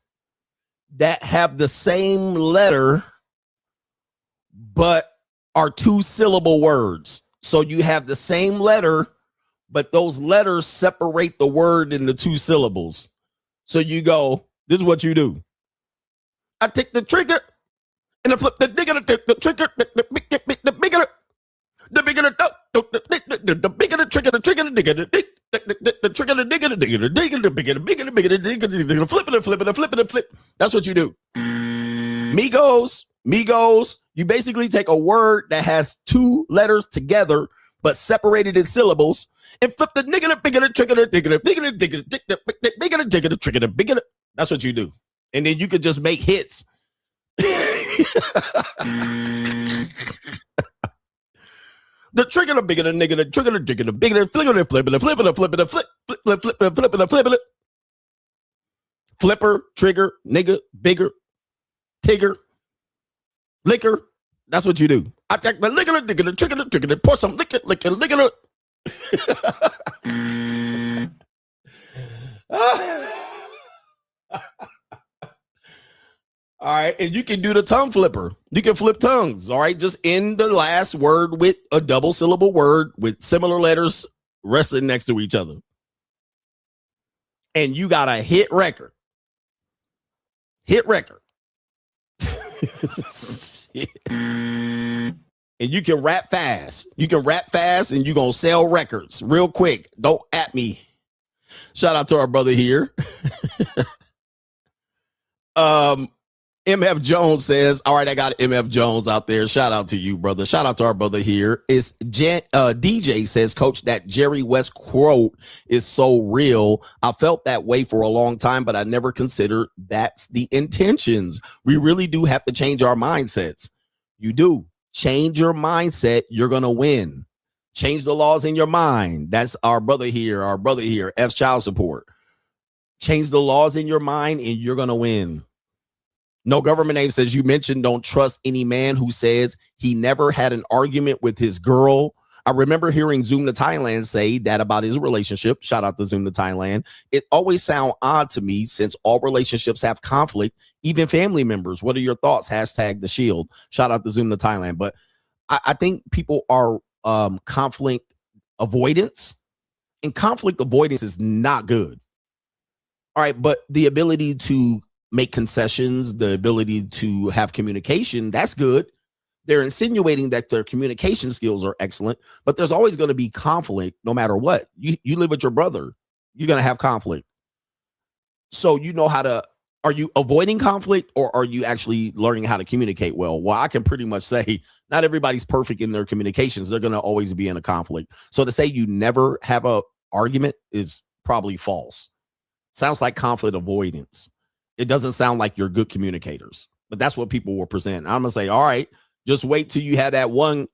that have the same letter but are 2-syllable words. So you have the same letter, but those letters separate the word into 2 syllables. So you go, this is what you do. I take the trigger and I flip the digger, the trigger, the bigger, the bigger the trigger, the trigger, the digger, the trigger, the digger, the digger, the digger, the bigger, the bigger, the bigger, the digger, the flip it, flip it, flip it, flip. That's what you do. Migos, you basically take a word that has 2 letters together but separated in syllables and flip the nigger, the bigger, the trigger, the digger, the bigger, the digger, the bigger, the digger, the trigger, the bigger. That's what you do. And then you could just make hits. The trigger, the bigger, the nigger, the trigger, the digger, the bigger, the flicker, the flip it, the flip it, the flip it, the flip, flip, flip, flip, flip it, flip it. Flipper, trigger, nigger, bigger, tigger, liquor. That's what you do. I take the liquor, the digger, the trigger, the trigger, pour some liquor. All right, and you can do the tongue flipper. You can flip tongues, all right? Just end the last word with a double syllable word with similar letters wrestling next to each other. And you got a hit record. And you can rap fast. And you're going to sell records real quick. Don't at me. Shout out to our brother here. MF Jones says, all right, I got MF Jones out there. Shout out to you, brother. Shout out to our brother here. It's DJ says, Coach, that Jerry West quote is so real. I felt that way for a long time, but I never considered that's the intentions. We really do have to change our mindsets. You do. Change your mindset. You're going to win. Change the laws in your mind. That's our brother here. F child support. Change the laws in your mind and you're going to win. No government name says, you mentioned don't trust any man who says he never had an argument with his girl. I remember hearing Zoom to Thailand say that about his relationship. Shout out to Zoom to Thailand. It always sounds odd to me since all relationships have conflict, even family members. What are your thoughts? Hashtag the shield. Shout out to Zoom to Thailand. But I think people are conflict avoidance, and conflict avoidance is not good. All right. But the ability to make concessions, the ability to have communication, that's good. They're insinuating that their communication skills are excellent, but there's always going to be conflict no matter what. You live with your brother, you're going to have conflict. So you know how to, are you avoiding conflict or are you actually learning how to communicate well? Well, I can pretty much say not everybody's perfect in their communications. They're going to always be in a conflict. So to say you never have a argument is probably false. Sounds like conflict avoidance. It doesn't sound like you're good communicators, but that's what people will present. I'm going to say, all right, just wait till you have that one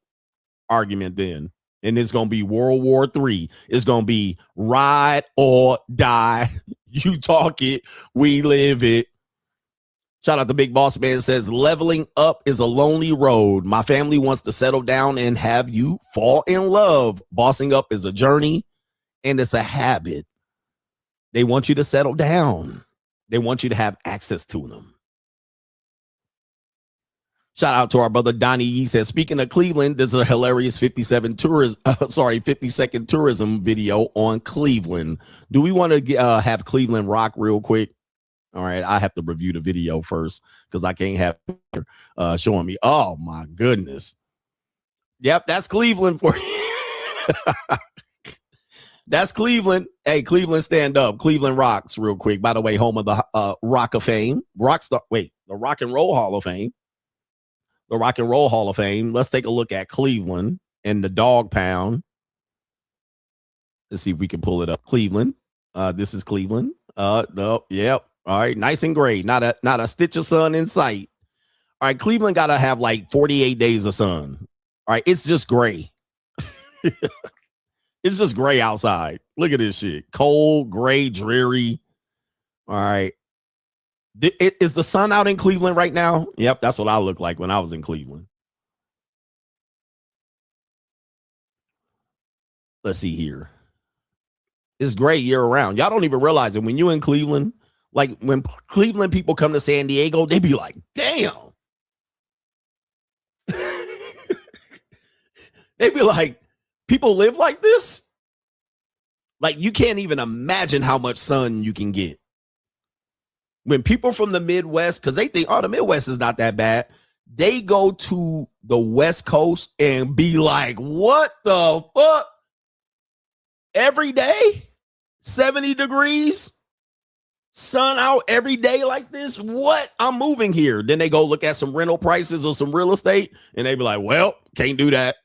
argument then. And it's going to be World War III. It's going to be ride or die. You talk it, we live it. Shout out to Big Boss Man says, leveling up is a lonely road. My family wants to settle down and have you fall in love. Bossing up is a journey and it's a habit. They want you to settle down. They want you to have access to them. Shout out to our brother Donnie. He says, speaking of Cleveland, there's a hilarious 50-second tourism video on Cleveland. Do we want to have Cleveland rock real quick? All right, I have to review the video first because I can't have showing me. Oh my goodness. Yep, that's Cleveland for you. That's Cleveland. Hey, Cleveland, stand up. Cleveland rocks real quick. By the way, home of the Rock of Fame. The Rock and Roll Hall of Fame. The Rock and Roll Hall of Fame. Let's take a look at Cleveland and the Dog Pound. Let's see if we can pull it up. Cleveland. This is Cleveland. No, yep. All right, nice and gray. Not a stitch of sun in sight. All right, Cleveland got to have like 48 days of sun. All right, it's just gray. It's just gray outside. Look at this shit. Cold, gray, dreary. All right. Is the sun out in Cleveland right now? Yep, that's what I looked like when I was in Cleveland. Let's see here. It's gray year round. Y'all don't even realize it. When you're in Cleveland, like when Cleveland people come to San Diego, they be like, damn. They be like, people live like this? Like you can't even imagine how much sun you can get. When people from the Midwest, because they think, oh, the Midwest is not that bad. They go to the West Coast and be like, what the fuck? Every day? 70 degrees? Sun out every day like this? What? I'm moving here. Then they go look at some rental prices or some real estate and they be like, well, can't do that.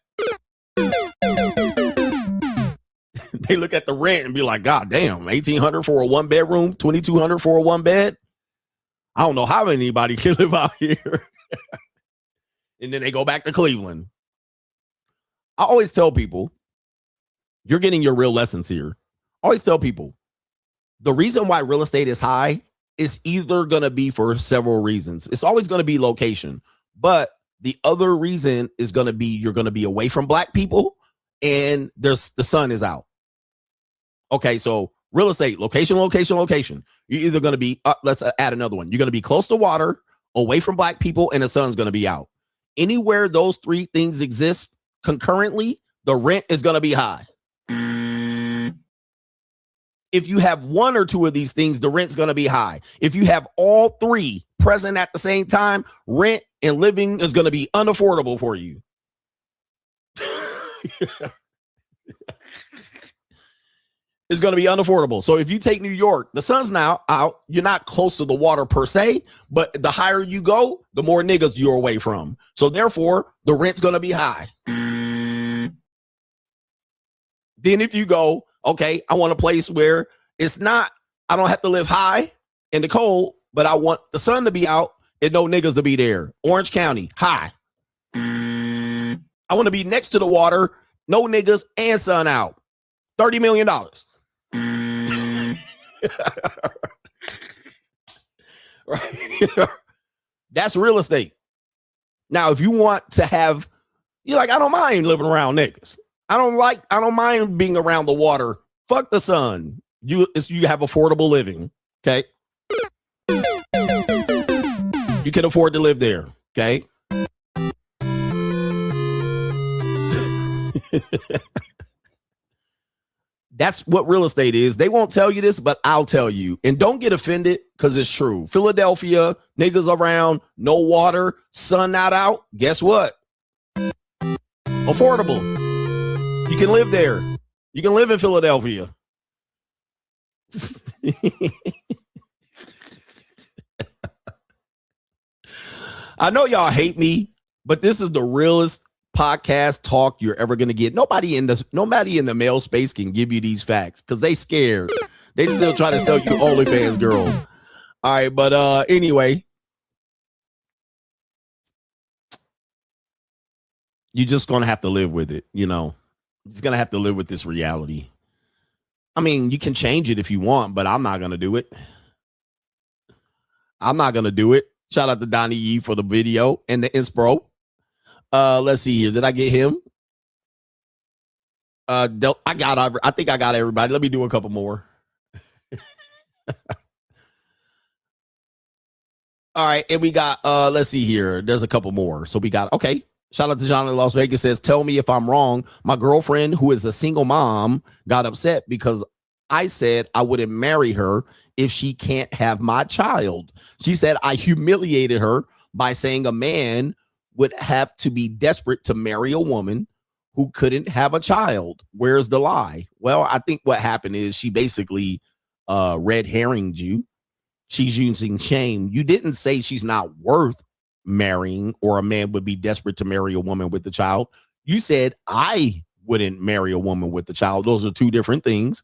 They look at the rent and be like, God damn, $1,800 for a one bedroom, $2,200 for a one bed. I don't know how anybody can live out here. And then they go back to Cleveland. I always tell people, you're getting your real lessons here. I always tell people, the reason why real estate is high is either going to be for several reasons. It's always going to be location. But the other reason is going to be you're going to be away from black people and the sun is out. Okay, so real estate, location. You're either going to be, let's add another one. You're going to be close to water, away from black people, and the sun's going to be out. Anywhere those three things exist concurrently, the rent is going to be high. if you have one or two of these things, the rent's going to be high. If you have all three present at the same time, rent and living is going to be unaffordable for you. It's going to be unaffordable. So if you take New York, the sun's now out. You're not close to the water per se, but the higher you go, the more niggas you're away from. So therefore, the rent's going to be high. Then if you go, okay, I want a place where it's not, I don't have to live high in the cold, but I want the sun to be out and no niggas to be there. Orange County, high. I want to be next to the water, no niggas and sun out. $30 million. Right. That's real estate. Now, if you want to have, you're like, I don't mind living around niggas. I don't mind being around the water. Fuck the sun. You have affordable living. Okay. You can afford to live there. Okay. That's what real estate is. They won't tell you this, but I'll tell you. And don't get offended because it's true. Philadelphia, niggas around, no water, sun not out. Guess what? Affordable. You can live there. You can live in Philadelphia. I know y'all hate me, but this is the realest podcast talk you're ever gonna get. Nobody in the male space can give you these facts because they scared. They still try to sell you OnlyFans girls. All right, but anyway, you're just gonna have to live with it. You know, you're just gonna have to live with this reality. I mean, you can change it if you want, but I'm not gonna do it. I'm not gonna do it. Shout out to Donnie Yee for the video and the inspo. Let's see here. Did I get him? I think I got everybody. Let me do a couple more. All right, and we got let's see here. There's a couple more. So we got okay. Shout out to John in Las Vegas says, tell me if I'm wrong. My girlfriend, who is a single mom, got upset because I said I wouldn't marry her if she can't have my child. She said I humiliated her by saying a man would have to be desperate to marry a woman who couldn't have a child. Where's the lie? Well, I think what happened is she basically red herringed you. She's using shame. You didn't say she's not worth marrying or a man would be desperate to marry a woman with a child. You said I wouldn't marry a woman with a child. Those are two different things.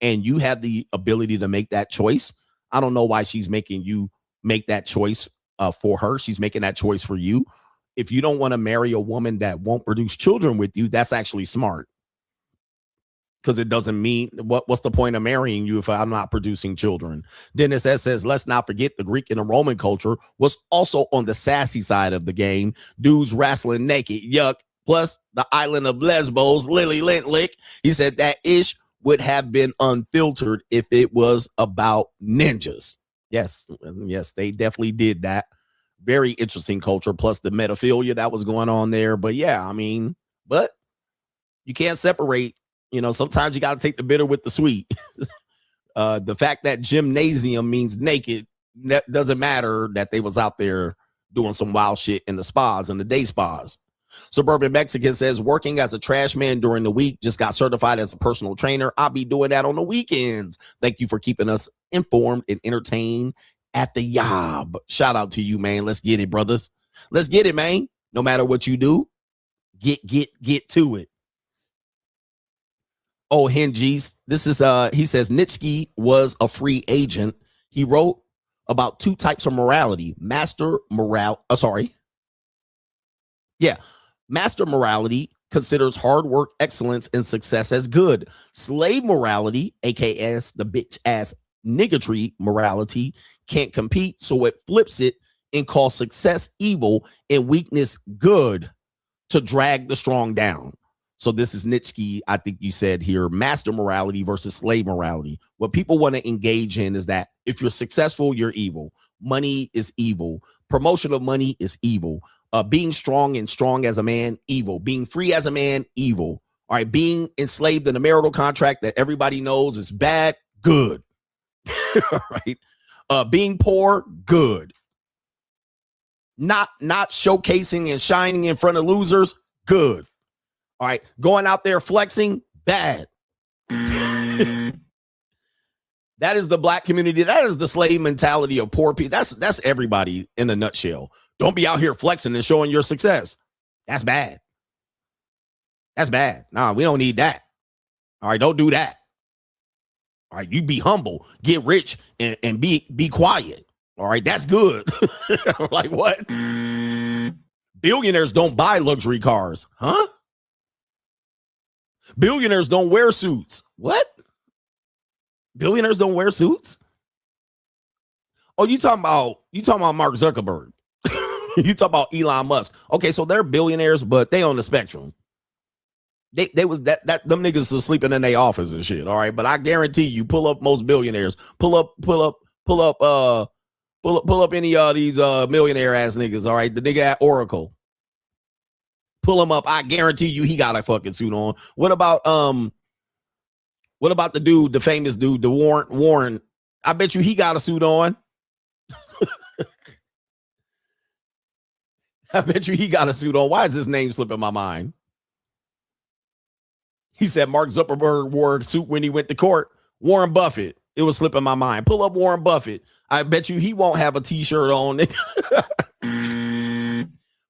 And you have the ability to make that choice. I don't know why she's making you make that choice for her. She's making that choice for you. If you don't want to marry a woman that won't produce children with you, that's actually smart. Because it doesn't mean what's the point of marrying you if I'm not producing children? Dennis S says, let's not forget the Greek and the Roman culture was also on the sassy side of the game. Dudes wrestling naked. Yuck. Plus the island of Lesbos, Lily Lintlick. He said that ish would have been unfiltered if it was about ninjas. Yes, they definitely did that. Very interesting culture, plus the metaphilia that was going on there. But yeah, I mean, but you can't separate. You know, sometimes you got to take the bitter with the sweet. The fact that gymnasium means naked, that doesn't matter that they was out there doing some wild shit in the spas and the day spas. Suburban Mexican says, working as a trash man during the week, just got certified as a personal trainer. I'll be doing that on the weekends. Thank you for keeping us informed and entertained at the job. Shout out to you, man. Let's get it, brothers. Let's get it, man. No matter what you do, get to it. Oh, Hengies. This is he says Nitsky was a free agent. He wrote about two types of morality. Master morality considers hard work, excellence, and success as good. Slave morality, aka the bitch ass niggatry morality, can't compete, so it flips it and calls success evil and weakness good to drag the strong down. So this is Nitsky, I think you said here, master morality versus slave morality. What people want to engage in is that if you're successful, you're evil. Money is evil. Promotion of money is evil. Being strong and strong as a man, evil. Being free as a man, evil. All right, being enslaved in a marital contract that everybody knows is bad, good. All right. Being poor, good. Not showcasing and shining in front of losers, good. All right. Going out there flexing, bad. That is the black community. That is the slave mentality of poor people. That's everybody in a nutshell. Don't be out here flexing and showing your success. That's bad. That's bad. Nah, we don't need that. All right, don't do that. All right, you be humble, get rich, and be quiet. All right, that's good. Like what? Billionaires don't buy luxury cars. Huh? Billionaires don't wear suits. What? Billionaires don't wear suits? Oh, you talking about Mark Zuckerberg. You talking about Elon Musk. Okay, so they're billionaires, but they on the spectrum. They was that them niggas was sleeping in their office and shit. All right, but I guarantee you, pull up most billionaires, pull up any of these millionaire ass niggas. All right, the nigga at Oracle, pull him up. I guarantee you, he got a fucking suit on. What about the dude, the famous dude, the Warren? I bet you he got a suit on. I bet you he got a suit on. Why is his name slipping my mind? He said Mark Zuckerberg wore a suit when he went to court. Warren Buffett. It was slipping my mind. Pull up Warren Buffett. I bet you he won't have a t-shirt on.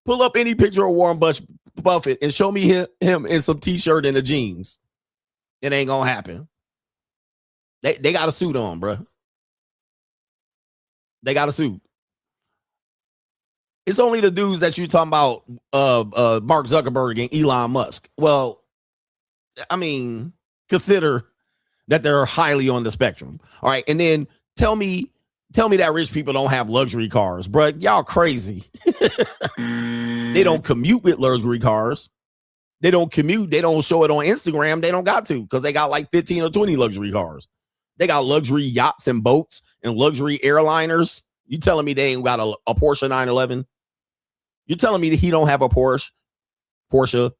Pull up any picture of Warren Buffett and show me him in some t-shirt and the jeans. It ain't gonna happen. They got a suit on, bro. They got a suit. It's only the dudes that you talking about, Mark Zuckerberg and Elon Musk. Well, I mean, consider that they're highly on the spectrum. All right, and then tell me that rich people don't have luxury cars, bro. Y'all crazy. They don't commute with luxury cars. They don't commute. They don't show it on Instagram. They don't got to because they got like 15 or 20 luxury cars. They got luxury yachts and boats and luxury airliners. You telling me they ain't got a Porsche 911? You're telling me that he don't have a Porsche? You're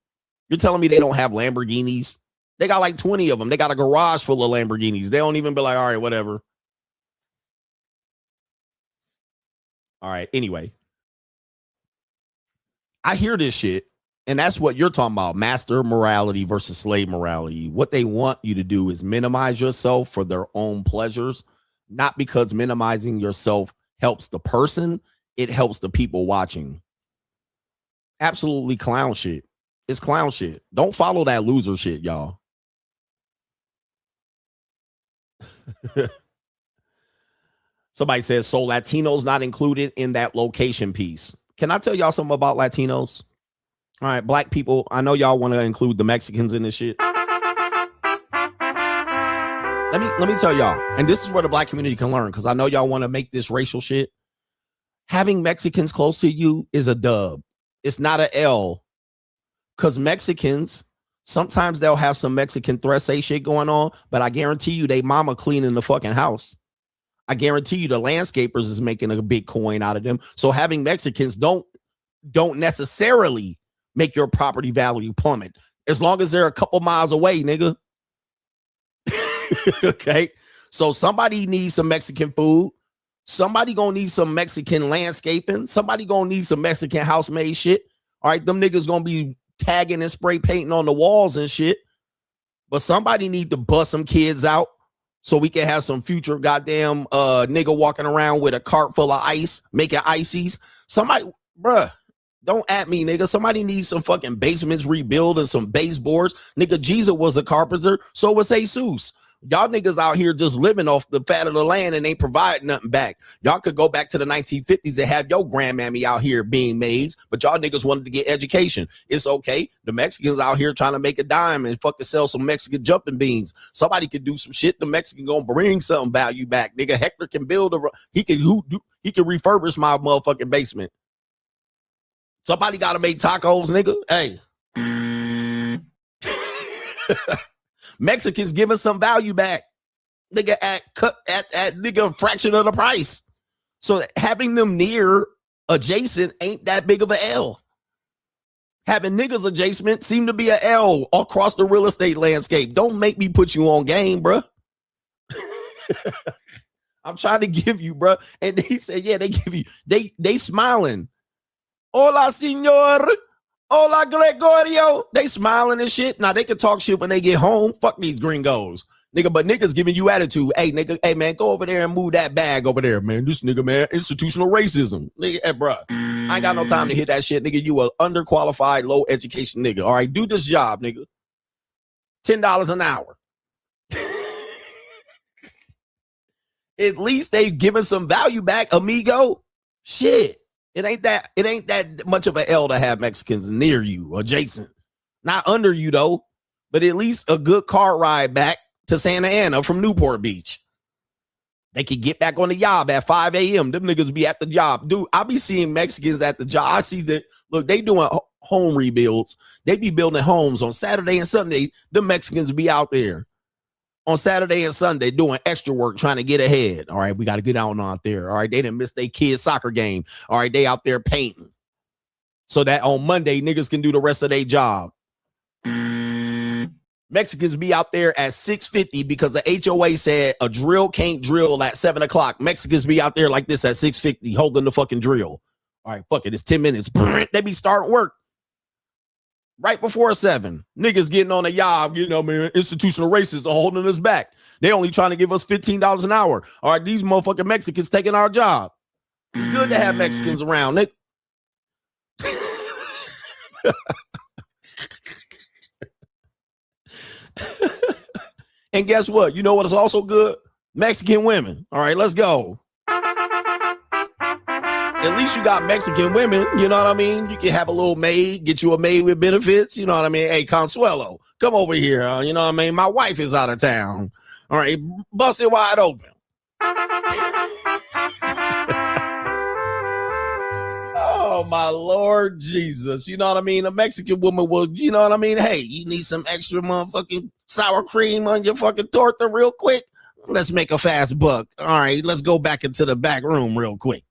telling me they don't have Lamborghinis? They got like 20 of them. They got a garage full of Lamborghinis. They don't even be like, all right, whatever. All right, anyway. I hear this shit, and that's what you're talking about, master morality versus slave morality. What they want you to do is minimize yourself for their own pleasures, not because minimizing yourself helps the person, it helps the people watching. Absolutely clown shit. It's clown shit. Don't follow that loser shit, y'all. Somebody says, so Latinos not included in that location piece. Can I tell y'all something about Latinos? All right, black people, I know y'all want to include the Mexicans in this shit. Let me tell y'all, and this is where the black community can learn, because I know y'all want to make this racial shit. Having Mexicans close to you is a dub. It's not an L. Because Mexicans, sometimes they'll have some Mexican threat shit going on, but I guarantee you they mama cleaning the fucking house. I guarantee you the landscapers is making a big coin out of them. So having Mexicans don't necessarily make your property value plummet. As long as they're a couple miles away, nigga. Okay. So somebody needs some Mexican food. Somebody gonna need some Mexican landscaping. Somebody gonna need some Mexican house-made shit. All right, them niggas gonna be tagging and spray painting on the walls and shit. But somebody need to bust some kids out so we can have some future goddamn nigga walking around with a cart full of ice, making ices. Somebody, bruh, don't at me, nigga. Somebody needs some fucking basements rebuilt and some baseboards. Nigga, Jesus was a carpenter, so was Jesus. Y'all niggas out here just living off the fat of the land and ain't providing nothing back. Y'all could go back to the 1950s and have your grandmammy out here being maids, but y'all niggas wanted to get education. It's okay. The Mexicans out here trying to make a dime and fucking sell some Mexican jumping beans. Somebody could do some shit. The Mexican gonna bring some value back. Nigga, Hector can build he can refurbish my motherfucking basement. Somebody gotta make tacos, nigga. Hey. Mexicans giving some value back, nigga, at nigga a fraction of the price. So having them near adjacent ain't that big of a L. Having niggas adjacent seem to be a L across the real estate landscape. Don't make me put you on game, bro. I'm trying to give you, bro. And he said, yeah, they give you, they smiling. Hola, senor. Hola, Gregorio. They smiling and shit. Now, they can talk shit when they get home. Fuck these gringos. Nigga, but niggas giving you attitude. Hey, nigga, hey, man, go over there and move that bag over there, man. This nigga, man, institutional racism. Nigga, hey, bro, I ain't got no time to hit that shit, nigga. You a underqualified, low education nigga. All right, do this job, nigga. $10 an hour. At least they giving some value back, amigo. Shit. It ain't that much of an L to have Mexicans near you, adjacent. Not under you, though, but at least a good car ride back to Santa Ana from Newport Beach. They could get back on the job at 5 a.m. Them niggas be at the job. Dude, I be seeing Mexicans at the job. I see that, look, they doing home rebuilds. They be building homes on Saturday and Sunday. The Mexicans be out there on Saturday and Sunday doing extra work, trying to get ahead. All right, we got to get out there. All right, they didn't miss their kids' soccer game. All right, they out there painting. So that on Monday, niggas can do the rest of their job. Mexicans be out there at 6:50 because the HOA said a drill can't drill at 7 o'clock. Mexicans be out there like this at 6:50 holding the fucking drill. All right, fuck it, it's 10 minutes. They be starting work right before 7. Niggas getting on a job, you know, man, institutional racists are holding us back. They only trying to give us $15 an hour. All right, these motherfucking Mexicans taking our job. It's good to have Mexicans around, Nick. And guess what? You know what is also good? Mexican women. All right, let's go. At least you got Mexican women, you know what I mean? You can have a little maid, get you a maid with benefits, you know what I mean? Hey, Consuelo, come over here, you know what I mean? My wife is out of town. All right, bust it wide open. Oh, my Lord Jesus. You know what I mean? A Mexican woman will, you know what I mean? Hey, you need some extra motherfucking sour cream on your fucking torta real quick? Let's make a fast buck. All right, let's go back into the back room real quick.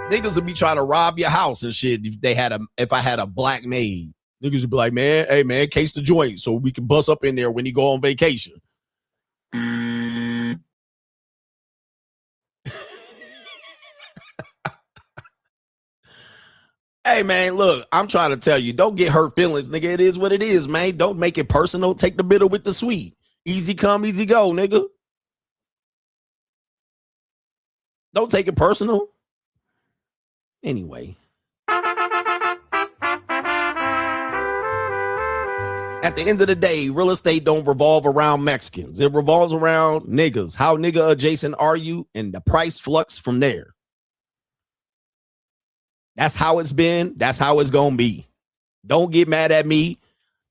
Niggas would be trying to rob your house and shit if I had a black maid. Niggas would be like, man, hey, man, case the joint so we can bust up in there when he go on vacation. Hey, man, look, I'm trying to tell you, don't get hurt feelings, nigga. It is what it is, man. Don't make it personal. Take the bitter with the sweet. Easy come, easy go, nigga. Don't take it personal. Anyway. At the end of the day, real estate don't revolve around Mexicans. It revolves around niggas. How nigga adjacent are you? And the price flux from there. That's how it's been. That's how it's going to be. Don't get mad at me.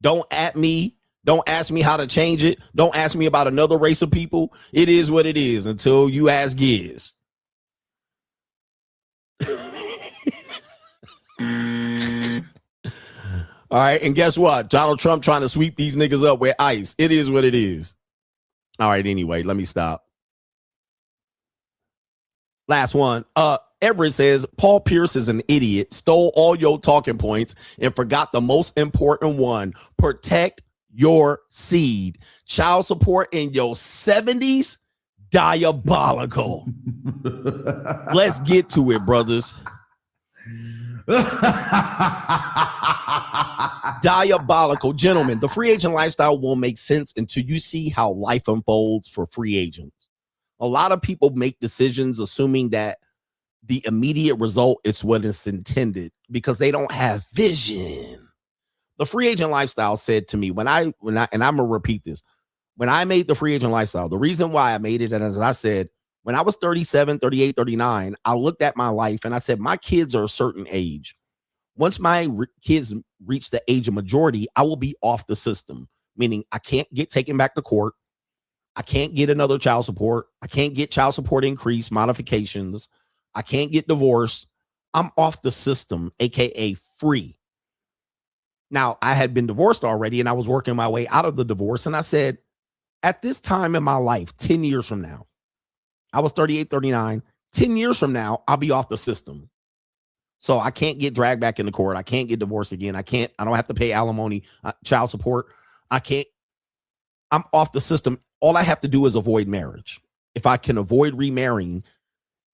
Don't at me. Don't ask me how to change it. Don't ask me about another race of people. It is what it is until you ask Giz. All right. And guess what? Donald Trump trying to sweep these niggas up with ICE. It is what it is. All right. Anyway, let me stop. Last one. Everett says, Paul Pierce is an idiot, stole all your talking points, and forgot the most important one. Protect your seed. Child support in your 70s? Diabolical. Let's get to it, brothers. Diabolical. Gentlemen, the free agent lifestyle won't make sense until you see how life unfolds for free agents. A lot of people make decisions assuming that the immediate result is what is intended because they don't have vision. The free agent lifestyle said to me when I and I'm gonna repeat this. When I made the free agent lifestyle, the reason why I made it, and as I said, when I was 37, 38, 39, I looked at my life and I said, my kids are a certain age. Once my kids reach the age of majority, I will be off the system, meaning I can't get taken back to court. I can't get another child support. I can't get child support increase modifications. I can't get divorced. I'm off the system, AKA free. Now, I had been divorced already and I was working my way out of the divorce. And I said, at this time in my life, 10 years from now, I was 38, 39. 10 years from now, I'll be off the system. So I can't get dragged back into court. I can't get divorced again. I don't have to pay alimony, child support. I can't I'm off the system. All I have to do is avoid marriage. If I can avoid remarrying,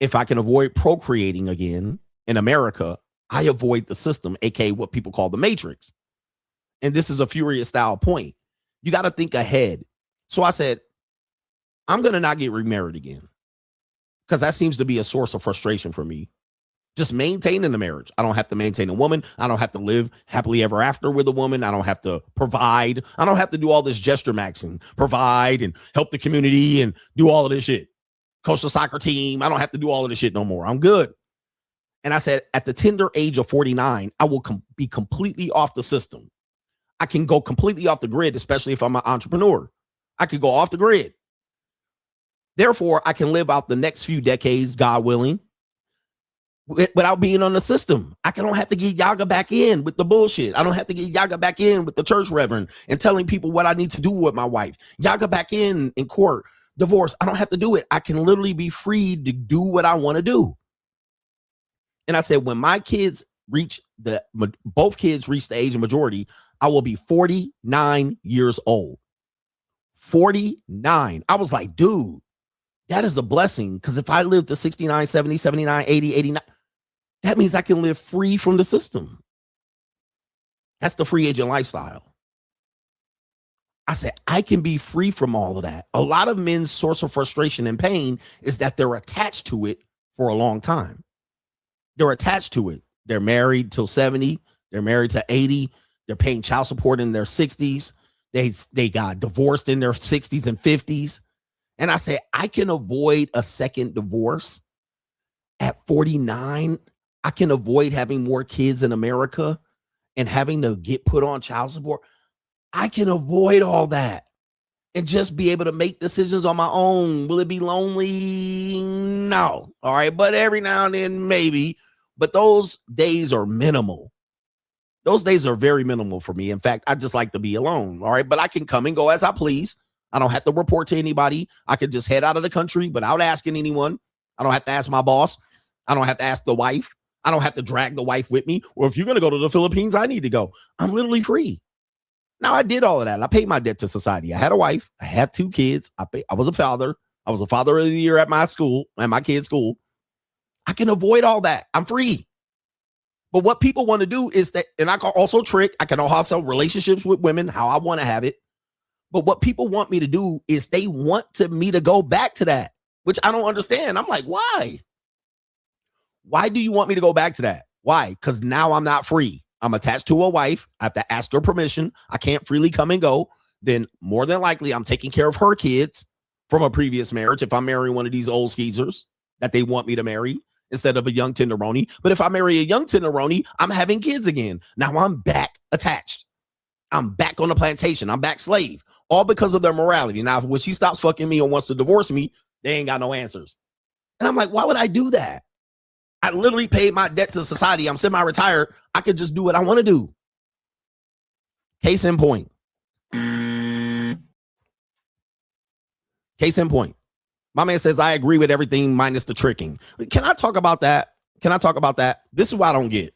if I can avoid procreating again in America, I avoid the system, aka what people call the matrix. And this is a Furious style point. You got to think ahead. So I said, I'm going to not get remarried again because that seems to be a source of frustration for me. Just maintaining the marriage. I don't have to maintain a woman. I don't have to live happily ever after with a woman. I don't have to provide. I don't have to do all this gesture maxing, provide and help the community and do all of this shit. Coach the soccer team. I don't have to do all of this shit no more. I'm good. And I said, at the tender age of 49, I will be completely off the system. I can go completely off the grid, especially if I'm an entrepreneur. I could go off the grid. Therefore, I can live out the next few decades, God willing, without being on the system. I don't have to get Yaga back in with the bullshit. I don't have to get Yaga back in with the church reverend and telling people what I need to do with my wife. Yaga back in court, divorce. I don't have to do it. I can literally be free to do what I want to do. And I said, when my kids both kids reach the age of majority, I will be 49 years old. 49. I was like, dude, that is a blessing. Because if I live to 69, 70, 79, 80, 89, that means I can live free from the system. That's the free agent lifestyle. I said, I can be free from all of that. A lot of men's source of frustration and pain is that they're attached to it for a long time. They're attached to it. They're married till 70. They're married to 80. They're paying child support in their 60s. They got divorced in their 60s and 50s. And I said, I can avoid a second divorce at 49. I can avoid having more kids in America and having to get put on child support. I can avoid all that and just be able to make decisions on my own. Will it be lonely? No. All right. But every now and then, maybe. But those days are minimal. Those days are very minimal for me. In fact, I just like to be alone. All right. But I can come and go as I please. I don't have to report to anybody. I can just head out of the country without asking anyone. I don't have to ask my boss. I don't have to ask the wife. I don't have to drag the wife with me. Or if you're going to go to the Philippines, I need to go. I'm literally free. Now, I did all of that. I paid my debt to society. I had a wife. I had 2 kids. I was a father. I was a father of the year at my school, at my kids' school. I can avoid all that. I'm free. But what people want to do is that, and I can also trick. I can also have relationships with women how I want to have it. But what people want me to do is they want me to go back to that, which I don't understand. I'm like, why? Why do you want me to go back to that? Why? Because now I'm not free. I'm attached to a wife. I have to ask her permission. I can't freely come and go. Then more than likely, I'm taking care of her kids from a previous marriage. If I'm marrying one of these old skeezers that they want me to marry instead of a young tenderoni. But if I marry a young tenderoni, I'm having kids again. Now I'm back attached. I'm back on the plantation. I'm back slave. All because of their morality. Now, when she stops fucking me or wants to divorce me, they ain't got no answers. And I'm like, why would I do that? I literally paid my debt to society. I'm semi-retired. I could just do what I want to do. Case in point. Case in point. My man says, I agree with everything minus the tricking. Can I talk about that? Can I talk about that? This is what I don't get.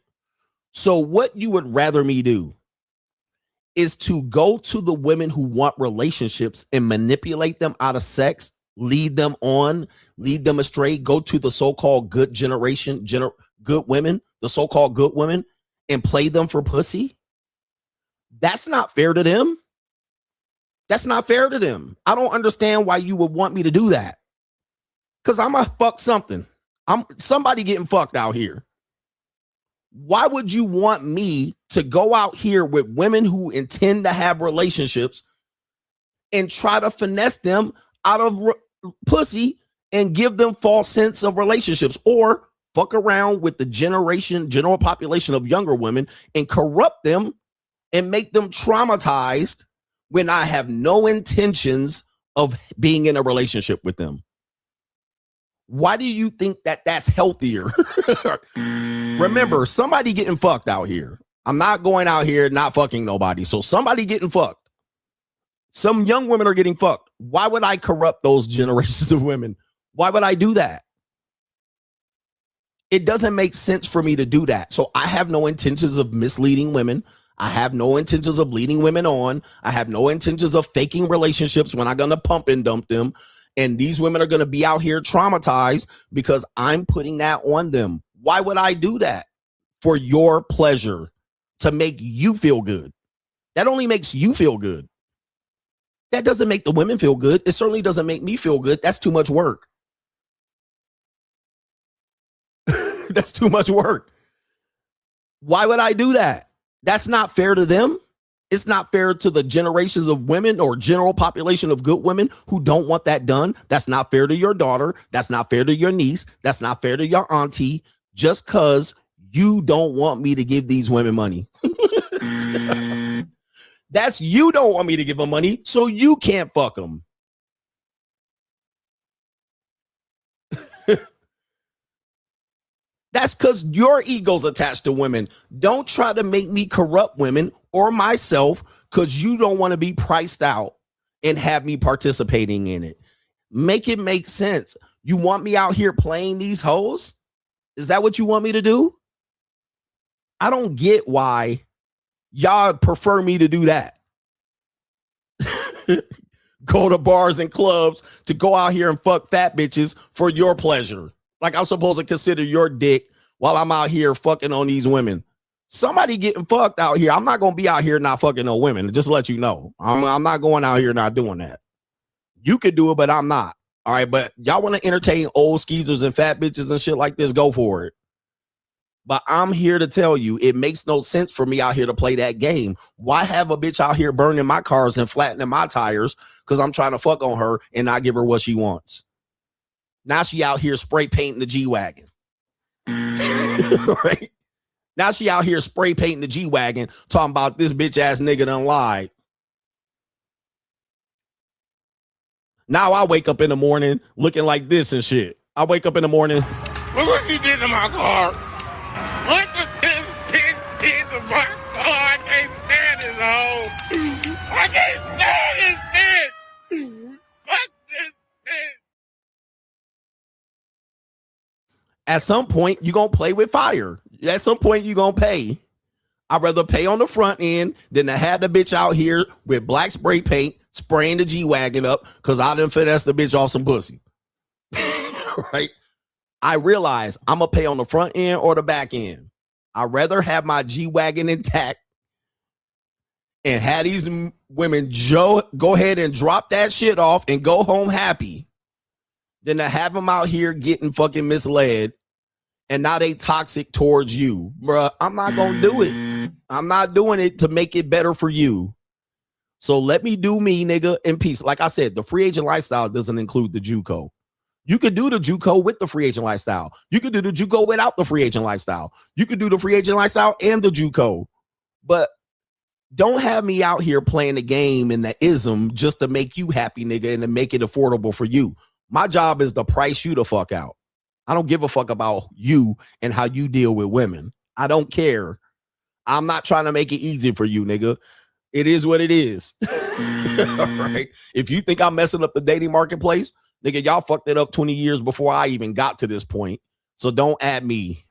So what you would rather me do is to go to the women who want relationships and manipulate them out of sex, lead them on, lead them astray, go to the so-called good generation, good women, the so-called good women, and play them for pussy? That's not fair to them. That's not fair to them. I don't understand why you would want me to do that. Because I'm going to fuck something. I'm somebody getting fucked out here. Why would you want me to go out here with women who intend to have relationships and try to finesse them out of pussy and give them false sense of relationships, or fuck around with the general population of younger women and corrupt them and make them traumatized when I have no intentions of being in a relationship with them? Why do you think that that's healthier? Remember, somebody getting fucked out here. I'm not going out here not fucking nobody. So somebody getting fucked. Some young women are getting fucked. Why would I corrupt those generations of women? Why would I do that? It doesn't make sense for me to do that. So I have no intentions of misleading women. I have no intentions of leading women on. I have no intentions of faking relationships when I'm going to pump and dump them. And these women are going to be out here traumatized because I'm putting that on them. Why would I do that? For your pleasure, to make you feel good. That only makes you feel good. That doesn't make the women feel good. It certainly doesn't make me feel good. That's too much work. That's too much work. Why would I do that? That's not fair to them. It's not fair to the generations of women or general population of good women who don't want that done. That's not fair to your daughter. That's not fair to your niece. That's not fair to your auntie. Just because you don't want me to give these women money. That's you don't want me to give them money, so you can't fuck them. That's because your ego's attached to women. Don't try to make me corrupt women or myself because you don't want to be priced out and have me participating in it. Make it make sense. You want me out here playing these hoes? Is that what you want me to do? I don't get why y'all prefer me to do that. Go to bars and clubs to go out here and fuck fat bitches for your pleasure. Like I'm supposed to consider your dick while I'm out here fucking on these women. Somebody getting fucked out here. I'm not going to be out here not fucking no women. Just to let you know. I'm not going out here not doing that. You could do it, but I'm not. All right, but y'all want to entertain old skeezers and fat bitches and shit like this, go for it. But I'm here to tell you, it makes no sense for me out here to play that game. Why have a bitch out here burning my cars and flattening my tires because I'm trying to fuck on her and not give her what she wants? Now she out here spray painting the G-Wagon. Right? Now she out here spray painting the G-Wagon talking about this bitch ass nigga done lied. Now I wake up in the morning looking like this and shit. I wake up in the morning. Look what she did to my car. What the this bitch did to my car? I can't stand this hoe. I can't stand this bitch. Fuck this bitch. At some point, you're going to play with fire. At some point, you're going to pay. I'd rather pay on the front end than to have the bitch out here with black spray paint spraying the G-Wagon up because I done finesse the bitch off some pussy. Right? I realize I'm going to pay on the front end or the back end. I'd rather have my G-Wagon intact and have these women go ahead and drop that shit off and go home happy than to have them out here getting fucking misled and now they toxic towards you. Bruh, I'm not going to do it. I'm not doing it to make it better for you. So let me do me, nigga, in peace. Like I said, the free agent lifestyle doesn't include the JUCO. You could do the JUCO with the free agent lifestyle. You could do the JUCO without the free agent lifestyle. You could do the free agent lifestyle and the JUCO. But don't have me out here playing the game and the ism just to make you happy, nigga, and to make it affordable for you. My job is to price you the fuck out. I don't give a fuck about you and how you deal with women. I don't care. I'm not trying to make it easy for you, nigga. It is what it is. All right. If you think I'm messing up the dating marketplace, nigga, y'all fucked it up 20 years before I even got to this point. So don't add me.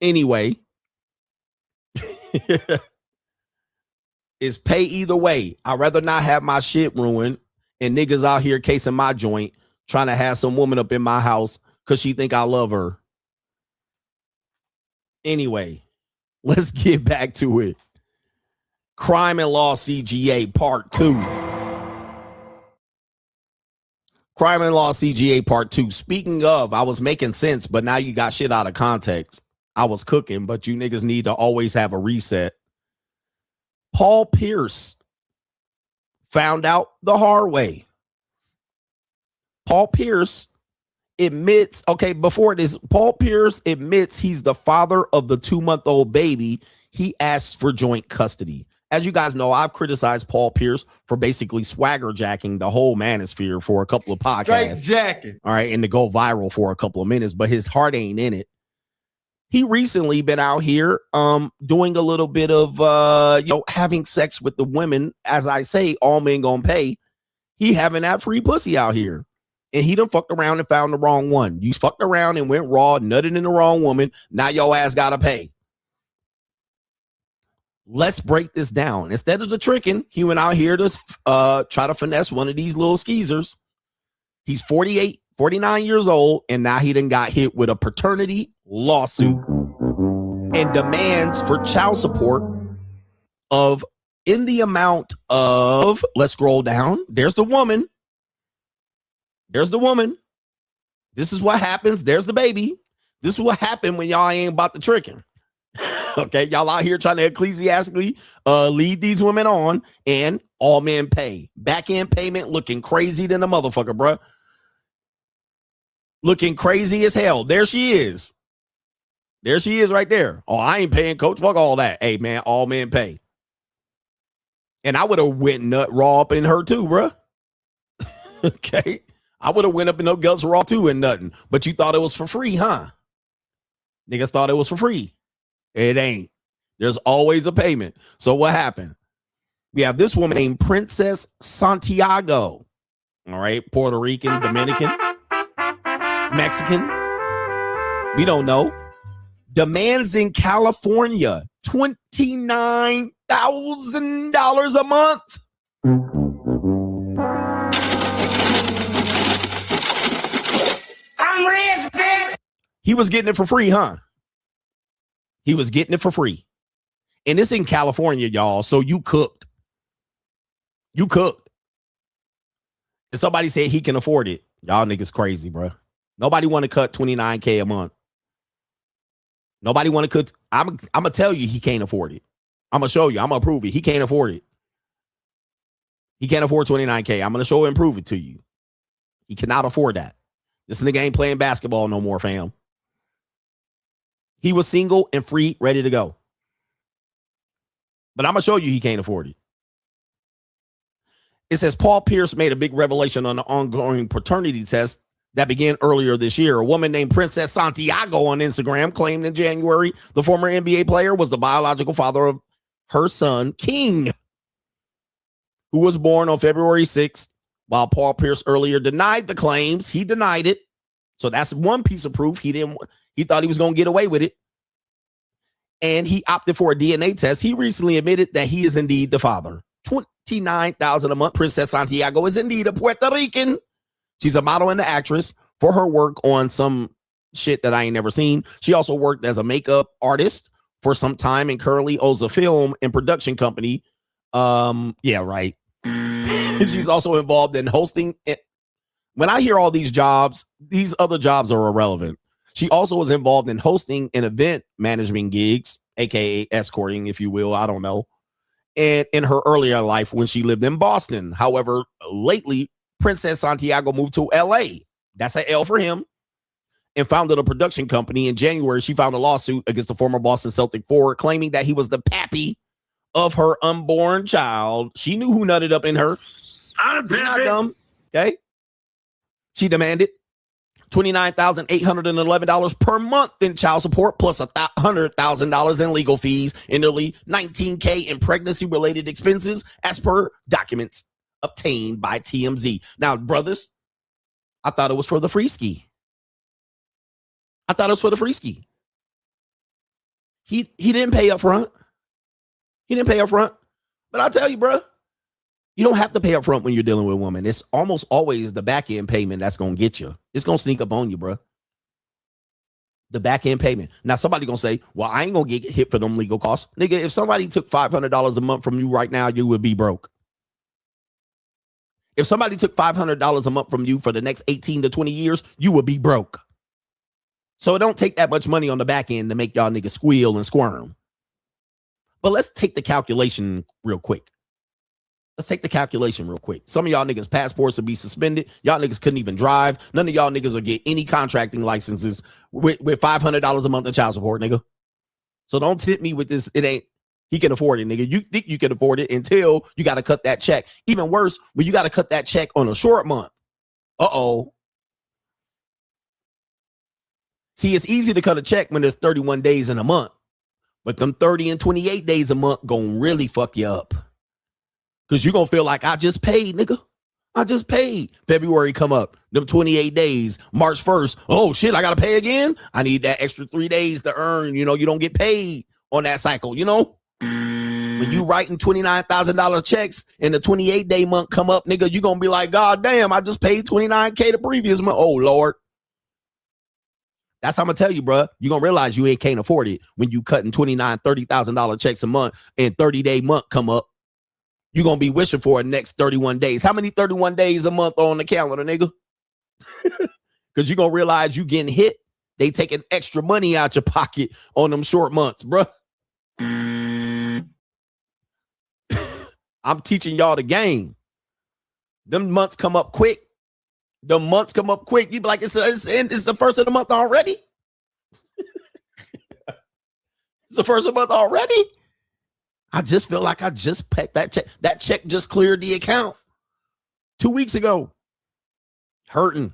Anyway, it's pay either way. I'd rather not have my shit ruined and niggas out here casing my joint, trying to have some woman up in my house because she think I love her. Anyway, let's get back to it. Crime and Law CGA Part 2. Crime and Law CGA Part 2. Speaking of, I was making sense, but now you got shit out of context. I was cooking, but you niggas need to always have a reset. Paul Pierce found out the hard way. Paul Pierce admits, okay, before this, Paul Pierce admits he's the father of the 2-month-old baby. He asks for joint custody. As you guys know, I've criticized Paul Pierce for basically swagger jacking the whole manosphere for a couple of podcasts. Straight jacking. All right, and to go viral for a couple of minutes, but his heart ain't in it. He recently been out here doing a little bit of having sex with the women. As I say, all men gonna pay. He having that free pussy out here. And he done fucked around and found the wrong one. You fucked around and went raw, nutted in the wrong woman. Now your ass gotta pay. let's break this down. Instead of the tricking, he went out here to try to finesse one of these little skeezers. He's 48, 49 years old, and now he done got hit with a paternity lawsuit and demands for child support of in the amount of, let's scroll down. There's the woman. There's the woman. This is what happens. There's the baby. This is what happened when y'all ain't about the tricking. Okay, y'all out here trying to ecclesiastically lead these women on, and all men pay. Back end payment looking crazy than a motherfucker, bruh. Looking crazy as hell. There she is. There she is right there. Oh, I ain't paying, coach. Fuck all that. Hey, man, all men pay. And I would have went nut raw up in her too, bruh. Okay. I would have went up in no guts raw too and nothing. But you thought it was for free, huh? Niggas thought it was for free. It ain't. There's always a payment. So what happened? We have this woman named Princess Santiago. All right. Puerto Rican, Dominican, Mexican. We don't know. Demands in California $29,000 a month. I'm rich, bitch. He was getting it for free, huh? He was getting it for free. And it's in California, y'all. So you cooked. You cooked. And somebody said he can afford it. Y'all niggas crazy, bro. Nobody want to cut $29K a month. Nobody want to cut. I'm going to tell you he can't afford it. I'm going to show you. I'm going to prove it. He can't afford it. He can't afford $29K. I'm going to show and prove it to you. He cannot afford that. This nigga ain't playing basketball no more, fam. He was single and free, ready to go. But I'm going to show you he can't afford it. It says Paul Pierce made a big revelation on the ongoing paternity test that began earlier this year. A woman named Princess Santiago on Instagram claimed in January the former NBA player was the biological father of her son, King, who was born on February 6th, while Paul Pierce earlier denied the claims. He denied it. So that's one piece of proof. He thought he was going to get away with it. And he opted for a DNA test. He recently admitted that he is indeed the father. $29,000 a month. Princess Santiago is indeed a Puerto Rican. She's a model and an actress for her work on some shit that I ain't never seen. She also worked as a makeup artist for some time and currently owns a film and production company. Yeah, right. She's also involved in hosting. When I hear all these jobs, these other jobs are irrelevant. She also was involved in hosting and event management gigs, aka escorting, if you will. I don't know. And in her earlier life when she lived in Boston. However, lately, Princess Santiago moved to LA. That's an L for him. And founded a production company. In January, she filed a lawsuit against the former Boston Celtic forward, claiming that he was the pappy of her unborn child. She knew who nutted up in her. She's not dumb. Okay. She demanded $29,811 per month in child support, plus $100,000 in legal fees, and nearly $19K in pregnancy-related expenses, as per documents obtained by TMZ. Now, brothers, I thought it was for the free ski. I thought it was for the free ski. He didn't pay up front. He didn't pay up front. But I'll tell you, bro, you don't have to pay up front when you're dealing with women. It's almost always the back end payment that's going to get you. It's going to sneak up on you, bro. The back end payment. Now, somebody going to say, well, I ain't going to get hit for them legal costs. Nigga, if somebody took $500 a month from you right now, you would be broke. If somebody took $500 a month from you for the next 18 to 20 years, you would be broke. So it don't take that much money on the back end to make y'all niggas squeal and squirm. But let's take the calculation real quick. Some of y'all niggas' passports will be suspended. Y'all niggas couldn't even drive. None of y'all niggas will get any contracting licenses with $500 a month in child support, nigga. So don't tip me with this. It ain't, he can afford it, nigga. You think you can afford it until you got to cut that check. Even worse, when you got to cut that check on a short month. Uh-oh. See, it's easy to cut a check when there's 31 days in a month. But them 30 and 28 days a month gonna really fuck you up. Because you're gonna feel like I just paid, nigga. I just paid. February come up. Them 28 days. March 1st. Oh, shit, I gotta pay again? I need that extra 3 days to earn. You know, you don't get paid on that cycle, you know? When you writing $29,000 checks and the 28-day month come up, nigga, you gonna be like, God damn, I just paid $29K the previous month. Oh, Lord. That's how I'm gonna tell you, bro. You're gonna realize you can't afford it when you cutting $29,000, $30,000 checks a month and 30-day month come up. You're gonna be wishing for the next 31 days. How many 31 days a month on the calendar, nigga? Because you're gonna realize you getting hit. They taking extra money out your pocket on them short months, bro. I'm teaching y'all the game. Them months come up quick. The months come up quick. You be like, it's the first of the month already. It's the first of the month already. I just feel like I just paid that check. That check just cleared the account 2 weeks ago. Hurting.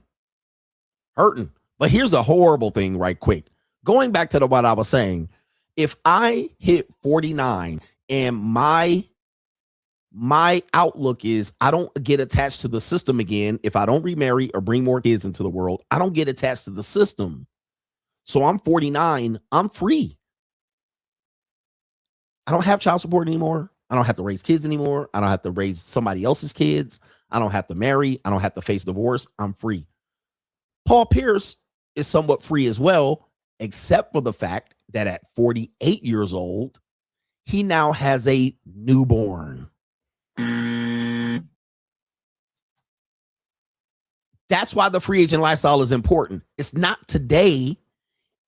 But here's a horrible thing right quick. Going back to what I was saying, if I hit 49 and my outlook is I don't get attached to the system again. If I don't remarry or bring more kids into the world, I don't get attached to the system. So I'm 49. I'm free. I don't have child support anymore. I don't have to raise kids anymore. I don't have to raise somebody else's kids. I don't have to marry. I don't have to face divorce. I'm free. Paul Pierce is somewhat free as well, except for the fact that at 48 years old, he now has a newborn. That's why the free agent lifestyle is important. It's not today.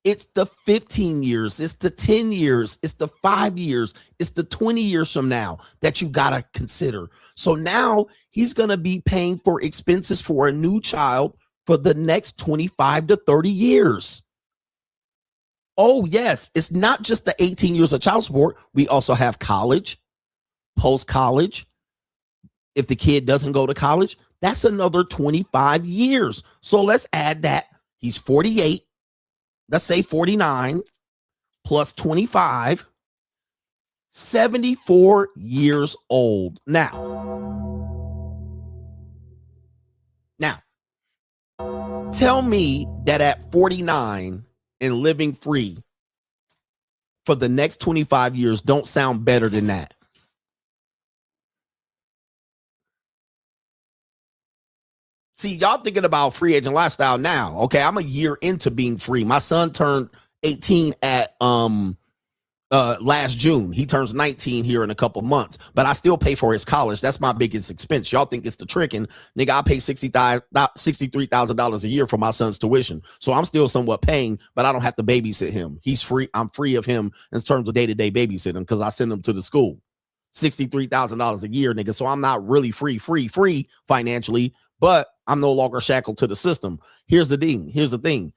It's the 15 years. It's the 10 years. It's the 5 years. It's the 20 years from now that you got to consider. So now he's going to be paying for expenses for a new child for the next 25 to 30 years. Oh, yes. It's not just the 18 years of child support. We also have college, post-college. If the kid doesn't go to college, that's another 25 years. So let's add that. He's 48. Let's say 49 plus 25, 74 years old. Now, tell me that at 49 and living free for the next 25 years don't sound better than that. See, y'all thinking about free agent lifestyle now. Okay, I'm a year into being free. My son turned 18 at last June. He turns 19 here in a couple months, but I still pay for his college. That's my biggest expense. Y'all think it's the tricking. Nigga, I pay $63,000 a year for my son's tuition. So I'm still somewhat paying, but I don't have to babysit him. He's free. I'm free of him in terms of day-to-day babysitting because I send him to the school. $63,000 a year, nigga. So I'm not really free financially, but I'm no longer shackled to the system. Here's the thing.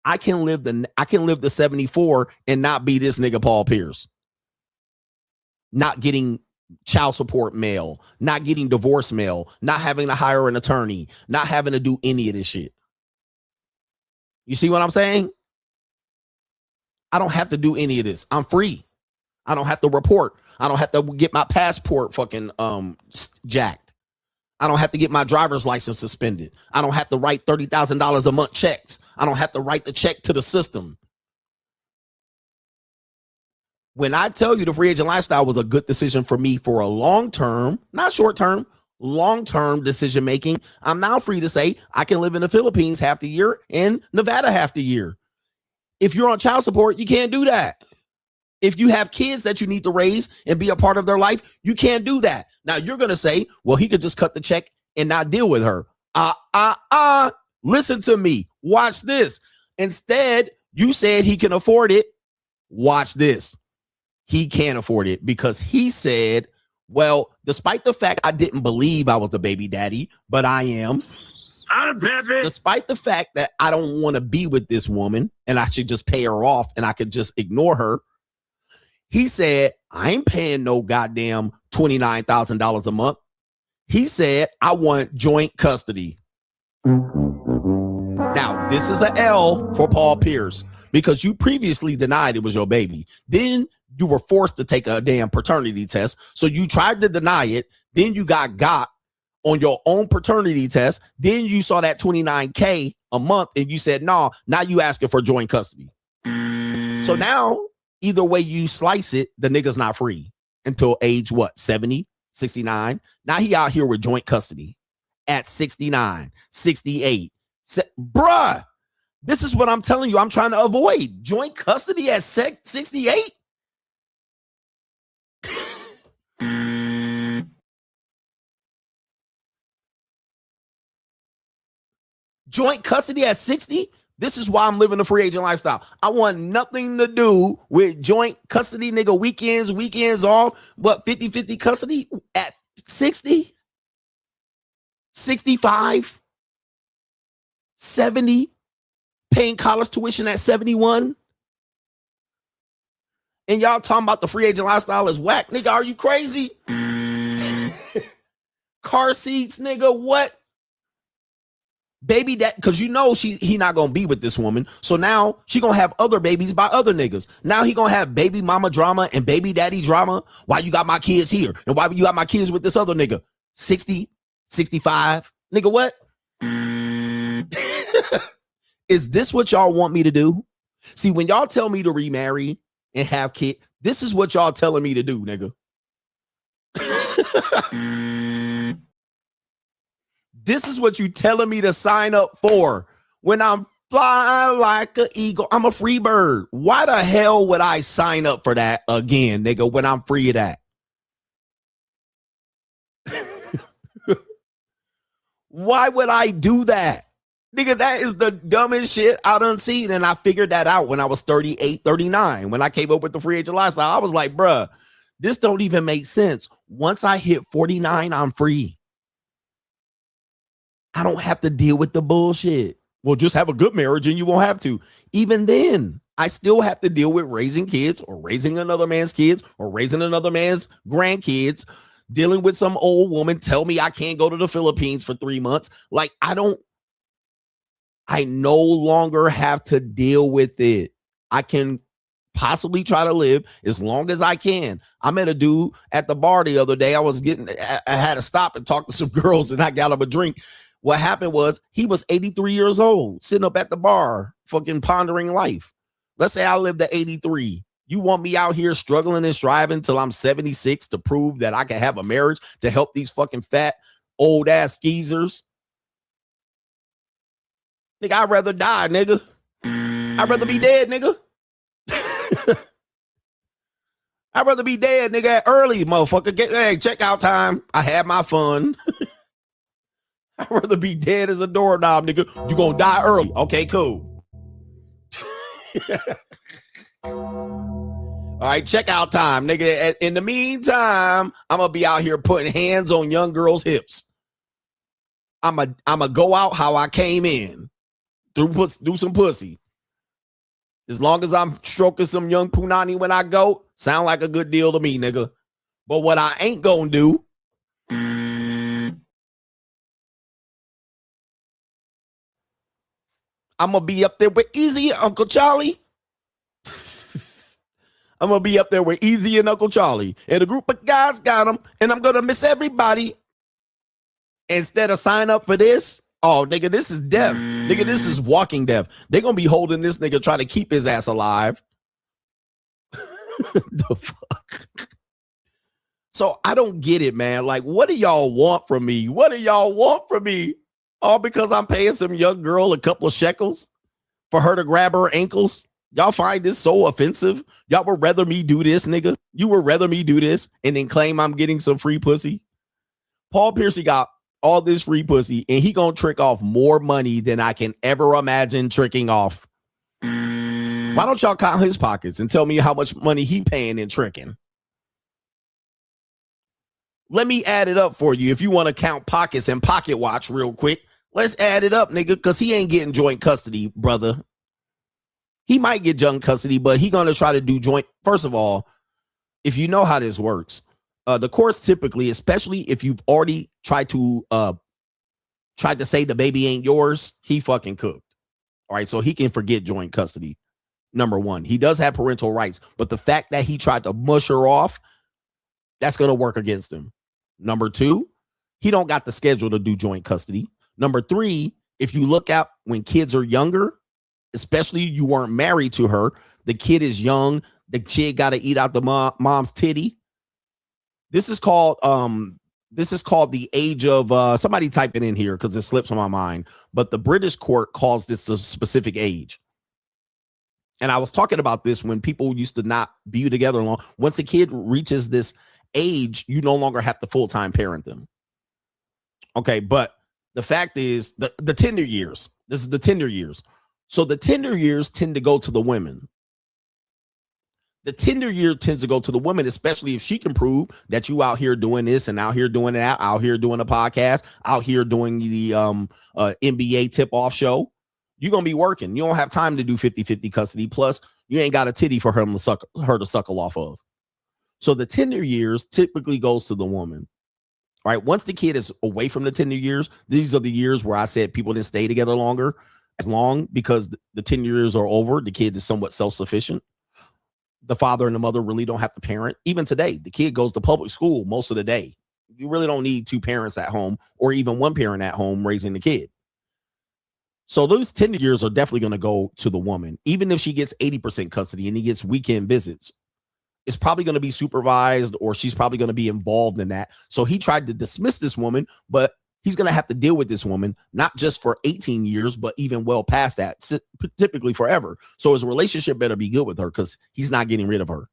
I can live the 74 and not be this nigga Paul Pierce. Not getting child support mail, not getting divorce mail, not having to hire an attorney, not having to do any of this shit. You see what I'm saying? I don't have to do any of this. I'm free. I don't have to report. I don't have to get my passport fucking jacked. I don't have to get my driver's license suspended. I don't have to write $30,000 a month checks. I don't have to write the check to the system. When I tell you the free agent lifestyle was a good decision for me for a long-term, not short-term, long-term decision making, I'm now free to say I can live in the Philippines half the year and Nevada half the year. If you're on child support, you can't do that. If you have kids that you need to raise and be a part of their life, you can't do that. Now you're going to say, well, he could just cut the check and not deal with her. Listen to me. Watch this. Instead, you said he can afford it. Watch this. He can't afford it because he said, well, despite the fact I didn't believe I was the baby daddy, but I am. Despite the fact that I don't want to be with this woman and I should just pay her off and I could just ignore her. He said, I ain't paying no goddamn $29,000 a month. He said, I want joint custody. Now, this is an L for Paul Pierce because you previously denied it was your baby. Then you were forced to take a damn paternity test. So you tried to deny it. Then you got on your own paternity test. Then you saw that $29K a month and you said, no, now you asking for joint custody. So now, either way you slice it, the nigga's not free. until age what? 70, 69. Now he out here with joint custody at 69, 68. Bruh, this is what I'm telling you. I'm trying to avoid joint custody at 68. Joint custody at 60. This is why I'm living a free agent lifestyle. I want nothing to do with joint custody, nigga. Weekends off. What, 50-50 custody at 60? 65? 70? Paying college tuition at 71? And y'all talking about the free agent lifestyle is whack. Nigga, are you crazy? Car seats, nigga, what? Baby that, because you know he not gonna be with this woman, so now she gonna have other babies by other niggas. Now he gonna have baby mama drama and baby daddy drama. Why you got my kids here and why you got my kids with this other nigga? 60, 65, nigga, what? Is this what y'all want me to do? See, when y'all tell me to remarry and have kids, this is what y'all telling me to do, nigga. This is what you telling me to sign up for. When I'm flying like an eagle, I'm a free bird. Why the hell would I sign up for that again, nigga, when I'm free of that? Why would I do that? Nigga, that is the dumbest shit I done seen. And I figured that out when I was 38, 39. When I came up with the free agent lifestyle, I was like, bruh, this don't even make sense. Once I hit 49, I'm free. I don't have to deal with the bullshit. Well, just have a good marriage and you won't have to. Even then, I still have to deal with raising kids or raising another man's kids or raising another man's grandkids, dealing with some old woman tell me I can't go to the Philippines for 3 months. Like, I no longer have to deal with it. I can possibly try to live as long as I can. I met a dude at the bar the other day. I had to stop and talk to some girls and I got him a drink. What happened was he was 83 years old, sitting up at the bar, fucking pondering life. Let's say I lived at 83. You want me out here struggling and striving till I'm 76 to prove that I can have a marriage to help these fucking fat, old ass skeezers? Nigga, I'd rather die, nigga. I'd rather be dead, nigga. I'd rather be dead, nigga, early, motherfucker. Hey, check out time. I had my fun. I'd rather be dead as a doorknob, nigga. You gonna die early. Okay, cool. All right, check out time, nigga. In the meantime, I'm gonna be out here putting hands on young girls' hips. I'm a go out how I came in. Do some pussy. As long as I'm stroking some young punani when I go, sound like a good deal to me, nigga. But what I ain't gonna do, I'm gonna be up there with Easy and Uncle Charlie. I'm gonna be up there with Easy and Uncle Charlie. And a group of guys got them, and I'm gonna miss everybody. Instead of sign up for this, oh, nigga, this is death. Nigga, this is walking death. They're gonna be holding this nigga, trying to keep his ass alive. The fuck? So I don't get it, man. Like, what do y'all want from me? What do y'all want from me? All because I'm paying some young girl a couple of shekels for her to grab her ankles? Y'all find this so offensive? Y'all would rather me do this, nigga? You would rather me do this and then claim I'm getting some free pussy? Paul Piercy got all this free pussy and he gonna trick off more money than I can ever imagine tricking off. Why don't y'all count his pockets and tell me how much money he paying in tricking? Let me add it up for you if you want to count pockets and pocket watch real quick. Let's add it up, nigga, because he ain't getting joint custody, brother. He might get joint custody, but he gonna try to do joint. First of all, if you know how this works, the courts typically, especially if you've already tried to say the baby ain't yours, he fucking cooked. All right, so he can forget joint custody. Number one, he does have parental rights, but the fact that he tried to mush her off, that's gonna work against him. Number two, he don't got the schedule to do joint custody. Number three, if you look at when kids are younger, especially you weren't married to her, the kid is young, the kid got to eat out the mom's titty. This is called the age of somebody type it in here because it slips on my mind. But the British court calls this a specific age. And I was talking about this when people used to not be together long. Once a kid reaches this age, you no longer have to full-time parent them. Okay, but the fact is the tender years. This is the tender years. So the tender years tend to go to the women. The tender year tends to go to the woman, especially if she can prove that you out here doing this and out here doing that, out here doing a podcast, out here doing the NBA tip-off show. You're going to be working. You don't have time to do 50-50 custody. Plus, you ain't got a titty for her to suckle off of. So the tender years typically goes to the woman. All right. Once the kid is away from the tender years, these are the years where I said people didn't stay together as long because the 10 years are over. The kid is somewhat self-sufficient. The father and the mother really don't have to parent. Even today, the kid goes to public school most of the day. You really don't need two parents at home or even one parent at home raising the kid. So those 10 years are definitely going to go to the woman. Even if she gets 80% custody and he gets weekend visits, it's probably going to be supervised or she's probably going to be involved in that. So he tried to dismiss this woman, but he's going to have to deal with this woman, not just for 18 years, but even well past that, typically forever. So his relationship better be good with her because he's not getting rid of her.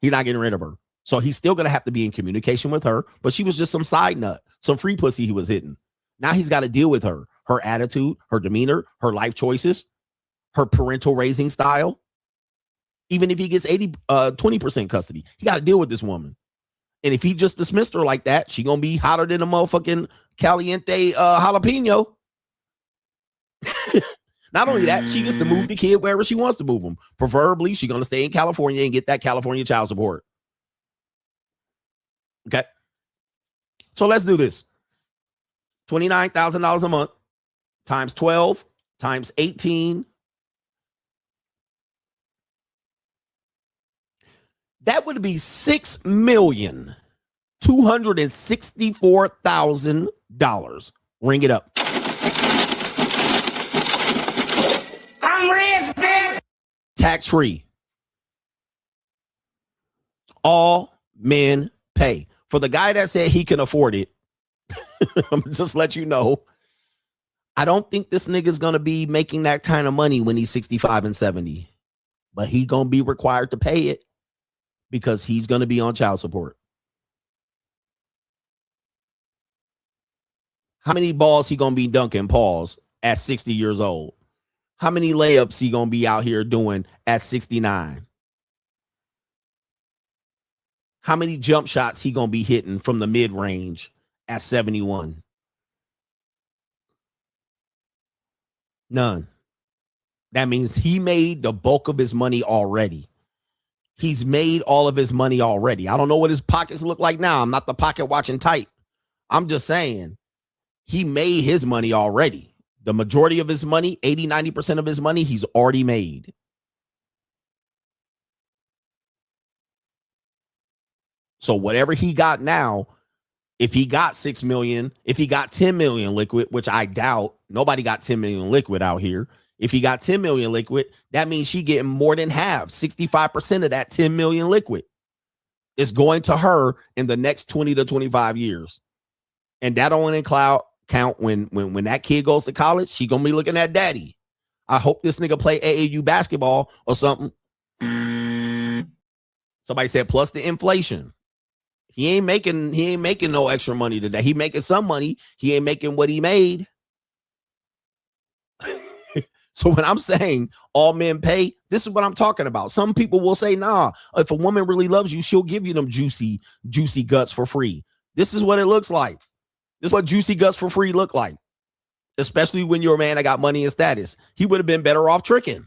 He's not getting rid of her. So he's still going to have to be in communication with her, but she was just some side nut, some free pussy he was hitting. Now he's got to deal with her attitude, her demeanor, her life choices, her parental raising style. Even if he gets 20% custody, he got to deal with this woman. And if he just dismissed her like that, she going to be hotter than a motherfucking caliente jalapeno. Not only that, she gets to move the kid wherever she wants to move him. Preferably, she's going to stay in California and get that California child support. Okay. So let's do this. $29,000 a month times 12 times 18. That would be $6,264,000. Ring it up. I'm rich, man. Tax free. All men pay. For the guy that said he can afford it, I'm just let you know, I don't think this nigga's gonna be making that kind of money when he's 65 and 70, but he gonna be required to pay it because he's gonna be on child support. How many balls he gonna be dunking, pause, at 60 years old? How many layups he gonna be out here doing at 69? How many jump shots he gonna be hitting from the mid-range at 71? None. That means he made the bulk of his money already. He's made all of his money already. I don't know what his pockets look like now. I'm not the pocket watching type. I'm just saying he made his money already. The majority of his money, 80-90% of his money, he's already made. So whatever he got now, if he got 6 million, if he got 10 million liquid, which I doubt, nobody got 10 million liquid out here. If he got 10 million liquid, that means she getting more than half, 65% of that 10 million liquid is going to her in the next 20 to 25 years. And that only count when that kid goes to college, she gonna be looking at daddy. I hope this nigga play AAU basketball or something. Somebody said plus the inflation. He ain't making no extra money today. He making some money. He ain't making what he made. So when I'm saying all men pay, this is what I'm talking about. Some people will say, nah, if a woman really loves you, she'll give you them juicy guts for free. This is what it looks like. This is what juicy guts for free look like. Especially when you're a man that got money and status. He would have been better off tricking.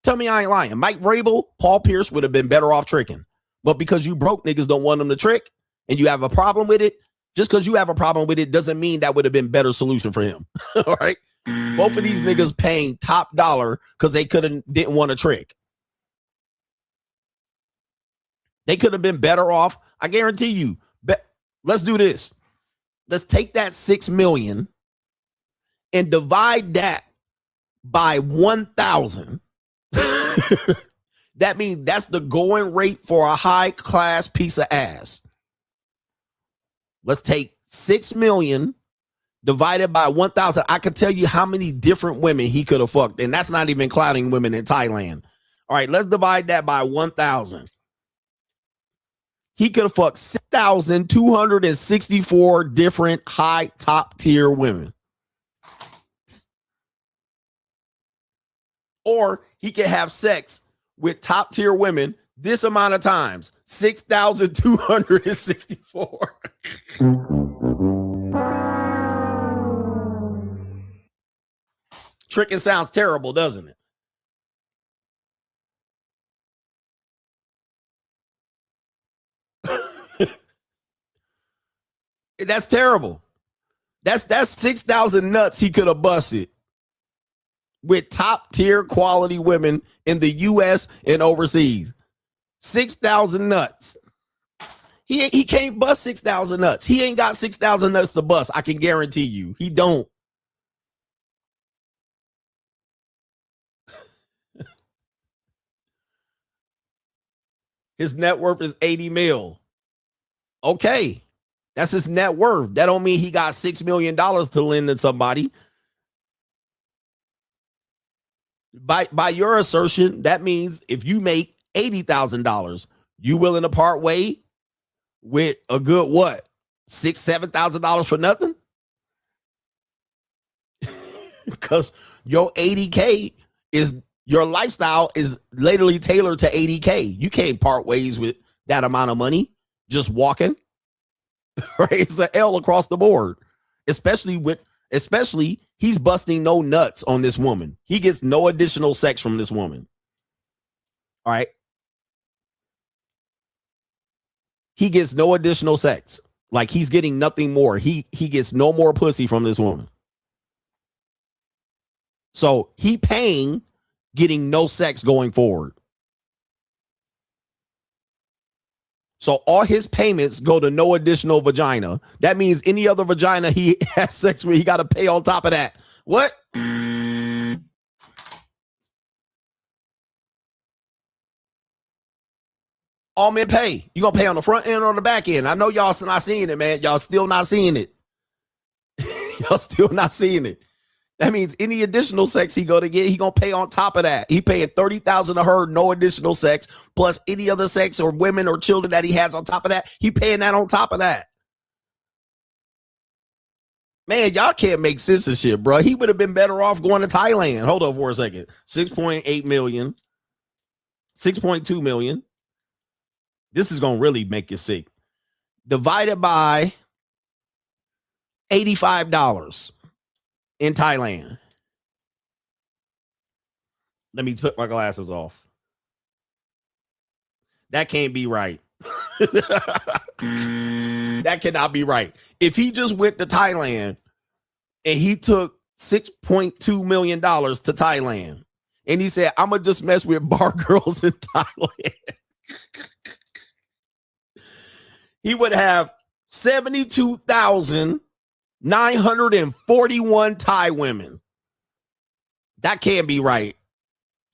Tell me I ain't lying. Mike Vrabel, Paul Pierce would have been better off tricking. But because you broke niggas don't want them to trick and you have a problem with it, just because you have a problem with it doesn't mean that would have been better solution for him. All right. Both of these niggas paying top dollar because they didn't want to trick. They could have been better off. I guarantee you. Let's do this. Let's take that 6 million and divide that by 1,000. That means that's the going rate for a high class piece of ass. Let's take 6 million divided by 1,000. I could tell you how many different women he could have fucked, and that's not even clouding women in Thailand. All right, let's divide that by 1,000. He could have fucked 6,264 different high top tier women. Or he could have sex with top tier women this amount of times, 6,264. Tricking sounds terrible, doesn't it? That's terrible. That's 6,000 nuts he could have busted with top tier quality women in the US and overseas. 6,000 nuts. He can't bust 6,000 nuts. He ain't got 6,000 nuts to bust. I can guarantee you. He don't. His net worth is 80 mil. Okay. That's his net worth. That don't mean he got $6 million to lend to somebody. By your assertion, that means if you make $80,000, you willing to part way with a good what? $6,000-$7,000 for nothing? Because your 80K is your lifestyle is literally tailored to 80K. You can't part ways with that amount of money just walking. Right? It's an L across the board. Especially he's busting no nuts on this woman. He gets no additional sex from this woman. All right. He gets no additional sex. Like he's getting nothing more. He gets no more pussy from this woman. So he paying, getting no sex going forward. So all his payments go to no additional vagina. That means any other vagina he has sex with, he got to pay on top of that. What? All men pay. You gonna pay on the front end or on the back end? I know y'all not seeing it, man. Y'all still not seeing it. Y'all still not seeing it. That means any additional sex he gonna get, he gonna pay on top of that. He paying $30,000 to her, no additional sex, plus any other sex or women or children that he has on top of that. He paying that on top of that. Man, y'all can't make sense of shit, bro. He would have been better off going to Thailand. Hold on for a second. 6.8 million, 6.2 million. This is gonna really make you sick. Divided by $85 in Thailand. Let me put my glasses off. That can't be right. That cannot be right. If he just went to Thailand and he took $6.2 million to Thailand and he said, I'm gonna just mess with bar girls in Thailand, he would have 72,941 Thai women. That can't be right.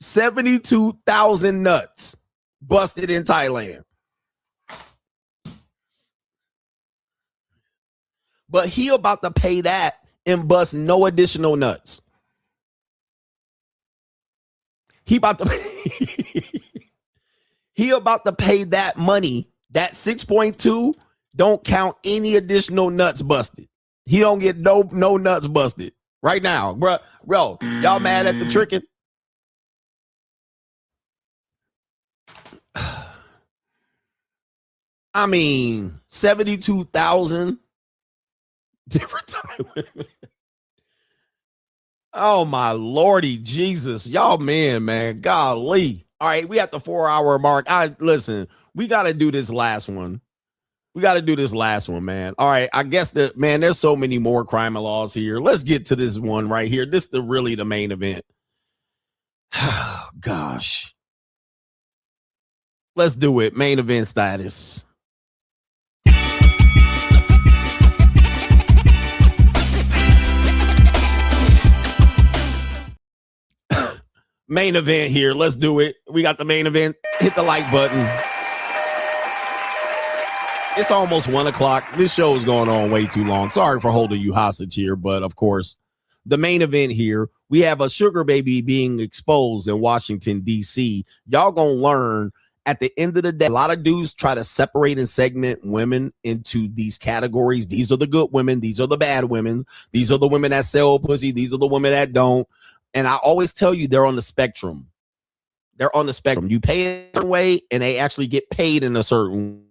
72,000 nuts busted in Thailand. But he about to pay that and bust no additional nuts. He about to pay that money. That 6.2 don't count any additional nuts busted. He don't get no nuts busted right now, bro. Y'all mad at the tricking? I mean, 72,000 different time women. Oh my Lordy Jesus. Y'all man, golly. All right, we at the 4-hour mark. Listen, we got to do this last one. Man. All right, I guess that, man, there's so many more crime laws here. Let's get to this one right here. This is really the main event. Gosh. Let's do it. Main event status. Main event here. Let's do it. We got the main event. Hit the like button. It's almost 1 o'clock. This show is going on way too long. Sorry for holding you hostage here, but of course, the main event here, we have a sugar baby being exposed in Washington, D.C. Y'all gonna learn at the end of the day, a lot of dudes try to separate and segment women into these categories. These are the good women. These are the bad women. These are the women that sell pussy. These are the women that don't. And I always tell you, they're on the spectrum. They're on the spectrum. You pay a certain way, and they actually get paid in a certain way.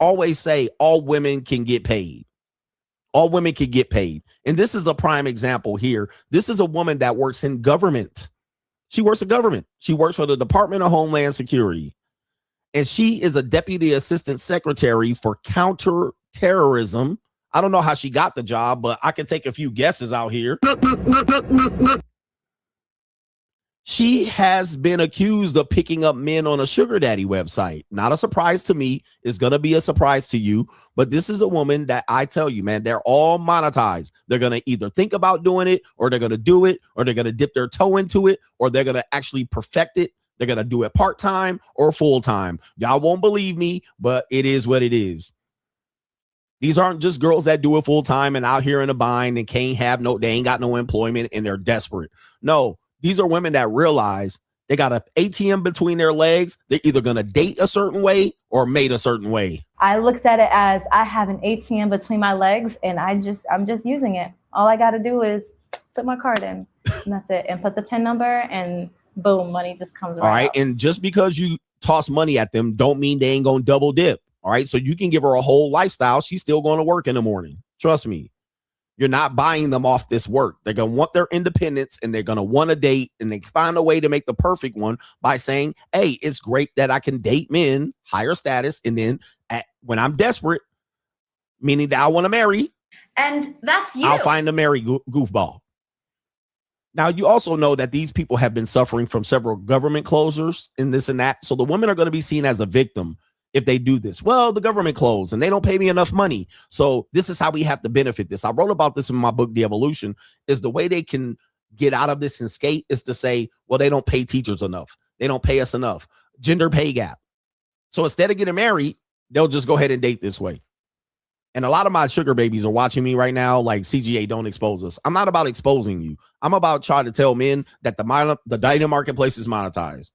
Always say all women can get paid. All women can get paid. And this is a prime example here. This is a woman that works in government. She works in government. She works for the Department of Homeland Security. And she is a deputy assistant secretary for counterterrorism. I don't know how she got the job, but I can take a few guesses out here. She has been accused of picking up men on a sugar daddy website. Not a surprise to me. It's going to be a surprise to you. But this is a woman that I tell you, man, they're all monetized. They're going to either think about doing it, or they're going to do it, or they're going to dip their toe into it, or they're going to actually perfect it. They're going to do it part-time or full-time. Y'all won't believe me, but it is what it is. These aren't just girls that do it full-time and out here in a bind and they ain't got no employment and they're desperate. No. These are women that realize they got an ATM between their legs. They're either going to date a certain way or mate a certain way. I looked at it as I have an ATM between my legs and I'm just using it. All I got to do is put my card in and that's it. And put the PIN number and boom, money just comes right. All right. Out. And just because you toss money at them don't mean they ain't going to double dip. All right. So you can give her a whole lifestyle. She's still going to work in the morning. Trust me. You're not buying them off this work. They're going to want their independence and they're going to want a date, and they find a way to make the perfect one by saying, hey, it's great that I can date men, higher status. And then when I'm desperate, meaning that I want to marry, and that's you. I'll find a marry goofball. Now, you also know that these people have been suffering from several government closures and this and that. So the women are going to be seen as a victim if they do this. Well, the government closed and they don't pay me enough money. So this is how we have to benefit this. I wrote about this in my book, The Evolution, is the way they can get out of this and skate is to say, well, they don't pay teachers enough. They don't pay us enough. Gender pay gap. So instead of getting married, they'll just go ahead and date this way. And a lot of my sugar babies are watching me right now. Like, CGA, don't expose us. I'm not about exposing you. I'm about trying to tell men that the dating marketplace is monetized.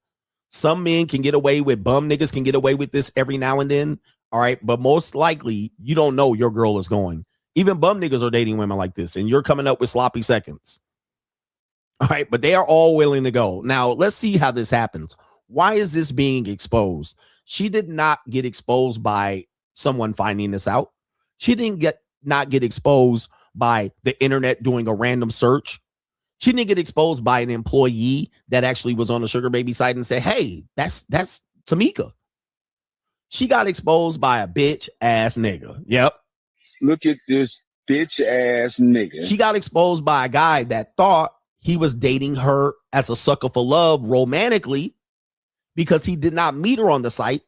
Some men can get away with, bum niggas can get away with this every now and then. All right. But most likely you don't know your girl is going. Even bum niggas are dating women like this, and you're coming up with sloppy seconds. All right. But they are all willing to go. Now, let's see how this happens. Why is this being exposed? She did not get exposed by someone finding this out. She didn't not get exposed by the internet doing a random search. She didn't get exposed by an employee that actually was on the sugar baby site and said, hey, that's Tamika. She got exposed by a bitch ass nigga. Yep. Look at this bitch ass nigga. She got exposed by a guy that thought he was dating her as a sucker for love romantically because he did not meet her on the site.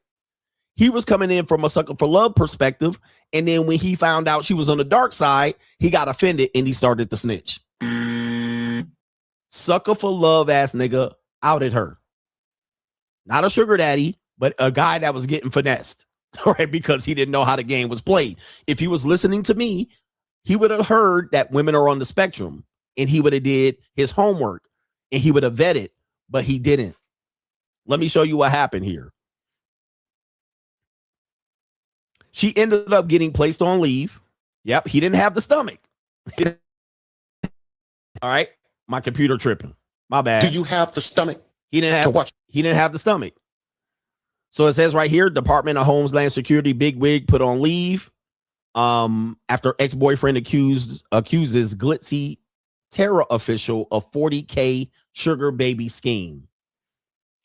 He was coming in from a sucker for love perspective. And then when he found out she was on the dark side, he got offended and he started to snitch. Sucker for love ass nigga outed her. Not a sugar daddy, but a guy that was getting finessed, right? Because he didn't know how the game was played. If he was listening to me, he would have heard that women are on the spectrum, and he would have did his homework and he would have vetted, but he didn't. Let me show you what happened here. She ended up getting placed on leave. Yep. He didn't have the stomach. All right. My computer tripping. My bad. Do you have the stomach? He didn't have the stomach. So it says right here, Department of Homeland Security bigwig put on leave after ex-boyfriend accuses glitzy terror official of $40K sugar baby scheme.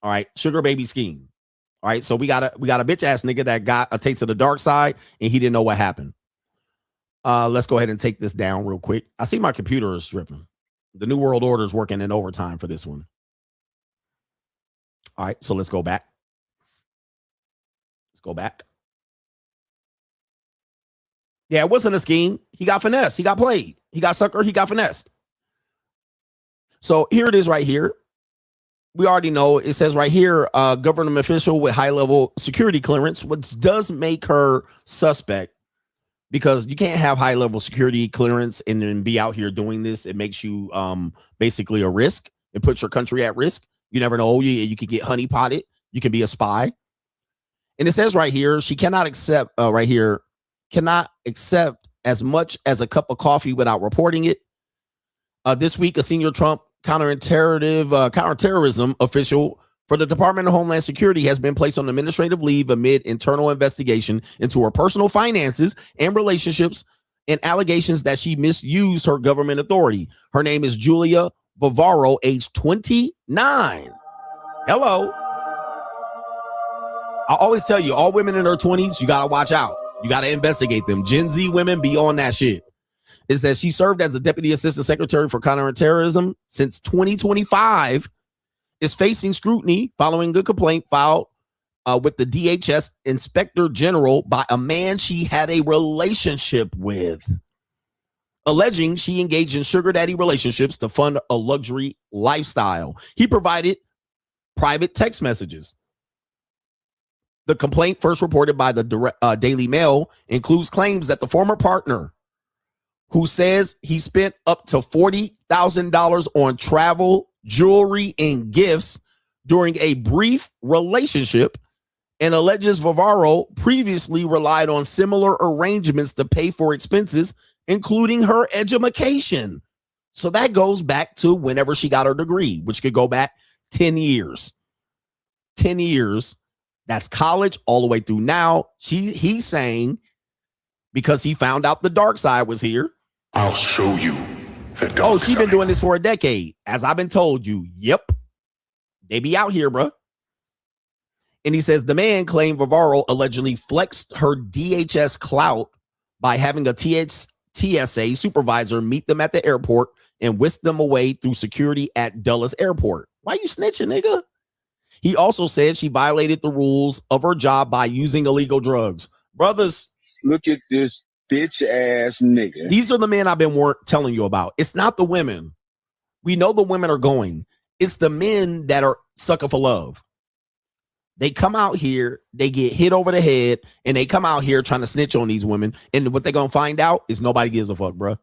All right, sugar baby scheme. All right, so we got a bitch ass nigga that got a taste of the dark side and he didn't know what happened. Let's go ahead and take this down real quick. I see my computer is tripping. The New World Order is working in overtime for this one. All right, so let's go back. Let's go back. Yeah, it wasn't a scheme. He got finessed. He got played. He got sucker. He got finessed. So here it is right here. we already know. It says right here, government official with high-level security clearance, which does make her suspect because you can't have high-level security clearance and then be out here doing this. It makes you basically a risk. It puts your country at risk. You never know. You can get honeypotted. You can be a spy. And it says right here, she cannot accept cannot accept as much as a cup of coffee without reporting it. This week, a senior Trump counterterrorism official for the Department of Homeland Security has been placed on administrative leave amid internal investigation into her personal finances and relationships and allegations that she misused her government authority. Her name is Julia Bavaro, age 29. Hello. I always tell you, all women in their 20s, you got to watch out. You got to investigate them. Gen Z women be on that shit. It says she served as a deputy assistant secretary for counterterrorism since 2025, is facing scrutiny following a complaint filed with the DHS inspector general by a man she had a relationship with, alleging she engaged in sugar daddy relationships to fund a luxury lifestyle. He provided private text messages. The complaint, first reported by the Daily Mail, includes claims that the former partner, who says he spent up to $40,000 on travel, jewelry, and gifts during a brief relationship, and alleges Vivaro previously relied on similar arrangements to pay for expenses, including her education. So that goes back to whenever she got her degree, which could go back 10 years. 10 years. That's college all the way through now. He's saying because he found out the dark side was here. I'll show you the dark Oh, she's side. been doing this for a decade. As I've been told you. Yep. They be out here, bro. And he says the man claimed Vivaro allegedly flexed her DHS clout by having a TSA supervisor meet them at the airport and whisk them away through security at Dulles Airport. Why you snitching, nigga? He also said she violated the rules of her job by using illegal drugs. Brothers, look at this bitch ass nigga. These are the men I've been telling you about. It's not the women. We know the women are going. It's the men that are sucking for love. They come out here, they get hit over the head, and they come out here trying to snitch on these women. And what they're going to find out is nobody gives a fuck, bro.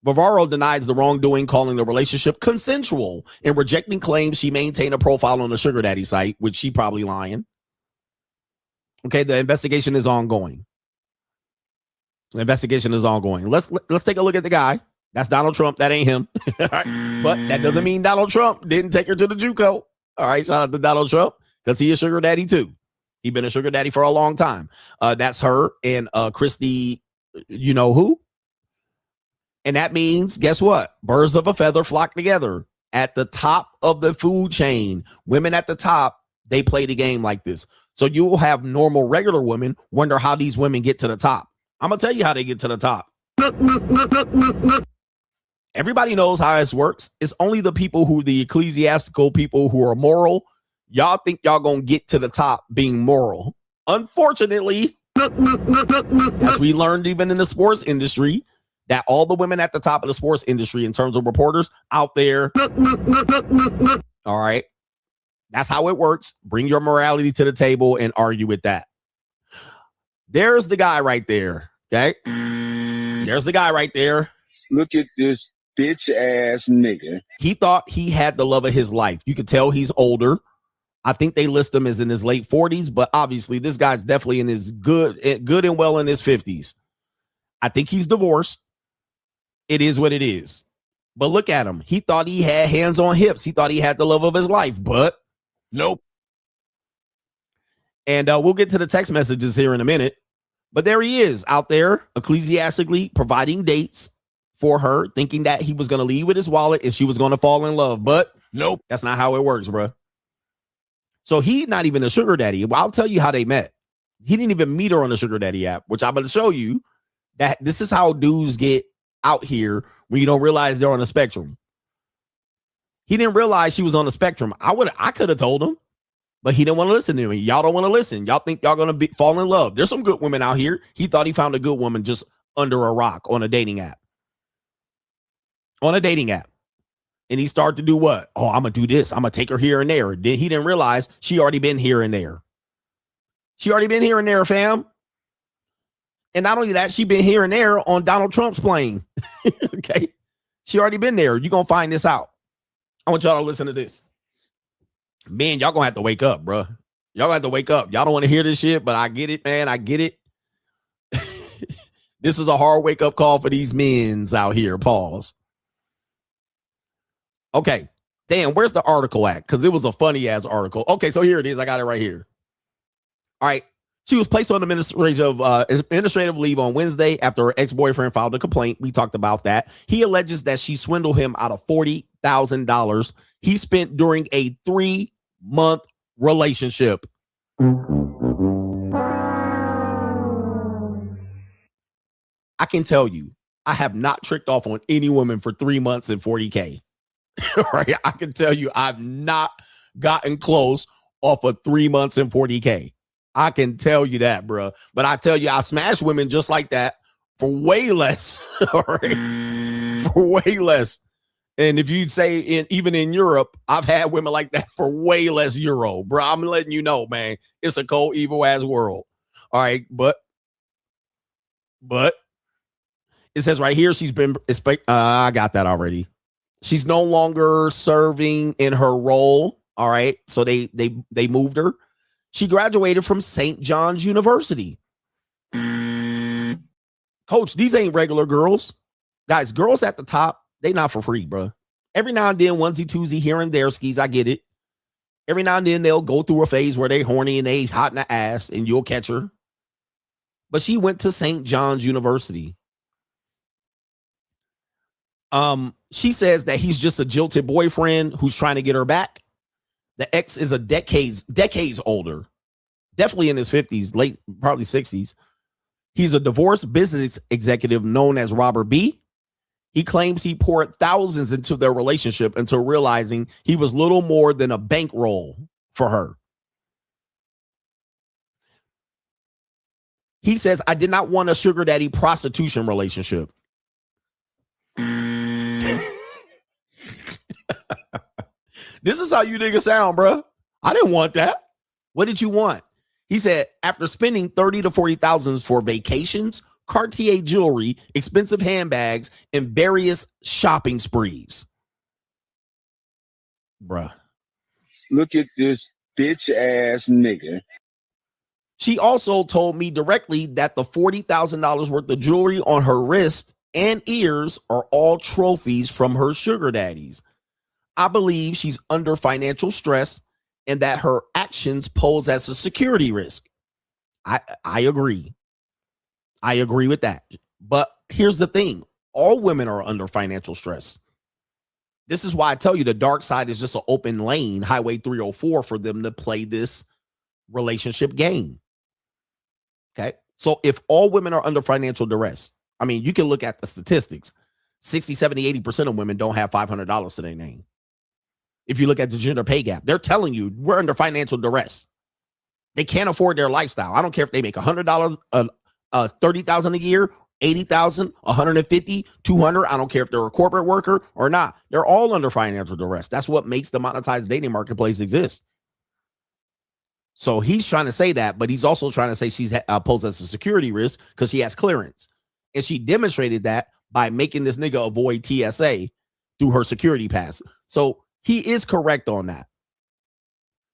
Vivaro denies the wrongdoing, calling the relationship consensual and rejecting claims she maintained a profile on the sugar daddy site, which she probably lying. Okay, the investigation is ongoing. The investigation is ongoing. Let's take a look at the guy. That's Donald Trump. That ain't him. But that doesn't mean Donald Trump didn't take her to the JUCO. All right, shout out to Donald Trump because he is sugar daddy too. He's been a sugar daddy for a long time. That's her and Christy, you know who? And that means, guess what? Birds of a feather flock together. At the top of the food chain, women at the top, they play the game like this. So you will have normal, regular women wonder how these women get to the top. I'm going to tell you how they get to the top. Everybody knows how this works. It's only the people the ecclesiastical people who are moral. Y'all think y'all going to get to the top being moral. Unfortunately, as we learned even in the sports industry, that all the women at the top of the sports industry in terms of reporters out there. All right. That's how it works. Bring your morality to the table and argue with that. There's the guy right there. Okay. There's the guy right there. Look at this bitch ass nigga. He thought he had the love of his life. You could tell he's older. I think they list him as in his late 40s, but obviously this guy's definitely in his good and well in his 50s. I think he's divorced. It is what it is. But look at him. He thought he had hands on hips. He thought he had the love of his life, but nope. And we'll get to the text messages here in a minute. But there he is out there ecclesiastically providing dates for her, thinking that he was going to leave with his wallet and she was going to fall in love. But nope, that's not how it works, bro. So he's not even a sugar daddy. Well, I'll tell you how they met. He didn't even meet her on the sugar daddy app, which I'm going to show you that this is how dudes get out here when you don't realize they're on the spectrum. He didn't realize she was on the spectrum. I could have told him, but he didn't want to listen to me. Y'all don't want to listen. Y'all think y'all going to fall in love. There's some good women out here. He thought he found a good woman just under a rock on a dating app. On a dating app. And he started to do what? Oh, I'm going to do this. I'm going to take her here and there. Then he didn't realize she already been here and there. She already been here and there, fam. And not only that, she been here and there on Donald Trump's plane. Okay. She already been there. You're going to find this out. I want y'all to listen to this. Man, y'all going to have to wake up, bro. Y'all have to wake up. Y'all don't want to hear this shit, but I get it, man. I get it. This is a hard wake-up call for these men's out here. Pause. Okay. Damn, where's the article at? Because it was a funny-ass article. Okay, so here it is. I got it right here. All right. She was placed on administrative leave on Wednesday after her ex-boyfriend filed a complaint. We talked about that. He alleges that she swindled him out of $40,000 he spent during a 3-month relationship. I can tell you, I have not tricked off on any woman for 3 months and $40K. Right? I can tell you, I've not gotten close off of 3 months and $40K. I can tell you that, bro. But I tell you, I smash women just like that for way less. All right? For way less. And if you'd say even in Europe, I've had women like that for way less euro, bro. I'm letting you know, man. It's a cold, evil ass world. All right, but it says right here she's been. I got that already. She's no longer serving in her role. All right, so they moved her. She graduated from St. John's University. Coach, these ain't regular girls. Guys, girls at the top, they not for free, bro. Every now and then, onesie, twosie, here and there, skis, I get it. Every now and then, they'll go through a phase where they horny and they hot in the ass, and you'll catch her. But she went to St. John's University. She says that he's just a jilted boyfriend who's trying to get her back. The ex is a decades older, definitely in his 50s, late, probably 60s. He's a divorced business executive known as Robert B. He claims he poured thousands into their relationship until realizing he was little more than a bankroll for her. He says, I did not want a sugar daddy prostitution relationship. This is how you niggas sound, bro. I didn't want that. What did you want? He said, after spending $30,000 to $40,000 for vacations, Cartier jewelry, expensive handbags, and various shopping sprees. Bruh. Look at this bitch ass nigga. She also told me directly that the $40,000 worth of jewelry on her wrist and ears are all trophies from her sugar daddies. I believe she's under financial stress and that her actions pose as a security risk. I agree. I agree with that. But here's the thing. All women are under financial stress. This is why I tell you the dark side is just an open lane, Highway 304, for them to play this relationship game. Okay. So if all women are under financial duress, I mean, you can look at the statistics. 60, 70, 80% of women don't have $500 to their name. If you look at the gender pay gap, they're telling you we're under financial duress. They can't afford their lifestyle. I don't care if they make $100, $30,000 a year, $80,000, $150, $200. I don't care if they're a corporate worker or not. They're all under financial duress. That's what makes the monetized dating marketplace exist. So he's trying to say that, but he's also trying to say she's posed as a security risk because she has clearance. And she demonstrated that by making this nigga avoid TSA through her security pass. So he is correct on that.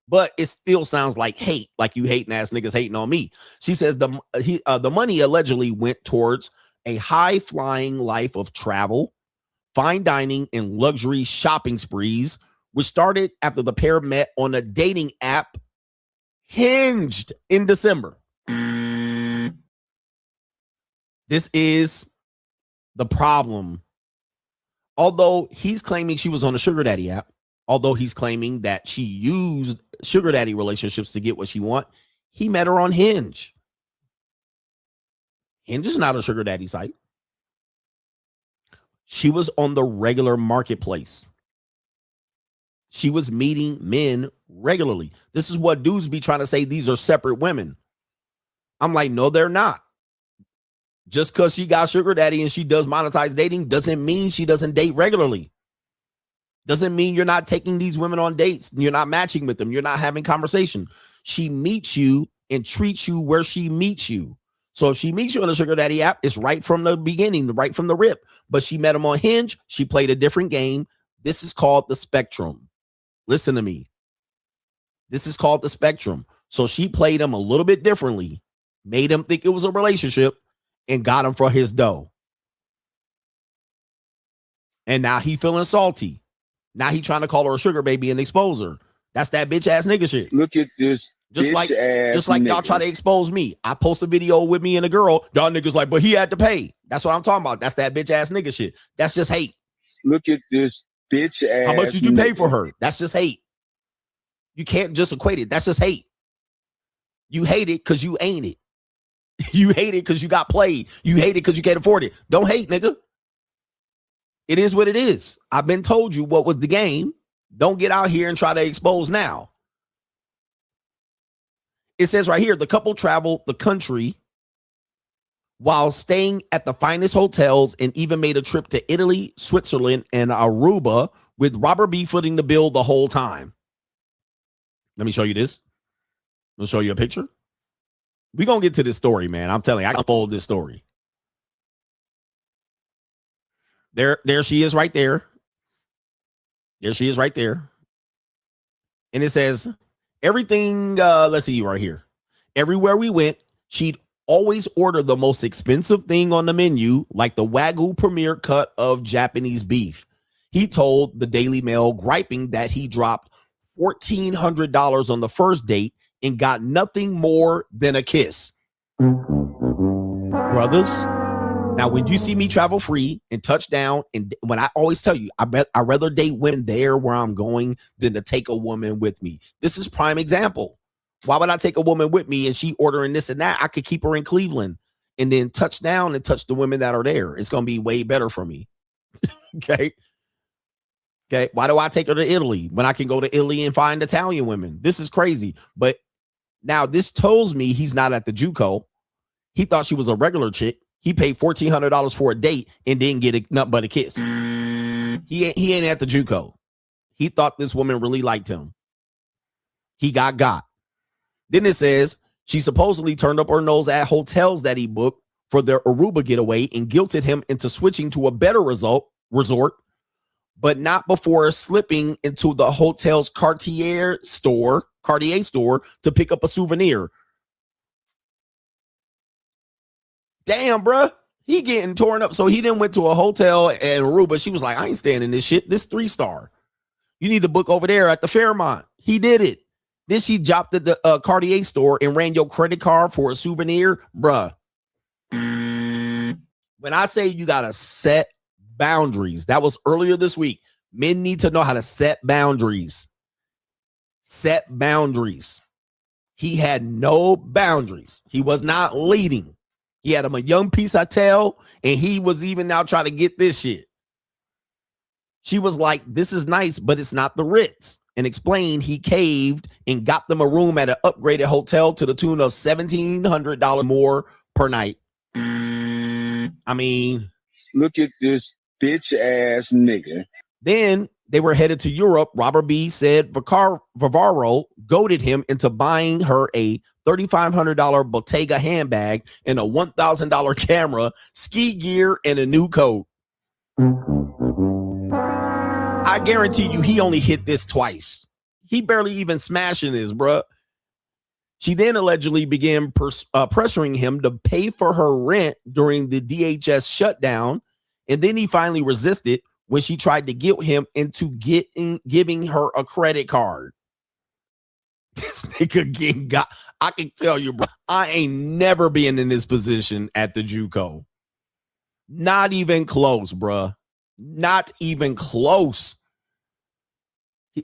But it still sounds like hate, like you hating ass niggas hating on me. She says the money allegedly went towards a high-flying life of travel, fine dining, and luxury shopping sprees, which started after the pair met on a dating app Hinged in December. This is the problem. Although he's claiming she was on a sugar daddy app, although he's claiming that she used sugar daddy relationships to get what she want, he met her on Hinge. Hinge is not a sugar daddy site. She was on the regular marketplace. She was meeting men regularly. This is what dudes be trying to say these are separate women. I'm like, no, they're not. Just because she got sugar daddy and she does monetize dating doesn't mean she doesn't date regularly. Doesn't mean you're not taking these women on dates. You're not matching with them. You're not having conversation. She meets you and treats you where she meets you. So if she meets you on the Sugar Daddy app, it's right from the beginning, right from the rip. But she met him on Hinge. She played a different game. This is called the spectrum. Listen to me. This is called the spectrum. So she played him a little bit differently, made him think it was a relationship, and got him for his dough. And now he feeling salty. Now he trying to call her a sugar baby and expose her. That's that bitch ass nigga shit. Look at this. Just like y'all try to expose me. I post a video with me and a girl. Y'all niggas like, but he had to pay. That's what I'm talking about. That's that bitch ass nigga shit. That's just hate. Look at this bitch ass. How much did you pay for her? That's just hate. You can't just equate it. That's just hate. You hate it because you ain't it. You hate it because you got played. You hate it because you can't afford it. Don't hate, nigga. It is what it is. I've been told you what was the game. Don't get out here and try to expose now. It says right here, the couple traveled the country while staying at the finest hotels and even made a trip to Italy, Switzerland, and Aruba, with Robert B footing the bill the whole time. Let me show you this. I'll show you a picture. We're going to get to this story, man. I'm telling you, I can unfold this story. There she is right there. There she is right there. And it says, everything, let's see right here. Everywhere we went, she'd always order the most expensive thing on the menu, like the Wagyu premier cut of Japanese beef. He told the Daily Mail, griping that he dropped $1,400 on the first date and got nothing more than a kiss. Brothers, now when you see me travel free and touch down, and when I always tell you, I'd rather date women there where I'm going than to take a woman with me. This is prime example. Why would I take a woman with me and she ordering this and that? I could keep her in Cleveland and then touch down and touch the women that are there. It's going to be way better for me. Okay. Why do I take her to Italy when I can go to Italy and find Italian women? This is crazy. But now this tells me he's not at the JUCO. He thought she was a regular chick. He paid $1,400 for a date and didn't get nothing but a kiss. He ain't at the JUCO. He thought this woman really liked him. He got. Then it says she supposedly turned up her nose at hotels that he booked for their Aruba getaway and guilted him into switching to a better resort, but not before slipping into the hotel's Cartier store to pick up a souvenir. Damn, bruh. He getting torn up. So he then went to a hotel in Aruba. She was like, I ain't staying in this shit. This 3-star. You need to book over there at the Fairmont. He did it. Then she dropped at the Cartier store and ran your credit card for a souvenir. Bruh. When I say you got to set boundaries, that was earlier this week. Men need to know how to set boundaries. Set boundaries. He had no boundaries. He was not leading. He had him a young piece I tell, and he was even now trying to get this shit. She was like, this is nice, but it's not the Ritz. And explained he caved and got them a room at an upgraded hotel to the tune of $1,700 more per night. I mean, look at this bitch ass nigga. Then they were headed to Europe. Robert B said Vivaro goaded him into buying her a $3,500 Bottega handbag and a $1,000 camera, ski gear, and a new coat. I guarantee you he only hit this twice. He barely even smashing this, bruh. She then allegedly began pressuring him to pay for her rent during the DHS shutdown, and then he finally resisted when she tried to guilt him into giving her a credit card. This nigga getting got. I can tell you, bro, I ain't never been in this position at the JUCO. Not even close, bruh. Not even close.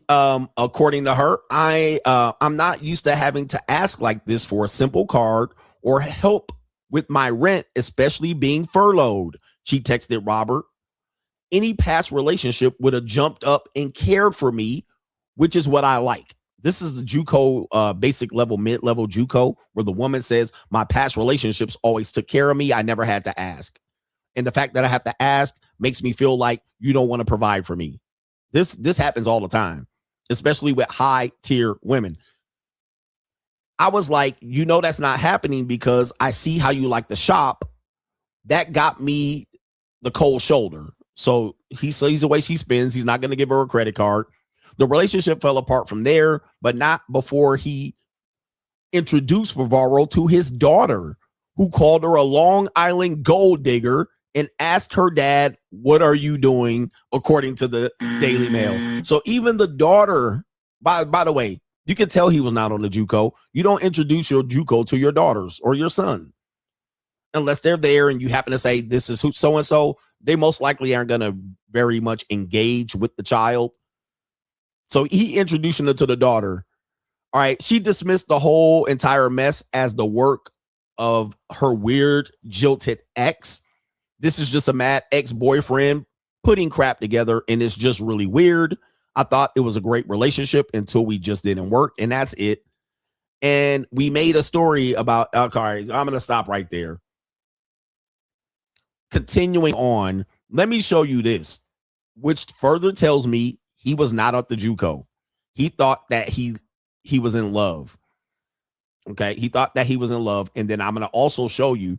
According to her, I'm not used to having to ask like this for a simple card or help with my rent, especially being furloughed. She texted Robert. Any past relationship would have jumped up and cared for me, which is what I like. This is the JUCO basic level, mid-level JUCO, where the woman says, my past relationships always took care of me. I never had to ask. And the fact that I have to ask makes me feel like you don't want to provide for me. This happens all the time, especially with high tier women. I was like, that's not happening because I see how you like to shop. That got me the cold shoulder. So he sees the way she spends. He's not going to give her a credit card. The relationship fell apart from there, but not before he introduced Favaro to his daughter, who called her a Long Island gold digger and asked her dad, "What are you doing?" according to the Daily Mail. So even the daughter, by the way, you can tell he was not on the JUCO. You don't introduce your JUCO to your daughters or your son unless they're there and you happen to say, "This is who so-and-so." They most likely aren't going to very much engage with the child. So he introducing her to the daughter. All right. She dismissed the whole entire mess as the work of her weird, jilted ex. This is just a mad ex-boyfriend putting crap together, and it's just really weird. I thought it was a great relationship until we just didn't work, and that's it. And we made a story about, okay, I'm going to stop right there. Continuing on, let me show you this, which further tells me he was not at the JUCO. He thought that he was in love. Okay, he thought that he was in love, and then I'm going to also show you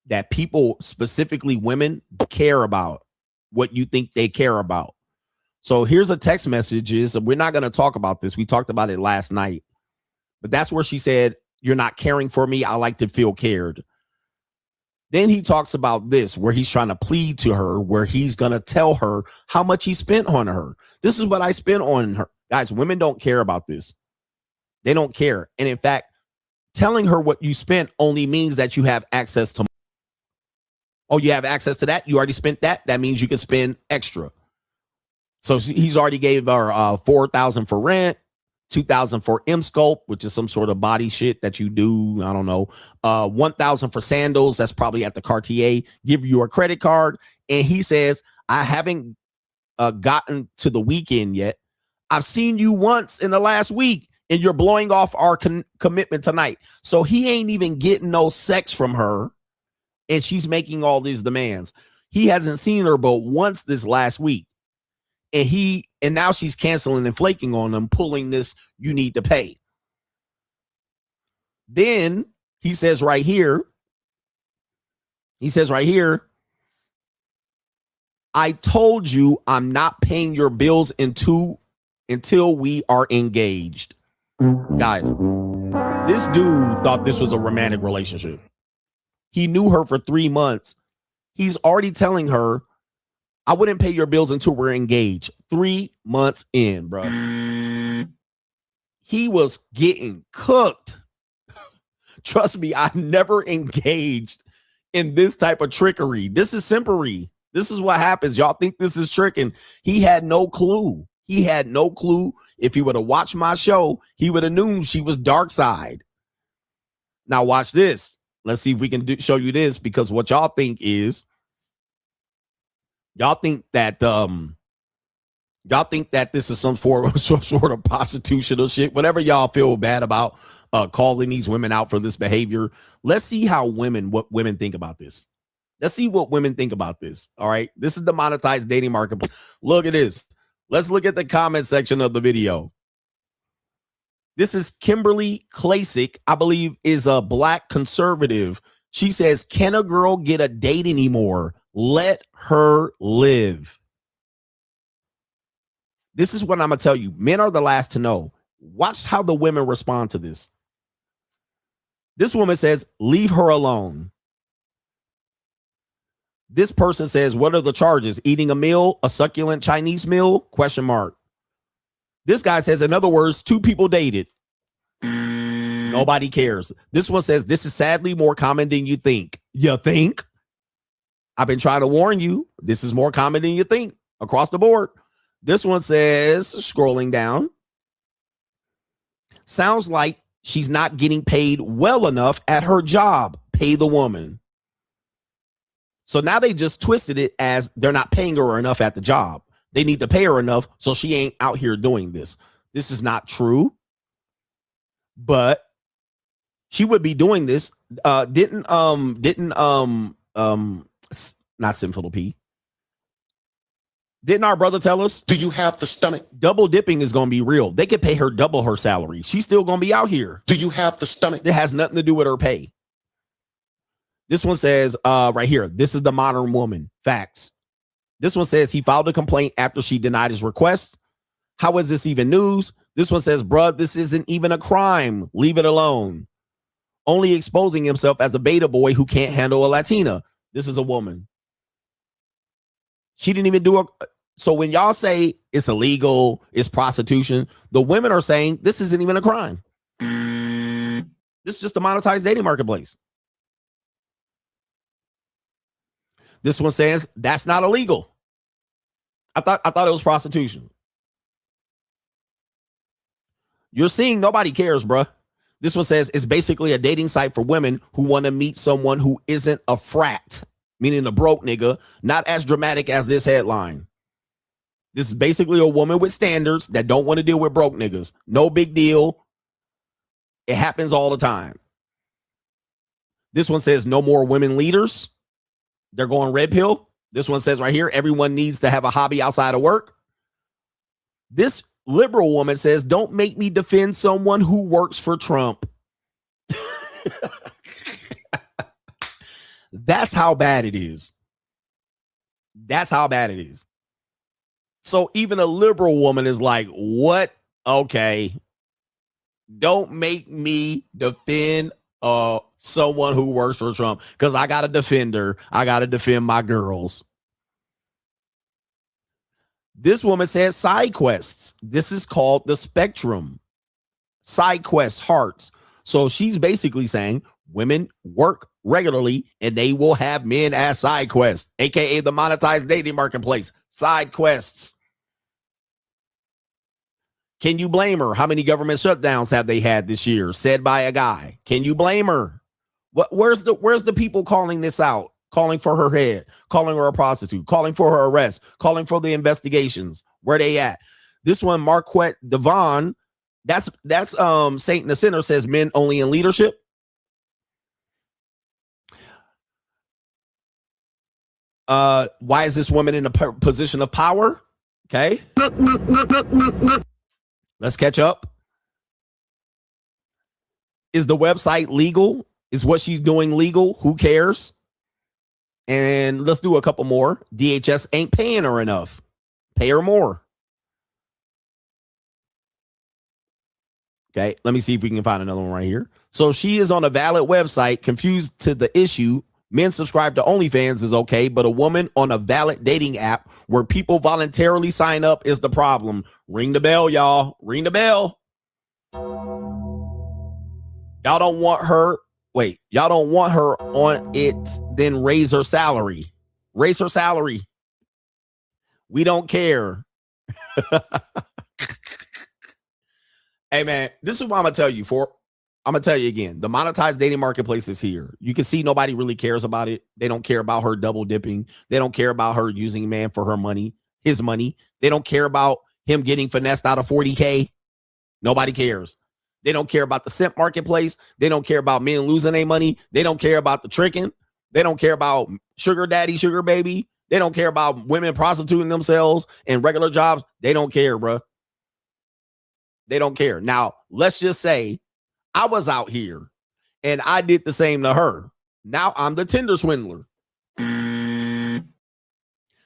that people, specifically women, care about what you think they care about. So here's a text messages. We're not going to talk about this. We talked about it last night, but that's where she said, "You're not caring for me. I like to feel cared." Then he talks about this, where he's trying to plead to her, where he's going to tell her how much he spent on her. "This is what I spent on her." Guys, women don't care about this. They don't care. And in fact, telling her what you spent only means that you have access to. Oh, you have access to that? You already spent that? That means you can spend extra. So he's already gave her $4,000 for rent, $2,000 for M-Sculpt, which is some sort of body shit that you do. I don't know. $1,000 for sandals. That's probably at the Cartier. Give you a credit card. And he says, "I haven't gotten to the weekend yet. I've seen you once in the last week, and you're blowing off our commitment tonight." So he ain't even getting no sex from her, and she's making all these demands. He hasn't seen her but once this last week. And now she's canceling and flaking on him, pulling this, "You need to pay." Then he says right here, "I told you I'm not paying your bills until we are engaged." Guys, this dude thought this was a romantic relationship. He knew her for 3 months. He's already telling her, "I wouldn't pay your bills until we're engaged." 3 months in, bro. He was getting cooked. Trust me, I've never engaged in this type of trickery. This is simpery. This is what happens. Y'all think this is tricking. He had no clue. He had no clue. If he would have watched my show, he would have known she was dark side. Now watch this. Let's see if we can show you this, because what y'all think is, y'all think that this is some sort of prostitution or shit. Whatever y'all feel bad about calling these women out for this behavior. Let's see what women think about this. Let's see what women think about this. All right. This is the monetized dating marketplace. Look at this. Let's look at the comment section of the video. This is Kimberly Klasick, I believe, is a black conservative. She says, "Can a girl get a date anymore? Let her live." This is what I'm going to tell you. Men are the last to know. Watch how the women respond to this. This woman says, "Leave her alone." This person says, "What are the charges? Eating a meal, a succulent Chinese meal? Question mark. This guy says, in other words, 2 people dated. Nobody cares. This one says, "This is sadly more common than you think." You think? I've been trying to warn you. This is more common than you think across the board. This one says, scrolling down, "Sounds like she's not getting paid well enough at her job. Pay the woman." So now they just twisted it as they're not paying her enough at the job. They need to pay her enough so she ain't out here doing this. This is not true. But she would be doing this. Not Sinful P. Didn't our brother tell us? Do you have the stomach? Double dipping is going to be real. They could pay her double her salary. She's still going to be out here. Do you have the stomach? It has nothing to do with her pay. This one says right here, this is the modern woman. Facts. This one says he filed a complaint after she denied his request. How is this even news? This one says, bruh, this isn't even a crime. Leave it alone. Only exposing himself as a beta boy who can't handle a Latina. This is a woman. She didn't even do a... So when y'all say it's illegal, it's prostitution, the women are saying this isn't even a crime. This is just a monetized dating marketplace. This one says that's not illegal. I thought it was prostitution. You're seeing nobody cares, bruh. This one says it's basically a dating site for women who want to meet someone who isn't a frat, meaning a broke nigga, not as dramatic as this headline. This is basically a woman with standards that don't want to deal with broke niggas. No big deal. It happens all the time. This one says no more women leaders. They're going red pill. This one says right here, everyone needs to have a hobby outside of work. This liberal woman says, don't make me defend someone who works for Trump. That's how bad it is. That's how bad it is. So even a liberal woman is like, what? Okay. Don't make me defend someone who works for Trump because I got to defend her. I got to defend my girls. This woman says side quests. This is called the spectrum. Side quests, hearts. So she's basically saying women work regularly and they will have men as side quests, aka the monetized dating marketplace. Side quests. Can you blame her? How many government shutdowns have they had this year? Said by a guy. Can you blame her? Where's the people calling this out? Calling for her head, calling her a prostitute, calling for her arrest, calling for the investigations. Where they at? This one, Marquette Devon, that's Saint and the Sinner says men only in leadership. Why is this woman in a position of power? Okay. Let's catch up. Is the website legal? Is what she's doing legal? Who cares? And let's do a couple more. DHS ain't paying her enough. Pay her more. Okay, let me see if we can find another one right here. So she is on a valid website, confused to the issue. Men subscribe to OnlyFans is okay, but a woman on a valid dating app where people voluntarily sign up is the problem. Ring the bell, y'all. Ring the bell. Y'all don't want her. Wait, y'all don't want her on it, then raise her salary. Raise her salary. We don't care. Hey, man, this is what I'm going to tell you. I'm going to tell you again. The monetized dating marketplace is here. You can see nobody really cares about it. They don't care about her double dipping. They don't care about her using man for her money, his money. They don't care about him getting finessed out of 40K. Nobody cares. They don't care about the simp marketplace. They don't care about men losing their money. They don't care about the tricking. They don't care about sugar daddy, sugar baby. They don't care about women prostituting themselves in regular jobs. They don't care, bro. They don't care. Now, let's just say I was out here and I did the same to her. Now I'm the Tinder swindler.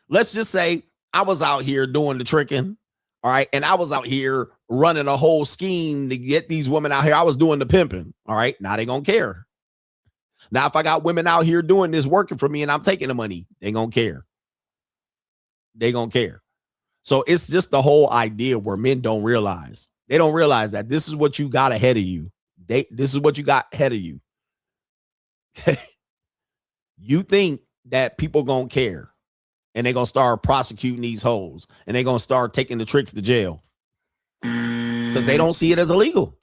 Let's just say I was out here doing the tricking. All right. And I was out here running a whole scheme to get these women out here. I was doing the pimping. All right. Now they gonna care. Now, if I got women out here doing this, working for me, and I'm taking the money, they gonna care. They gonna care. So it's just the whole idea where men don't realize. They don't realize that this is what you got ahead of you. This is what you got ahead of you. You think that people gonna care. And they're going to start prosecuting these hoes. And they're going to start taking the tricks to jail. Because they don't see it as illegal.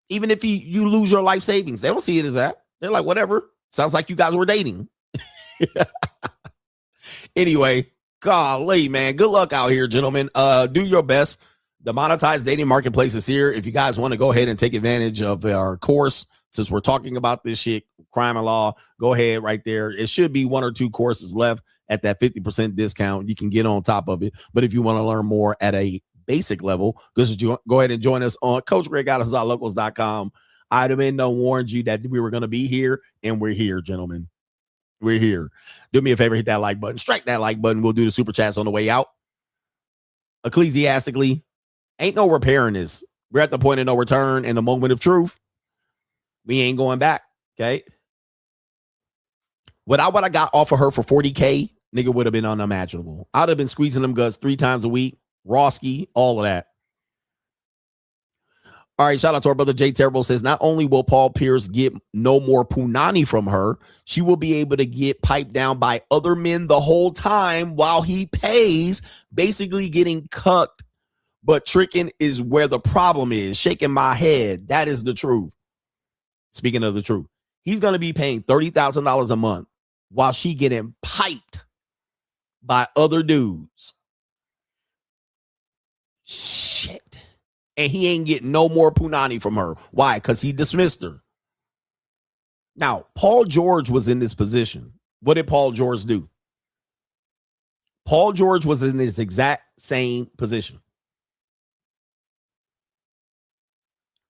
Even if you lose your life savings, they don't see it as that. They're like, whatever. Sounds like you guys were dating. Anyway, golly, man. Good luck out here, gentlemen. Do your best. The monetized dating marketplace is here. If you guys want to go ahead and take advantage of our course, since we're talking about this shit, crime and law, go ahead right there. It should be 1 or 2 courses left. at that 50% discount. You can get on top of it. But if you want to learn more at a basic level, go ahead and join us on CoachGreg.locals.com. I'd have been warned you that we were going to be here, and we're here, gentlemen. We're here. Do me a favor, hit that like button. Strike that like button. We'll do the super chats on the way out. Ecclesiastically, ain't no repairing this. We're at the point of no return and the moment of truth. We ain't going back, okay? What I got off of her for $40K, nigga, would have been unimaginable. I'd have been squeezing them guts 3 times a week. Rawski, all of that. All right, shout out to our brother Jay Terrible says, not only will Paul Pierce get no more punani from her, she will be able to get piped down by other men the whole time while he pays, basically getting cucked. But tricking is where the problem is. Shaking my head. That is the truth. Speaking of the truth, he's going to be paying $30,000 a month while she getting piped by other dudes. Shit. And he ain't getting no more punani from her. Why? Because he dismissed her. Now, Paul George was in this position. What did Paul George do? Paul George was in this exact same position.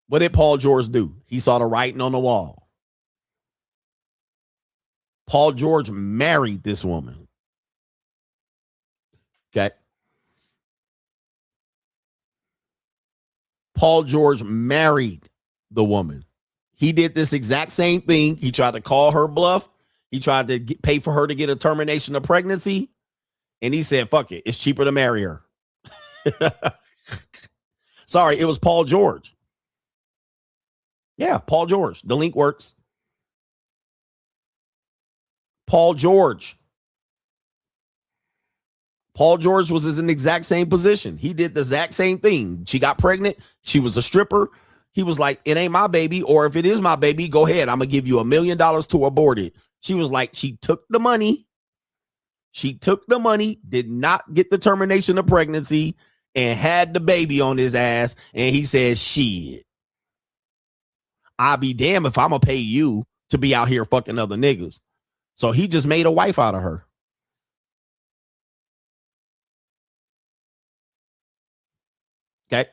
What did Paul George do? He saw the writing on the wall. Paul George married this woman. Okay. Paul George married the woman. He did this exact same thing. He tried to call her bluff. He tried to pay for her to get a termination of pregnancy. And he said, fuck it. It's cheaper to marry her. Sorry, it was Paul George. Yeah, Paul George. The link works. Paul George. Paul George was in the exact same position. He did the exact same thing. She got pregnant. She was a stripper. He was like, it ain't my baby. Or if it is my baby, go ahead. I'm going to give you $1 million to abort it. She was like, she took the money. She took the money, did not get the termination of pregnancy, and had the baby on his ass. And he said, shit, I'll be damned if I'm going to pay you to be out here fucking other niggas. So he just made a wife out of her. Okay.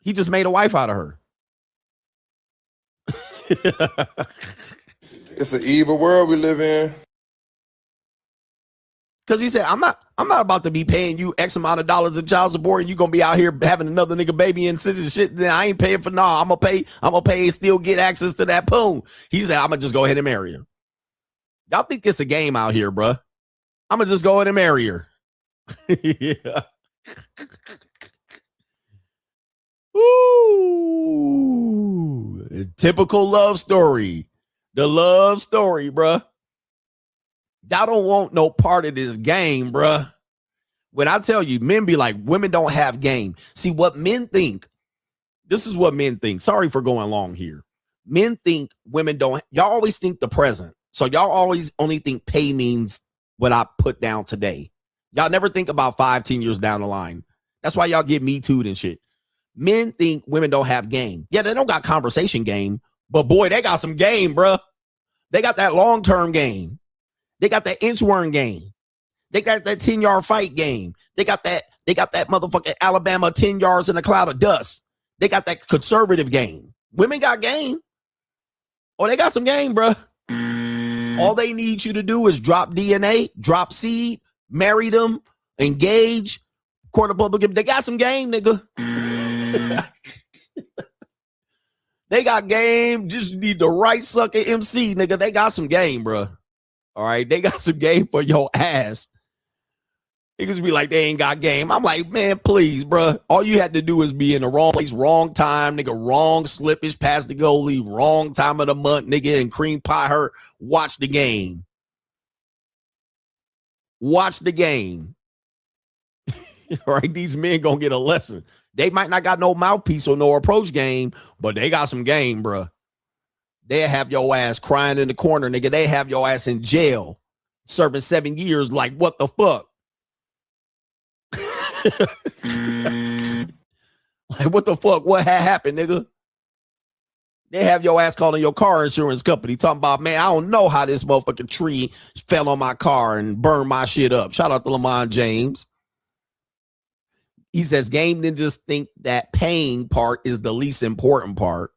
He just made a wife out of her. It's an evil world we live in. Because he said, I'm not about to be paying you X amount of dollars in child support and you gonna be out here having another nigga baby and shit. Then I ain't paying for I'm gonna pay and still get access to that poon. He said, I'm gonna just go ahead and marry her. Y'all think it's a game out here, bruh. I'm gonna just go ahead and marry her. Yeah. Ooh, typical love story. The love story, bruh. Y'all don't want no part of this game, bruh. When I tell you, men be like, women don't have game. See, what men think, this is what men think. Sorry for going long here. Men think women don't, y'all always think the present. So y'all always only think pay means what I put down today. Y'all never think about 5-10 years down the line. That's why y'all get Me Too'd and shit. Men think women don't have game. Yeah, they don't got conversation game, but boy, they got some game, bruh. They got that long-term game. They got that inchworm game. They got that 10-yard fight game. They got that motherfucking Alabama 10 yards in a cloud of dust. They got that conservative game. Women got game. Oh, they got some game, bruh. All they need you to do is drop DNA, drop seed, marry them, engage, court of public. They got some game, nigga. They got game. Just need the right sucker MC, nigga. They got some game, bruh. All right, they got some game for your ass. Niggas be like, they ain't got game. I'm like, man, please, bruh. All you had to do is be in the wrong place, wrong time, nigga. Wrong slippage past the goalie, wrong time of the month, nigga, and cream pie her. Watch the game. Watch the game. All right, these men gonna get a lesson. They might not got no mouthpiece or no approach game, but they got some game, bruh. They'll have your ass crying in the corner, nigga. They have your ass in jail, serving 7 years. Like, what the fuck? Like, what the fuck? What had happened, nigga? They have your ass calling your car insurance company talking about, man, I don't know how this motherfucking tree fell on my car and burned my shit up. Shout out to Lamont James. He says game ninjas think that paying part is the least important part.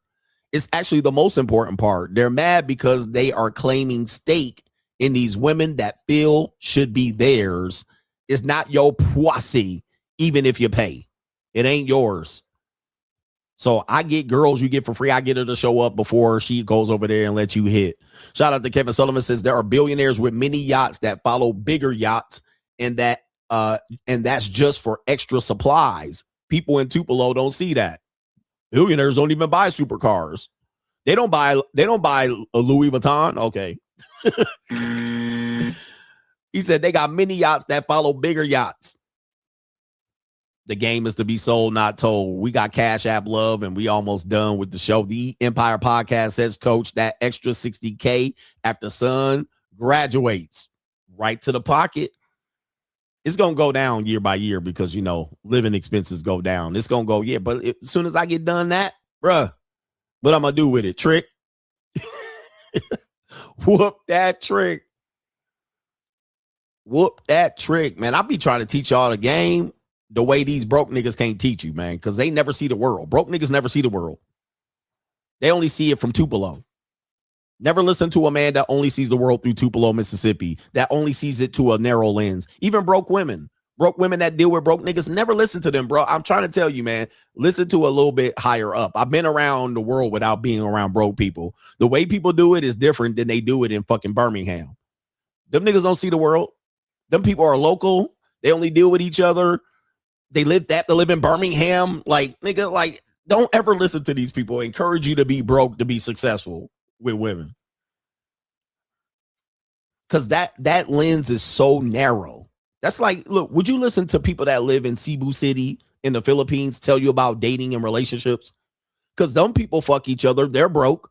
It's actually the most important part. They're mad because they are claiming stake in these women that feel should be theirs. It's not your pussy, even if you pay. It ain't yours. So I get girls you get for free. I get her to show up before she goes over there and let you hit. Shout out to Kevin Sullivan says there are billionaires with many yachts that follow bigger yachts, and that's just for extra supplies. People in Tupelo don't see that. Billionaires don't even buy supercars. They don't buy a Louis Vuitton. Okay. He said they got many yachts that follow bigger yachts. The game is to be sold, not told. We got Cash App Love, and we almost done with the show. The Empire Podcast says, Coach, that extra $60K after son graduates right to the pocket. It's going to go down year by year because, you know, living expenses go down. It's going to go, yeah, but as soon as I get done that, bruh, what I'm going to do with it? Trick? Whoop that trick. Whoop that trick, man. I be trying to teach y'all the game the way these broke niggas can't teach you, man, because they never see the world. Broke niggas never see the world. They only see it from Tupelo. Never listen to a man that only sees the world through Tupelo, Mississippi, that only sees it to a narrow lens. Even broke women that deal with broke niggas, never listen to them, bro. I'm trying to tell you, man, listen to a little bit higher up. I've been around the world without being around broke people. The way people do it is different than they do it in fucking Birmingham. Them niggas don't see the world. Them people are local. They only deal with each other. They have to live in Birmingham. Like, nigga, like, don't ever listen to these people. I encourage you to be broke to be successful with women. Because that lens is so narrow. That's like, look, would you listen to people that live in Cebu City in the Philippines tell you about dating and relationships? Because them people fuck each other. They're broke.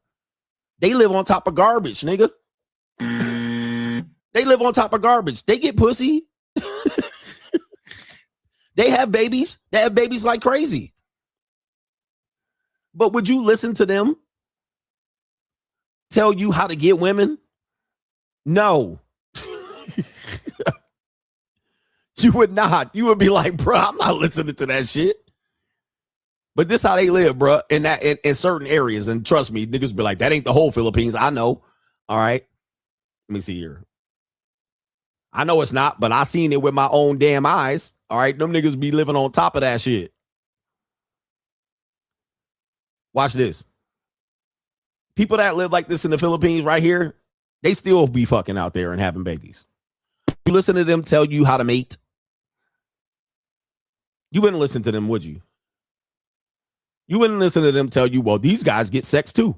They live on top of garbage, nigga. They live on top of garbage. They get pussy. They have babies. They have babies like crazy. But would you listen to them tell you how to get women? No. You would not. You would be like, bro, I'm not listening to that shit. But this how they live, bro, in certain areas. And trust me, niggas be like, that ain't the whole Philippines. I know. All right. Let me see here. I know it's not, but I seen it with my own damn eyes. All right. Them niggas be living on top of that shit. Watch this. People that live like this in the Philippines right here, they still be fucking out there and having babies. You listen to them tell you how to mate. You wouldn't listen to them, would you? You wouldn't listen to them tell you, well, these guys get sex too.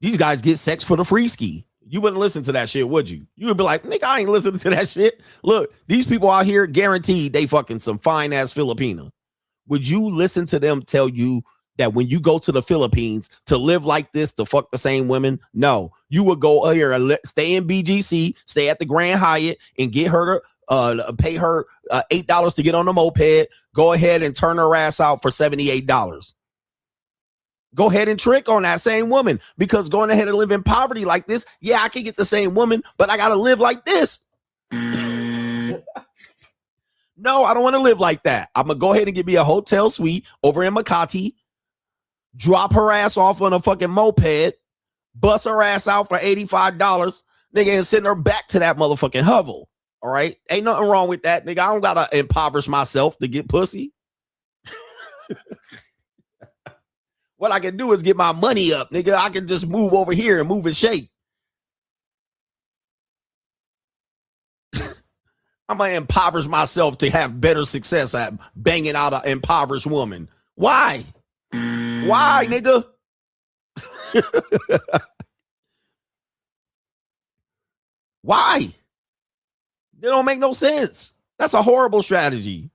These guys get sex for the free ski. You wouldn't listen to that shit, would you? You would be like, nigga, I ain't listening to that shit. Look, these people out here guaranteed they fucking some fine ass Filipino. Would you listen to them tell you that when you go to the Philippines to live like this, to fuck the same women? No, you would go here and stay in BGC, stay at the Grand Hyatt and get her to pay her $8 to get on the moped. Go ahead and turn her ass out for $78. Go ahead and trick on that same woman, because going ahead and live in poverty like this, yeah, I can get the same woman, but I got to live like this. No, I don't want to live like that. I'm going to go ahead and get me a hotel suite over in Makati, drop her ass off on a fucking moped, bust her ass out for $85, nigga, and send her back to that motherfucking hovel. All right? Ain't nothing wrong with that, nigga. I don't got to impoverish myself to get pussy. What I can do is get my money up, nigga. I can just move over here and move and shake. I'm going to impoverish myself to have better success at banging out an impoverished woman. Why? Why, nigga? Why? They don't make no sense. That's a horrible strategy.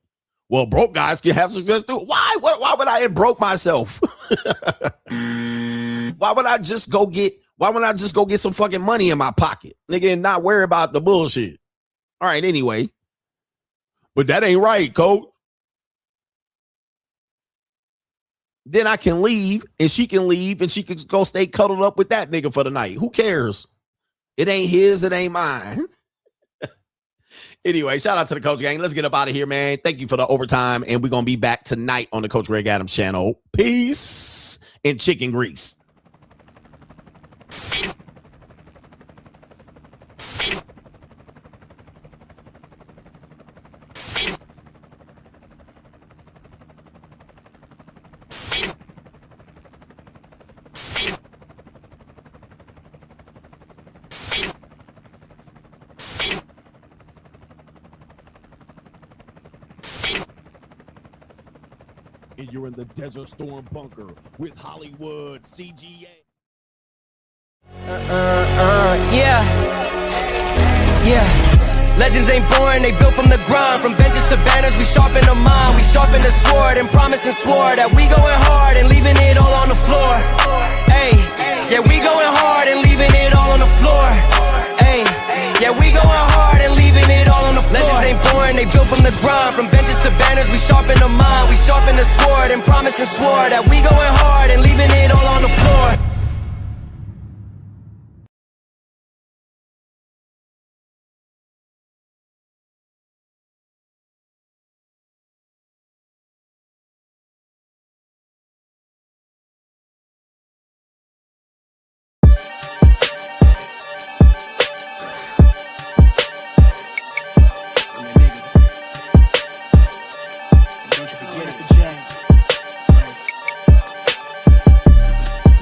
Well, broke guys can have success too. Why? Why would I broke myself? Why would I just go get some fucking money in my pocket, nigga, and not worry about the bullshit? All right, anyway. But that ain't right, Coach. then I can leave and she can leave and she can go stay cuddled up with that nigga for the night. Who cares? It ain't his, it ain't mine. Anyway, shout out to the Coach Gang. Let's get up out of here, man. Thank you for the overtime. And we're going to be back tonight on the Coach Greg Adams channel. Peace and chicken grease. And you're in the Desert Storm bunker with Hollywood CGA. Yeah. Legends ain't born, they built from the grind. From benches to banners, we sharpen the mind. We sharpen the sword and promise and swore that we going hard and leaving it all on the floor. Hey, yeah, we going hard and leaving it all on the floor. Hey, yeah, we going hard and leaving it all on the floor. Legends ain't born, they built from the grind. From benches to banners, we sharpen the mind. We sharpen the sword and promise and swore that we going hard and leaving it all on the floor.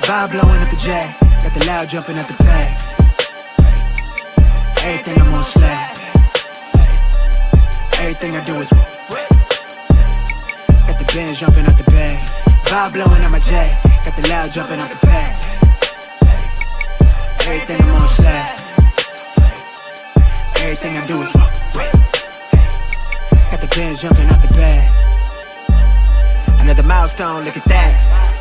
Vibe blowing at the J, got the loud jumping at the pay. Everything I'm on slay. Everything I do is got the Benz jumping at the bay. Vibe blowing at my J, got the loud jumping at the pay. Everything I'm on slay. Everything I do is got the Benz jumping at the bay. Another milestone, look at that.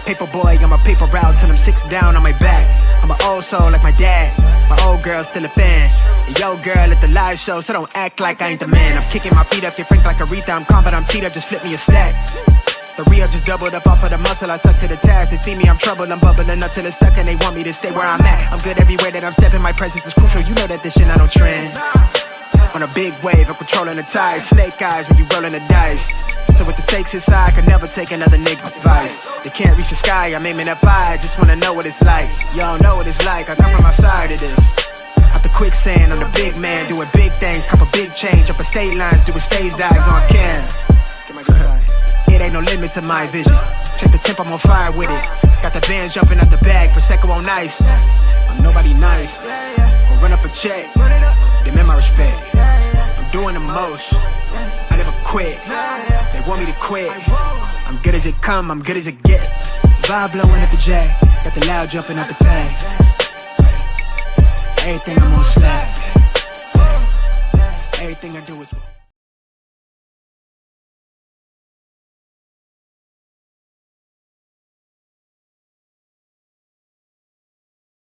Paper boy, I'm a paper route till I'm 6 down on my back. I'm an old soul like my dad. My old girl's still a fan. And yo girl at the live show, so don't act like I ain't the man. I'm kicking my feet up, get frank like Aretha. I'm calm, but I'm teed up, just flip me a stack. The Rio just doubled up off of the muscle, I stuck to the task. They see me, I'm trouble, I'm bubbling up till it's stuck. And they want me to stay where I'm at. I'm good everywhere that I'm stepping, my presence is crucial. You know that this shit I don't trend. On a big wave, I'm controlling the tide. Snake eyes when you rolling the dice. So with the stakes inside, I could never take another nigga advice. They can't reach the sky, I'm aiming up high. I just wanna know what it's like. Y'all know what it's like, I come from outside of this. Out the quicksand, I'm the big man, doing big things. Cop a big change, up a state lines, doing stage dives on cam. It ain't no limit to my vision. Check the temp, I'm on fire with it. Got the bands jumping out the bag, Prosecco on ice. I'm nobody nice, but run up a check. Demand my respect. I'm doing the most, I never quit. They want me to quit. I'm good as it come, I'm good as it gets. Vibe blowing at the J, got the loud jumping at the pay. Everything I'm on slap. Everything I do is